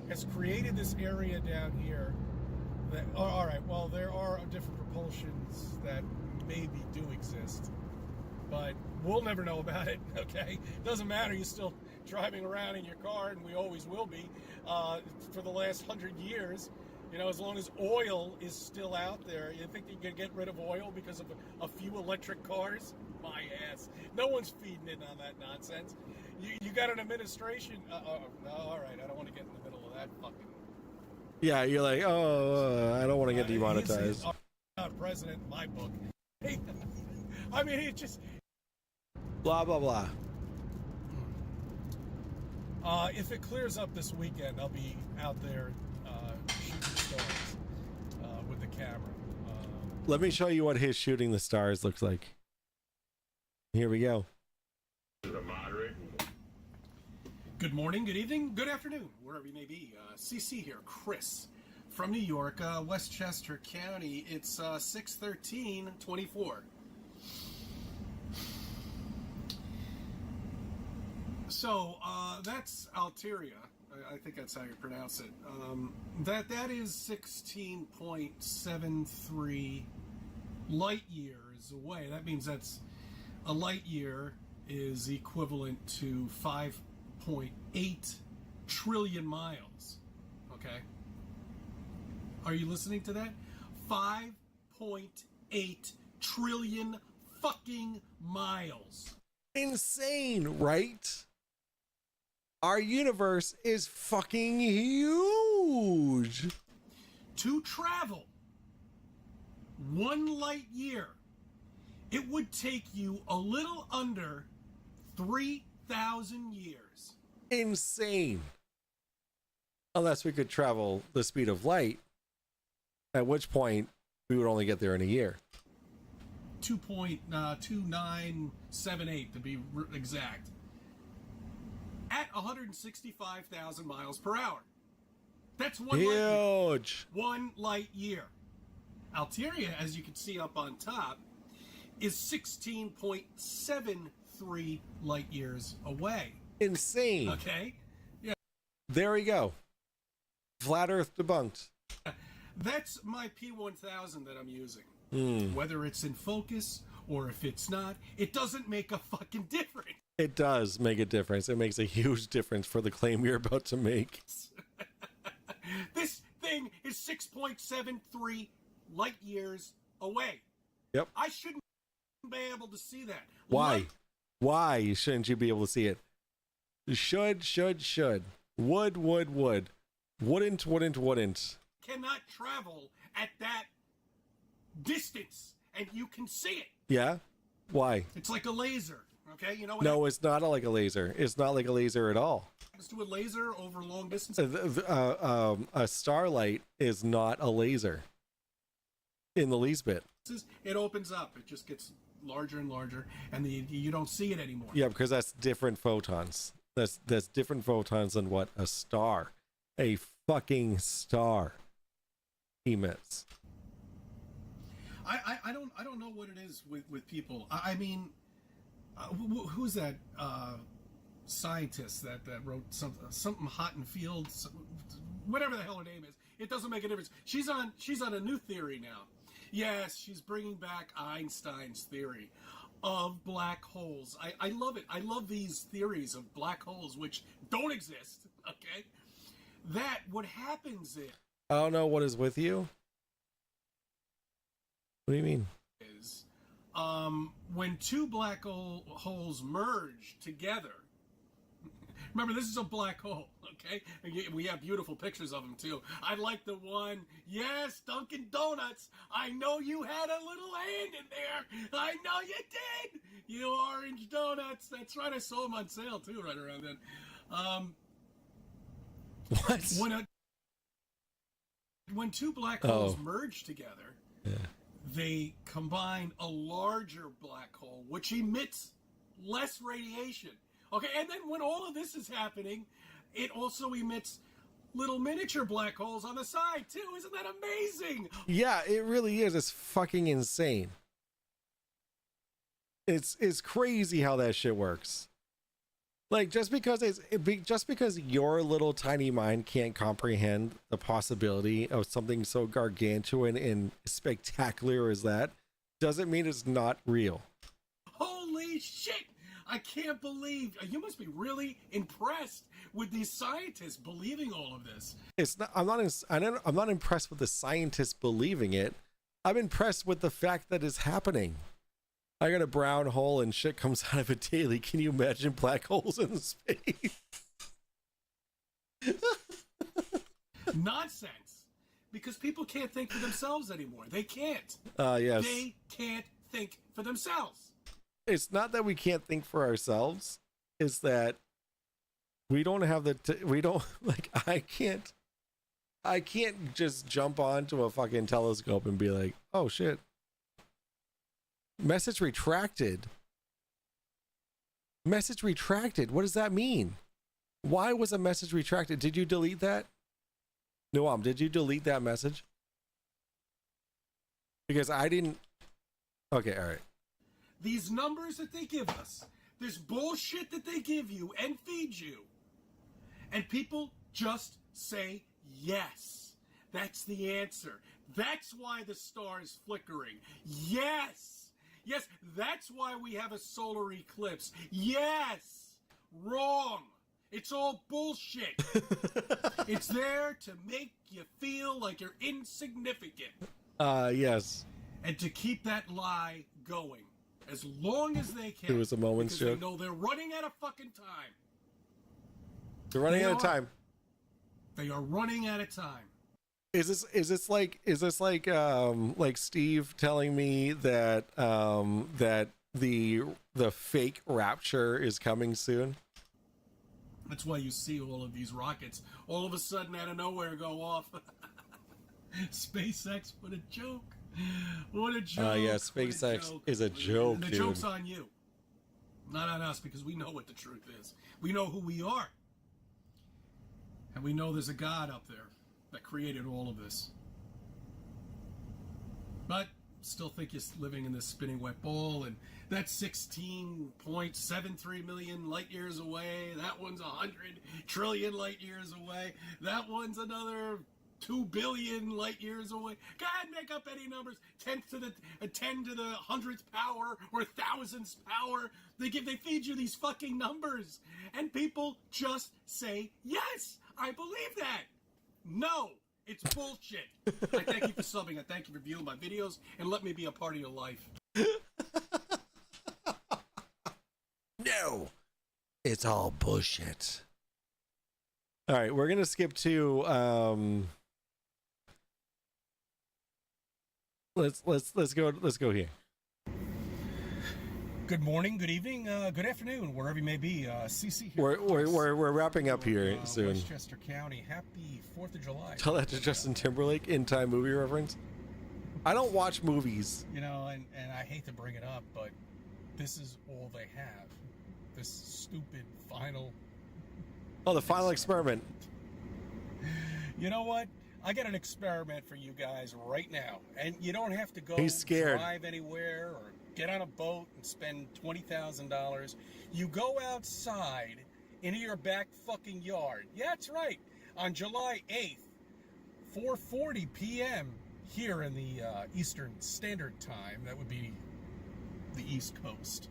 Has created this area down here that, all right, well, there are different propulsions that maybe do exist, but we'll never know about it, okay? Doesn't matter, you're still driving around in your car, and we always will be, for the last 100 years. You know, as long as oil is still out there, you think you can get rid of oil because of a few electric cars? My ass. No one's feeding in on that nonsense. You got an administration. All right, I don't want to get in the middle of that fucking. Yeah, you're like, I don't want to get demonetized. He's president in my book. I mean, he just. Blah, blah, blah. If it clears up this weekend, I'll be out there shooting stars with the camera. Let me show you what his shooting the stars looks like. Here we go. Good morning, good evening, good afternoon, wherever you may be. CC here, Chris from New York, Westchester County. It's 6/13/24. So that's Alteria. I think that's how you pronounce it. That is 16.73 light years away. That means that's a light year is equivalent to 5.8 trillion miles. Okay? Are you listening to that? 5.8 trillion fucking miles. Insane, right? Our universe is fucking huge. To travel 1 light year, it would take you a little under 3,000 years. Insane. Unless we could travel the speed of light, at which point we would only get there in a year. 2.2978 to be exact. At 165,000 miles per hour. That's one huge. Light year. 1 light year. Alteria, as you can see up on top, is 16.73 light years away. Insane. Okay? Yeah. There we go. Flat Earth debunked. That's my P1000 that I'm using. Whether it's in focus or if it's not, it doesn't make a fucking difference. It does make a difference. It makes a huge difference for the claim you're about to make. This thing is 6.73 light years away. Yep. I shouldn't be able to see that. Why? Why shouldn't you be able to see it? Should. Would. Wouldn't. Cannot travel at that distance, and you can see it. Yeah? Why? It's like a laser, okay? You know what? No, it's not like a laser. It's not like a laser at all. Happens to a laser over long distance. A starlight is not a laser in the least bit. It opens up. It just gets larger and larger, and you don't see it anymore. Yeah, because that's different photons. That's different photons than what a fucking star emits. I don't know what it is with people. I mean, who's that scientist that wrote something hot in fields, whatever the hell her name is? It doesn't make a difference. She's on a new theory now. Yes, she's bringing back Einstein's theory of black holes. I love it. I love these theories of black holes which don't exist. Okay? That what happens I don't know what is with you. What do you mean? is when two black holes merge together. Remember, this is a black hole, okay? And we have beautiful pictures of them, too. I like the one, yes, Dunkin' Donuts. I know you had a little hand in there. I know you did. You orange donuts. That's right. I saw them on sale, too, right around then. What? When two black holes merge together, they combine a larger black hole, which emits less radiation. Okay, and then when all of this is happening, it also emits little miniature black holes on the side, too. Isn't that amazing? Yeah, it really is. It's fucking insane. It's crazy how that shit works. Like, just because your little tiny mind can't comprehend the possibility of something so gargantuan and spectacular as that, doesn't mean it's not real. Holy shit! I can't believe you must be really impressed with these scientists believing all of this. It's not. I'm not impressed with the scientists believing it. I'm impressed with the fact that it's happening. I got a brown hole and shit comes out of it daily. Can you imagine black holes in space? Nonsense. Because people can't think for themselves anymore. They can't. Yes. They can't think for themselves. It's not that we can't think for ourselves. It's that we don't have we don't, like, I can't just jump onto a fucking telescope and be like, oh shit. Message retracted. Message retracted. What does that mean? Why was a message retracted? Did you delete that? Noam, did you delete that message? Because I didn't. Okay, all right. These numbers that they give us, this bullshit that they give you and feed you, and people just say yes. That's the answer. That's why the star is flickering. Yes. Yes, that's why we have a solar eclipse. Yes. Wrong. It's all bullshit. It's there to make you feel like you're insignificant. Yes. And to keep that lie going as long as they can. It was a moment's joke. joke. They know they're running out of fucking time. They're running out of time. They are running out of time. Is this like Steve telling me that that the fake rapture is coming soon? That's why you see all of these rockets all of a sudden out of nowhere go off. SpaceX, what a joke. What a joke. Yeah, SpaceX is a joke, and the dude. joke's on you. Not on us, because we know what the truth is. We know who we are. And we know there's a God up there that created all of this. But still think you're living in this spinning wet ball, and that's 16.73 million light years away. That one's 100 trillion light years away. That one's another 2 billion light years away. Go ahead, make up any numbers. 10 to the 100th power or 1000th power. They feed you these fucking numbers, and people just say yes. I believe that. No, it's bullshit. I thank you for subbing. I thank you for viewing my videos and let me be a part of your life. No, it's all bullshit. All right, we're gonna skip to let's go here. Good morning, good evening, good afternoon, wherever you may be. CC here. We're wrapping up here soon. Westchester County. Happy 4th of July. Tell that to Justin Timberlake in time movie reference. I don't watch movies. You know, and I hate to bring it up, but this is all they have. This stupid final. Oh, the final experiment. You know what? I got an experiment for you guys right now, and you don't have to go He's scared. drive anywhere or get on a boat and spend $20,000. You go outside into your back fucking yard. Yeah, that's right. On July 8th, 4:40 p.m. here in the Eastern Standard Time, that would be the East Coast.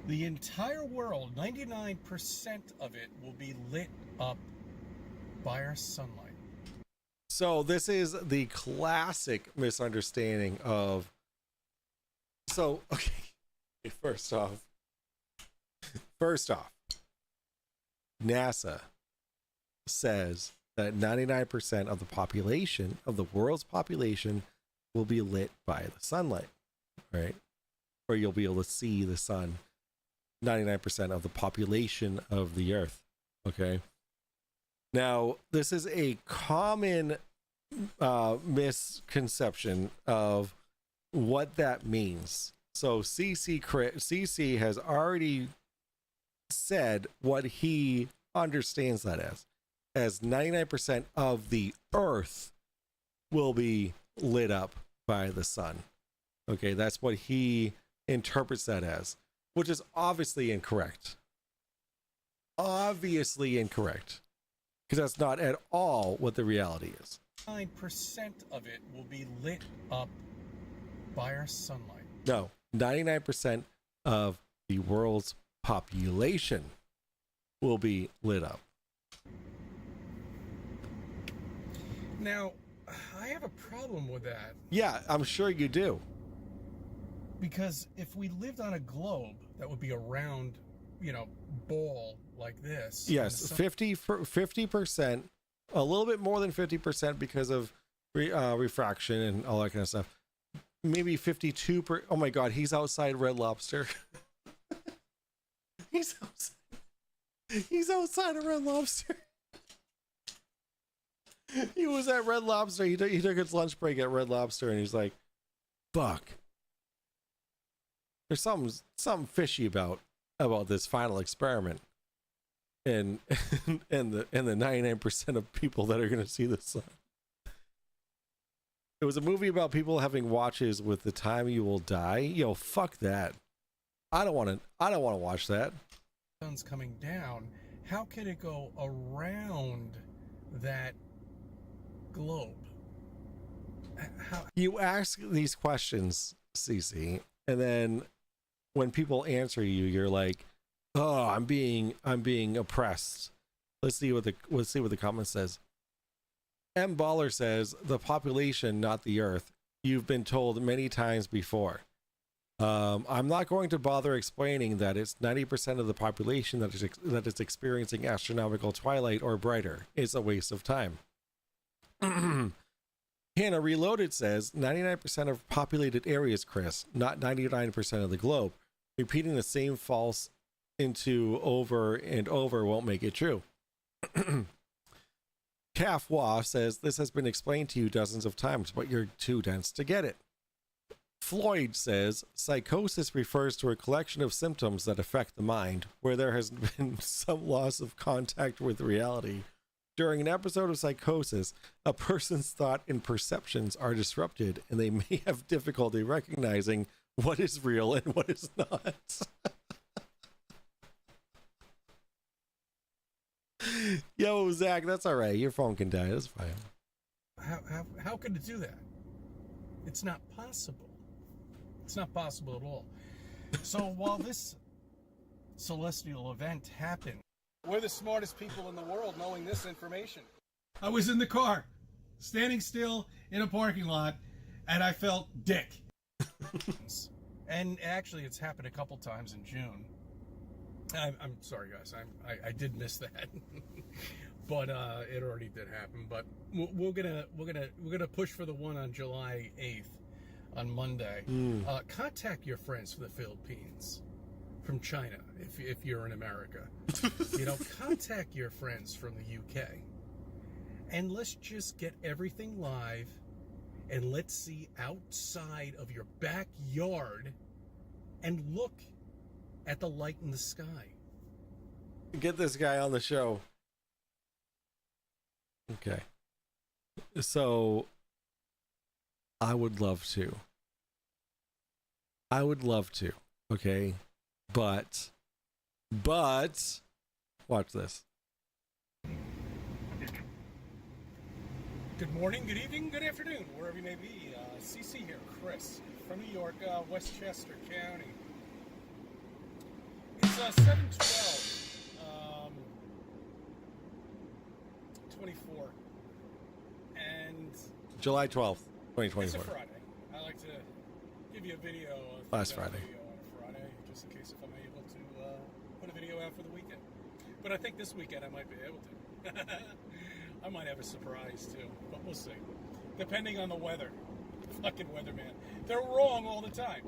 The entire world, 99% of it, will be lit up by our sunlight. So this is the classic misunderstanding of. So, okay, first off, NASA says that 99% of the population, of the world's population, will be lit by the sunlight, right? Or you'll be able to see the sun. 99% of the population of the Earth, okay? Now, this is a common misconception of what that means. So CC has already said what he understands that as 99% of the Earth will be lit up by the sun. Okay, that's what he interprets that as, which is obviously incorrect. Obviously incorrect. Because that's not at all what the reality is. 9% of it will be lit up by our sunlight. No, 99% of the world's population will be lit up. Now, I have a problem with that. Yeah, I'm sure you do. Because if we lived on a globe that would be a round, ball like this. Yes, 50%, a little bit more than 50% because of refraction and all that kind of stuff. Maybe 52%. Oh my God, he's outside Red Lobster. He's outside of Red Lobster. He was at Red Lobster. He took his lunch break at Red Lobster, and he's like, "Fuck, there's something fishy about this final experiment." And the 99% of people that are going to see the sun. It was a movie about people having watches with the time you will die. Yo, fuck that. I don't want to watch that. Sun's coming down. How can it go around that globe? How? You ask these questions, CC, and then when people answer you, you're like, "Oh, I'm being oppressed." Let's see what the comment says. M. Baller says, "The population, not the Earth. You've been told many times before. I'm not going to bother explaining that it's 90% of the population that is experiencing astronomical twilight or brighter. It's a waste of time." Hannah Reloaded says, 99% of populated areas, Chris, not 99% of the globe. Repeating the same false into over and over won't make it true. Calf Wah says, "This has been explained to you dozens of times, but you're too dense to get it." Floyd says, "Psychosis refers to a collection of symptoms that affect the mind, where there has been some loss of contact with reality. During an episode of psychosis, a person's thought and perceptions are disrupted, and they may have difficulty recognizing what is real and what is not." Yo, Zach, that's all right. Your phone can die. That's fine. How could it do that? It's not possible. It's not possible at all. So while this celestial event happened, we're the smartest people in the world knowing this information. I was in the car, standing still in a parking lot, and I felt dick. And actually, it's happened a couple times in June. I'm sorry, guys. I did miss that, but it already did happen. But we're gonna push for the one on July 8th, on Monday. Contact your friends from the Philippines, from China, if you're in America. Contact your friends from the UK, and let's just get everything live, and let's see outside of your backyard, and look at the light in the sky. Get this guy on the show. Okay. So, I would love to. Okay? But, watch this. Good morning, good evening, good afternoon, wherever you may be. CC here, Chris, from New York, Westchester County. It's 7:12. 2024. And July 12th, it's a 2024. Friday. I like to give you a video. Last Friday. Video on a Friday, just in case if I'm able to put a video out for the weekend. But I think this weekend I might be able to. I might have a surprise too, but we'll see. Depending on the weather. Fucking weatherman. They're wrong all the time.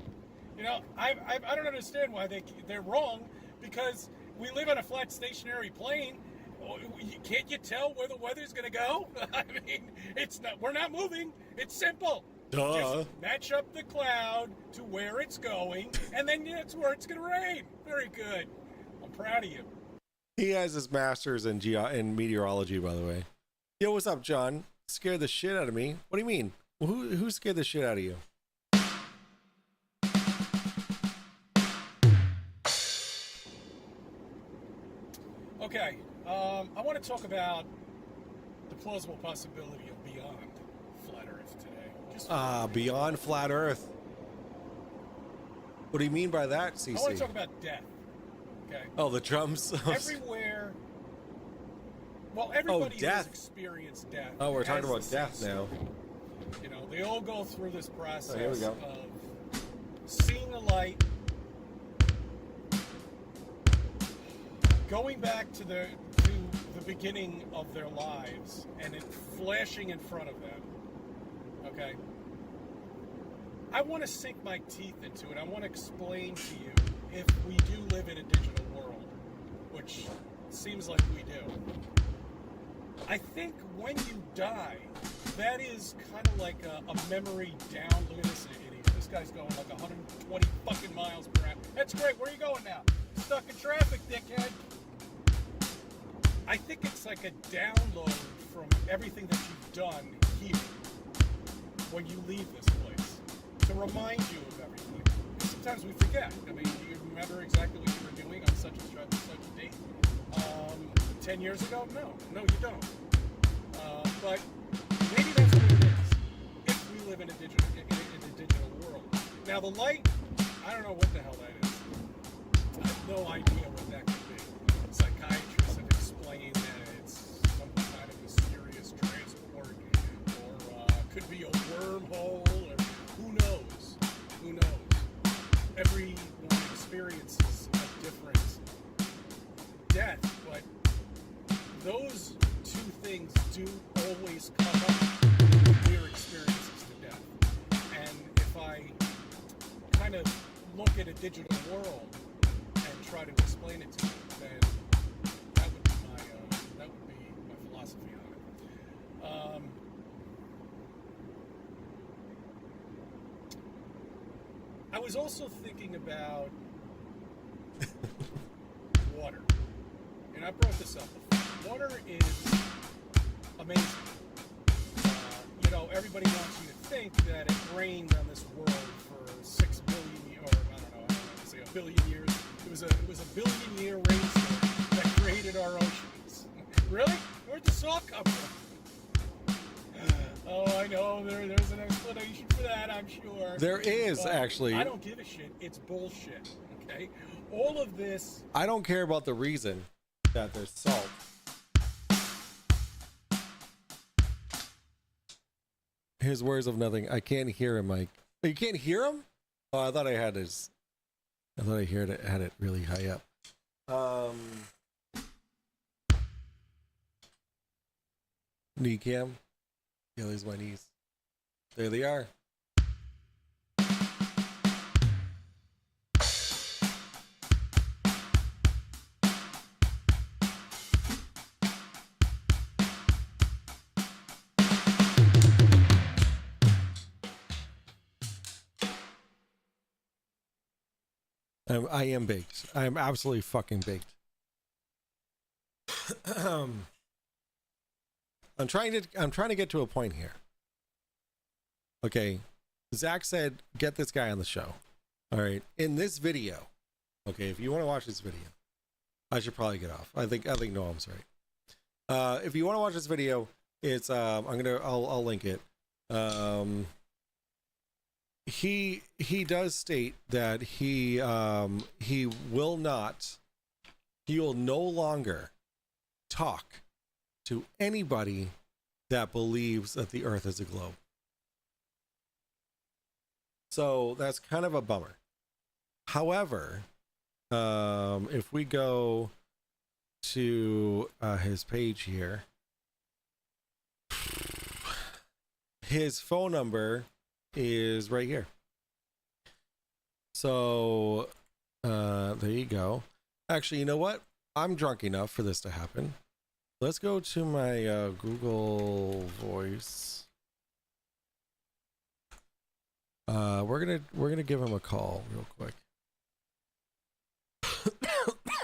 You know, I don't understand why they're wrong, because we live on a flat stationary plane. Can't you tell where the weather's going to go? I mean, we're not moving. It's simple. Duh. Just match up the cloud to where it's going, and then that's where it's going to rain. Very good. I'm proud of you. He has his master's in meteorology, by the way. Yo, what's up, John? Scared the shit out of me. What do you mean? Who scared the shit out of you? Okay, I want to talk about the plausible possibility of beyond flat Earth today. Beyond flat Earth. What do you mean by that, CC? I want to talk about death. Okay. Oh, the drums. Everywhere. Well, everybody death. has experienced death. Oh, we're talking as about the death season. now. You know, they all go through this process here we go. of seeing the light, going back to the beginning of their lives, and it flashing in front of them. Okay? I want to sink my teeth into it. I want to explain to you, if we do live in a digital world, which seems like we do, I think when you die, that is kind of like a memory down. Look at this idiot. This guy's going like 120 fucking miles per hour. That's great. Where are you going now? Stuck in traffic, dickhead. I think it's like a download from everything that you've done here when you leave this place to remind you of everything. Sometimes we forget. I mean, do you remember exactly what you were doing on such a date? 10 years ago? No, you don't. But maybe that's what it is if we live in a digital world. Now the light, I don't know what the hell that is. I have no idea what that could be. Psychiatrists have explained that it's some kind of mysterious transport, or could be a wormhole, or who knows? Who knows? Everyone experiences a different death, but those two things do always come up with your experiences to death. And if I kind of look at a digital world and try to explain it to you, then that would be my philosophy on it. I was also thinking about water. And I brought this up before. Water is amazing. You know, everybody wants you to think that it rained on this world for 6 billion years, or I don't know, say a billion years. It was a billion-year rainstorm that created our oceans. Really? Where'd the salt come from? Oh, I know. There's an explanation for that, I'm sure. There is, but actually. I don't give a shit. It's bullshit. Okay? All of this. I don't care about the reason that there's salt. His words of nothing. I can't hear him, Mike. Oh, you can't hear him? Oh, I thought I had his. I thought I had it really high up. Knee cam. Yeah, there's my knees. There they are. I am baked. I am absolutely fucking baked. I'm trying to get to a point here. Okay, Zach said, "Get this guy on the show." All right, in this video. Okay, if you want to watch this video, I should probably get off. I think Noam's right. If you want to watch this video, it's I'll link it. He does state that he will no longer talk to anybody that believes that the Earth is a globe. So that's kind of a bummer. However, if we go to his page here, his phone number is right here. So there you go. Actually, you know what? I'm drunk enough for this to happen. Let's go to my Google Voice. We're gonna give him a call real quick.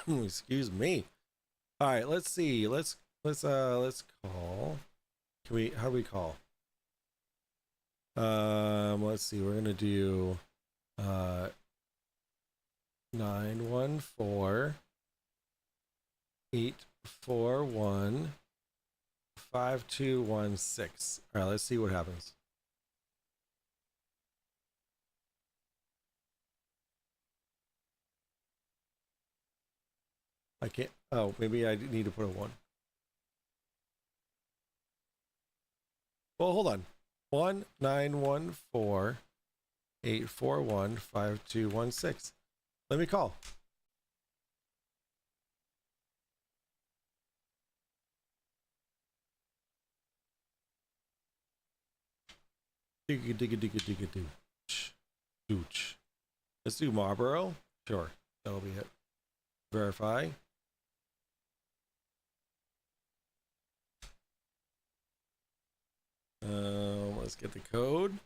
Excuse me. All right, let's see. Let's call. Can we? How do we call? Let's see. We're gonna do 914 841 5216. All right, let's see what happens. I can't. Oh, maybe I need to put a 1. Well, hold on. 1914 841 5216. Let me call. Dooch. Let's do Marlboro. Sure, that'll be it. Verify. Let's get the code.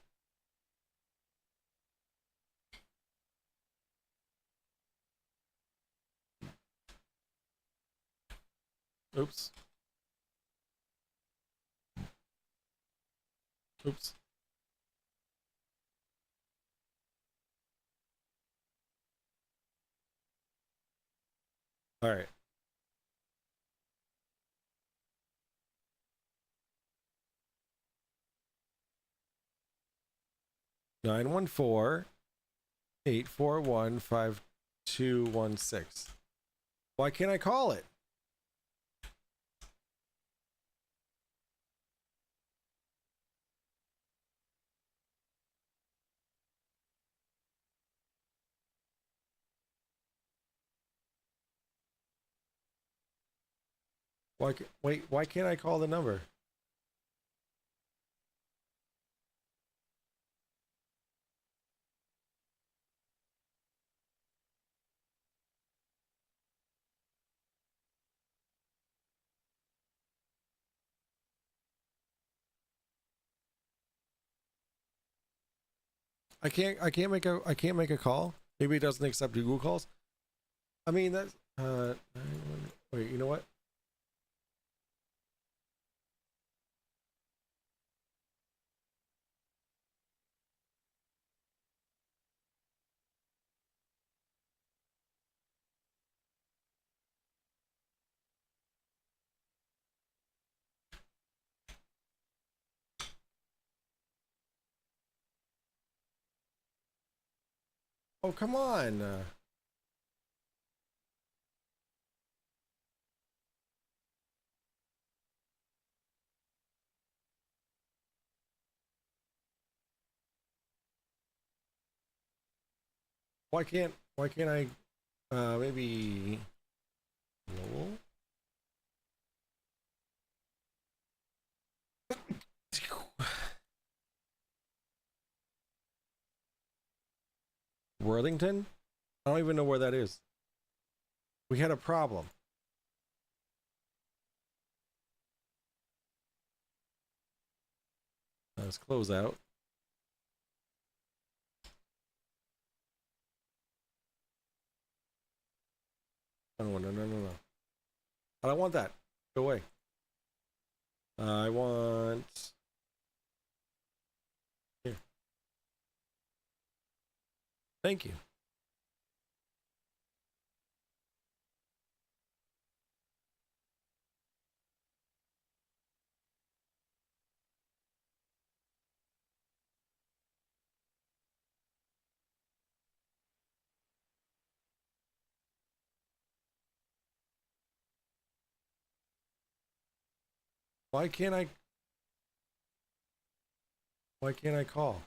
Oops. Oops. All right. Nine one four 841 5216. Why can't I call it? Why can't I call the number? I can't make a call. Maybe it doesn't accept Google calls. I mean that's wait, you know what? Oh, come on. Why can't I maybe Lowell? Worthington? I don't even know where that is. We had a problem. Let's close out. Oh, no. I don't want that. Go away. I want... Here. Thank you. Why can't I call?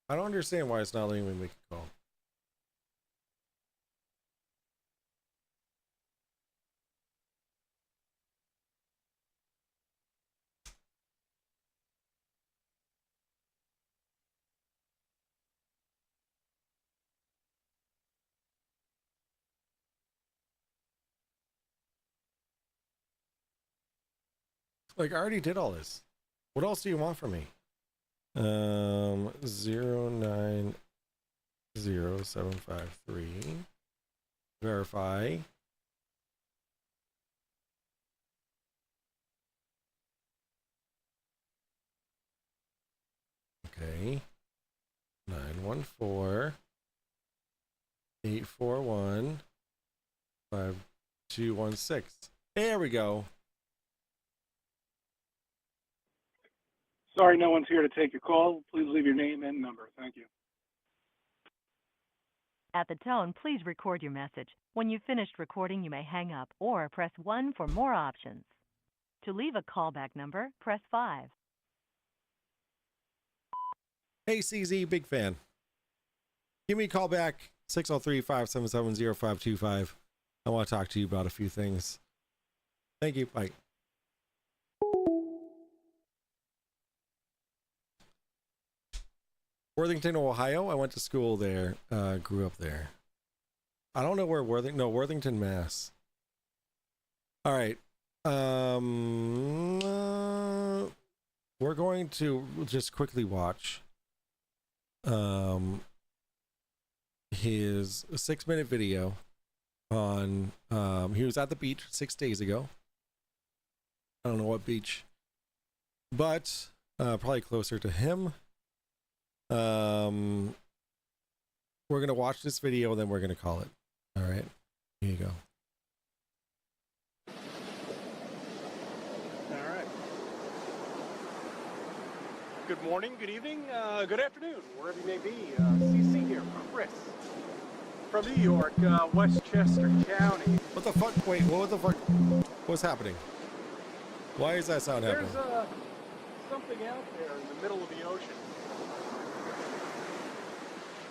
I don't understand why it's not letting me make a call. Like, I already did all this. What else do you want from me? 090753. Verify. Okay. 914-841-5216. There we go. Sorry, no one's here to take your call. Please leave your name and number. Thank you. At the tone, please record your message. When you've finished recording, you may hang up or press 1 for more options. To leave a callback number, press 5. Hey, CZ, big fan. Give me a call back, 603-577-0525. I want to talk to you about a few things. Thank you. Bye. Worthington, Ohio. I went to school there. Grew up there. I don't know where Worthington, Mass. All right. We're going to just quickly watch his 6-minute video on he was at the beach 6 days ago. I don't know what beach, but probably closer to him. We're gonna watch this video and then we're gonna call it. All right, here you go. All right. Good morning, good evening, good afternoon, wherever you may be. CC here, Chris, from New York, Westchester County. What the fuck? Wait, what the fuck? What's happening? Why is that sound happening? There's something out there in the middle of the ocean.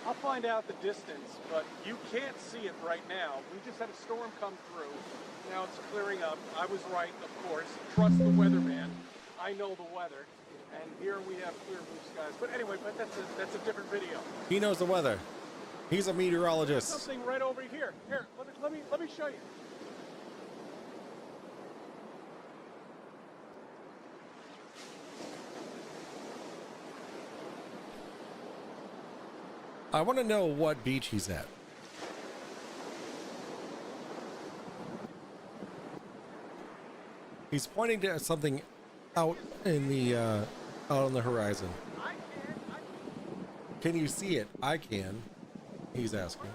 I'll find out the distance, but you can't see it right now. We just had a storm come through. Now it's clearing up. I was right, of course. Trust the weatherman. I know the weather. And here we have clear blue skies. But anyway, that's a different video. He knows the weather. He's a meteorologist. Something right over here. Here, let me show you. I want to know what beach he's at. He's pointing to something out in the out on the horizon. Can you see it? I can. He's asking.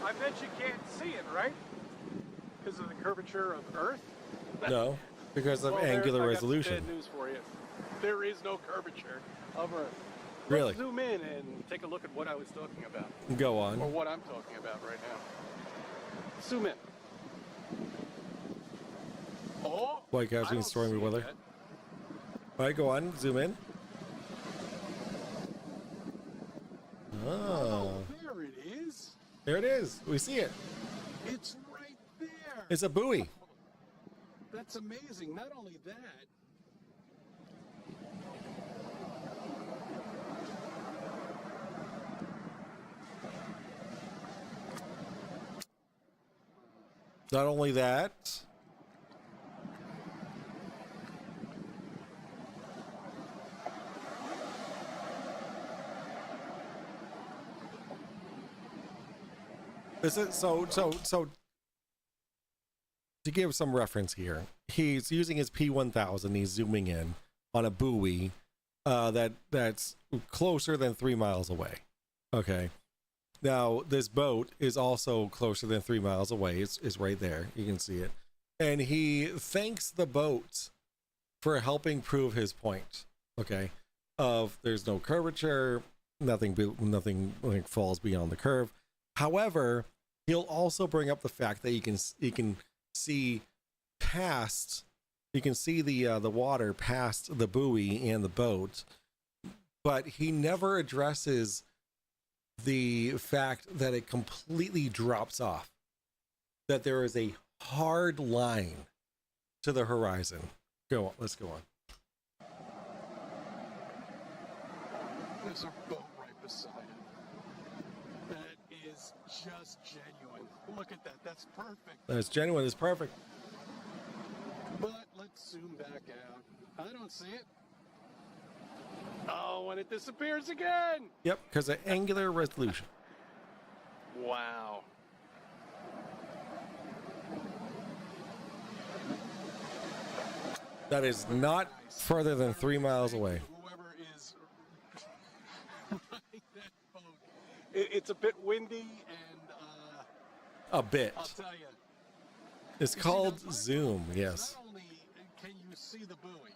I bet you can't see it, right? Because of the curvature of Earth? No, because of angular resolution. I got bad news for you. There is no curvature of Earth. Really? Let's zoom in and take a look at what I was talking about. Go on. Or what I'm talking about right now. Zoom in. Oh, White Caps being stormy weather. All right, go on. Zoom in. Oh. There it is. There it is. We see it. It's right there. It's a buoy. That's amazing. Not only that. Not only that. This is so to give some reference here, he's using his P1000. He's zooming in on a buoy that's closer than 3 miles away. Okay. Now, this boat is also closer than 3 miles away. It's right there. You can see it. And he thanks the boat for helping prove his point. Okay. Of there's no curvature, nothing falls beyond the curve. However, he'll also bring up the fact that you can see past, you can see the water past the buoy and the boat, but he never addresses the fact that it completely drops off, that there is a hard line to the horizon. Go on, let's go on. There's a boat right beside it. That is just genuine. Look at that. That's perfect. That's genuine. It's perfect. But let's zoom back out. I don't see it. Oh, and it disappears again. Yep, because of angular resolution. Wow. That is not further than 3 miles away. Whoever is riding that boat. It's a bit windy and A bit. I'll tell you. It's called zoom, yes. Not only can you see the buoy,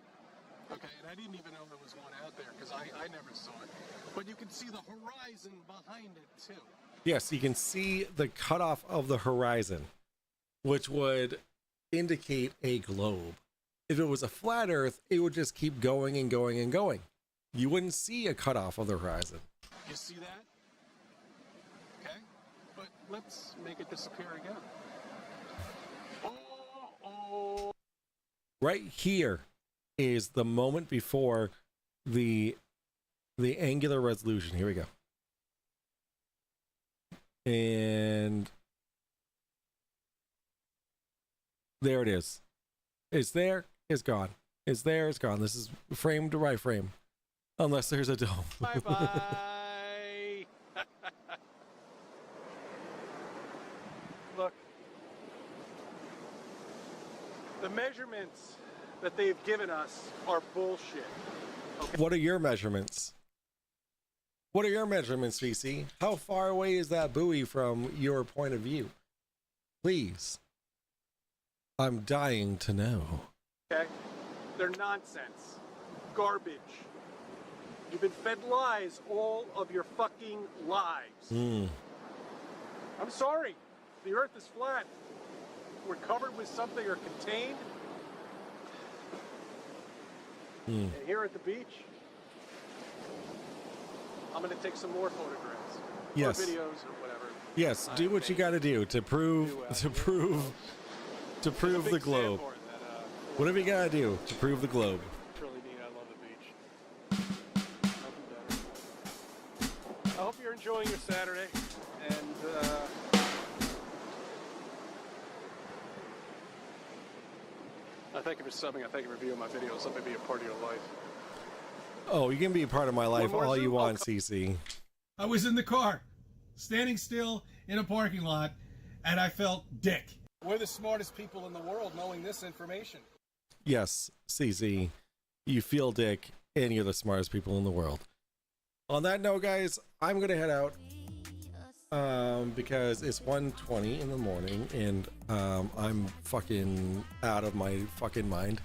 okay, and I didn't even know there was one out there because I never saw it, but you can see the horizon behind it too. Yes, you can see the cutoff of the horizon, which would indicate a globe. If it was a flat Earth, it would just keep going and going and going. You wouldn't see a cutoff of the horizon. You see that? Okay, but let's make it disappear again. Oh. Right here is the moment before the angular resolution. Here we go. And there it is. It's there, it's gone. It's there, it's gone. This is frame to right frame. Unless there's a dome. Bye-bye. Look. The measurements that they've given us are bullshit. Okay? What are your measurements? What are your measurements, VC? How far away is that buoy from your point of view? Please. I'm dying to know. Okay? They're nonsense. Garbage. You've been fed lies all of your fucking lives. I'm sorry. The earth is flat. We're covered with something or contained. And here at the beach, I'm going to take some more photographs. Yes. Or videos or whatever. Yes, do what you got to do to prove the globe. Whatever you got to do to prove the globe. It's really neat. I love the beach. Nothing better. I hope you're enjoying your Saturday. And I thank you for subbing. I thank you for viewing my videos. Let me be a part of your life. Oh, you can be a part of my life all you want, CC. I was in the car, standing still in a parking lot, and I felt dick. We're the smartest people in the world knowing this information. Yes, CC, you feel dick, and you're the smartest people in the world. On that note, guys, I'm going to head out because it's 1:20 in the morning, and I'm fucking out of my fucking mind.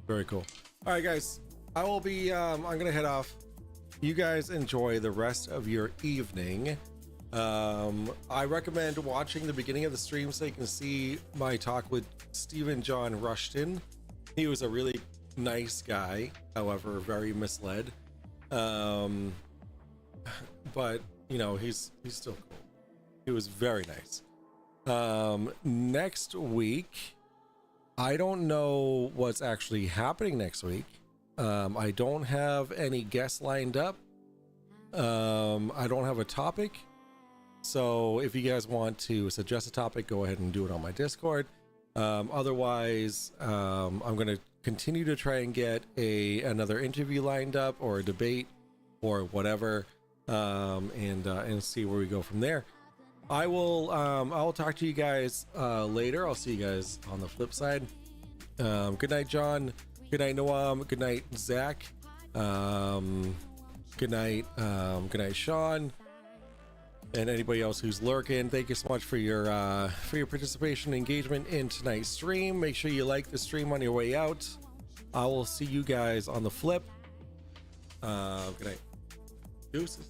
Very cool. All right, guys, I will be, I'm going to head off. You guys enjoy the rest of your evening. I recommend watching the beginning of the stream so you can see my talk with Stephen John Rushton. He was a really nice guy, however, very misled. But you know, he's still cool. He was very nice. Next week, I don't know what's actually happening next week. I don't have any guests lined up. I don't have a topic. So if you guys want to suggest a topic, go ahead and do it on my Discord. Otherwise, I'm going to continue to try and get another interview lined up or a debate or whatever. and see where we go from there. I will talk to you guys later. I'll see you guys on the flip side. Good night, John. Good night, Noam. Good night, Zach. Good night, Sean, and anybody else who's lurking. Thank you so much for your participation and engagement in tonight's stream. Make sure you like the stream on your way out. I will see you guys on the flip. Good night. Deuces.